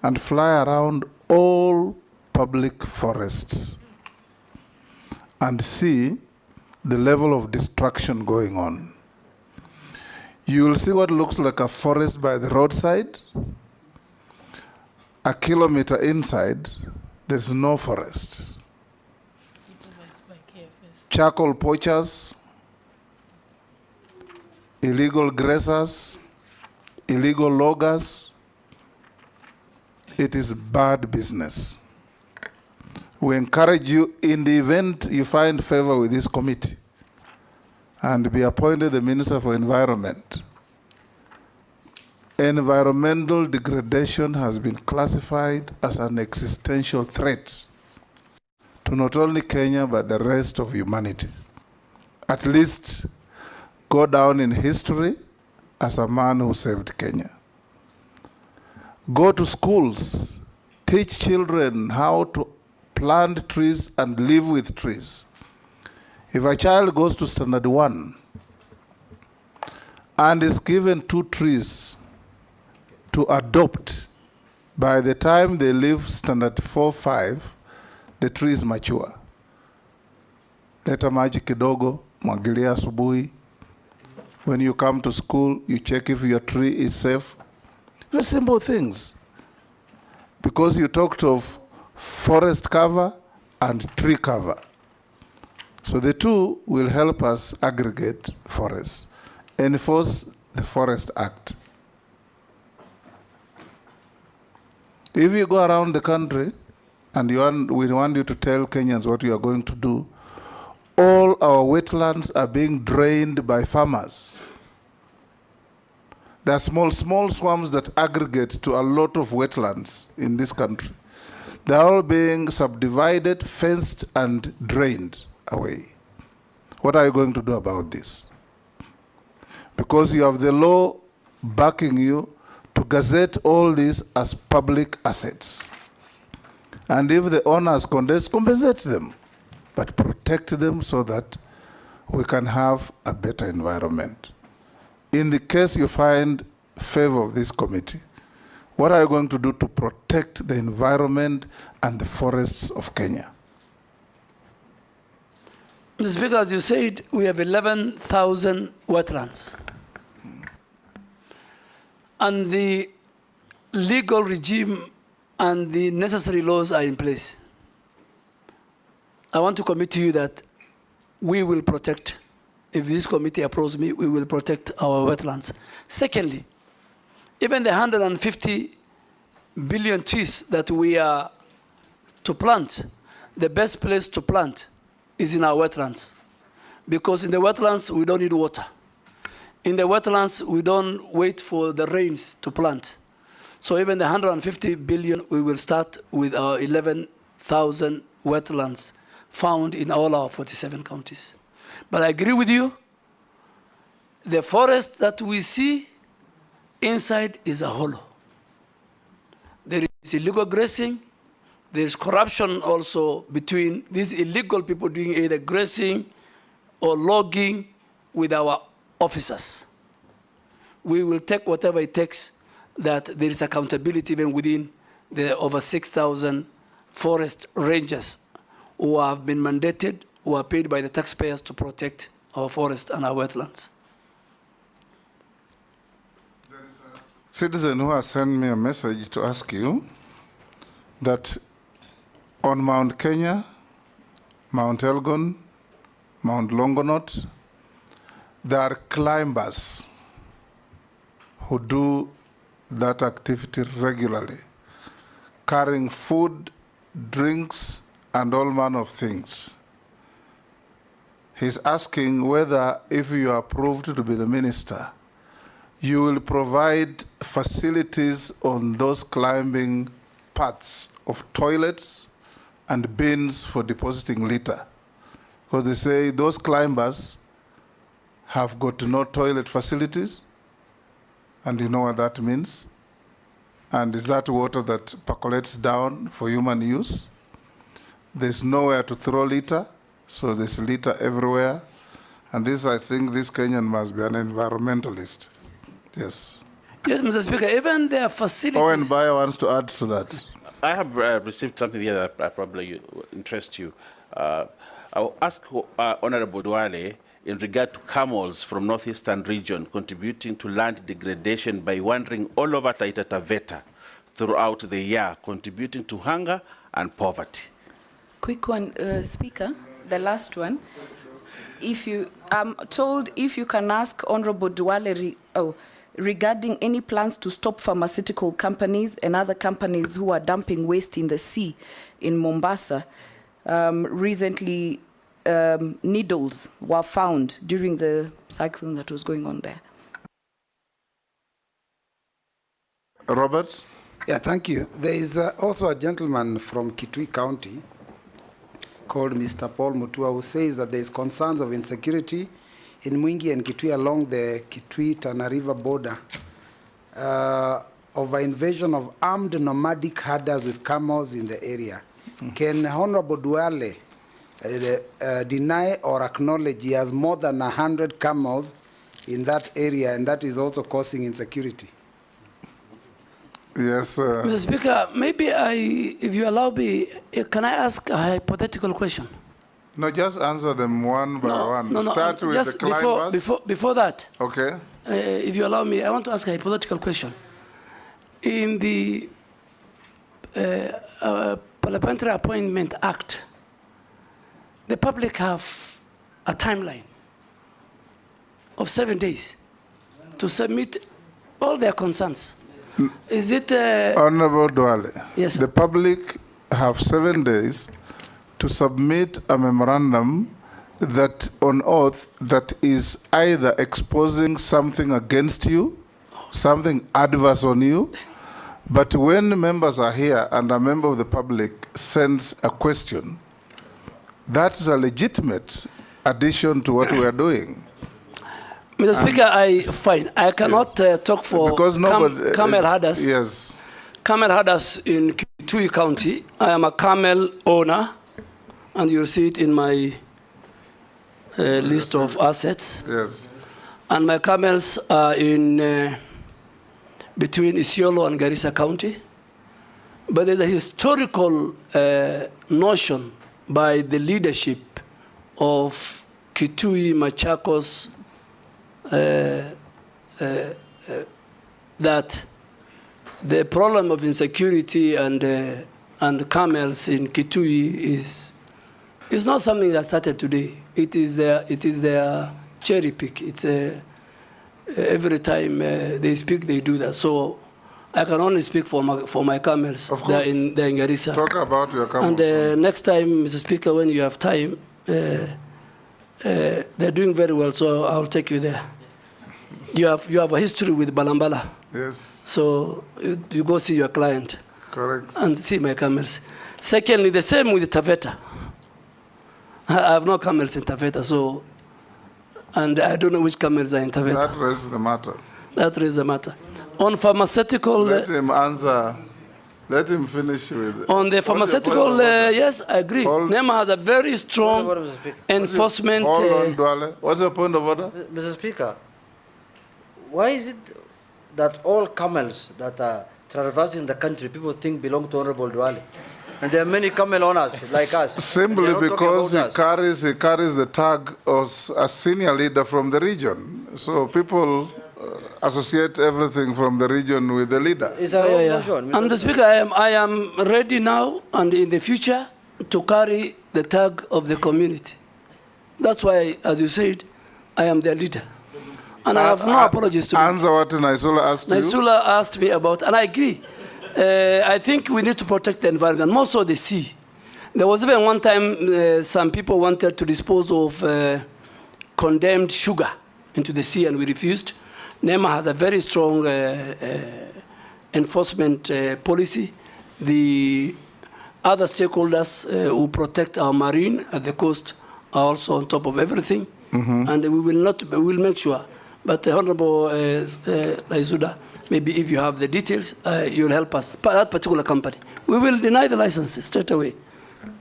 and fly around all public forests and see the level of destruction going on. You will see what looks like a forest by the roadside. A kilometer inside, there's no forest. Charcoal poachers, illegal grazers, illegal loggers. It is bad business. We encourage you, in the event you find favor with this committee and be appointed the Minister for Environment. Environmental degradation has been classified as an existential threat to not only Kenya, but the rest of humanity. At least go down in history as a man who saved Kenya. Go to schools, teach children how to plant trees and live with trees. If a child goes to standard 1 and is given 2 trees to adopt, by the time they leave standard 4, 5, the tree is mature. Leta maji kidogo, mwagilia asubuhi. When you come to school, you check if your tree is safe. Very simple things. Because you talked of forest cover and tree cover. So the two will help us aggregate forests, enforce the Forest Act. If you go around the country and we want you to tell Kenyans what you are going to do, all our wetlands are being drained by farmers. There are small swamps that aggregate to a lot of wetlands in this country. They're all being subdivided, fenced, and drained away. What are you going to do about this? Because you have the law backing you to gazette all these as public assets. And if the owners compensate them, but protect them so that we can have a better environment. In the case you find favor of this committee, what are you going to do to protect the environment and the forests of Kenya? Mr. Speaker, as you said, we have 11,000 wetlands. And the legal regime and the necessary laws are in place, I want to commit to you that we will protect, if this committee approves me, we will protect our wetlands. Secondly, even the 150 billion trees that we are to plant, the best place to plant is in our wetlands. Because in the wetlands, we don't need water. In the wetlands, we don't wait for the rains to plant. So even the 150 billion, we will start with our 11,000 wetlands found in all our 47 counties. But I agree with you, the forest that we see inside is a hollow. There is illegal grazing. There is corruption also between these illegal people doing either grazing or logging with our officers. We will take whatever it takes that there is accountability even within the over 6,000 forest rangers who have been mandated, who are paid by the taxpayers to protect our forest and our wetlands. There is a citizen who has sent me a message to ask you that on Mount Kenya, Mount Elgon, Mount Longonot, there are climbers who do that activity regularly, carrying food, drinks, and all manner of things. He's asking whether, if you are approved to be the minister, you will provide facilities on those climbing paths of toilets and bins for depositing litter. Because they say those climbers have got no toilet facilities, and you know what that means. And is that water that percolates down for human use? There's nowhere to throw litter, so there's litter everywhere. And this, I think, this Kenyan must be an environmentalist. Yes. Yes, Mr. Speaker, even their facilities. Owen Bayer wants to add to that. I have received something here that probably interest you. I'll ask Honorable Duale in regard to camels from northeastern region contributing to land degradation by wandering all over Taita Taveta throughout the year, contributing to hunger and poverty. Quick one, Speaker, the last one. If you, I'm told if you can ask Honorable Duale regarding any plans to stop pharmaceutical companies and other companies who are dumping waste in the sea in Mombasa. Recently, needles were found during the cyclone that was going on there. Robert? Yeah, thank you. There is also a gentleman from Kitui County called Mr. Paul Mutua who says that there is concerns of insecurity in Mwingi and Kitui along the Kitui-Tana River border of an invasion of armed nomadic herders with camels in the area. Can Honorable Duale deny or acknowledge he has more than 100 camels in that area, and that is also causing insecurity? Yes. Mr. Speaker, maybe if you allow me, can I ask a hypothetical question? No, just answer them one by one. Start with just the climbers. Before that, okay. If you allow me, I want to ask a hypothetical question. In the Parliamentary Appointment Act, the public have a timeline of 7 days to submit all their concerns. Is it... Honorable Duale, yes, sir. The public have 7 days to submit a memorandum that on oath that is either exposing something against you, something adverse on you, but when members are here and a member of the public sends a question, that's a legitimate addition to what we are doing. Mr. Speaker, I cannot talk for because camel herders. Yes. Camel herders in Kitui County. I am a camel owner, and you'll see it in my list of assets. Yes. And my camels are in between Isiolo and Garissa County. But there's a historical notion by the leadership of Kitui, Machakos, that the problem of insecurity and camels in Kitui is not something that started today. It is their cherry pick. It's every time they speak, they do that. So I can only speak for my camels. Of course. They're in Garissa. Talk about your camels. And next time, Mr. Speaker, when you have time, they're doing very well, so I'll take you there. You have a history with Balambala. Yes. So you go see your client. Correct. And see my camels. Secondly, the same with Taveta. I have no camels in Taveta, so, and I don't know which camels are in Taveta. That raises the matter. That raises the matter. On pharmaceutical... Let him answer. Let him finish with... On the pharmaceutical, yes, I agree. NEMA has a very strong enforcement... Hold on, Duale. What's your point of order? Mr. Speaker, why is it that all camels that are traversing the country, people think belong to Honorable Duale? And there are many camel owners like us. Simply because he carries the tag as a senior leader from the region. So people associate everything from the region with the leader. And the Speaker, I am ready now and in the future to carry the tag of the community. That's why, as you said, I am their leader. And I have no apologies to answer what Naisula asked you. Naisula asked me about, and I agree. I think we need to protect the environment, more so the sea. There was even one time some people wanted to dispose of condemned sugar into the sea, and we refused. NEMA has a very strong enforcement policy. The other stakeholders who protect our marine at the coast are also on top of everything, and we will make sure. But Honorable Laisuda, maybe if you have the details, you'll help us. That particular company, we will deny the licenses straight away.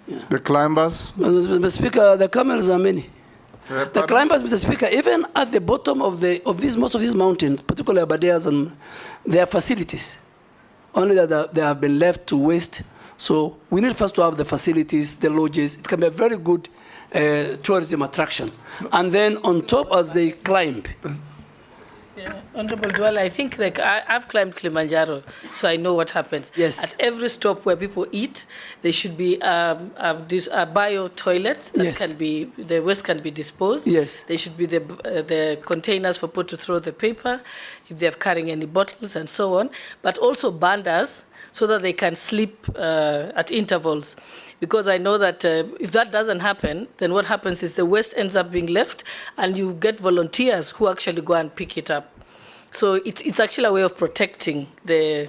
Yeah. The climbers? Mr. Speaker, the camels are many. The climbers, Mr. Speaker, even at the bottom of most of these mountains, particularly Abadeas, and there are facilities. Only that they have been left to waste. So we need first to have the facilities, the lodges. It can be a very good tourism attraction. And then on top, as they climb. Yeah. Honorable Duale, I think I've climbed Kilimanjaro, so I know what happens. Yes. At every stop where people eat, there should be a bio toilet that can be, the waste can be disposed. Yes. There should be the containers for people to throw the paper, if they're carrying any bottles and so on, but also bandas so that they can sleep at intervals. Because I know that if that doesn't happen, then what happens is the waste ends up being left, and you get volunteers who actually go and pick it up. So it's actually a way of protecting the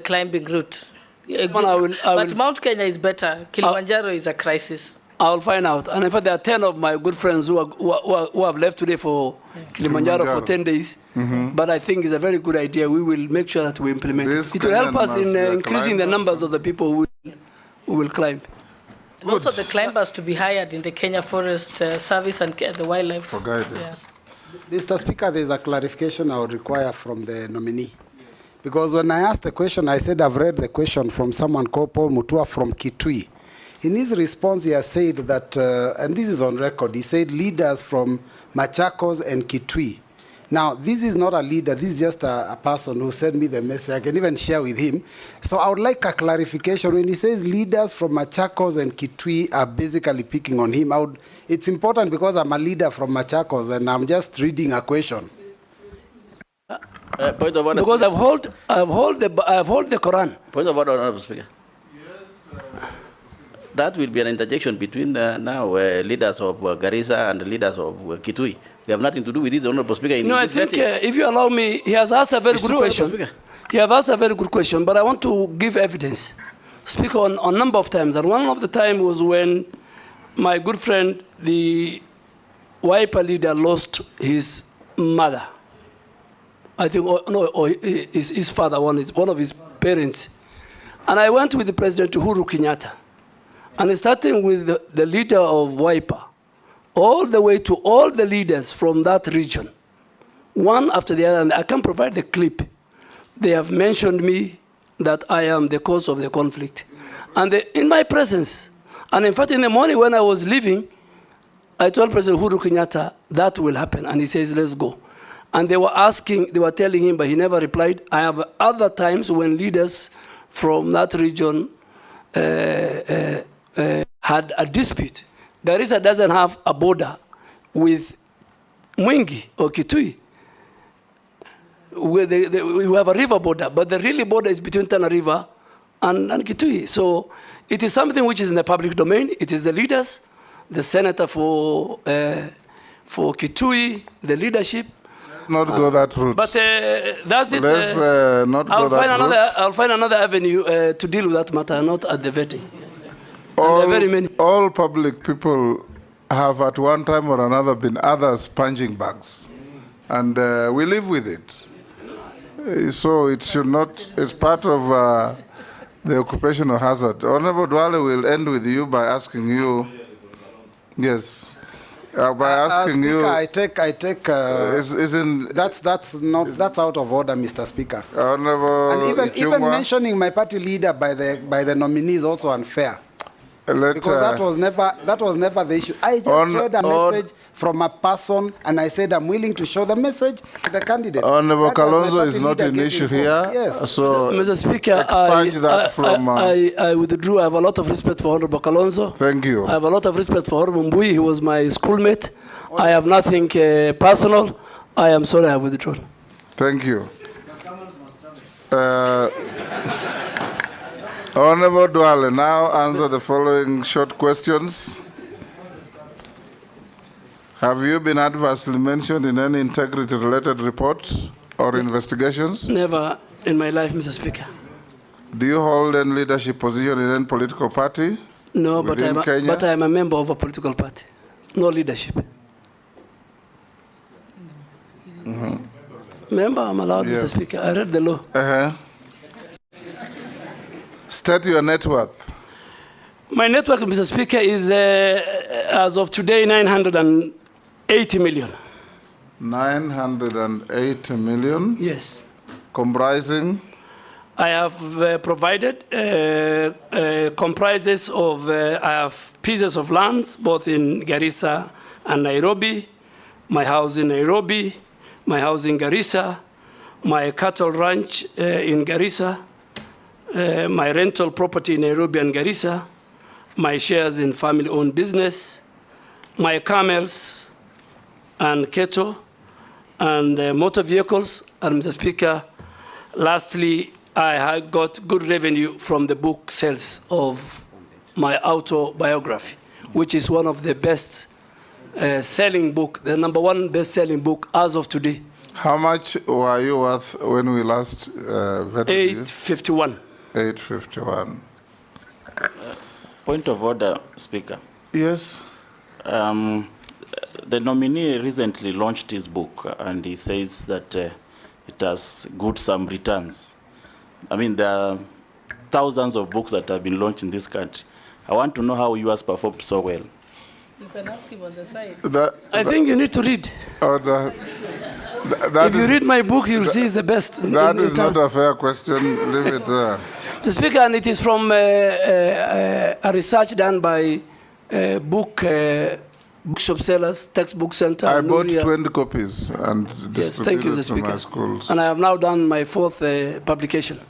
climbing route. But Mount Kenya is better. Kilimanjaro is a crisis. I'll find out. And in fact, there are 10 of my good friends who have left today for Kilimanjaro for 10 days. But I think it's a very good idea. We will make sure that we implement it. It will help us in increasing the numbers of the people who will climb. And also the climbers to be hired in the Kenya Forest Service and the wildlife. For guidance. Yeah. Mr. Speaker, there's a clarification I would require from the nominee. Because when I asked the question, I said I've read the question from someone called Paul Mutua from Kitui. In his response, he has said that, and this is on record, he said leaders from Machakos and Kitui. Now, this is not a leader, this is just a person who sent me the message. I can even share with him. So I would like a clarification. When he says leaders from Machakos and Kitui are basically picking on him, it's important because I'm a leader from Machakos and I'm just reading a question. Point of order. Because I've held the Quran. Point of order, Honorable Speaker. That will be an interjection between now leaders of Garissa and leaders of Kitui. We have nothing to do with it, Honorable Speaker. No, I think if you allow me, he has asked a very good question. He has asked a very good question, but I want to give evidence. Speak on a number of times. And one of the time was when my good friend, the Wiper leader, lost his mother. I think, or his father, one of his parents. And I went with the President Uhuru Kenyatta. And starting with the leader of Wiper, all the way to all the leaders from that region, one after the other, and I can provide the clip. They have mentioned me that I am the cause of the conflict. And in my presence, and in fact, in the morning when I was leaving, I told President Uhuru Kenyatta, that will happen. And he says, let's go. And they were telling him, but he never replied. I have other times when leaders from that region had a dispute. Garissa doesn't have a border with Mwingi or Kitui. We have a river border, but the really border is between Tana River and Kitui. So it is something which is in the public domain. It is the leaders, the senator for Kitui, the leadership. Not go that route. But that's it. Let's not go that route. I'll find another avenue to deal with that matter, not at the vetting. All public people have at one time or another been others punching bags. And we live with it. So it should not, it's part of the occupational hazard. Honorable Duale will end with you by asking you, yes. By asking Speaker, you, I take. That's out of order, Mr. Speaker. Honorable And even mentioning my party leader by the nominee is also unfair. Because that was never the issue. I just read a message from a person, and I said I'm willing to show the message to the candidate. Honorable Kalonzo is not an issue here. Yes. So Mr. Speaker, I withdrew. I have a lot of respect for Honorable Kalonzo. Thank you. I have a lot of respect for Honorable Mbui. He was my schoolmate. I have nothing personal. I am sorry I have withdrawn. Thank you. Honorable Duale, now answer the following short questions. Have you been adversely mentioned in any integrity-related report or investigations? Never in my life, Mr. Speaker. Do you hold any leadership position in any political party? No, but I am a member of a political party. No leadership. Member, I'm allowed, Yes. Mr. Speaker. I read the law. State your net worth. My net worth, Mr. Speaker, is, as of today, 980 million. 980 million? Yes. Comprising? I have provided comprises of, I have pieces of lands, both in Garissa and Nairobi, my house in Nairobi, my house in Garissa, my cattle ranch in Garissa, my rental property in Nairobi and Garissa, my shares in family-owned business, my camels and cattle, and motor vehicles. And Mr. Speaker, lastly, I have got good revenue from the book sales of my autobiography, which is one of the best selling book, the #1 best-selling book as of today. How much were you worth when we last vetted you? 851. 851. Point of order, Speaker. Yes. The nominee recently launched his book, and he says that it has good some returns. I mean, there are thousands of books that have been launched in this country. I want to know how yours performed so well. You can ask him on the side. I think you need to read. If you read my book, you'll see it's the best. That is not a fair question. Leave it there. Mr. Speaker, and it is from a research done by bookshop sellers, textbook center. I bought 20 copies and distributed to my schools. And I have now done my 4th publication.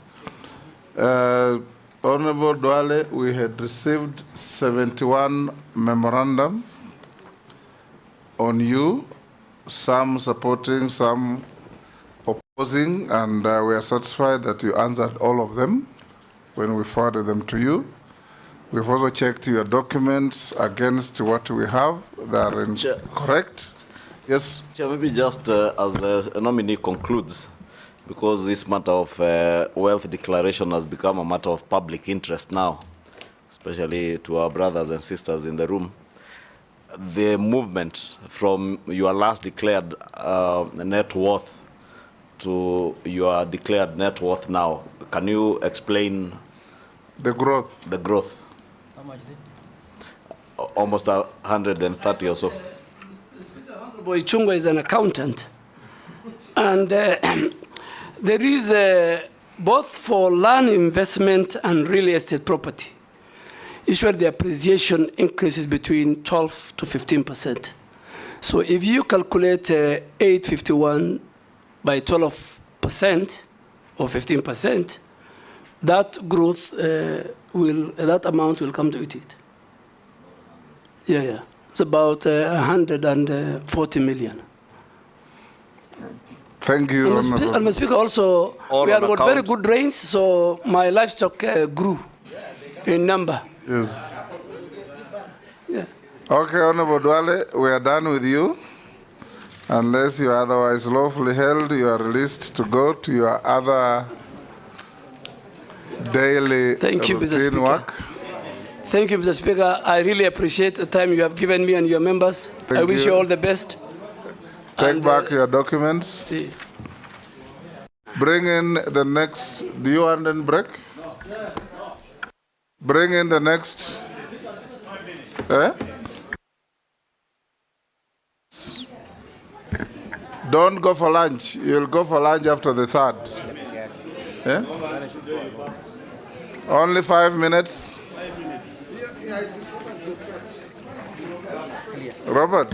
Honorable Duale, we had received 71 memorandum on you, some supporting, some opposing, and we are satisfied that you answered all of them when we forwarded them to you. We've also checked your documents against what we have. They are correct. Yes? Chair, maybe just as the nominee concludes, because this matter of wealth declaration has become a matter of public interest now, especially to our brothers and sisters in the room. The movement from your last declared net worth to your declared net worth now, can you explain the growth? The growth. How much is it? Almost 130 or so. Boy Chungwa is an accountant, and there is both for land investment and real estate property. Usually the appreciation increases between 12 to 15%. So if you calculate 851 by 12% or 15%, that growth that amount will come to it. Yeah. It's about 140 million. Thank you, Honorable. And Mr. Speaker, also, we have got very good rains, so my livestock grew in number. Yes. Yeah. Okay, Honorable Duale, we are done with you. Unless you are otherwise lawfully held, you are released to go to your other daily routine work. Thank you, Mr. Speaker. I really appreciate the time you have given me and your members. I wish you all the best. Take back your documents. Bring in the next. Do you want a break? Bring in the next. Don't go for lunch. You'll go for lunch after the third. Only 5 minutes. Robert.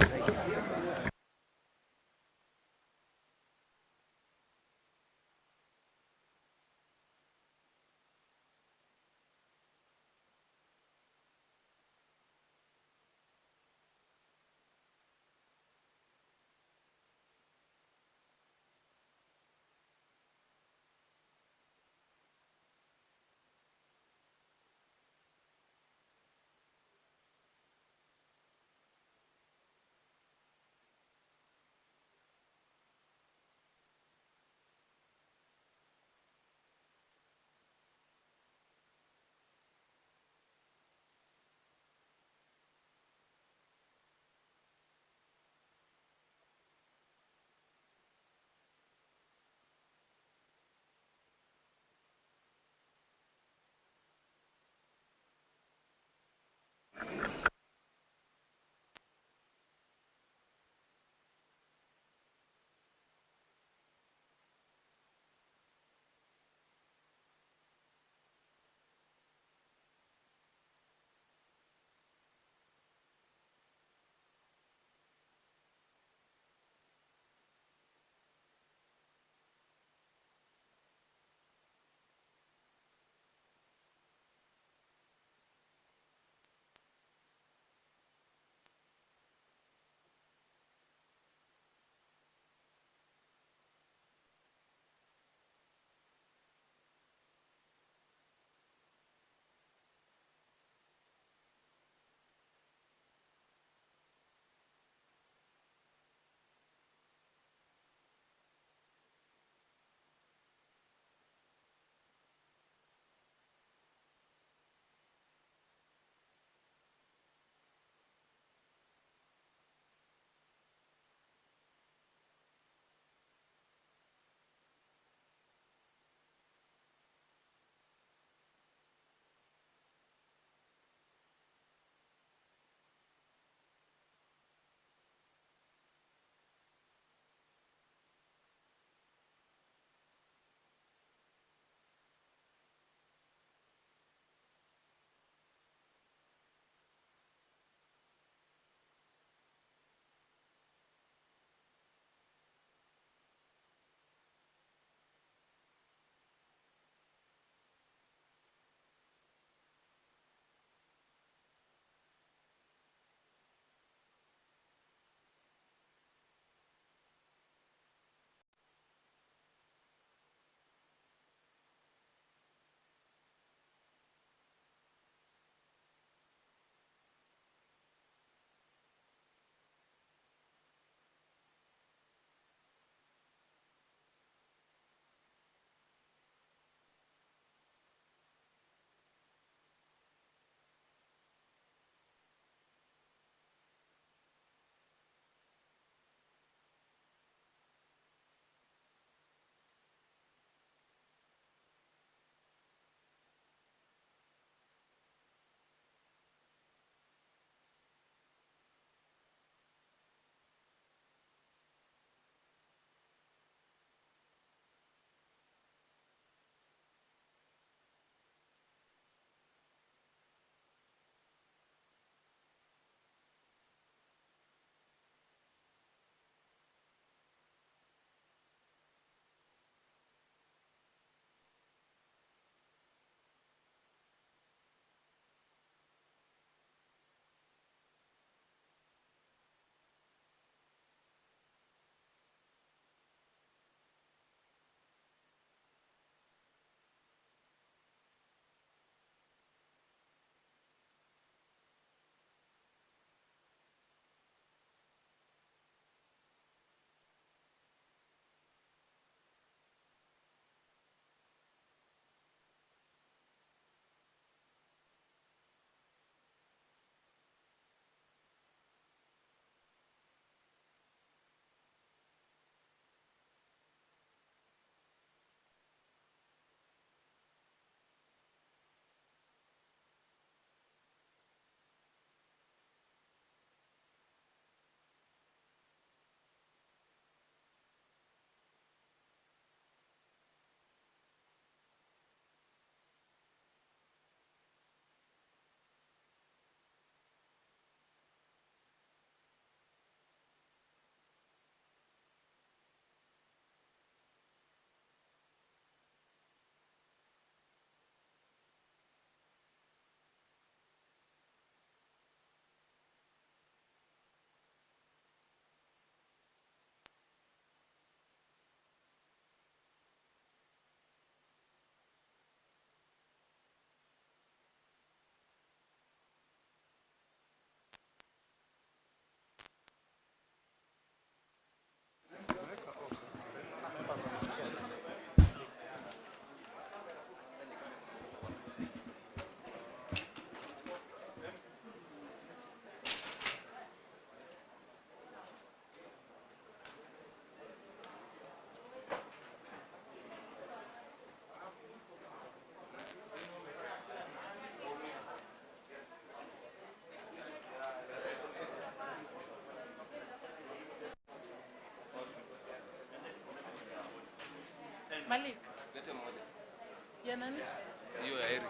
Malik. Ya nani? Hiyo ya Eric.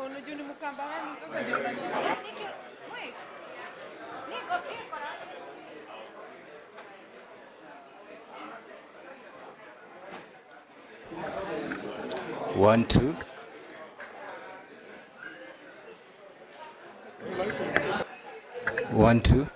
Unajua ni mkamba wenu sasa ndio unaniambia. One, two. One, two.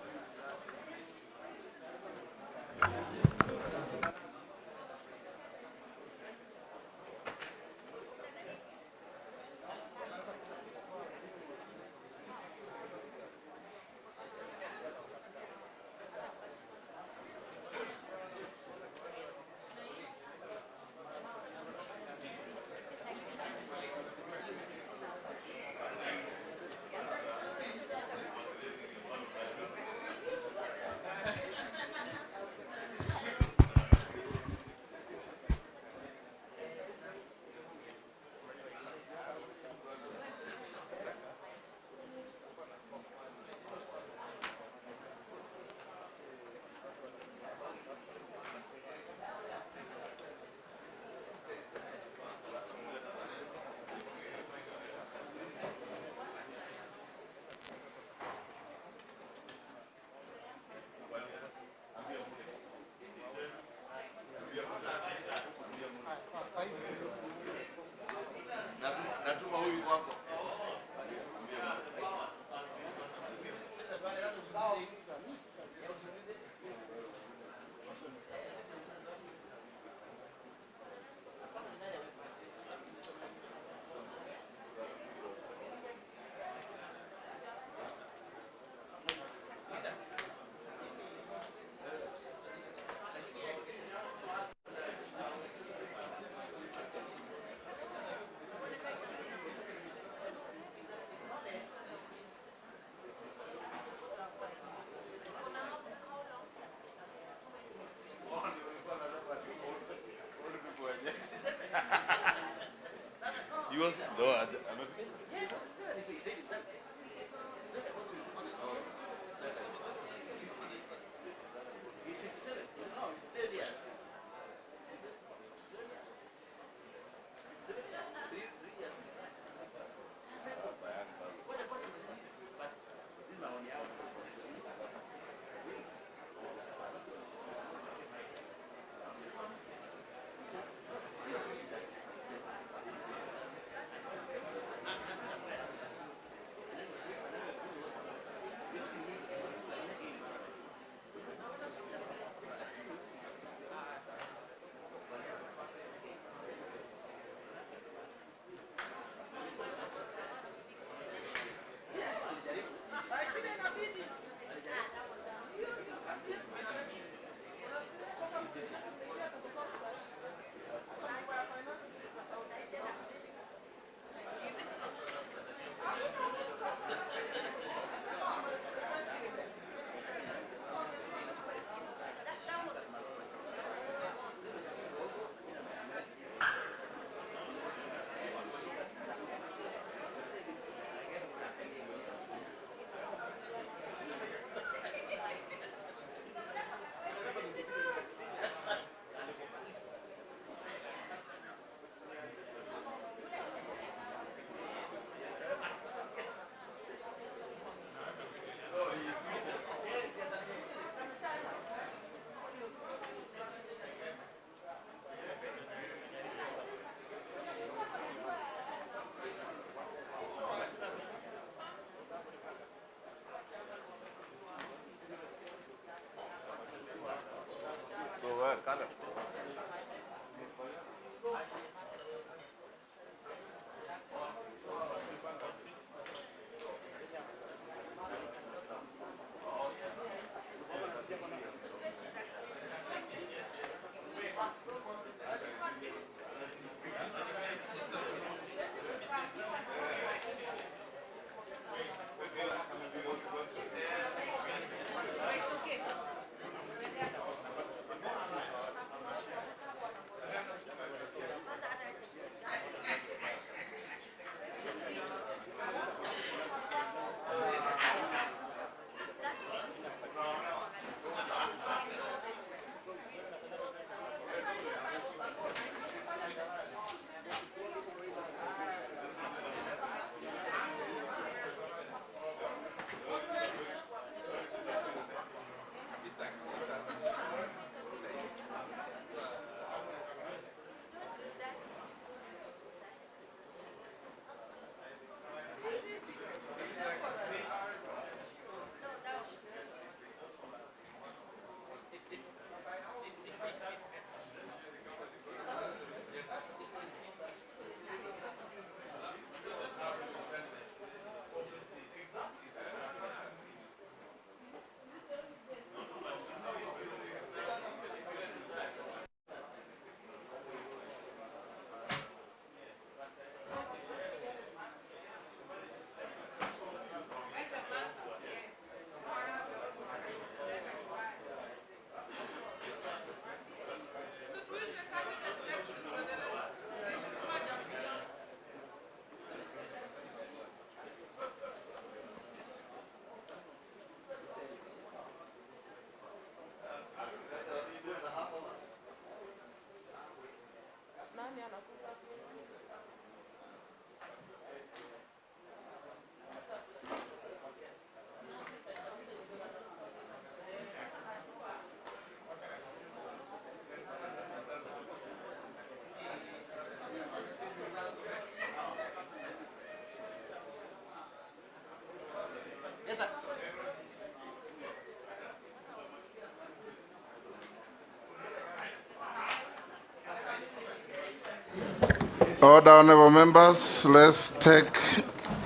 Order, honorable members, let's take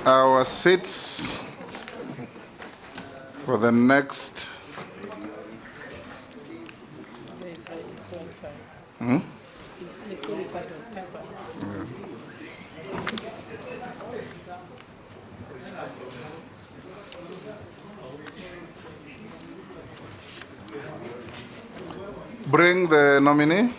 our seats for the next. Bring the nominee.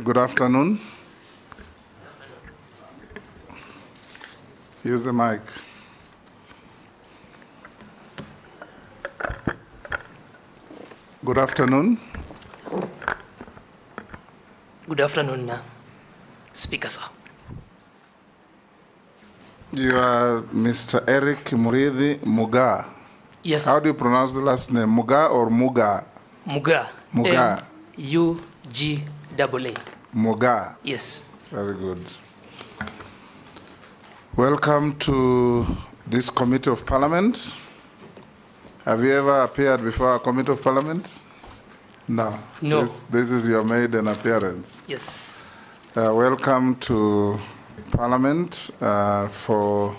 Good afternoon. Use the mic. Good afternoon. Good afternoon, Speaker, sir. You are Mr. Eric Murithi Muga. Yes, sir. How do you pronounce the last name? Muga or Muga? Muga. Muga. M-U-G-A-A. Muga. Yes. Very good. Welcome to this Committee of Parliament. Have you ever appeared before a Committee of Parliament? No. No. This is your maiden appearance. Yes. Welcome to Parliament for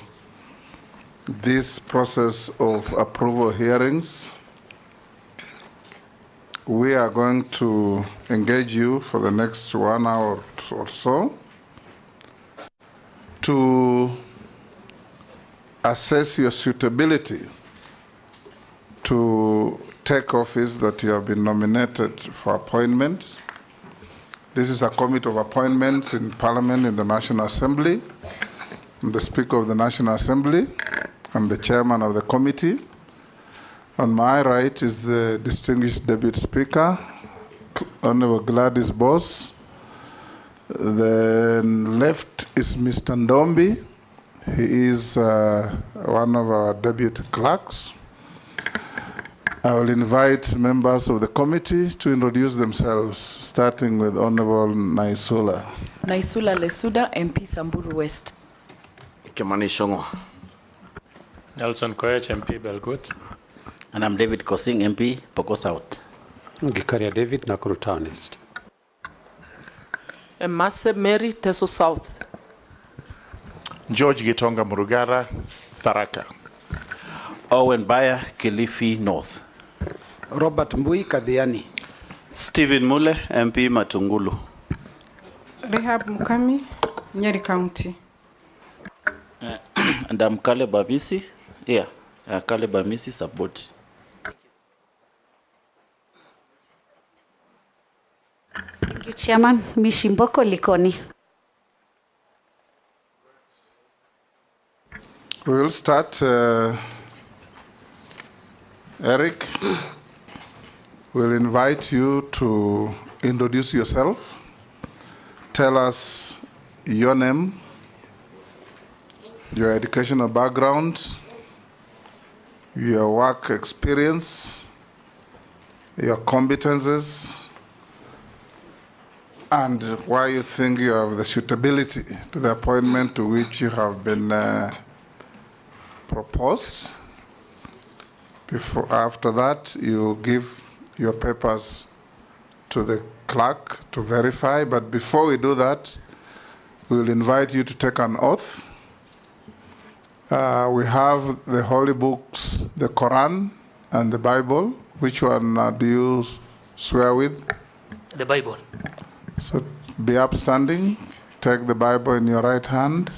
this process of approval hearings. We are going to engage you for the next 1 hour or so to assess your suitability to take office that you have been nominated for appointment. This is a committee of appointments in Parliament in the National Assembly. I'm the Speaker of the National Assembly. I'm the Chairman of the committee. On my right is the distinguished Deputy Speaker, Honorable Gladys Boss. The left is Mr. Ndombi. He is one of our deputy clerks. I will invite members of the committee to introduce themselves, starting with Honorable Naisula. Naisula Lesuda, MP Samburu West. Kimani Shongo. Nelson Koech, MP Belgut. And I'm David Kosing, MP Poko South. Gikaria David, Nakuru Town East. Emase Mary, Teso South. George Gitonga Murugara, Tharaka. Owen Baya, Kilifi North. Robert Mbui, Kadhiani. Stephen Mule, MP Matungulu. Rehab Mukami, Nyeri County. And I'm Caleb Abisi. Yeah, Caleb Abisi, support. Thank you, Chairman. Mishimboko Likoni. We will start. Eric, we'll invite you to introduce yourself. Tell us your name, your educational background, your work experience, your competences, and why you think you have the suitability to the appointment to which you have been proposed. After that, you give your papers to the clerk to verify. But before we do that, we will invite you to take an oath. We have the holy books, the Quran and the Bible. Which one do you swear with? The Bible. So be upstanding. Take the Bible in your right hand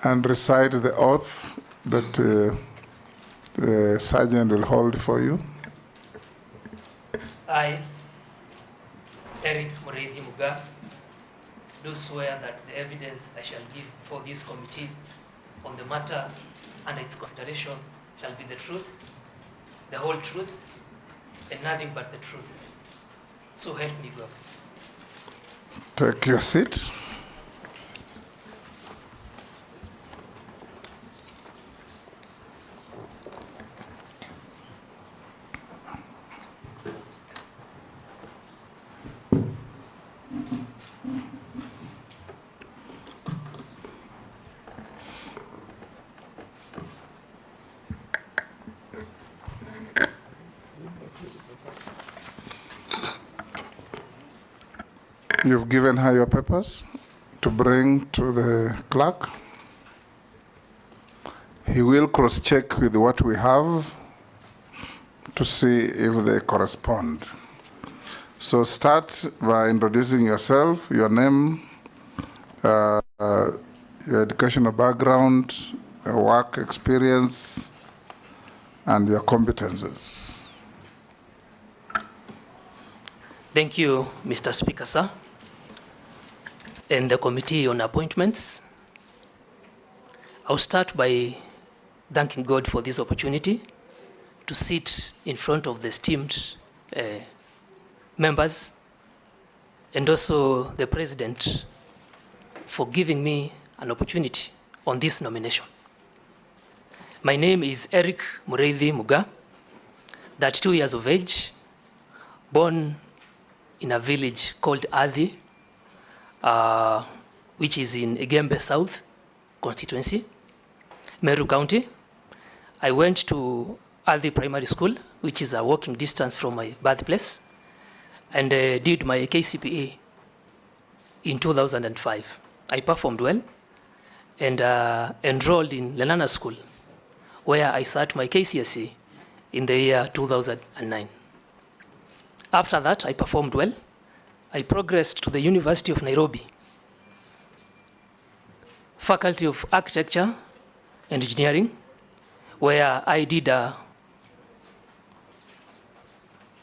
and recite the oath that the sergeant will hold for you. I, Eric Muredi Muga, do swear that the evidence I shall give before this committee on the matter and its consideration shall be the truth, the whole truth, and nothing but the truth. So help me God. Take your seat. You've given her your papers to bring to the clerk. He will cross-check with what we have to see if they correspond. So start by introducing yourself, your name, your educational background, your work experience, and your competences. Thank you, Mr. Speaker, sir. And the Committee on Appointments. I'll start by thanking God for this opportunity to sit in front of the esteemed members and also the President for giving me an opportunity on this nomination. My name is Eric Mureithi Muga, 32 years of age, born in a village called Athi, which is in Egembe South constituency, Meru County. I went to Athi Primary School, which is a walking distance from my birthplace, and did my KCPA in 2005. I performed well and enrolled in Lenana School, where I sat my KCSE in the year 2009. After that, I performed well. I progressed to the University of Nairobi, Faculty of Architecture and Engineering, where I did a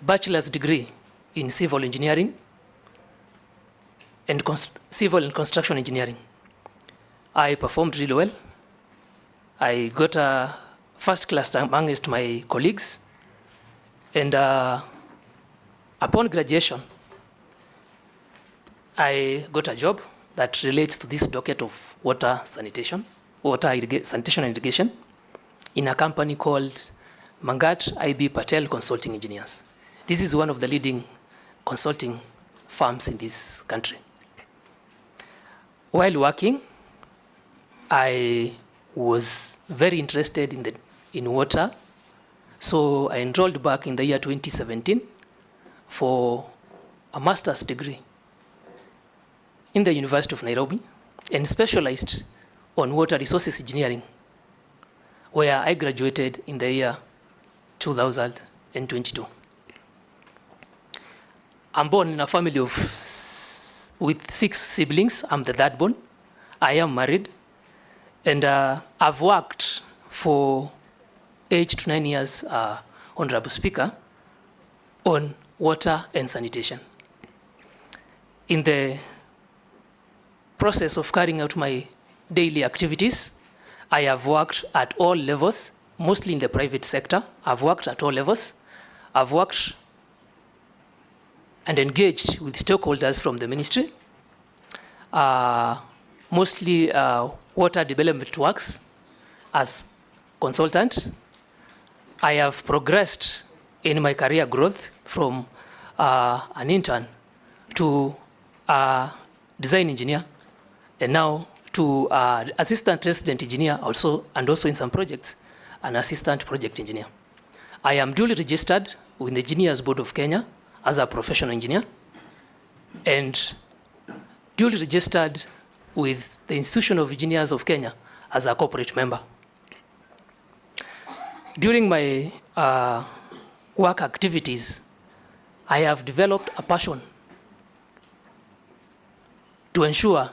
bachelor's degree in civil engineering and civil and construction engineering. I performed really well. I got a first class amongst my colleagues, and upon graduation, I got a job that relates to this docket of sanitation and irrigation in a company called Mangat IB Patel Consulting Engineers. This is one of the leading consulting firms in this country. While working, I was very interested in water, so I enrolled back in the year 2017 for a master's degree in the University of Nairobi and specialized on water resources engineering, where I graduated in the year 2022. I'm born in a family with 6 siblings. I'm the third born. I am married, and I've worked for 8 to 9 years, Honorable Speaker, on water and sanitation. In the process of carrying out my daily activities, I have worked at all levels, mostly in the private sector. I've worked at all levels. I've worked and engaged with stakeholders from the ministry, mostly water development works as consultant. I have progressed in my career growth from an intern to a design engineer, and now to assistant resident engineer also, and also in some projects, an assistant project engineer. I am duly registered with the Engineers Board of Kenya as a professional engineer, and duly registered with the Institution of Engineers of Kenya as a corporate member. During my work activities, I have developed a passion to ensure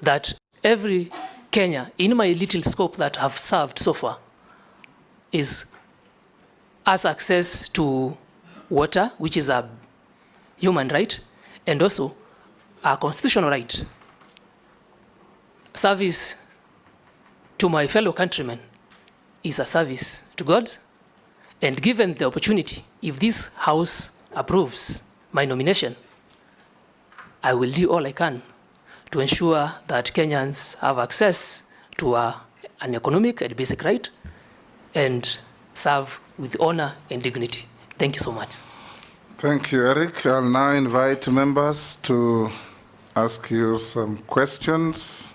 that every Kenya, in my little scope that I've served so far, has access to water, which is a human right, and also a constitutional right. Service to my fellow countrymen is a service to God, and given the opportunity, if this House approves my nomination, I will do all I can to ensure that Kenyans have access to an economic and basic right and serve with honor and dignity. Thank you so much. Thank you, Eric. I'll now invite members to ask you some questions,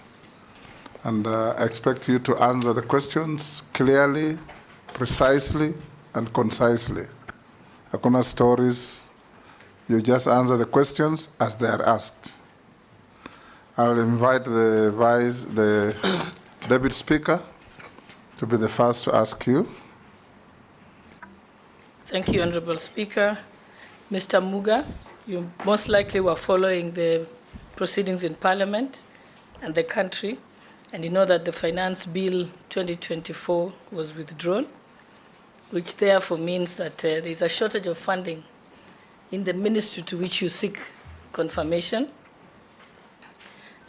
and I expect you to answer the questions clearly, precisely, and concisely. Hakuna stories. You just answer the questions as they are asked. I'll invite the Deputy Speaker to be the first to ask you. Thank you, Honorable Speaker. Mr. Muga, you most likely were following the proceedings in Parliament and the country, and you know that the Finance Bill 2024 was withdrawn, which therefore means that there is a shortage of funding in the ministry to which you seek confirmation.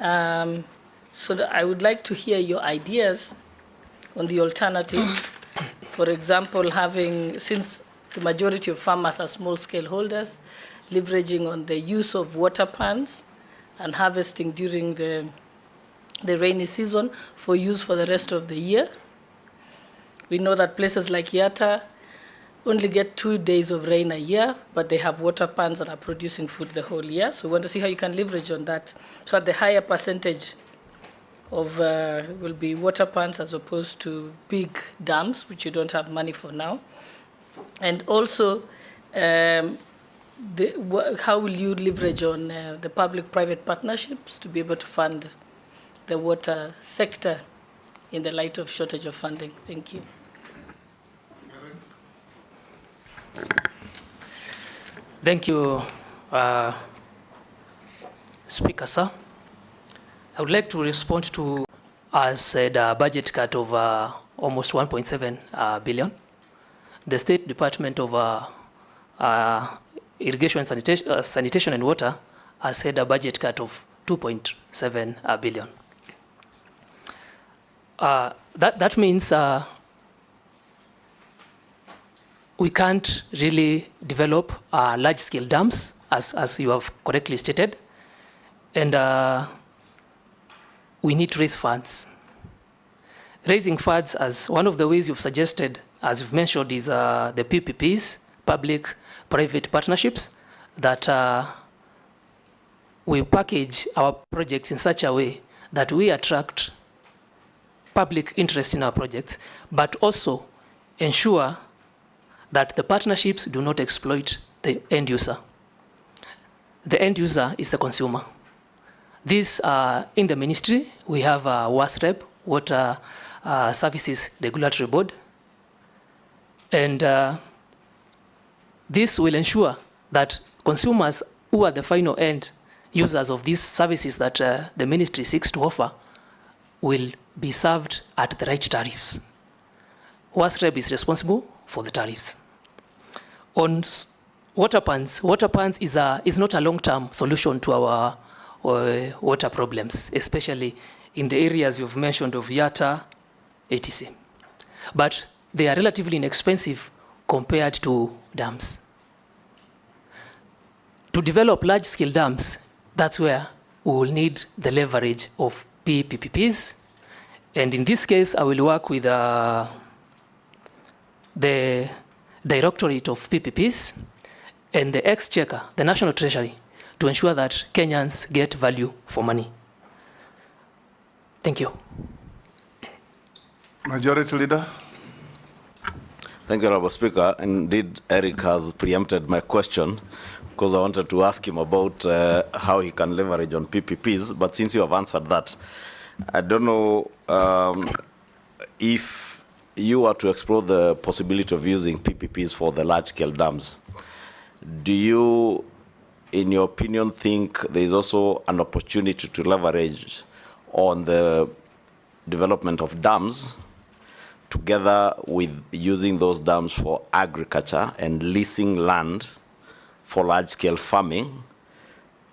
So that I would like to hear your ideas on the alternative. For example, since the majority of farmers are small-scale holders, leveraging on the use of water pans and harvesting during the rainy season for use for the rest of the year. We know that places like Yatta only get 2 days of rain a year, but they have water pans that are producing food the whole year. So we want to see how you can leverage on that. So the higher percentage of will be water pans as opposed to big dams, which you don't have money for now. And also, how will you leverage on the public-private partnerships to be able to fund the water sector in the light of shortage of funding? Thank you. Thank you, Speaker, sir. I would like to respond to, as said, a budget cut of almost 1.7 billion. The State Department of Irrigation and Sanitation and Water has had a budget cut of 2.7 billion. That means we can't really develop large-scale dams, as you have correctly stated, and we need to raise funds. Raising funds, as one of the ways you've suggested, as you've mentioned, is the PPPs, public-private partnerships, that we package our projects in such a way that we attract public interest in our projects, but also ensure that the partnerships do not exploit the end user. The end user is the consumer. This, in the ministry, we have WASREB, Water Services Regulatory Board, and this will ensure that consumers who are the final end users of these services that the ministry seeks to offer will be served at the right tariffs. WASREB is responsible for the tariffs. On water pans is not a long-term solution to our water problems, especially in the areas you've mentioned of Yatta, etc. But they are relatively inexpensive compared to dams. To develop large-scale dams, that's where we will need the leverage of PPPs. And in this case, I will work with the Directorate of PPPs and the Exchequer, the National Treasury, to ensure that Kenyans get value for money. Thank you. Majority Leader. Thank you, Honorable Speaker. Indeed, Eric has preempted my question because I wanted to ask him about how he can leverage on PPPs, but since you have answered that, I don't know if you are to explore the possibility of using PPPs for the large-scale dams. Do you, in your opinion, think there is also an opportunity to leverage on the development of dams together with using those dams for agriculture and leasing land for large-scale farming,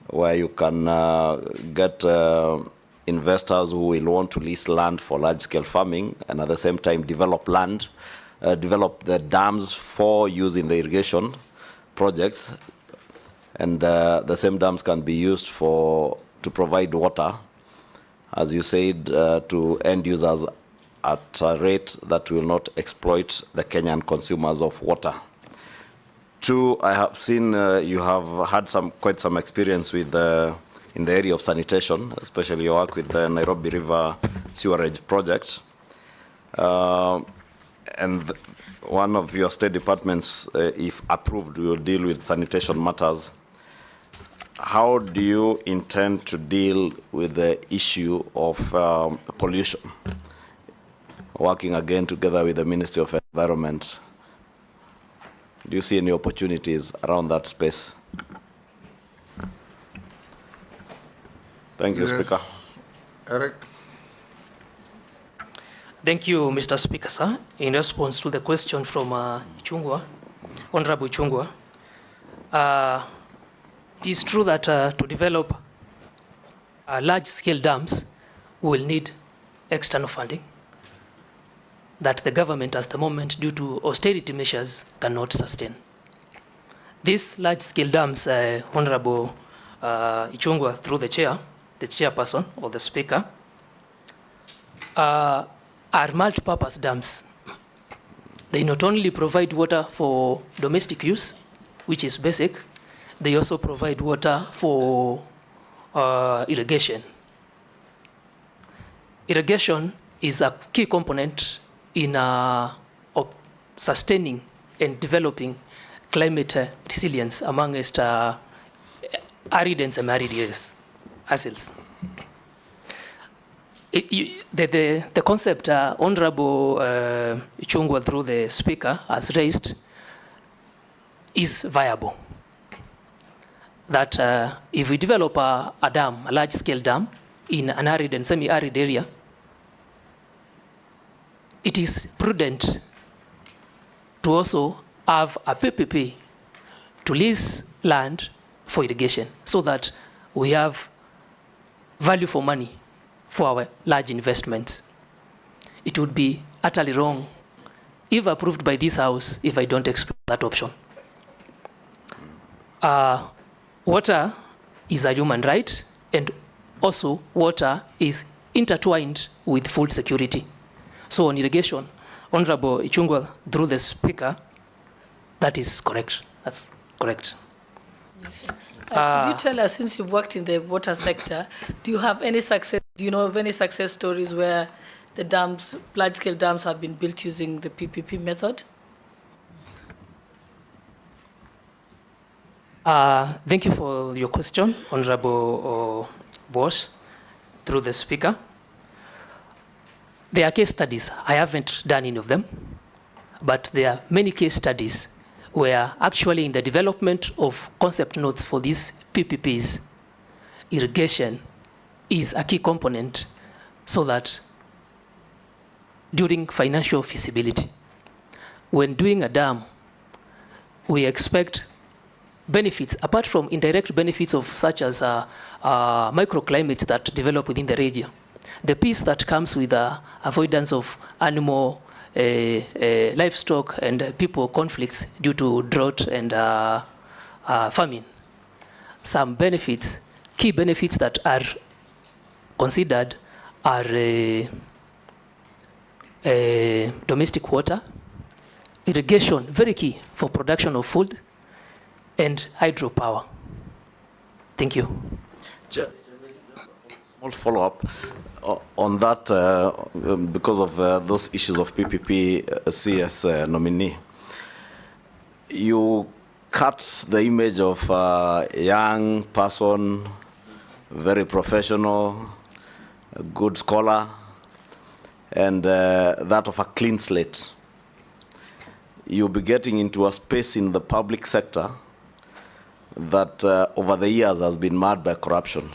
where you can get investors who will want to lease land for large-scale farming and at the same time develop land, develop the dams for use in the irrigation projects, and the same dams can be used to provide water, as you said, to end users at a rate that will not exploit the Kenyan consumers of water. Two, I have seen you have had quite some experience with in the area of sanitation, especially your work with the Nairobi River Sewerage Project. And one of your state departments, if approved, will deal with sanitation matters. How do you intend to deal with the issue of pollution? Working again together with the Ministry of Environment, do you see any opportunities around that space? Thank you, Yes. Speaker. Eric. Thank you, Mr. Speaker, sir. In response to the question from Chungwa, Honorable Chungwa, it is true that to develop large-scale dams, we will need external funding that the government at the moment, due to austerity measures, cannot sustain. These large-scale dams, Honorable Ichungwa, through the chairperson or the speaker, are multi-purpose dams. They not only provide water for domestic use, which is basic, they also provide water for irrigation. Irrigation is a key component in sustaining and developing climate resilience amongst arid and semi-arid areas, ASILs. The concept Honorable Ichung'wah, through the speaker, has raised is viable. That if we develop a dam, a large-scale dam, in an arid and semi-arid area, it is prudent to also have a PPP to lease land for irrigation so that we have value for money for our large investments. It would be utterly wrong, if approved by this House, if I don't explore that option. Water is a human right, and also water is intertwined with food security. So on irrigation, Honorable Ichung'wah, through the speaker, that is correct. That's correct. Could you tell us, since you've worked in the water sector, do you have any success? Do you know of any success stories where the dams, large-scale dams, have been built using the PPP method? Thank you for your question, Honorable Boss, through the speaker. There are case studies. I haven't done any of them, but there are many case studies where actually in the development of concept notes for these PPPs, irrigation is a key component so that during financial feasibility, when doing a dam, we expect benefits, apart from indirect benefits of such as microclimates that develop within the region. The piece that comes with avoidance of animal, livestock, and people conflicts due to drought and famine. Some benefits, key benefits that are considered are domestic water, irrigation, very key for production of food, and hydropower. Thank you. Small follow-up on that, because of those issues of PPP CS nominee. You cut the image of a young person, very professional, a good scholar, and that of a clean slate. You'll be getting into a space in the public sector that over the years has been marred by corruption.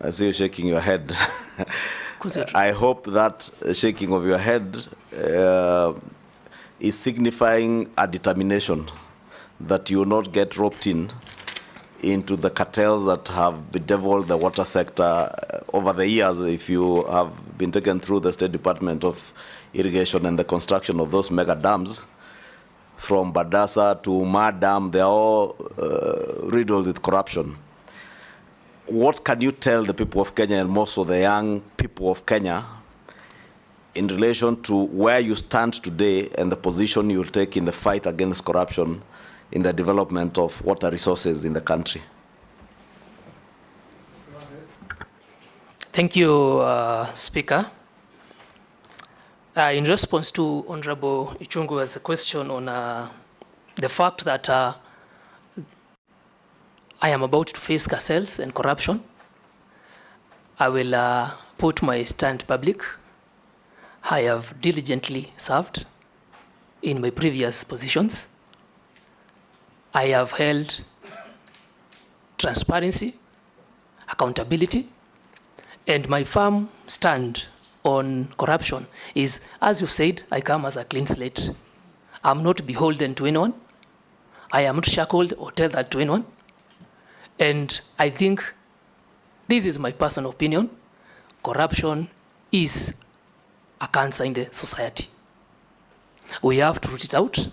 I see you shaking your head. I hope that shaking of your head is signifying a determination that you will not get roped into the cartels that have bedeviled the water sector over the years. If you have been taken through the State Department of Irrigation and the construction of those mega dams, from Badasa to Mad Dam, they are all riddled with corruption. What can you tell the people of Kenya, and more so the young people of Kenya, in relation to where you stand today and the position you will take in the fight against corruption in the development of water resources in the country? Thank you, Speaker. In response to Honorable Ichung'wah's question on the fact that I am about to face cartels and corruption, I will put my stand public. I have diligently served in my previous positions. I have held transparency, accountability, and my firm stand on corruption is, as you've said, I come as a clean slate. I'm not beholden to anyone. I am not shackled or tethered to anyone. And I think this is my personal opinion. Corruption is a cancer in the society. We have to root it out,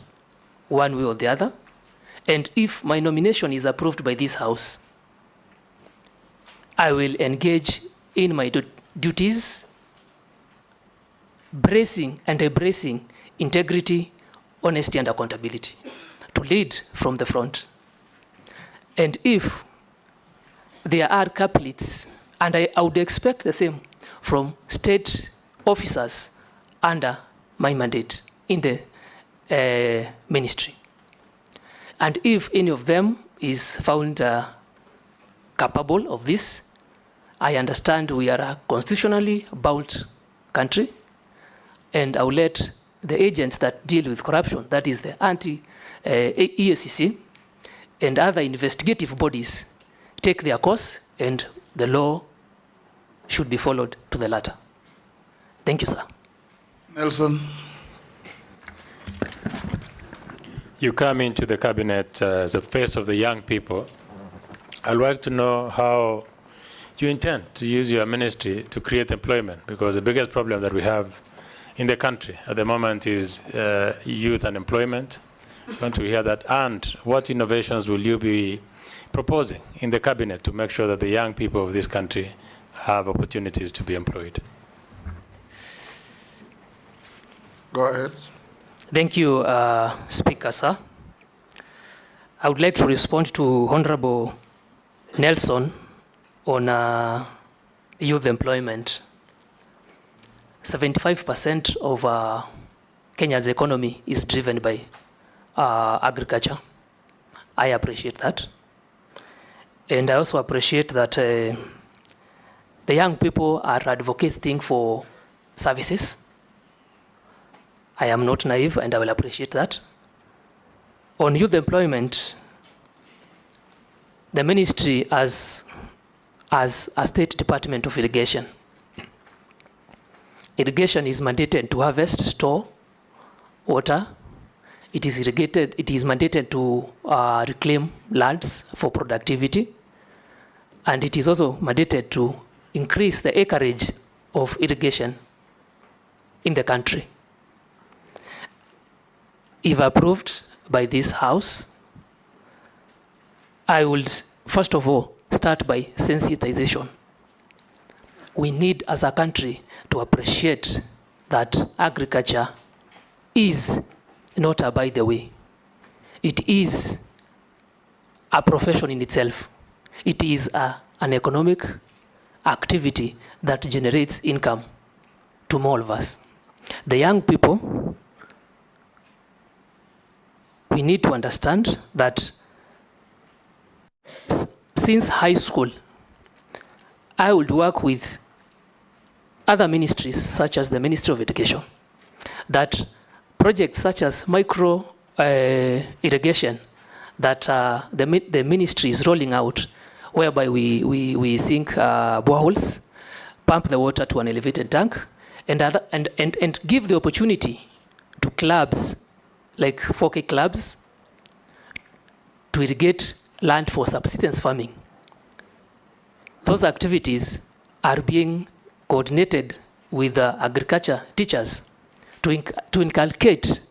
one way or the other. And if my nomination is approved by this House, I will engage in my duties, bracing and embracing integrity, honesty, and accountability to lead from the front. And if there are couplets, and I would expect the same from state officers under my mandate in the ministry. And if any of them is found capable of this, I understand we are a constitutionally bound country, and I will let the agents that deal with corruption, that is the EACC, and other investigative bodies, take their course, and the law should be followed to the letter. Thank you, sir. Nelson. You come into the cabinet as the face of the young people. I'd like to know how you intend to use your ministry to create employment, because the biggest problem that we have in the country at the moment is youth unemployment. I want to hear that. And what innovations will you be proposing in the cabinet to make sure that the young people of this country have opportunities to be employed? Go ahead. Thank you, Speaker, sir. I would like to respond to Honorable Nelson on youth employment. 75% of Kenya's economy is driven by agriculture. I appreciate that. And I also appreciate that the young people are advocating for services. I am not naive, and I will appreciate that. On youth employment, the ministry as a State Department of Irrigation. Irrigation is mandated to harvest, store water. It is mandated to reclaim lands for productivity. And it is also mandated to increase the acreage of irrigation in the country. If approved by this House, I will first of all start by sensitization. We need as a country to appreciate that agriculture is not a by the way. It is a profession in itself. It is an economic activity that generates income to more of us. The young people, we need to understand that since high school, I would work with other ministries, such as the Ministry of Education, that projects such as micro irrigation that the ministry is rolling out, whereby we sink boreholes, pump the water to an elevated tank, and give the opportunity to clubs, like 4K clubs, to irrigate land for subsistence farming. Those activities are being coordinated with agriculture teachers to inculcate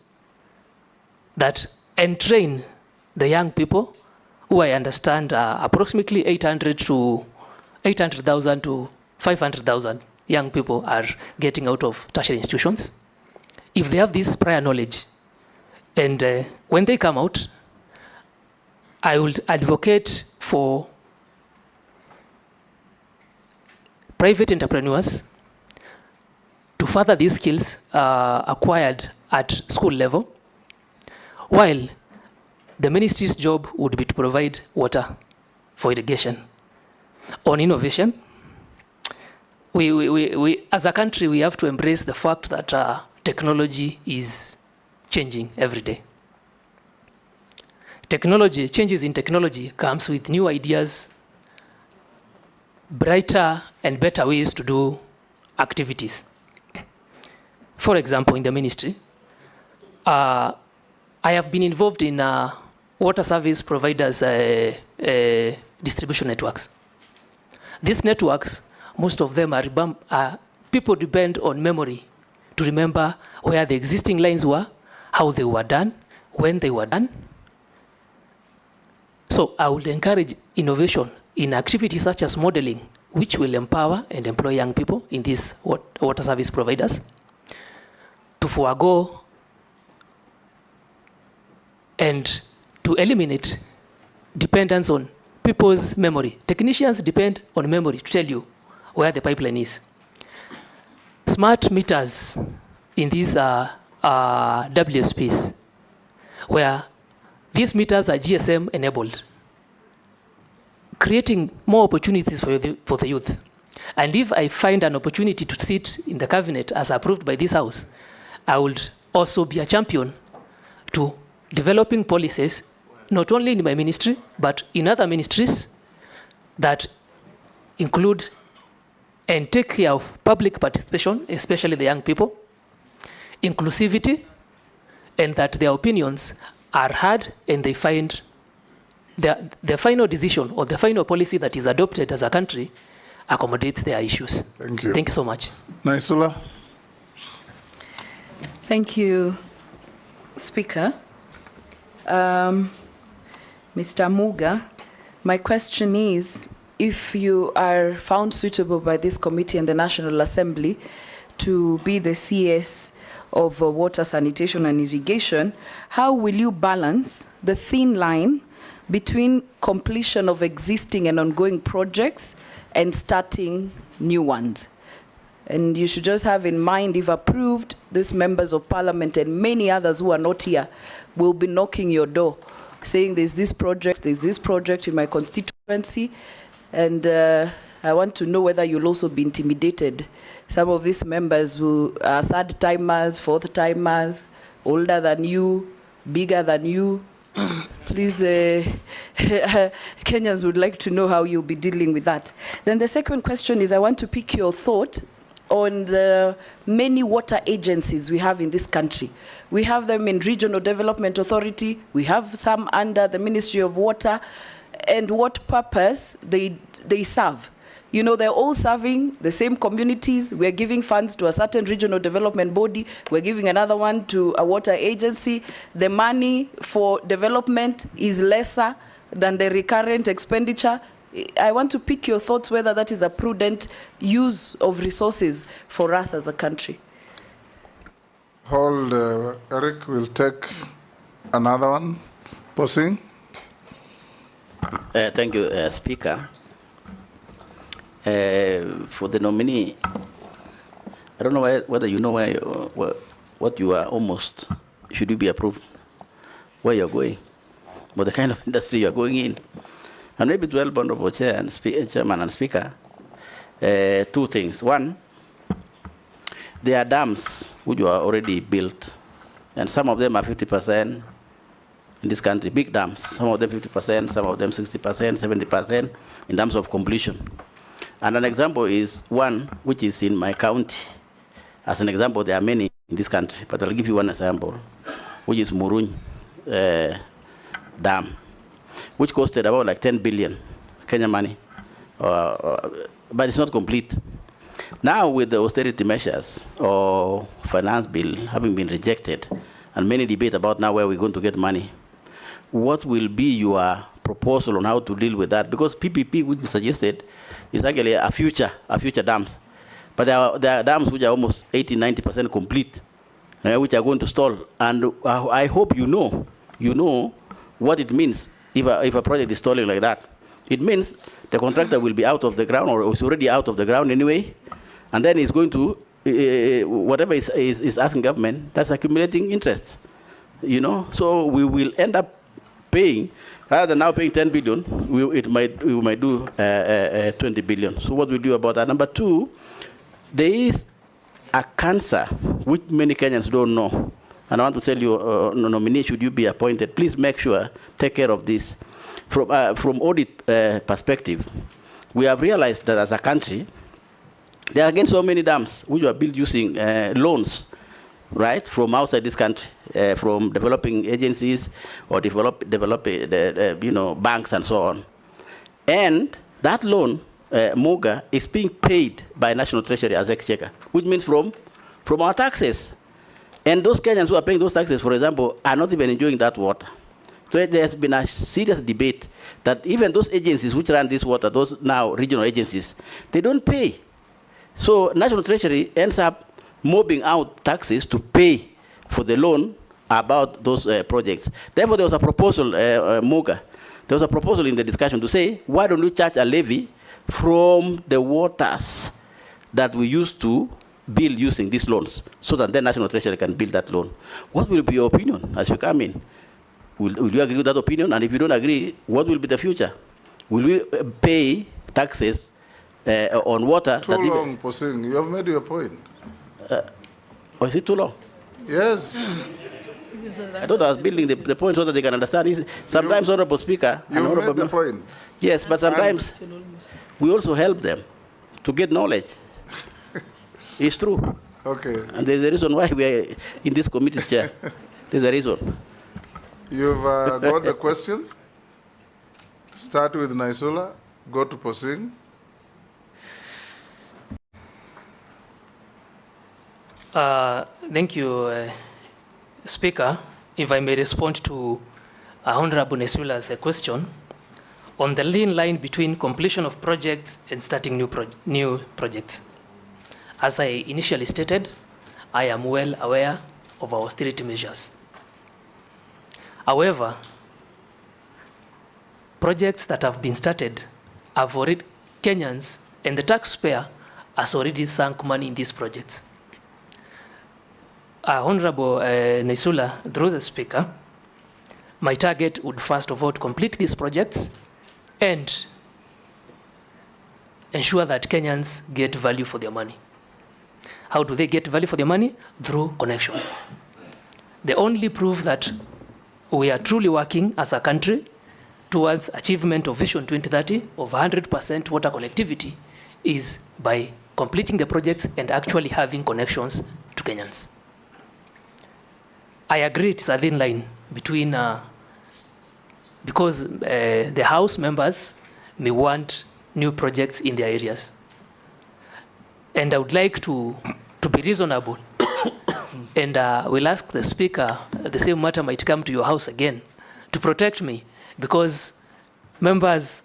that and train the young people, who I understand approximately 800,000 to 500,000 young people are getting out of tertiary institutions. If they have this prior knowledge, and when they come out, I would advocate for private entrepreneurs to further these skills acquired at school level, while the ministry's job would be to provide water for irrigation. On innovation, we as a country, we have to embrace the fact that technology is changing every day. Changes in technology comes with new ideas, brighter and better ways to do activities. For example, in the ministry, I have been involved in water service providers distribution networks. These networks, most of them are people depend on memory to remember where the existing lines were, how they were done, when they were done. So I would encourage innovation in activities such as modeling, which will empower and employ young people in these water service providers, to forego and to eliminate dependence on people's memory. Technicians depend on memory to tell you where the pipeline is. Smart meters in these WSPs where these meters are GSM enabled, creating more opportunities for the youth. And if I find an opportunity to sit in the cabinet as approved by this House, I would also be a champion to developing policies, not only in my ministry, but in other ministries that include and take care of public participation, especially the young people, inclusivity, and that their opinions are heard and they find the final decision or the final policy that is adopted as a country accommodates their issues. Thank you. Thank you so much. Naisula. Thank you, Speaker. Mr. Muga, my question is, if you are found suitable by this committee and the National Assembly to be the CS of water, sanitation and irrigation, how will you balance the thin line between completion of existing and ongoing projects and starting new ones? And you should just have in mind, if approved, these members of parliament and many others who are not here will be knocking your door, saying there's this project in my constituency, and I want to know whether you'll also be intimidated. Some of these members who are third-timers, fourth-timers, older than you, bigger than you, please, Kenyans would like to know how you'll be dealing with that. Then the second question is, I want to pick your thought on the many water agencies we have in this country. We have them in Regional Development Authority, we have some under the Ministry of Water, and what purpose they serve. You know, they're all serving the same communities. We're giving funds to a certain regional development body. We're giving another one to a water agency. The money for development is lesser than the recurrent expenditure. I want to pick your thoughts whether that is a prudent use of resources for us as a country. Hold, Eric will take another one. Posing. Thank you, Speaker. For the nominee, I don't know whether you know what you are almost, should you be approved, where you're going, what the kind of industry you're going in. And maybe to help Honorable Chair and Chairman and Speaker, two things. One, there are dams which are already built, and some of them are 50% in this country, big dams, some of them 50%, some of them 60%, 70% in terms of completion. And an example is one which is in my county. As an example, there are many in this country, but I'll give you one example, which is Muruny Dam, which costed about like 10 billion Kenya money, but it's not complete. Now with the austerity measures or finance bill having been rejected, and many debate about now where we're going to get money, what will be your proposal on how to deal with that? Because PPP, which we suggested, is actually a future dams. But there are dams which are almost 80–90% complete, which are going to stall. And I hope you know what it means if a project is stalling like that. It means the contractor will be out of the ground, or is already out of the ground anyway, and then he's going to, whatever is asking government, that's accumulating interest. You know, so we will end up paying, rather than now paying 10 billion, we might do 20 billion. So what we do about that? Number two, there is a cancer which many Kenyans don't know. And I want to tell you, nominee, should you be appointed, please make sure, take care of this. From audit perspective, we have realized that as a country, there are again so many dams which are built using loans, right, from outside this country, from developing agencies or banks and so on. And that loan, MOGA, is being paid by National Treasury as exchequer, which means from our taxes. And those Kenyans who are paying those taxes, for example, are not even enjoying that water. So there has been a serious debate that even those agencies which run this water, those now regional agencies, they don't pay. So National Treasury ends up mobbing out taxes to pay for the loan about those projects. Therefore, there was a proposal, MOGA, there was a proposal in the discussion to say, why don't we charge a levy from the waters that we used to build using these loans, so that then National Treasury can build that loan? What will be your opinion as you come in? Will you agree with that opinion? And if you don't agree, what will be the future? Will we pay taxes on water? Too long, Posing. You have made your point. Or is it too long? Yes. I thought I was building the point so that they can understand. Sometimes, Honorable Speaker, You've made the point. Yes, but sometimes we also help them to get knowledge. It's true. Okay. And there's a reason why we are in this committee, Chair. There's a reason. You've got the question. Start with Naisula, go to Posing. Thank you, Speaker. If I may respond to Honorable Nesula's question, on the lean line between completion of projects and starting new projects. As I initially stated, I am well aware of our austerity measures. However, projects that have been started have already, Kenyans and the taxpayer has already sunk money in these projects. Honorable Nesula, through the Speaker, my target would first of all to complete these projects and ensure that Kenyans get value for their money. How do they get value for their money? Through connections. The only proof that we are truly working as a country towards achievement of Vision 2030 of 100% water connectivity is by completing the projects and actually having connections to Kenyans. I agree it's a thin line between, because the House members may want new projects in their areas. And I would like to be reasonable. And we'll ask the Speaker, the same matter might come to your House again, to protect me, because members,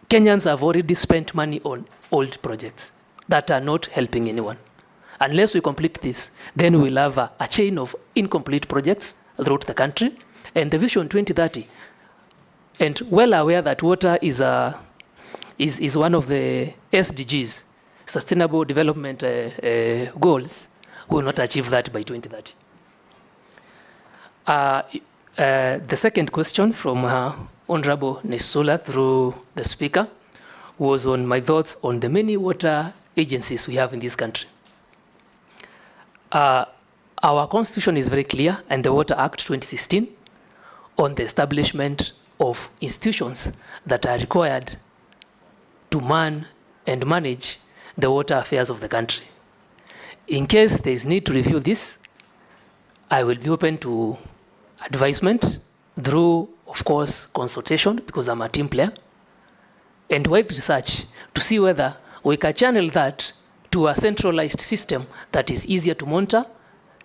Kenyans have already spent money on old projects that are not helping anyone. Unless we complete this, then we'll have a chain of incomplete projects throughout the country. And the Vision 2030, and well aware that water is one of the SDGs, Sustainable Development Goals, we will not achieve that by 2030. The second question from Honorable Nesula through the Speaker was on my thoughts on the many water agencies we have in this country. Our constitution is very clear, and the Water Act 2016, on the establishment of institutions that are required to man and manage the water affairs of the country. In case there is need to review this, I will be open to advisement through, of course, consultation, because I'm a team player, and wide research to see whether we can channel that to a centralized system that is easier to monitor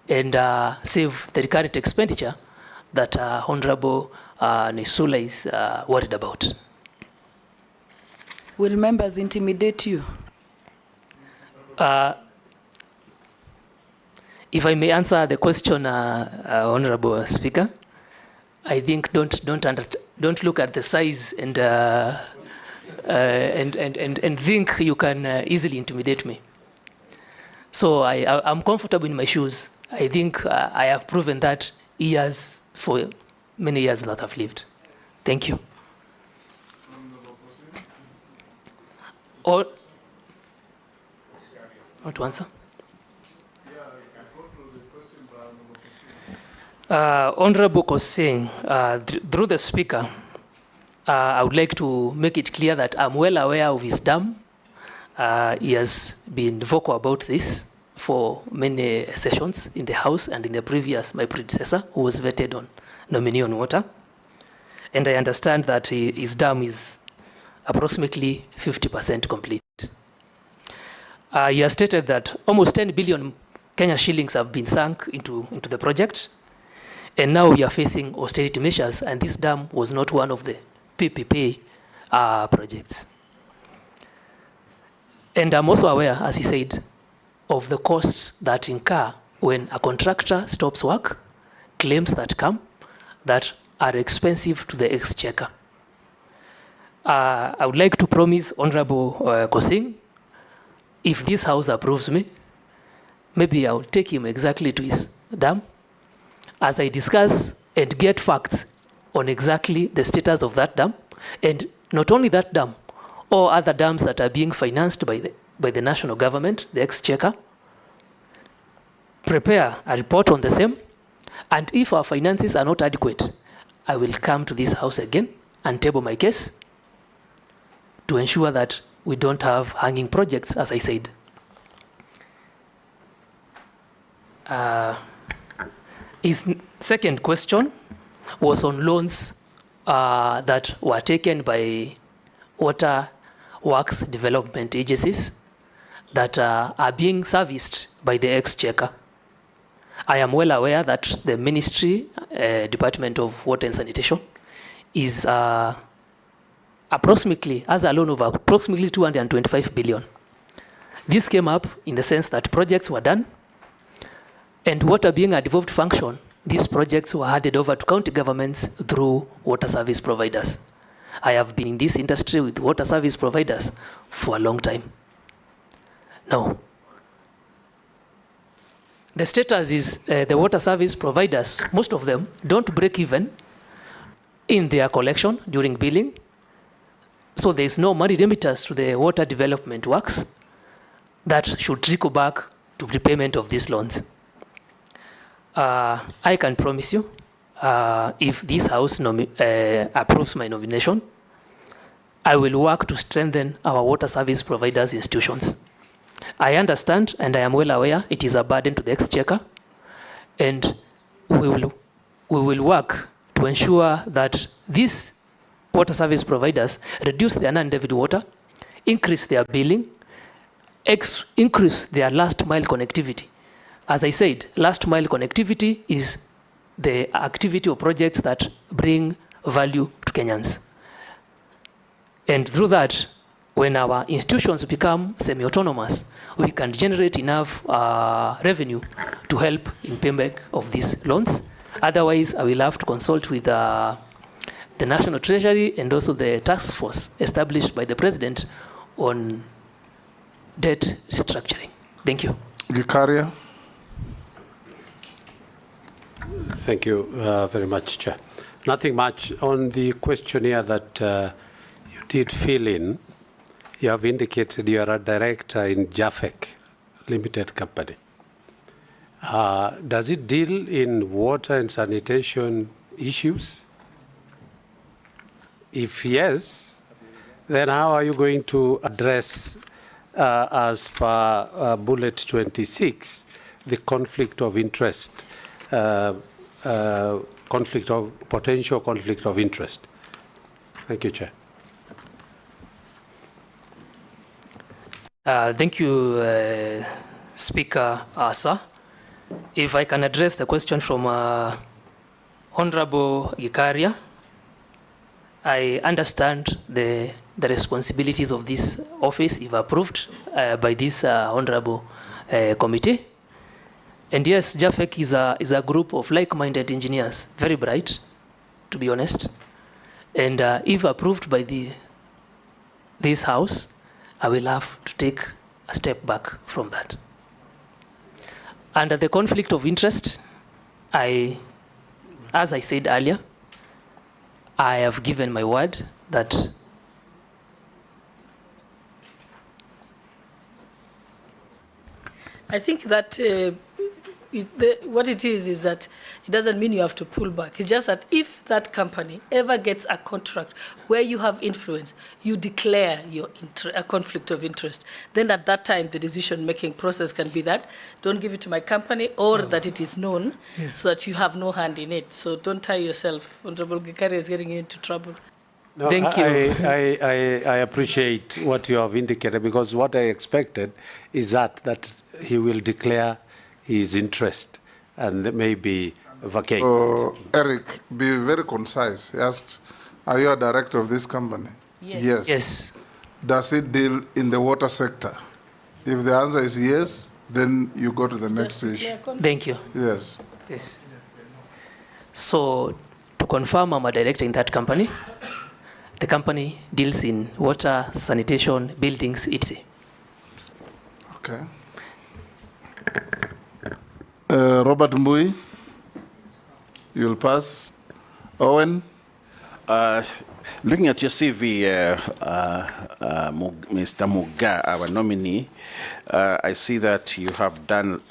and save the recurrent expenditure that Honorable Nesula is worried about. Will members intimidate you? If I may answer the question, Honorable Speaker, I think don't look at the size and think you can easily intimidate me. So I'm comfortable in my shoes. I think I have proven that for many years that I've lived. Thank you. Or to answer? Honorable Kosing, through the Speaker, I would like to make it clear that I'm well aware of his dam. He has been vocal about this for many sessions in the House and in the previous, my predecessor, who was vetted on nominee on water. And I understand that his dam is approximately 50% complete. He has stated that almost 10 billion Kenya shillings have been sunk into the project. And now we are facing austerity measures, and this dam was not one of the PPP projects. And I'm also aware, as he said, of the costs that incur when a contractor stops work, claims that come, that are expensive to the exchequer. I would like to promise Honorable Kosing, if this House approves me, maybe I will take him exactly to his dam, as I discuss and get facts on exactly the status of that dam, and not only that dam, all other dams that are being financed by the national government, the exchequer, prepare a report on the same, and if our finances are not adequate, I will come to this house again and table my case to ensure that we don't have hanging projects, as I said. His second question was on loans that were taken by water works development agencies that are being serviced by the exchequer. I am well aware that the Ministry, Department of Water and Sanitation, is approximately, has a loan of approximately 225 billion. This came up in the sense that projects were done, and water being a devolved function, these projects were handed over to county governments through water service providers. I have been in this industry with water service providers for a long time. Now, the status is the water service providers, most of them don't break even in their collection during billing. So there's no money remittance to the water development works that should trickle back to repayment of these loans. I can promise you, if this House approves my nomination, I will work to strengthen our water service providers' institutions. I understand and I am well aware it is a burden to the exchequer, and we will work to ensure that these water service providers reduce their non-debit water, increase their billing, increase their last mile connectivity. As I said, last mile connectivity is the activity or projects that bring value to Kenyans. And through that, when our institutions become semi-autonomous, we can generate enough revenue to help in payback of these loans. Otherwise, I will have to consult with the National Treasury and also the task force established by the President on debt restructuring. Thank you. Gachagua. Thank you very much, Chair. Nothing much on the questionnaire that you did fill in. You have indicated you are a director in JAFEC Limited Company. Does it deal in water and sanitation issues? If yes, then how are you going to address, as per bullet 26, the conflict of interest, potential conflict of interest? Thank you, Chair. Thank you, Speaker Sir. If I can address the question from Honorable Gachagua, I understand the responsibilities of this office if approved by this honorable committee. And yes, JAFEC is a group of like-minded engineers, very bright, to be honest. And if approved by this House, I will have to take a step back from that. Under the conflict of interest, as I said earlier, I have given my word that I think that what it is that it doesn't mean you have to pull back. It's just that if that company ever gets a contract where you have influence, you declare a conflict of interest. Then at that time, the decision-making process can be that, don't give it to my company, or that it is known, so that you have no hand in it. So don't tie yourself. Honorable Gachagua is getting you into trouble. No, Thank you. I appreciate what you have indicated, because what I expected is that he will declare his interest and maybe vacate. Eric, be very concise. He asked, are you a director of this company? Yes. Yes. Does it deal in the water sector? If the answer is yes, then you go to the next issue. Thank you. Yes. Yes. So to confirm, I'm a director in that company. The company deals in water, sanitation, buildings, etc. Okay. Robert Mbui. You'll pass. Owen? Looking at your CV, Mr. Muga, our nominee, I see that you have done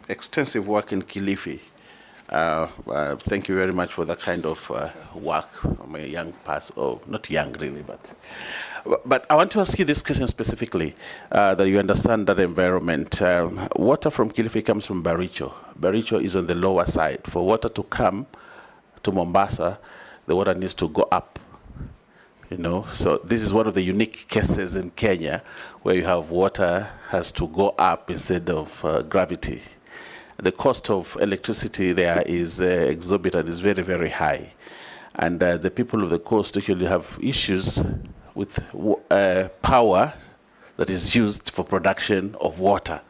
extensive work in Kilifi. Thank you very much for that kind of work. I'm a young person, not young really, but I want to ask you this question specifically, that you understand that environment. Water from Kilifi comes from Baricho. Baricho is on the lower side. For water to come to Mombasa, the water needs to go up. You know, so this is one of the unique cases in Kenya where you have water has to go up instead of gravity. The cost of electricity there is exorbitant, is very, very high. And the people of the coast actually have issues with power that is used for production of water.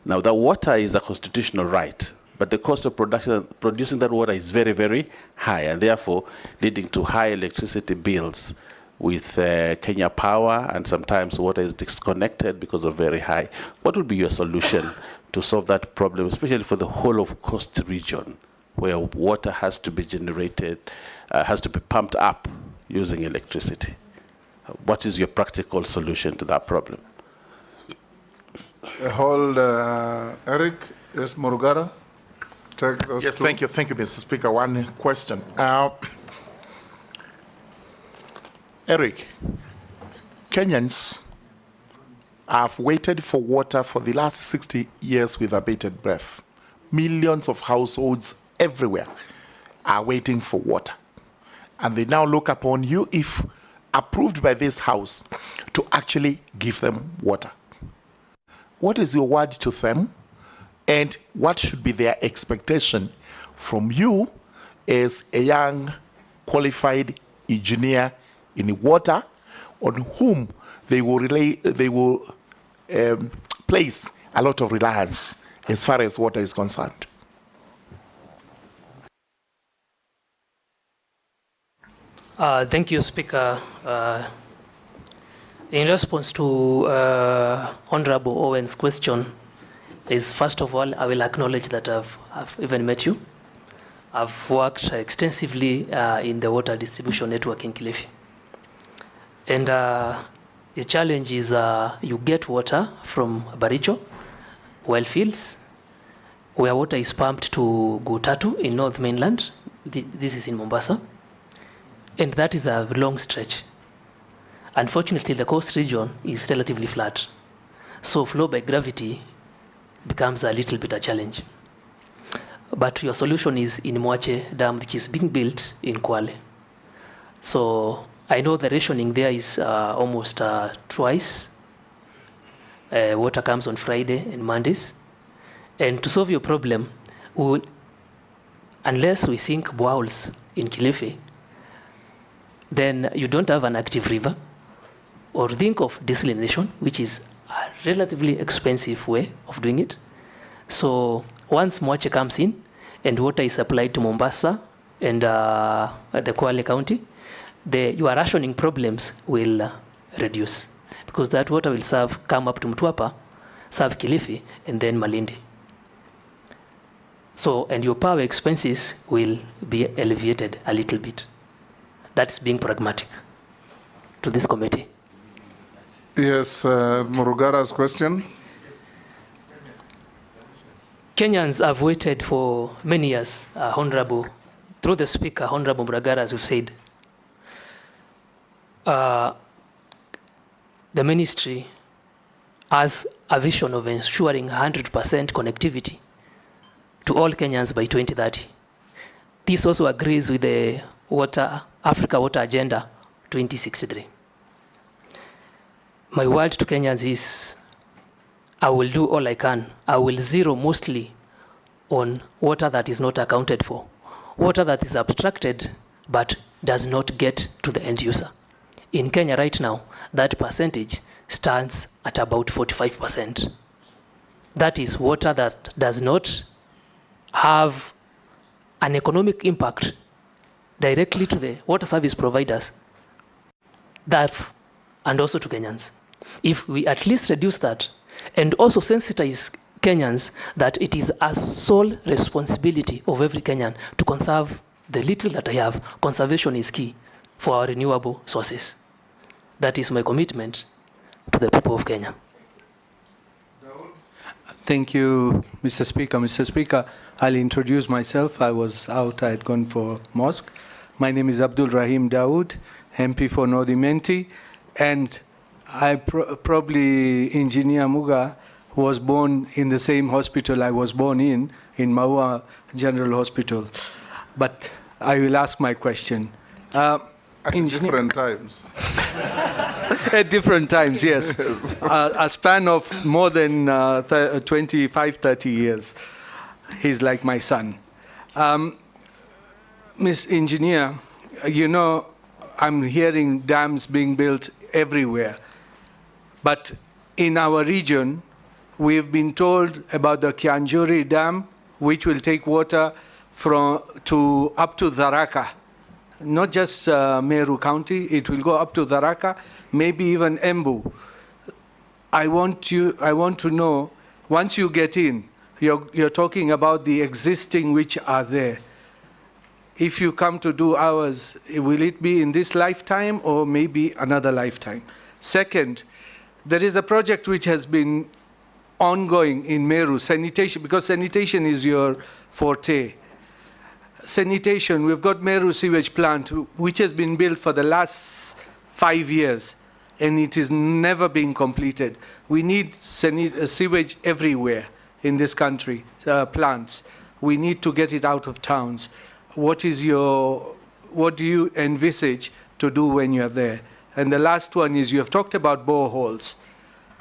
Now, the water is a constitutional right, but the cost of producing that water is very, very high, and therefore leading to high electricity bills with Kenya Power, and sometimes water is disconnected because of very high. What would be your solution to solve that problem, especially for the whole of coast region, where water has to be generated, has to be pumped up using electricity? What is your practical solution to that problem? Hold, Eric, yes, Murugara. Take those yes, two. thank you, Mr. Speaker. One question. Eric, Kenyans have waited for water for the last 60 years with abated breath. Millions of households everywhere are waiting for water. And they now look upon you, if approved by this House, to actually give them water. What is your word to them? And what should be their expectation from you as a young, qualified engineer in water, on whom they will place a lot of reliance as far as water is concerned? Thank you, Speaker. In response to Honorable Owen's question, first of all, I will acknowledge that I've even met you. I've worked extensively in the water distribution network in Kilifi. And the challenge is you get water from Baricho, well fields, where water is pumped to Gutatu in North Mainland. This is in Mombasa. And that is a long stretch. Unfortunately, the coast region is relatively flat. So flow by gravity becomes a little bit a challenge. But your solution is in Mwache Dam, which is being built in Kwale. So I know the rationing there is almost twice. Water comes on Friday and Mondays. And to solve your problem, unless we sink boreholes in Kilifi, then you don't have an active river, or think of desalination, which is a relatively expensive way of doing it. So once Mwache comes in and water is supplied to Mombasa and the Kwale County, your rationing problems will reduce, because that water will come up to Mtwapa, serve Kilifi, and then Malindi. So, and your power expenses will be alleviated a little bit. That's being pragmatic to this committee. Yes, Murugara's question. Kenyans have waited for many years, through the Speaker, Honorable Murugara, as we've said. The ministry has a vision of ensuring 100% connectivity to all Kenyans by 2030. This also agrees with the Africa Water Agenda 2063. My word to Kenyans is, I will do all I can. I will zero mostly on water that is not accounted for, water that is abstracted but does not get to the end user. In Kenya right now, that percentage stands at about 45%. That is water that does not have an economic impact directly to the water service providers, and also to Kenyans. If we at least reduce that, and also sensitize Kenyans that it is a sole responsibility of every Kenyan to conserve the little that I have, conservation is key for our renewable sources. That is my commitment to the people of Kenya. Thank you, Mr. Speaker. Mr. Speaker, I'll introduce myself. I was out, I had gone for mosque. My name is Abdul Rahim Dawood, MP for North Imenti, and I probably, Engineer Muga was born in the same hospital I was born in Maua General Hospital. But I will ask my question. At different times. At different times, yes. A span of more than 25, 30 years. He's like my son. Ms. Engineer, you know, I'm hearing dams being built everywhere. But in our region, we've been told about the Kianjuri Dam, which will take water up to Tharaka. Not just Meru County, it will go up to Tharaka, maybe even Embu. I want to know, once you get in, you're talking about the existing which are there. If you come to do ours, will it be in this lifetime or maybe another lifetime? Second, there is a project which has been ongoing in Meru, sanitation, because sanitation is your forte. Sanitation, we've got Meru sewage plant, which has been built for the last 5 years, and it is never being completed. We need sewage everywhere in this country, plants. We need to get it out of towns. What do you envisage to do when you're there? And the last one is, you have talked about boreholes.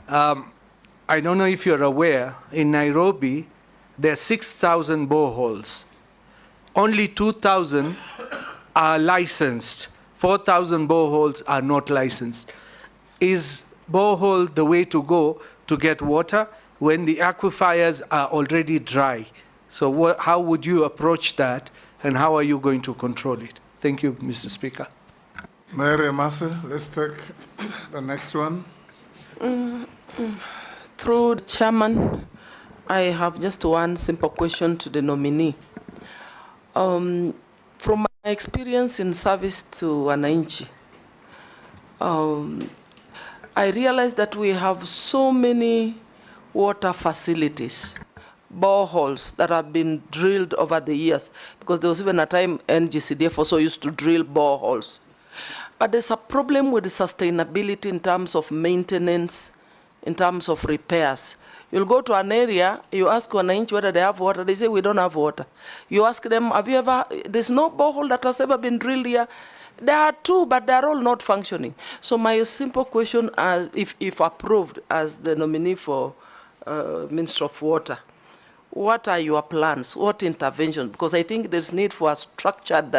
I don't know if you're aware, in Nairobi, there are 6,000 boreholes. Only 2,000 are licensed. 4,000 boreholes are not licensed. Is borehole the way to go to get water when the aquifers are already dry? So how would you approach that, and how are you going to control it? Thank you, Mr. Speaker. Mary Amasa, let's take the next one. Through the chairman, I have just one simple question to the nominee. From my experience in service to Wananchi, I realized that we have so many water facilities, boreholes that have been drilled over the years, because there was even a time NGCDF also used to drill boreholes. But there's a problem with the sustainability in terms of maintenance, in terms of repairs. You'll go to an area, you ask Wananchi whether they have water, they say we don't have water. You ask them, have you ever, there's no borehole that has ever been drilled here. There are two, but they're all not functioning. So my simple question, if approved as the nominee for Minister of Water, what are your plans? What interventions? Because I think there's need for a structured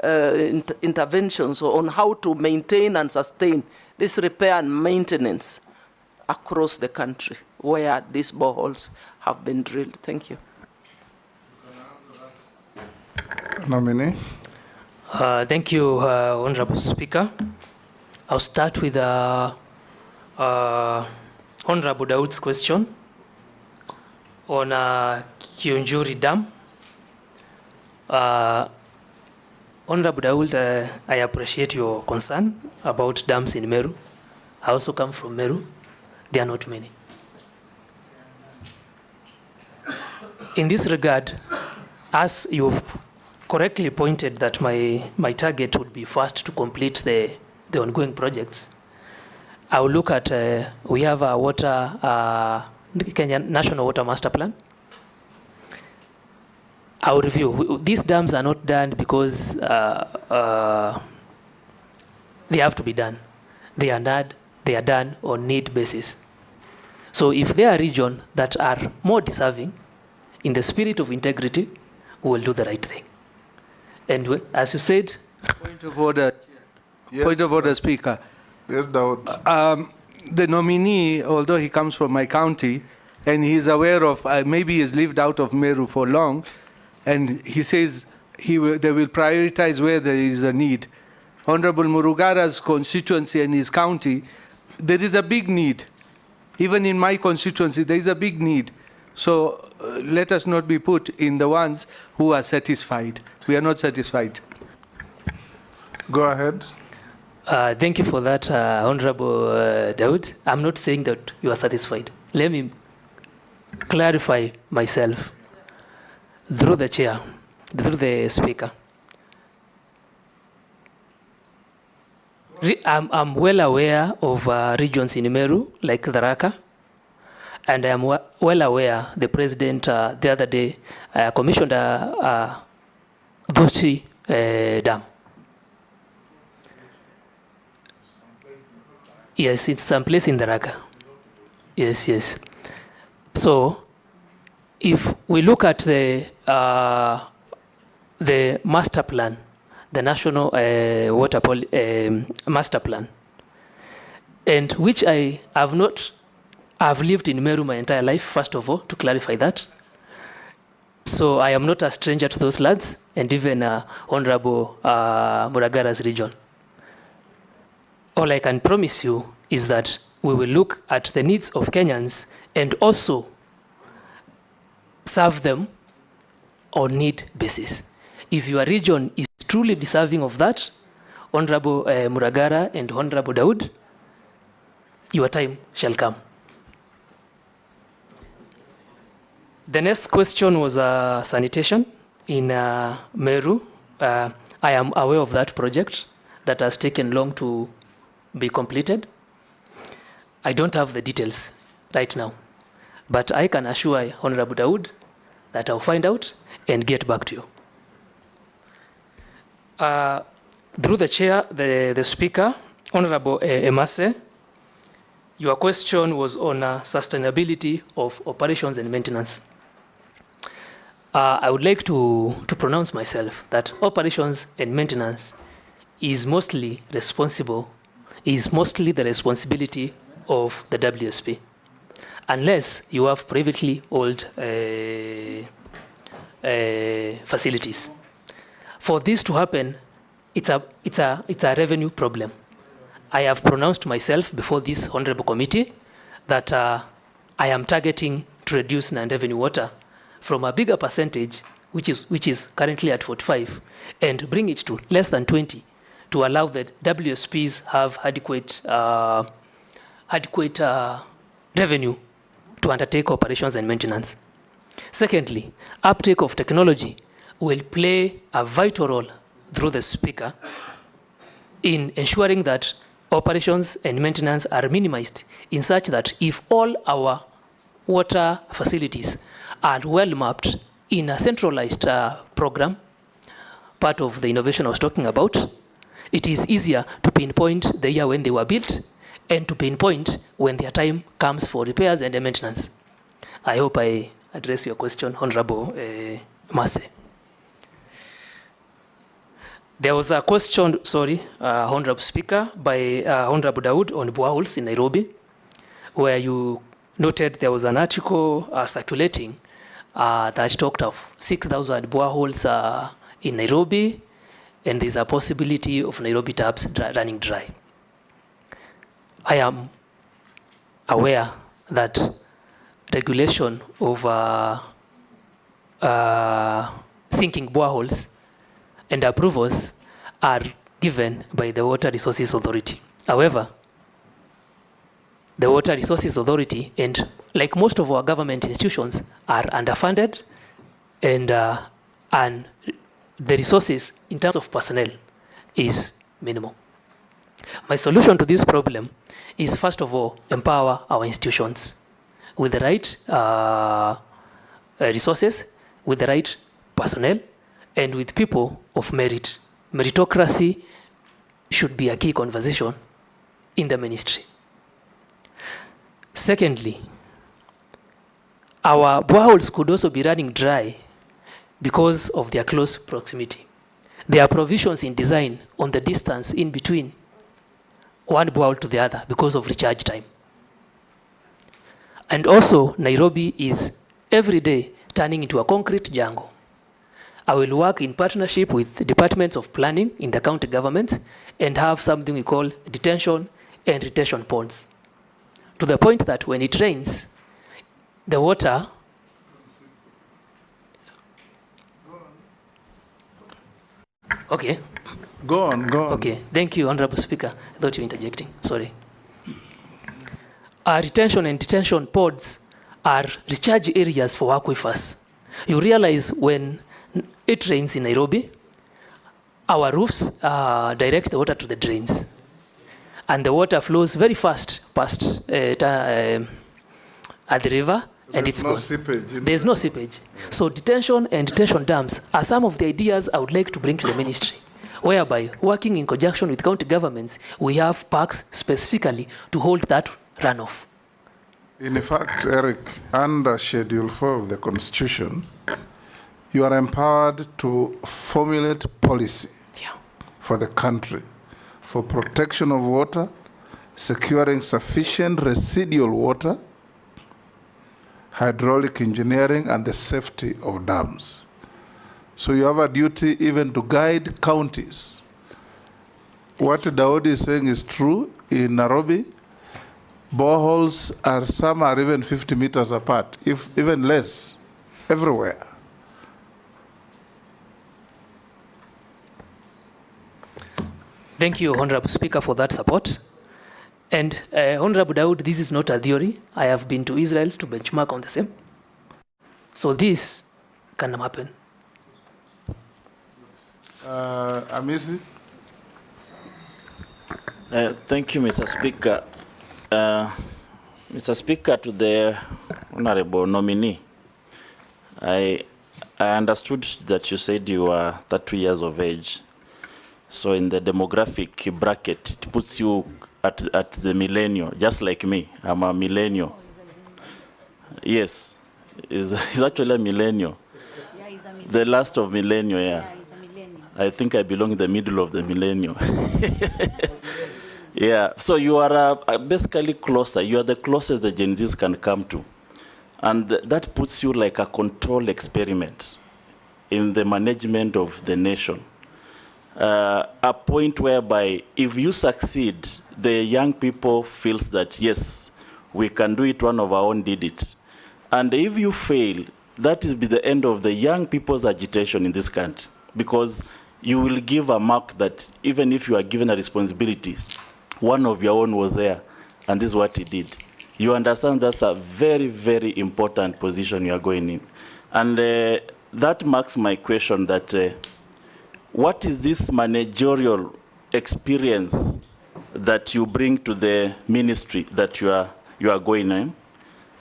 interventions on how to maintain and sustain this repair and maintenance across the country where these boreholes have been drilled. Thank you. Nominee. Thank you, Honorable Speaker. I'll start with Honorable Dawood's question on Kiunjuri Dam. Honorable Dawood, I appreciate your concern about dams in Meru. I also come from Meru. There are not many. In this regard, as you've correctly pointed that my target would be first to complete the ongoing projects, I will look at, we have a Kenya National Water Master Plan. I will review. These dams are not done because they have to be done. They are done on need basis. So if there are regions that are more deserving, in the spirit of integrity, we will do the right thing. And as you said... Point of order. Yes. Point of order, Speaker. Yes, Dawood. The nominee, although he comes from my county, and he's aware of, maybe he's lived out of Meru for long, and he says they will prioritize where there is a need. Honorable Murugara's constituency and his county, there is a big need. Even in my constituency, there is a big need. So let us not be put in the ones who are satisfied. We are not satisfied. Go ahead. Thank you for that, Honorable Daud. I'm not saying that you are satisfied. Let me clarify myself through the chair, through the speaker. I'm well aware of regions in Meru, like Tharaka, and I am well aware the president the other day commissioned a Duchi Dam. Yes, it's someplace in Tharaka. Yes, yes. So, if we look at the master plan, the national water master plan, and which I have not, I've lived in Meru my entire life, first of all, to clarify that. So I am not a stranger to those lands, and even Honorable Muragara's region. All I can promise you is that we will look at the needs of Kenyans and also serve them on need basis. If your region is truly deserving of that, Honorable Muragara and Honorable Daud, your time shall come. The next question was sanitation in Meru. I am aware of that project that has taken long to be completed. I don't have the details right now, but I can assure Honorable Daud that I'll find out and get back to you. Through the chair, the speaker, Honorable Emase, your question was on sustainability of operations and maintenance. I would like to pronounce myself that operations and maintenance is mostly the responsibility of the WSP, unless you have privately owned facilities. For this to happen, it's a revenue problem. I have pronounced myself before this honorable committee that I am targeting to reduce non-revenue water from a bigger percentage, which is currently at 45, and bring it to less than 20, to allow the WSPs have adequate revenue to undertake operations and maintenance. Secondly, uptake of technology will play a vital role through the speaker in ensuring that operations and maintenance are minimized in such that if all our water facilities are well mapped in a centralized program, part of the innovation I was talking about, it is easier to pinpoint the year when they were built and to pinpoint when their time comes for repairs and maintenance. I hope I address your question, Honorable Mase. There was a question, Honorable Speaker, by Honorable Daud on boreholes in Nairobi, where you noted there was an article circulating that talked of 6,000 boreholes in Nairobi, and there's a possibility of Nairobi taps running dry. I am aware that regulation of sinking boreholes and approvals are given by the Water Resources Authority. However, the Water Resources Authority, and like most of our government institutions, are underfunded, and the resources in terms of personnel is minimal. My solution to this problem is, first of all, empower our institutions with the right resources, with the right personnel, and with people of merit. Meritocracy should be a key conversation in the ministry. Secondly, our boreholes could also be running dry because of their close proximity. There are provisions in design on the distance in between one borehole to the other because of recharge time. And also, Nairobi is every day turning into a concrete jungle. I will work in partnership with departments of planning in the county government and have something we call detention and retention ponds, to the point that when it rains, the water Okay. Go on, go on. Okay, thank you, Honorable Speaker. I thought you were interjecting. Sorry. Retention and detention pods are recharge areas for aquifers. You realize when it rains in Nairobi, our roofs direct the water to the drains. And the water flows very fast past at the river, and it's gone. There's no seepage. So detention and detention dams are some of the ideas I would like to bring to the ministry, whereby, working in conjunction with county governments, we have parks specifically to hold that runoff. In fact, Eric, under Schedule 4 of the Constitution, you are empowered to formulate policy for the country for protection of water, securing sufficient residual water, hydraulic engineering, and the safety of dams. So you have a duty even to guide counties. What Daudi is saying is true. In Nairobi, boreholes some are even 50 meters apart, if even less, everywhere. Thank you, Honorable Speaker, for that support. And Honorable Daud, this is not a theory. I have been to Israel to benchmark on the same. So this can happen. Amisi? Thank you, Mr. Speaker. Mr. Speaker, to the Honorable nominee, I understood that you said you are 30 years of age. So in the demographic bracket, it puts you at the millennial, just like me. I'm a millennial. Yes, he's actually a millennial. Yeah, he's a millennial. The last of millennial, yeah. Yeah, he's a millennial. I think I belong in the middle of the millennial. Yeah, so you are basically closer. You are the closest the Gen Zs can come to. And that puts you like a control experiment in the management of the nation. A point whereby if you succeed, the young people feels that, yes, we can do it, one of our own did it. And if you fail, that is be the end of the young people's agitation in this country, because you will give a mark that even if you are given a responsibility, one of your own was there, and this is what he did. You understand that's a very, very important position you are going in. And that marks my question that what is this managerial experience that you bring to the ministry that you are going in?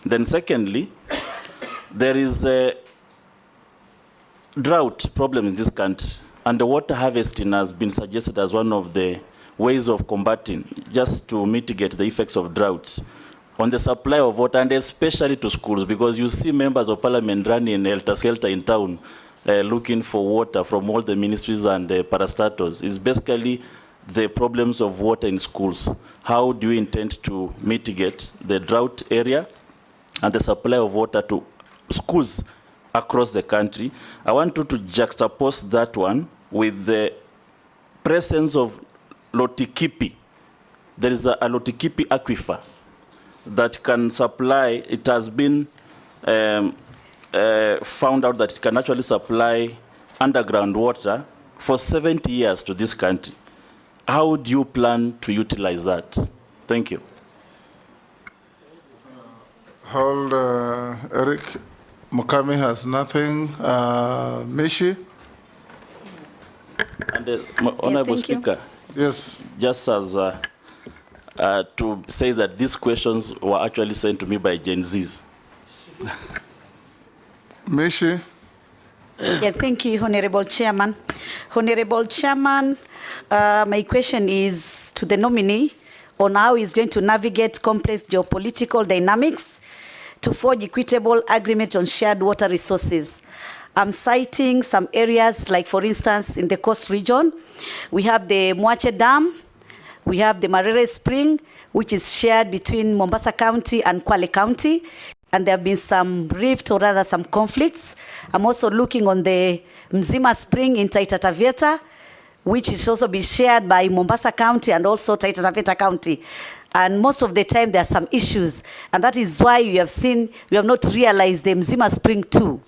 Then secondly, there is a drought problem in this country, and the water harvesting has been suggested as one of the ways of combating, just to mitigate the effects of drought on the supply of water, and especially to schools, because you see members of parliament running helter-skelter in town looking for water from all the ministries and parastatals. It's basically the problems of water in schools. How do you intend to mitigate the drought area and the supply of water to schools across the country? I want you to juxtapose that one with the presence of Lotikipi. There is a Lotikipi aquifer that can supply, it has been found out that it can actually supply underground water for 70 years to this country. How do you plan to utilize that? Thank you. Hold, Eric. Mukami has nothing. Mishi? And Honorable Speaker, yes, just as to say that these questions were actually sent to me by Gen Zs. Mishi? Yeah, thank you, Honorable Chairman. Honorable Chairman, my question is to the nominee on how he's going to navigate complex geopolitical dynamics to forge equitable agreement on shared water resources. I'm citing some areas, like for instance, in the coast region, we have the Mwache Dam, we have the Marere Spring, which is shared between Mombasa County and Kwale County, and there have been some rift, or rather some conflicts. I'm also looking on the Mzima Spring in Taita Taveta, which is also be shared by Mombasa County and also Taita Taveta County. And most of the time there are some issues, and that is why you have seen, we have not realized the Mzima Spring too.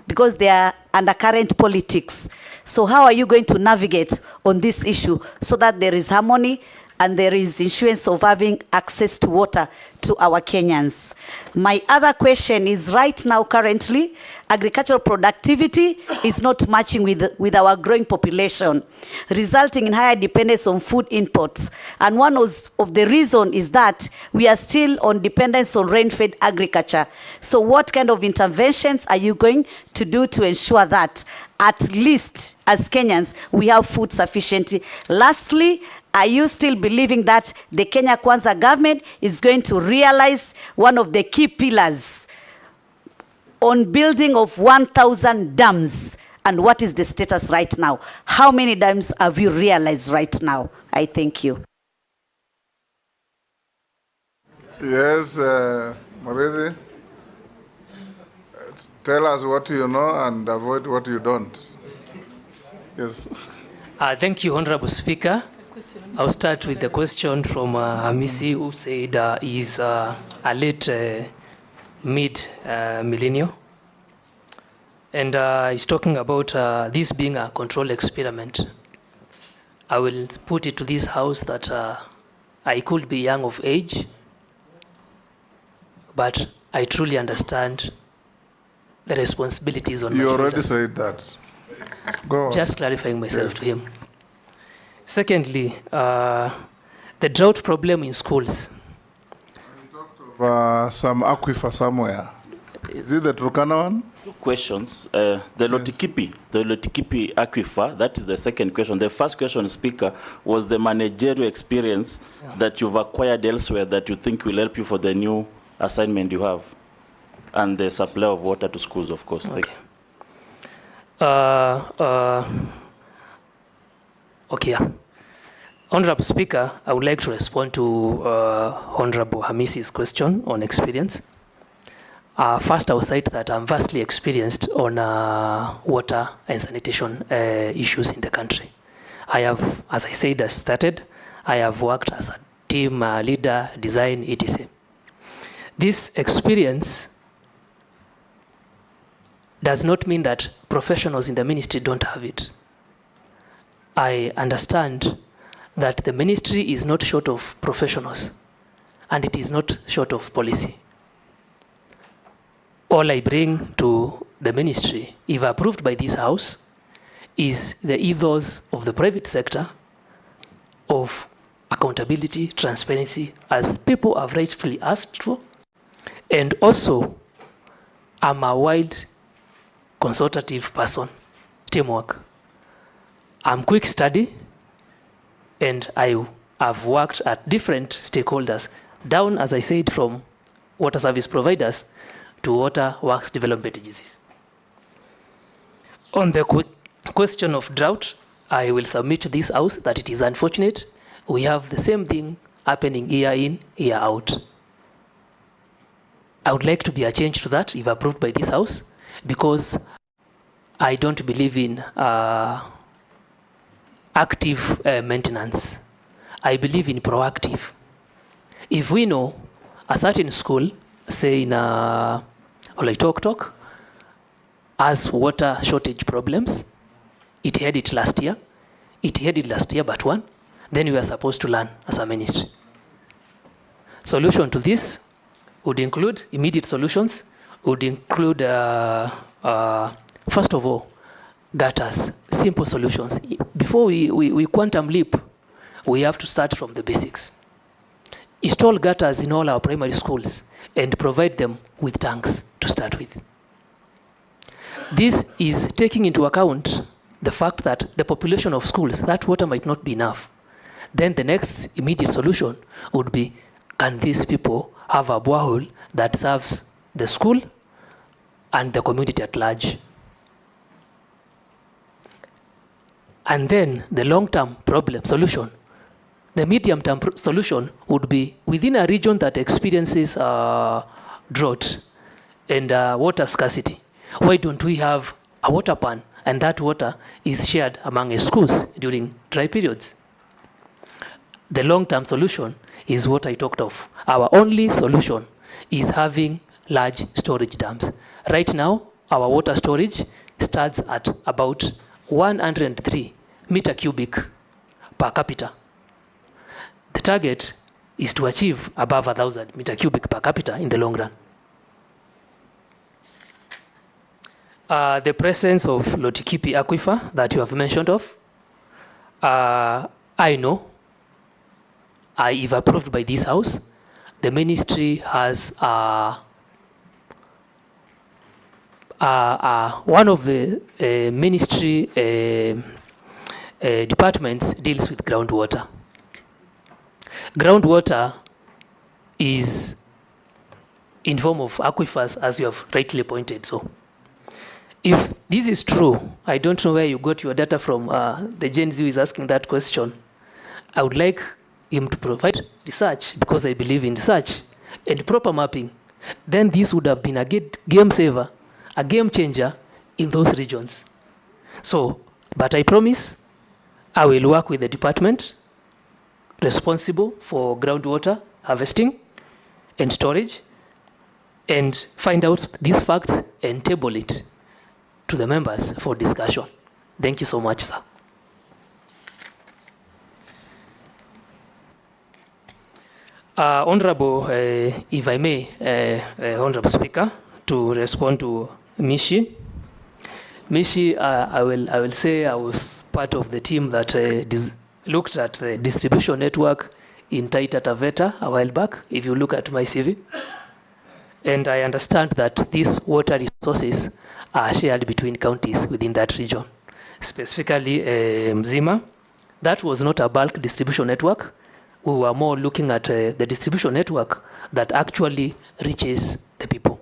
because they are undercurrent politics. So how are you going to navigate on this issue so that there is harmony and there is insurance of having access to water to our Kenyans? My other question is, right now, currently, agricultural productivity is not matching with our growing population, resulting in higher dependence on food imports. And one of the reasons is that we are still on dependence on rain-fed agriculture. So what kind of interventions are you going to do to ensure that at least as Kenyans, we have food sufficiency? Lastly, are you still believing that the Kenya Kwanza government is going to realize one of the key pillars on building of 1,000 dams? And what is the status right now? How many dams have you realized right now? I thank you. Yes, Murithi, tell us what you know and avoid what you don't. Yes. Thank you, Honorable Speaker. I'll start with the question from Hamisi, who said he's a late mid-millennial. And he's talking about this being a control experiment. I will put it to this house that I could be young of age, but I truly understand the responsibilities on my shoulders. You already said that. Go on. Just clarifying myself to him. Secondly, the drought problem in schools. Some aquifer somewhere. Is it the Turkana one? Two questions. The Lotikipi aquifer, that is the second question. The first question, Speaker, was the managerial experience that you've acquired elsewhere that you think will help you for the new assignment you have, and the supply of water to schools, of course. Okay. Okay. Honorable Speaker, I would like to respond to Honorable Hamisi's question on experience. First, I will cite that I'm vastly experienced on water and sanitation issues in the country. I have, as I said, I have worked as a team leader, design, etc. This experience does not mean that professionals in the ministry don't have it. I understand that the ministry is not short of professionals, and it is not short of policy. All I bring to the ministry, if approved by this House, is the ethos of the private sector of accountability, transparency, as people have rightfully asked for. And also, I'm a wide consultative person, teamwork. I'm quick study, and I have worked at different stakeholders, down, as I said, from water service providers to water works development agencies. On the question of drought, I will submit to this House that it is unfortunate we have the same thing happening year in, year out. I would like to be a change to that if approved by this House, because I don't believe in active maintenance. I believe in proactive. If we know a certain school, say in Oloitoktok, has water shortage problems, it had it last year but one, then we are supposed to learn as a ministry. Solution to this would include, immediate solutions would include, first of all, gutters, simple solutions. Before we quantum leap, we have to start from the basics. Install gutters in all our primary schools and provide them with tanks to start with. This is taking into account the fact that the population of schools, that water might not be enough. Then the next immediate solution would be, can these people have a borehole that serves the school and the community at large? And then the long-term problem solution, the medium-term solution would be within a region that experiences drought and water scarcity. Why don't we have a water pan, and that water is shared among schools during dry periods? The long-term solution is what I talked of. Our only solution is having large storage dams. Right now, our water storage starts at about 103 meter cubic per capita. The target is to achieve above 1,000 meter cubic per capita in the long run. The presence of Lotikipi aquifer that you have mentioned of, I know, if approved by this House, the ministry has one of the ministry departments deals with groundwater. Groundwater is in form of aquifers, as you have rightly pointed. So, if this is true, I don't know where you got your data from. The Gen Z is asking that question. I would like him to provide research, because I believe in research and proper mapping. Then this would have been a game saver, a game changer in those regions. So, but I promise I will work with the department responsible for groundwater harvesting and storage and find out these facts and table it to the members for discussion. Thank you so much, sir. Honorable, if I may, Honorable Speaker, to respond to Mishi. Mishi, I will say I was part of the team that looked at the distribution network in Taita Taveta a while back, if you look at my CV. And I understand that these water resources are shared between counties within that region. Specifically, Mzima, that was not a bulk distribution network. We were more looking at the distribution network that actually reaches the people.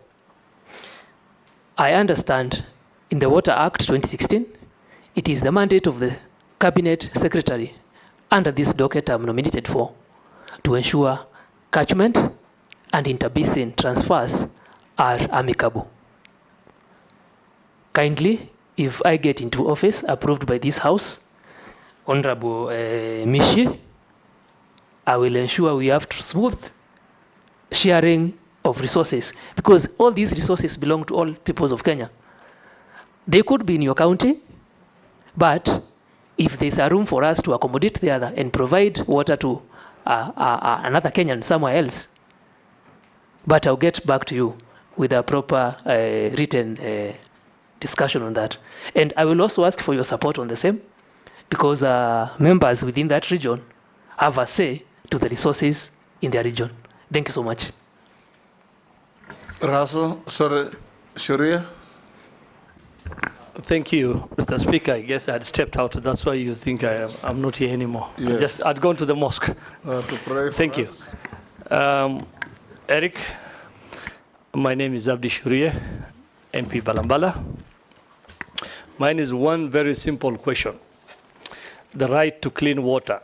I understand in the Water Act 2016, it is the mandate of the Cabinet Secretary under this docket I'm nominated for to ensure catchment and interbasin transfers are amicable. Kindly, if I get into office approved by this House, Honorable Mishi, I will ensure we have smooth sharing of resources, because all these resources belong to all peoples of Kenya. They could be in your county, but if there's a room for us to accommodate the other and provide water to another Kenyan somewhere else, but I'll get back to you with a proper written discussion on that. And I will also ask for your support on the same, because members within that region have a say to the resources in their region. Thank you so much. Russell, sorry, Sharia. Thank you, Mr. Speaker. I guess I had stepped out. That's why you think I'm not here anymore. Yes. I'd gone to the mosque. To pray for Thank you. Eric, my name is Abdi Shurie, MP Balambala. Mine is one very simple question. The right to clean water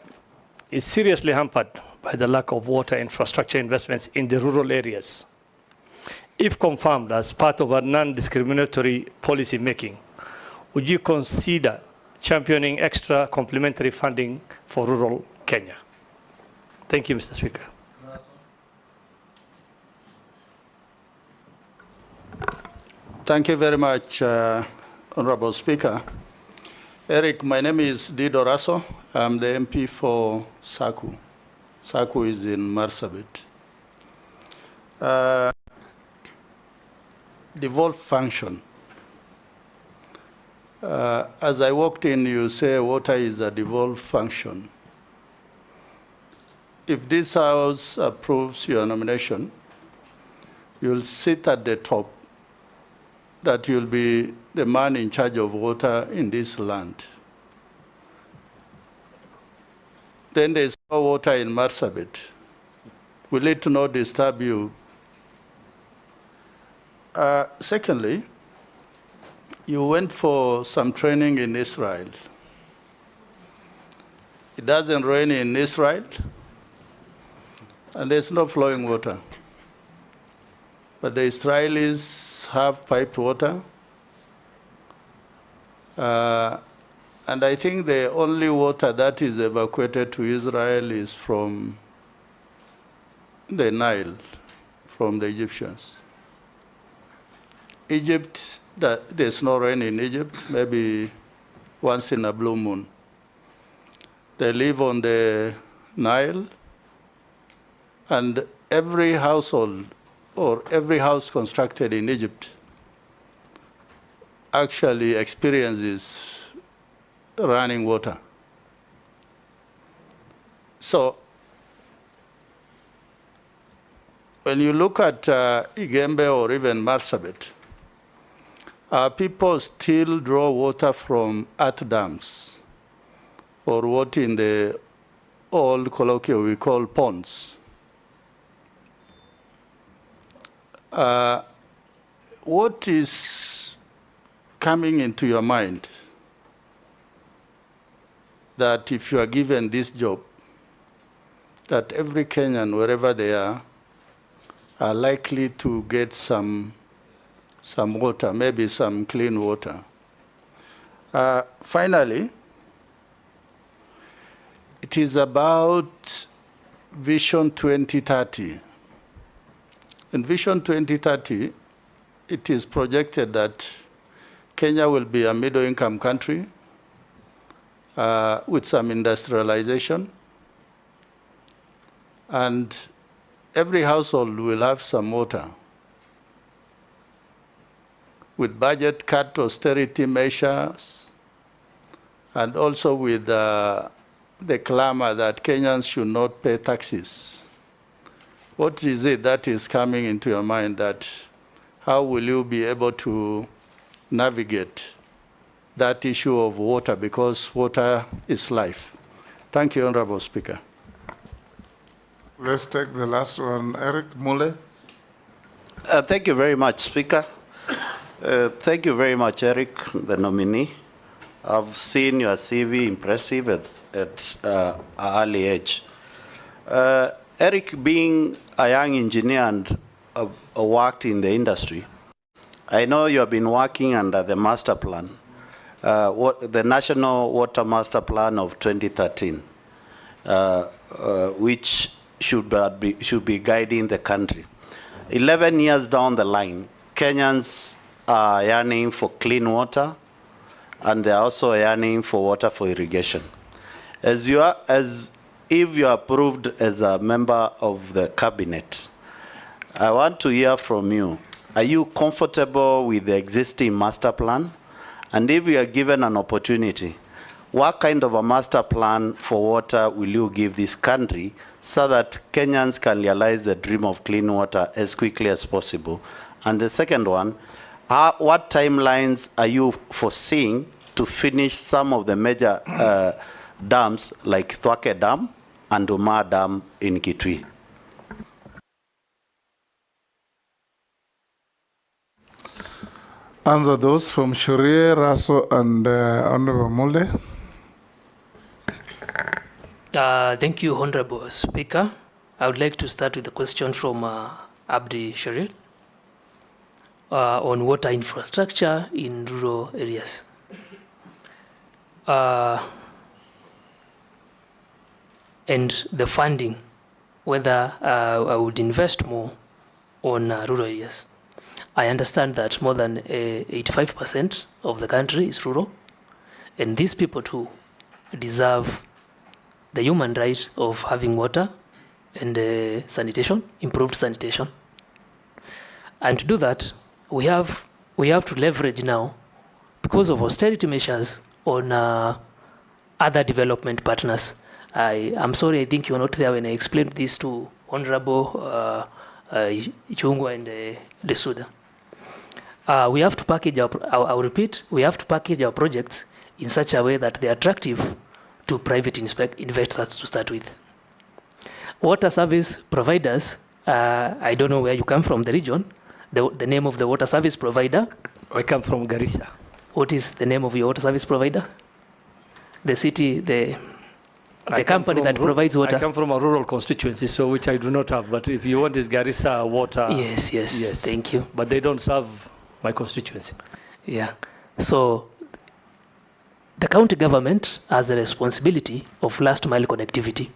is seriously hampered by the lack of water infrastructure investments in the rural areas. If confirmed as part of a non-discriminatory policy making, would you consider championing extra complementary funding for rural Kenya? Thank you, Mr. Speaker. Thank you very much, Honorable Speaker. Eric, my name is Dido Raso. I'm the MP for Saku. Saku is in Marsabit. Devolved function. As I walked in, you say water is a devolved function. If this House approves your nomination, you'll sit at the top, that you'll be the man in charge of water in this land. Then there's no water in Marsabit. Will it not disturb you? Secondly, you went for some training in Israel. It doesn't rain in Israel, and there's no flowing water. But the Israelis have piped water. And I think the only water that is evacuated to Israel is from the Nile, from the Egyptians. Egypt that there's no rain in Egypt, maybe once in a blue moon. They live on the Nile, and every household or every house constructed in Egypt actually experiences running water. So when you look at Igembe or even Marsabit, people still draw water from earth dams, or what in the old colloquial we call ponds. What is coming into your mind that if you are given this job, that every Kenyan, wherever they are likely to get some water, maybe some clean water? Finally, it is about Vision 2030. In Vision 2030, it is projected that Kenya will be a middle-income country with some industrialization, and every household will have some water. With budget cut austerity measures, and also with the clamor that Kenyans should not pay taxes, what is it that is coming into your mind, that how will you be able to navigate that issue of water, because water is life? Thank you, Honorable Speaker. Let's take the last one, Eric Mule. Thank you very much, Speaker. Thank you very much, Eric, the nominee. I've seen your CV impressive at an early age. Eric, being a young engineer and worked in the industry, I know you have been working under the master plan, the National Water Master Plan of 2013, which should be guiding the country. 11 years down the line, Kenyans are yearning for clean water, and they're also yearning for water for irrigation. If you are approved as a member of the cabinet, I want to hear from you. Are you comfortable with the existing master plan? And if you are given an opportunity, what kind of a master plan for water will you give this country so that Kenyans can realize the dream of clean water as quickly as possible? And the second one, what timelines are you foreseeing to finish some of the major dams like Thwake Dam and Umar Dam in Kitui? Answer those from Shurie, Raso, and Honorable Mule. Thank you, Honorable Speaker. I would like to start with a question from Abdi Sharil on water infrastructure in rural areas. And the funding, whether I would invest more on rural areas. I understand that more than 85% of the country is rural, and these people too deserve the human right of having water and sanitation, improved sanitation. And to do that, we have to leverage now, because of austerity measures, on other development partners. I'm sorry, I think you were not there when I explained this to Honorable Chungwa and Desuda. We have to package I'll repeat, we have to package our projects in such a way that they're attractive to private investors to start with. Water service providers, I don't know where you come from, the region. The name of the water service provider? I come from Garissa. What is the name of your water service provider? The city, the company that provides water? I come from a rural constituency, so which I do not have. But if you want this Garissa water... Yes, thank you. But they don't serve my constituency. Yeah. So the county government has the responsibility of last mile connectivity.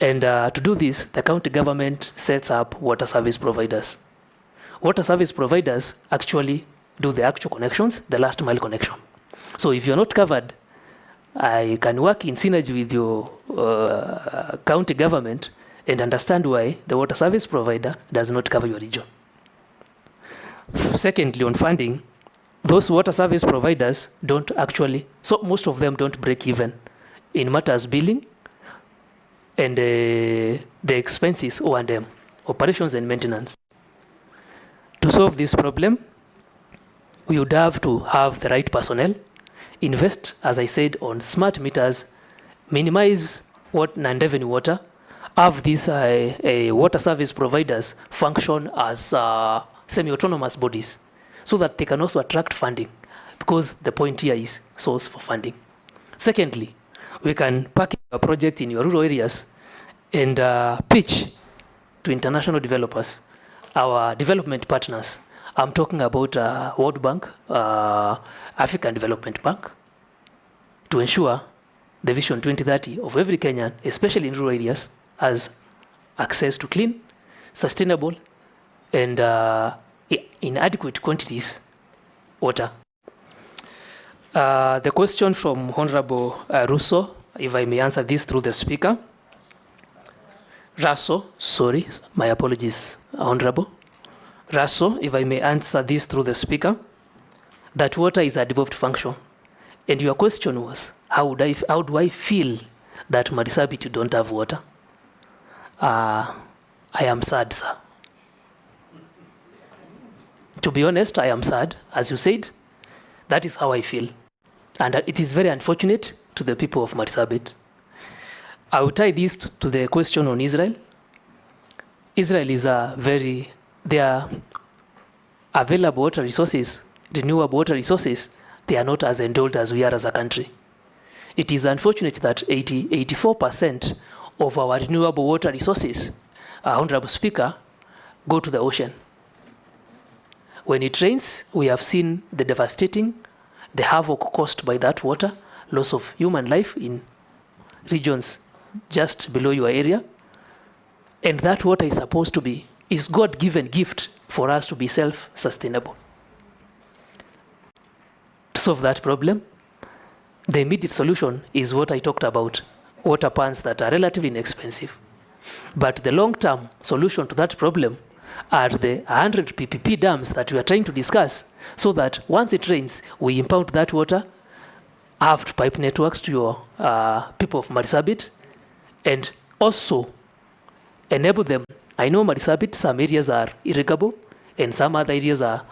And to do this, the county government sets up water service providers. Water service providers actually do the actual connections, the last mile connection. So if you're not covered, I can work in synergy with your county government and understand why the water service provider does not cover your region. Secondly, on funding, those water service providers don't actually, so most of them don't break even in matters billing and the expenses O&M, operations and maintenance. To solve this problem, we would have to have the right personnel, invest, as I said, on smart meters, minimize non-revenue water, have these water service providers function as semi-autonomous bodies so that they can also attract funding, because the point here is source for funding. Secondly, we can package a project in your rural areas and pitch to international developers, our development partners. I'm talking about World Bank, African Development Bank, to ensure the Vision 2030 of every Kenyan, especially in rural areas, has access to clean, sustainable, and in adequate quantities water. The question from Honorable Russo, if I may answer this through the speaker. Russo, sorry, my apologies, Honorable. Russo, if I may answer this through the speaker, that water is a devolved function. And your question was, how do I feel that Marsabit don't have water? I am sad, sir. To be honest, I am sad. As you said, that is how I feel. And it is very unfortunate to the people of Marsabit. I will tie this to the question on Israel. Israel is their available water resources, renewable water resources, they are not as endowed as we are as a country. It is unfortunate that 84% of our renewable water resources, Honorable Speaker, go to the ocean. When it rains, we have seen the devastating, the havoc caused by that water, loss of human life in regions just below your area. And that water is supposed to be, is God-given gift for us to be self-sustainable. To solve that problem, the immediate solution is what I talked about, water pans that are relatively inexpensive. But the long-term solution to that problem are the 100 PPP dams that we are trying to discuss, so that once it rains, we impound that water, have pipe networks to your people of Marsabit, and also enable them. I know Marsabit, some areas are irrigable, and some other areas are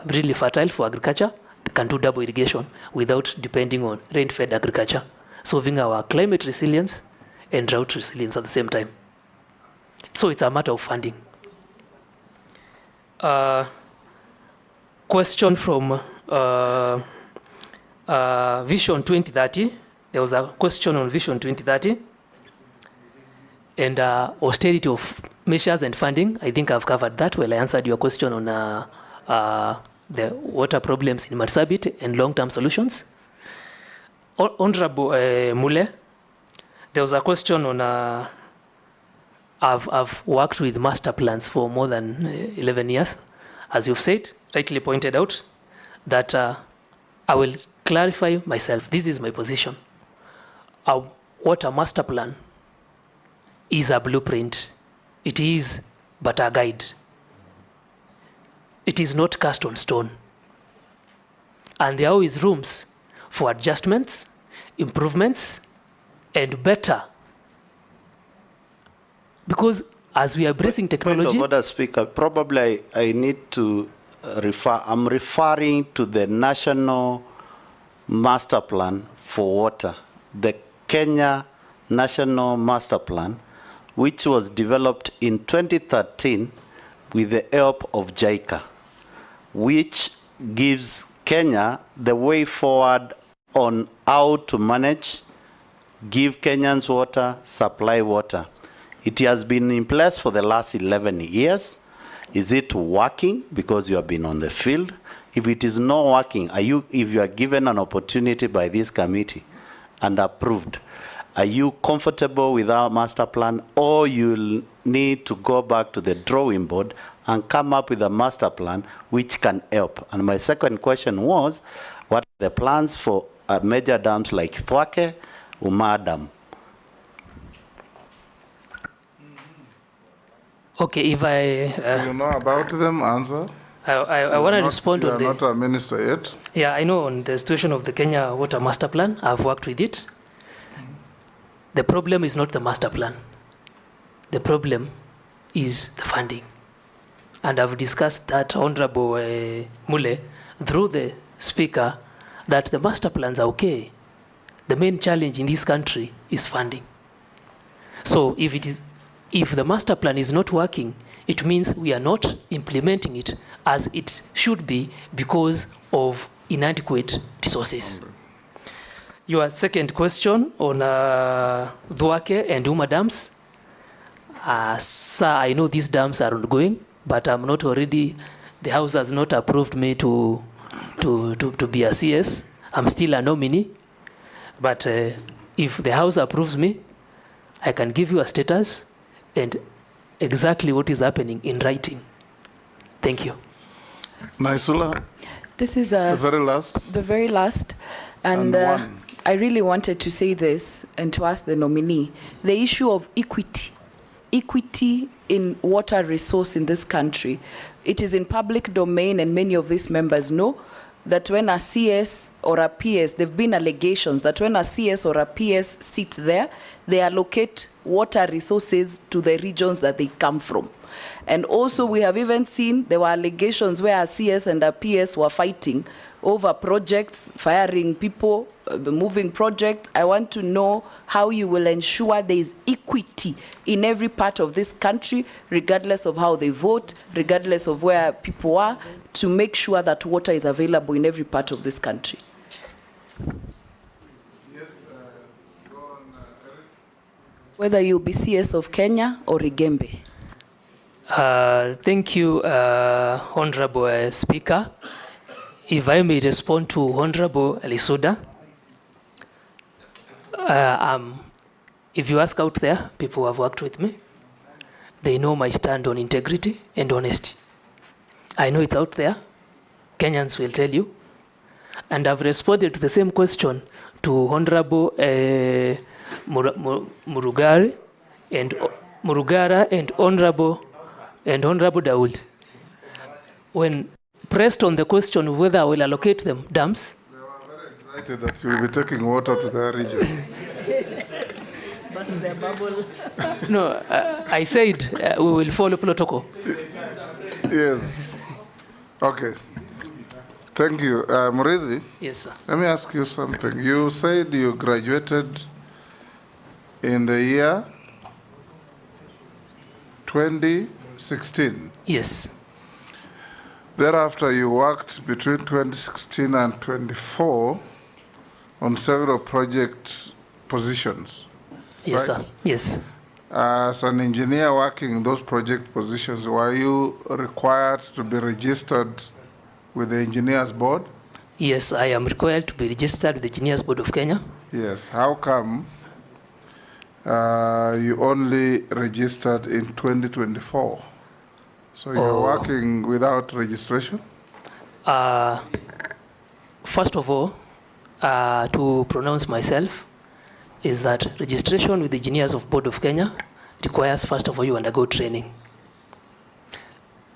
really fertile for agriculture. They can do double irrigation without depending on rain-fed agriculture, solving our climate resilience and drought resilience at the same time. So it's a matter of funding. Question from Vision 2030. There was a question on Vision 2030 and austerity of measures and funding. I think I've covered that well. I answered your question on the water problems in Marsabit and long-term solutions. Honorable Mule, there was a question on I've worked with master plans for more than 11 years. As you've said, rightly pointed out, that I will clarify myself. This is my position. What a master plan is a blueprint. It is but a guide. It is not cast on stone. And there are always rooms for adjustments, improvements, and better. Because as we are embracing technology... Point of order, Speaker, probably I need to I'm referring to the National Master Plan for Water, the Kenya National Master Plan, which was developed in 2013 with the help of JICA, which gives Kenya the way forward on how to manage, give Kenyans water, supply water. It has been in place for the last 11 years. Is it working? Because you have been on the field. If it is not working, if you are given an opportunity by this committee and approved, are you comfortable with our master plan, or you'll need to go back to the drawing board and come up with a master plan which can help. And my second question was, what are the plans for major dams like Thwake, Umar Dam? Okay, if you know about them, answer. I want to respond you on are not a minister yet. Yeah, I know on the situation of the Kenya Water Master Plan. I've worked with it. The problem is not the master plan. The problem is the funding. And I've discussed that, Honorable Mule, through the Speaker, that the master plans are okay. The main challenge in this country is funding. So if the master plan is not working, it means we are not implementing it as it should be because of inadequate resources. Your second question on Thwake and Uma dams. Sir, I know these dams are ongoing, but I'm not already, the House has not approved me to be a CS. I'm still a nominee. But if the House approves me, I can give you a status and exactly what is happening in writing. Thank you. Naisula? This is the very last. The very last. And I really wanted to say this and to ask the nominee. The issue of equity in water resource in this country. It is in public domain, and many of these members know that when a CS or a PS, there have been allegations that when a CS or a PS sits there, they allocate water resources to the regions that they come from. And also we have even seen there were allegations where a CS and a PS were fighting over projects, firing people, moving projects. I want to know how you will ensure there is equity in every part of this country, regardless of how they vote, regardless of where people are, to make sure that water is available in every part of this country. Yes, go on, Eric. Whether you'll be CS of Kenya or Igembe. Thank you, Honorable Speaker. If I may respond to Honorable Lisuda, if you ask out there, people who have worked with me, they know my stand on integrity and honesty. I know it's out there. Kenyans will tell you. And I've responded to the same question to Honorable Murugara and Honorable Daoud. When pressed on the question of whether I will allocate them dams. They were very excited that you will be taking water to their region. Burst their bubble. No, I said we will follow protocol. Yes. Okay. Thank you. Murithi? Yes, sir. Let me ask you something. You said you graduated in the year 2016. Yes. Thereafter, you worked between 2016 and 24 on several project positions. Yes, right? sir. Yes. As an engineer working in those project positions, were you required to be registered with the Engineers Board? Yes, I am required to be registered with the Engineers Board of Kenya. Yes. How come you only registered in 2024? So you're working without registration? First of all, to pronounce myself, is that registration with the Engineers of Board of Kenya requires, first of all, you undergo training.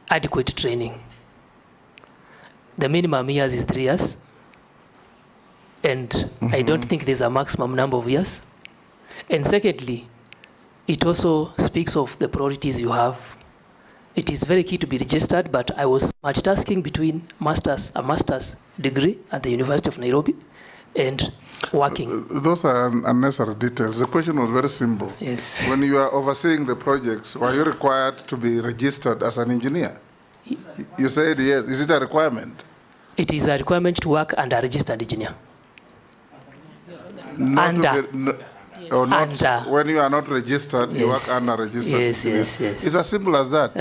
Adequate training. The minimum years is 3 years. And I don't think there's a maximum number of years. And secondly, it also speaks of the priorities you have. It is very key to be registered, but I was multitasking between a master's degree at the University of Nairobi and working. Those are unnecessary details. The question was very simple. Yes. When you are overseeing the projects, were you required to be registered as an engineer? You said yes. Is it a requirement? It is a requirement to work under a registered engineer. When you are not registered, you work under registered. Yes. It's as simple as that.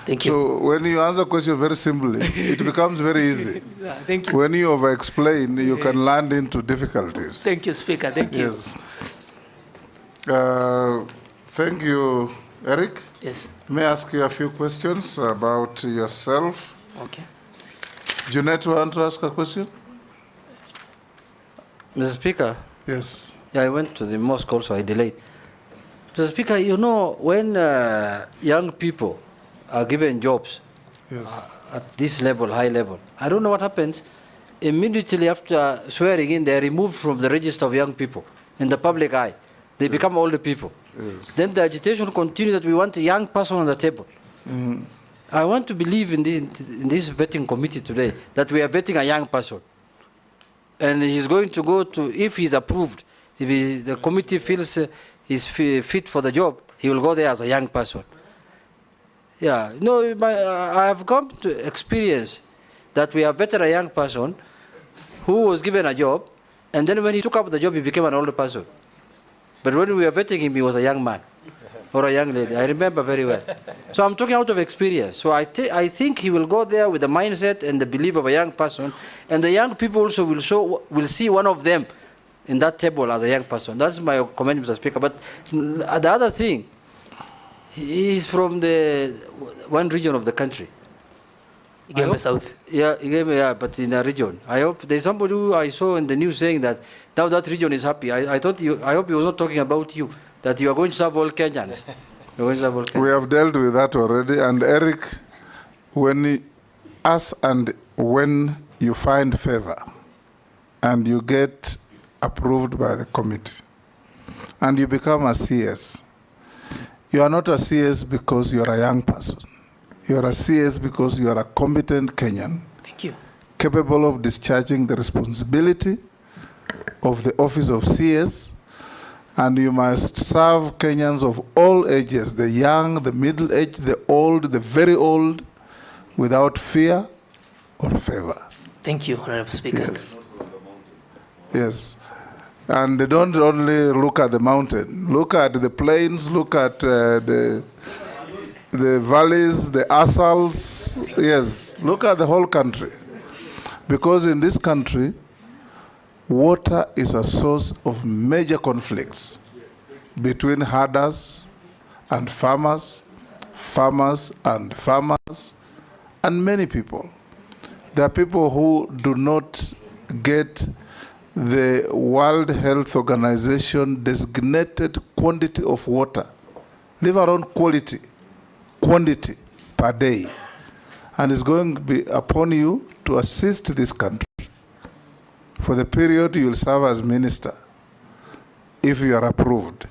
Thank you. So when you answer question very simply, it becomes very easy. Thank you. When you over-explain, you can land into difficulties. Thank you, Speaker. Thank you. Yes. Thank you, Eric? Yes. May I ask you a few questions about yourself? Okay. Jeanette, want to ask a question? Mr. Speaker? Yes. Yeah, I went to the mosque also, I delayed. Mr. Speaker, you know, when young people are given jobs at this level, high level, I don't know what happens. Immediately after swearing in, they are removed from the register of young people in the public eye. They become older people. Yes. Then the agitation continues that we want a young person on the table. I want to believe in this vetting committee today that we are vetting a young person. And he's going to go to, if he's approved, if the committee feels he's fit for the job, he will go there as a young person. Yeah, no, I have come to experience that we have vetted a young person who was given a job, and then when he took up the job, he became an older person. But when we were vetting him, he was a young man or a young lady. I remember very well. So I'm talking out of experience. So I think he will go there with the mindset and the belief of a young person, and the young people also will see one of them in that table as a young person. That's my comment, Mr. Speaker. But the other thing, he is from the one region of the country. Igeme South. Yeah, Igeme, but in a region. I hope there's somebody who I saw in the news saying that now that region is happy. I hope he was not talking about you, that you are going to serve all Kenyans. We have dealt with that already. And Eric, when you find favor and you get approved by the committee and you become a CS, you are not a CS because you are a young person. You are a CS because you are a competent Kenyan. Thank you. Capable of discharging the responsibility of the office of CS, and you must serve Kenyans of all ages, the young, the middle-aged, the old, the very old, without fear or favor. Thank you, Honorable Speaker. Yes. Yes. And they don't only look at the mountain. Look at the plains, look at the valleys, the asals. Yes, look at the whole country. Because in this country, water is a source of major conflicts between herders and farmers, farmers and farmers, and many people. There are people who do not get the World Health Organization designated quantity of water, leave alone quality, quantity per day. And it's going to be upon you to assist this country for the period you will serve as minister, if you are approved,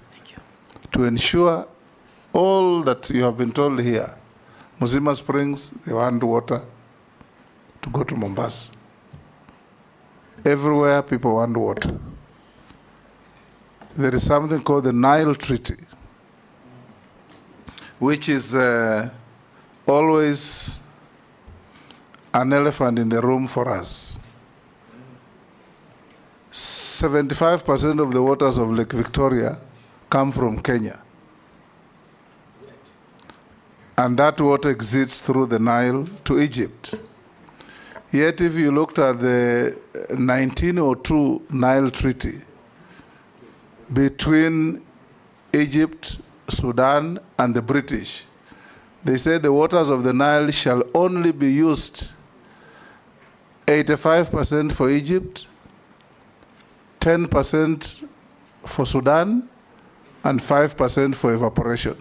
to ensure all that you have been told here. Muzima Springs, they want water to go to Mombasa. Everywhere people want water. There is something called the Nile Treaty, which is always an elephant in the room for us. 75% of the waters of Lake Victoria come from Kenya. And that water exits through the Nile to Egypt. Yet if you looked at the 1902 Nile Treaty between Egypt, Sudan, and the British, they said the waters of the Nile shall only be used 85% for Egypt, 10% for Sudan, and 5% for evaporation.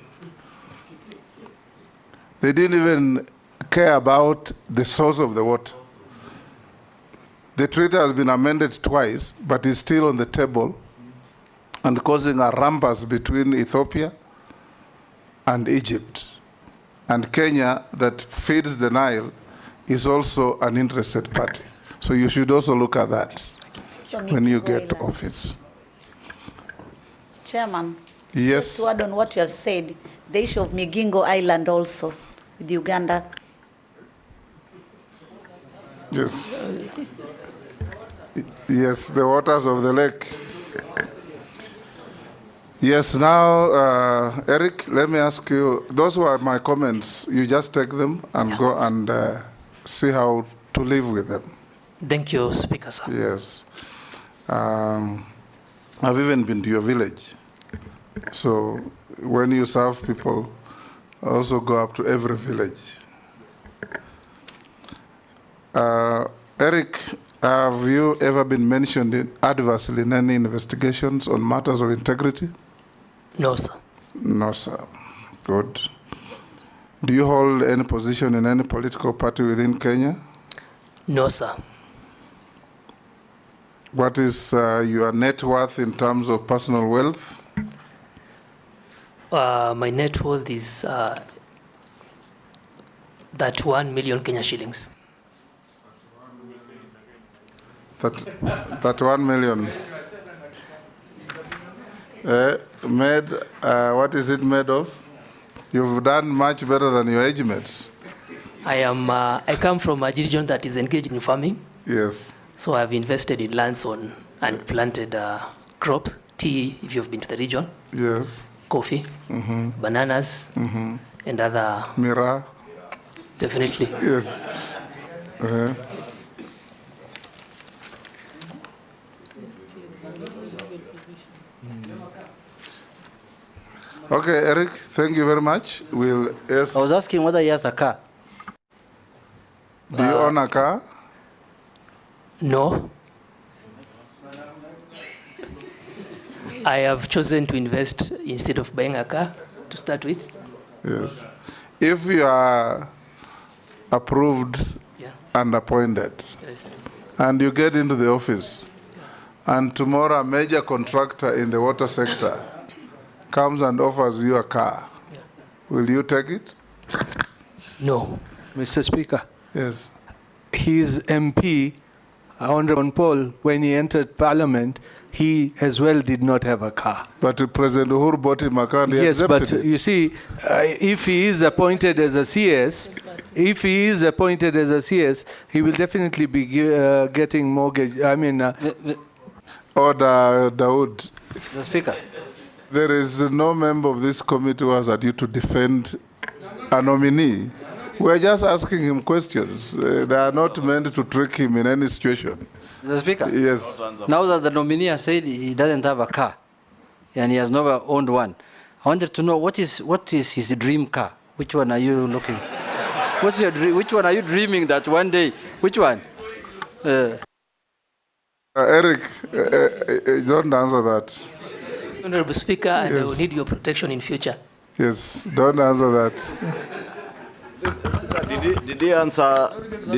They didn't even care about the source of the water. The treaty has been amended twice, but is still on the table and causing a rumpus between Ethiopia and Egypt. And Kenya, that feeds the Nile, is also an interested party. So you should also look at that when you get office. Chairman, yes. Just to add on what you have said, the issue of Migingo Island also with Uganda. Yes. Yes, the waters of the lake. Yes, now, Eric, let me ask you, those were my comments. You just take them and go and see how to live with them. Thank you, Speaker, sir. Yes. I've even been to your village. So when you serve people, also go up to every village. Eric, have you ever been mentioned adversely in any investigations on matters of integrity? No, sir. No, sir. Good. Do you hold any position in any political party within Kenya? No, sir. What is your net worth in terms of personal wealth? My net worth is that 1 million Kenya shillings. That 1 million. What is it made of? You've done much better than your age mates. I come from a region that is engaged in farming. Yes. So I've invested in lands and planted crops, tea, if you've been to the region. Yes. Coffee, bananas, and other. Mira. Definitely. Yes. Okay, Eric, thank you very much. Yes. I was asking whether he has a car. Do you own a car? No. I have chosen to invest instead of buying a car to start with. Yes. If you are approved and appointed, and you get into the office, and tomorrow a major contractor in the water sector comes and offers you a car, will you take it? No. Mr. Speaker. Yes. His MP, Honorable Paul, when he entered Parliament, he as well did not have a car. But President Uhuru bought him a car and he yes, accepted but it. you see, if he is appointed as a CS, he will definitely be getting mortgage. I mean, Order, Dawood. The Speaker. There is no member of this committee who has a duty to defend a nominee. We're just asking him questions. They are not meant to trick him in any situation. The Speaker. Yes. Now that the nominee has said he doesn't have a car, and he has never owned one, I wanted to know what is his dream car? Which one are you looking? What's your dream? Which one are you dreaming that one day? Which one? Eric, don't answer that. Honorable Speaker, and I will need your protection in future. Yes, don't answer that. Did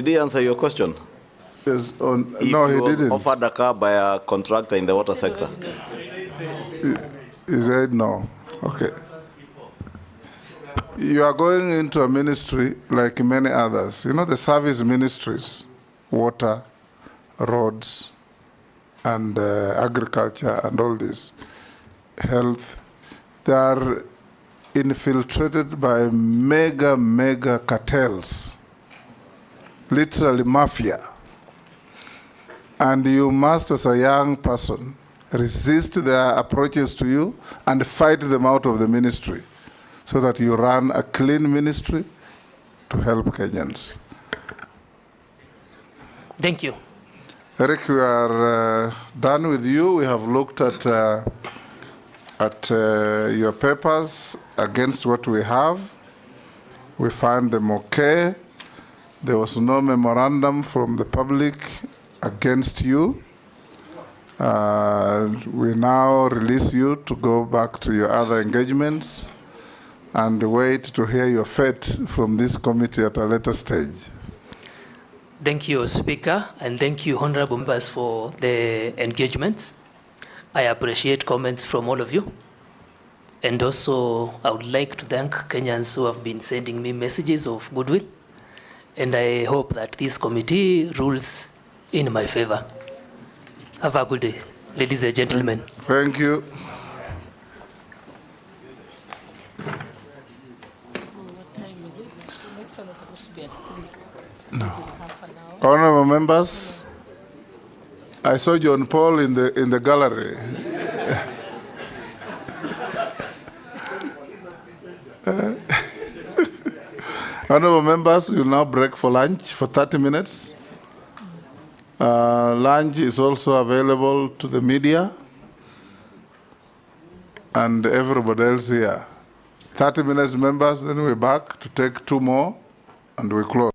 he answer your question? Yes. No, he didn't. Offered a car by a contractor in the water sector. He said no. Okay. You are going into a ministry like many others. You know, the service ministries, water, roads, and agriculture, and all this, health, they are infiltrated by mega cartels, literally mafia. And you must, as a young person, resist their approaches to you and fight them out of the ministry so that you run a clean ministry to help Kenyans. Thank you. Eric, we are done with you. We have looked at your papers against what we have. We find them okay. There was no memorandum from the public against you. We now release you to go back to your other engagements and wait to hear your fate from this committee at a later stage. Thank you, Speaker, and thank you, Honorable Members, for the engagement. I appreciate comments from all of you. And also, I would like to thank Kenyans who have been sending me messages of goodwill. And I hope that this committee rules in my favor. Have a good day, ladies and gentlemen. Thank you. No. Honorable members, I saw John Paul in the gallery. Honorable members, we'll now break for lunch for 30 minutes. Lunch is also available to the media and everybody else here. 30 minutes, members, then we're back to take 2 more, and we close.